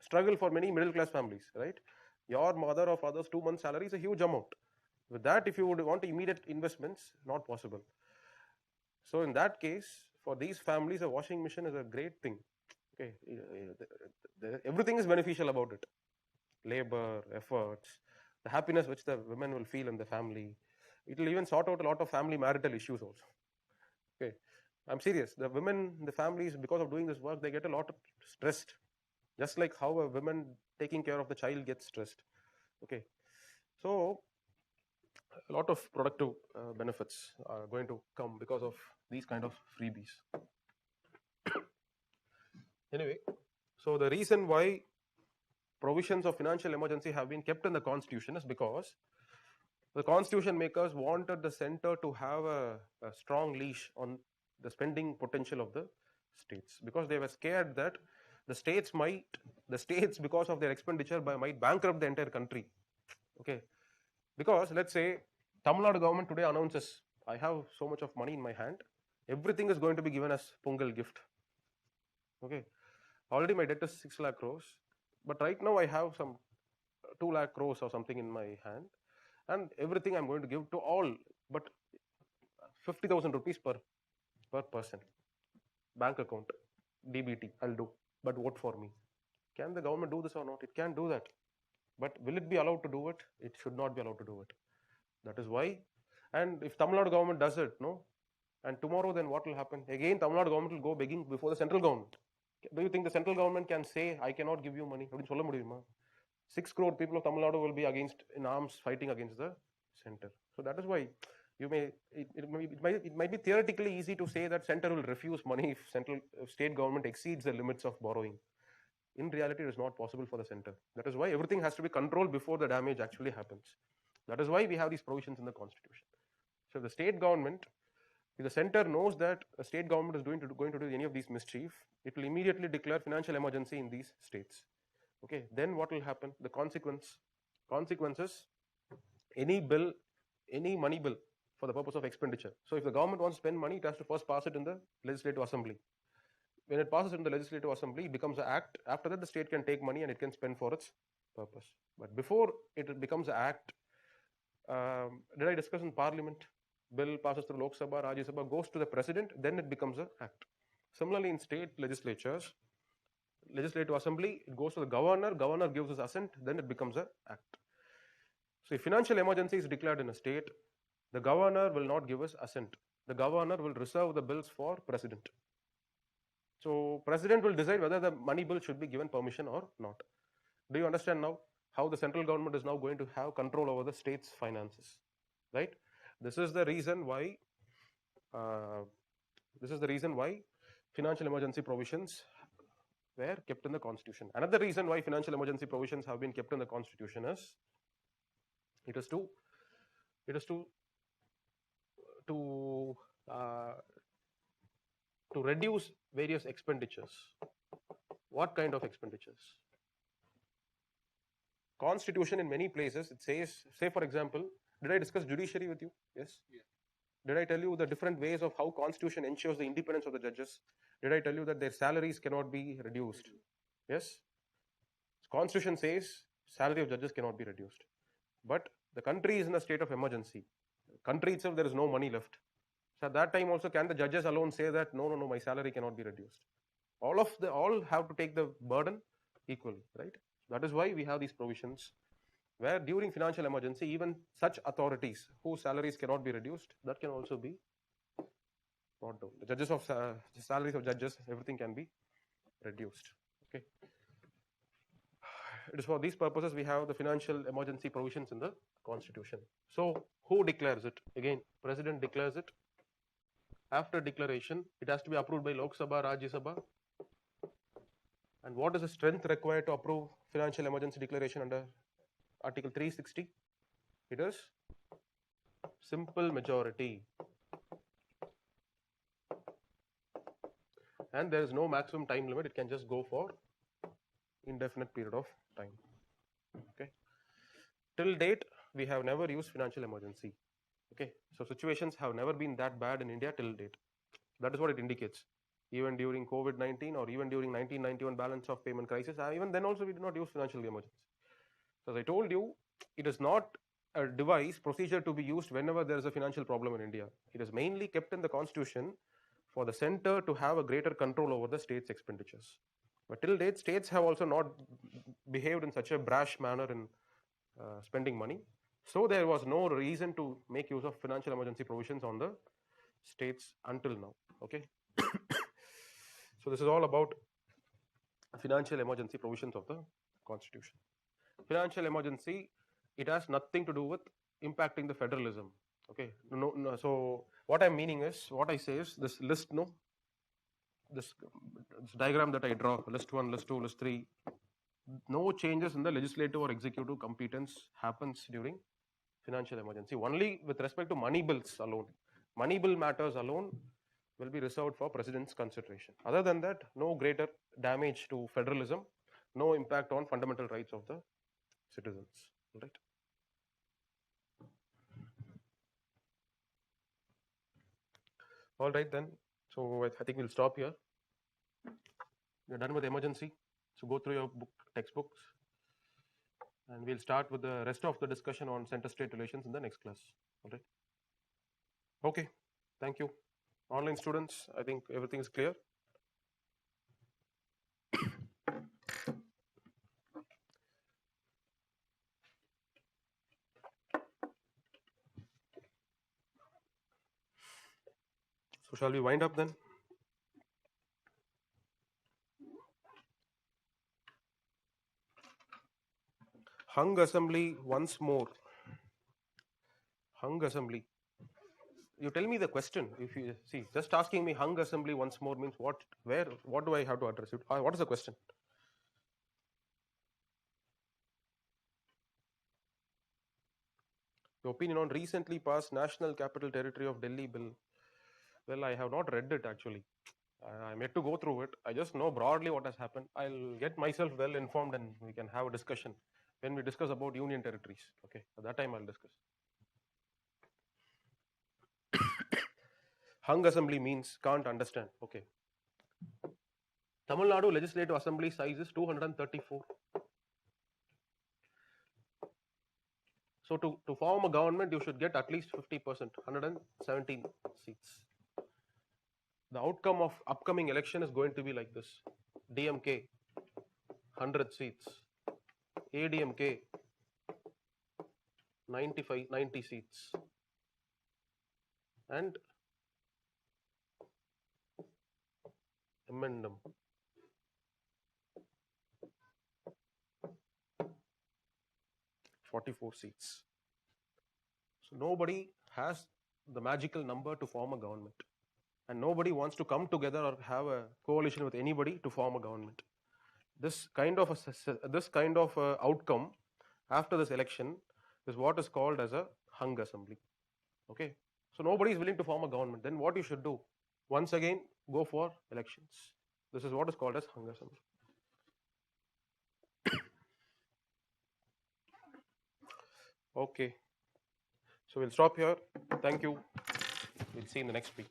struggle for many middle class families, right? Your mother or father's 2 months salary is a huge amount. With that, if you would want immediate investments, not possible. So in that case, for these families, a washing machine is a great thing. Okay, everything is beneficial about it. Labor, efforts, the happiness which the women will feel in the family. It will even sort out a lot of family marital issues also. Okay, I'm serious. The women, the families, because of doing this work, they get a lot of stressed, just like how a woman taking care of the child gets stressed. Okay, so a lot of productive benefits are going to come because of these kind of freebies. Anyway, so the reason why provisions of financial emergency have been kept in the constitution is because the constitution makers wanted the center to have a strong leash on the spending potential of the states, because they were scared that the states, because of their expenditure, might bankrupt the entire country. Okay, because let's say Tamil Nadu government today announces, I have so much of money in my hand, everything is going to be given as Pongal gift. Okay, already my debt is 6 lakh crores, but right now I have some 2 lakh crores or something in my hand, and everything I'm going to give to all, but 50,000 rupees per person, bank account, DBT, I'll do, but vote for me. Can the government do this or not? It can't do that. But will it be allowed to do it? It should not be allowed to do it. That is why. And if Tamil Nadu government does it, no, and tomorrow then what will happen? Again, Tamil Nadu government will go begging before the central government. Do you think the central government can say, I cannot give you money? 6 crore people of Tamil Nadu will be against in arms fighting against the center. So that is why you may it might be theoretically easy to say that center will refuse money if central state government exceeds the limits of borrowing. In reality, it is not possible for the center. That is why everything has to be controlled before the damage actually happens. That is why we have these provisions in the constitution. So if the state government, if the center knows that a state government is going to do any of these mischief, it will immediately declare financial emergency in these states. Okay, then what will happen? The consequences, any bill, any money bill for the purpose of expenditure. So if the government wants to spend money, it has to first pass it in the legislative assembly. When it passes in the legislative assembly, it becomes an act. After that, the state can take money and it can spend for its purpose. But before it becomes an act, did I discuss in parliament? Bill passes through Lok Sabha, Rajya Sabha, goes to the president, then it becomes an act. Similarly, in state legislatures, legislative assembly, it goes to the governor, governor gives his assent, then it becomes an act. So if financial emergency is declared in a state, the governor will not give his assent. The governor will reserve the bills for president. So president will decide whether the money bill should be given permission or not. Do you understand now how the central government is now going to have control over the state's finances, right? This is the reason why financial emergency provisions were kept in the constitution. Another reason why financial emergency provisions have been kept in the constitution is it is to reduce various expenditures. What kind of expenditures? Constitution in many places, it says, say for example, did I discuss judiciary with you? Yes? Yeah. Did I tell you the different ways of how constitution ensures the independence of the judges? Did I tell you that their salaries cannot be reduced? Yes? Constitution says salary of judges cannot be reduced. But the country is in a state of emergency. Country itself, there is no money left. So at that time also, can the judges alone say that, no, my salary cannot be reduced? All have to take the burden equally, right? That is why we have these provisions where during financial emergency, even such authorities whose salaries cannot be reduced, that can also be brought down. The salaries of judges, everything can be reduced. Okay. It is for these purposes we have the financial emergency provisions in the constitution. So who declares it? Again, president declares it. After declaration, it has to be approved by Lok Sabha, Rajya Sabha. And what is the strength required to approve financial emergency declaration under Article 360? It is simple majority. And there is no maximum time limit. It can just go for indefinite period of time. Okay. Till date, we have never used financial emergency. Okay. So situations have never been that bad in India till date. That is what it indicates. Even during COVID-19 or even during 1991 balance of payment crisis, even then also we did not use financial emergency. So as I told you, it is not a procedure to be used whenever there is a financial problem in India. It is mainly kept in the constitution for the center to have a greater control over the state's expenditures. But till date, states have also not behaved in such a brash manner in spending money. So there was no reason to make use of financial emergency provisions on the states until now. Okay. So this is all about financial emergency provisions of the constitution. Financial emergency, it has nothing to do with impacting the federalism. Okay. No. So what I'm meaning is, what I say is this list, this diagram that I draw, list 1, list 2, list 3, no changes in the legislative or executive competence happens during financial emergency. Only with respect to money bills alone. Money bill matters alone will be reserved for president's consideration. Other than that, no greater damage to federalism, no impact on fundamental rights of the citizens. Right? All right then. So I think we'll stop here. We're done with emergency. So go through your textbooks, and we'll start with the rest of the discussion on center-state relations in the next class. All right. Okay. Thank you. Online students, I think everything is clear. So shall we wind up then? Hung assembly once more. Hung assembly. You tell me the question. If you see, just asking me hung assembly once more means what? Where? What do I have to address it? What is the question? Your opinion on recently passed National Capital Territory of Delhi bill. Well, I have not read it actually. I'm yet to go through it. I just know broadly what has happened. I'll get myself well informed and we can have a discussion when we discuss about union territories. Okay, at that time I'll discuss. Hung assembly means can't understand. Okay. Tamil Nadu Legislative Assembly size is 234. So to form a government, you should get at least 50%, 117 seats. The outcome of upcoming election is going to be like this: DMK 100 seats, ADMK 90 seats, and M&M 44 seats. So nobody has the magical number to form a government, and nobody wants to come together or have a coalition with anybody to form a government. This kind of outcome after this election is what is called as a hung assembly. Okay, so nobody is willing to form a government. Then what you should do? Once again, go for elections. This is what is called as hung assembly. Okay, so we'll stop here. Thank you. We'll see you in the next week.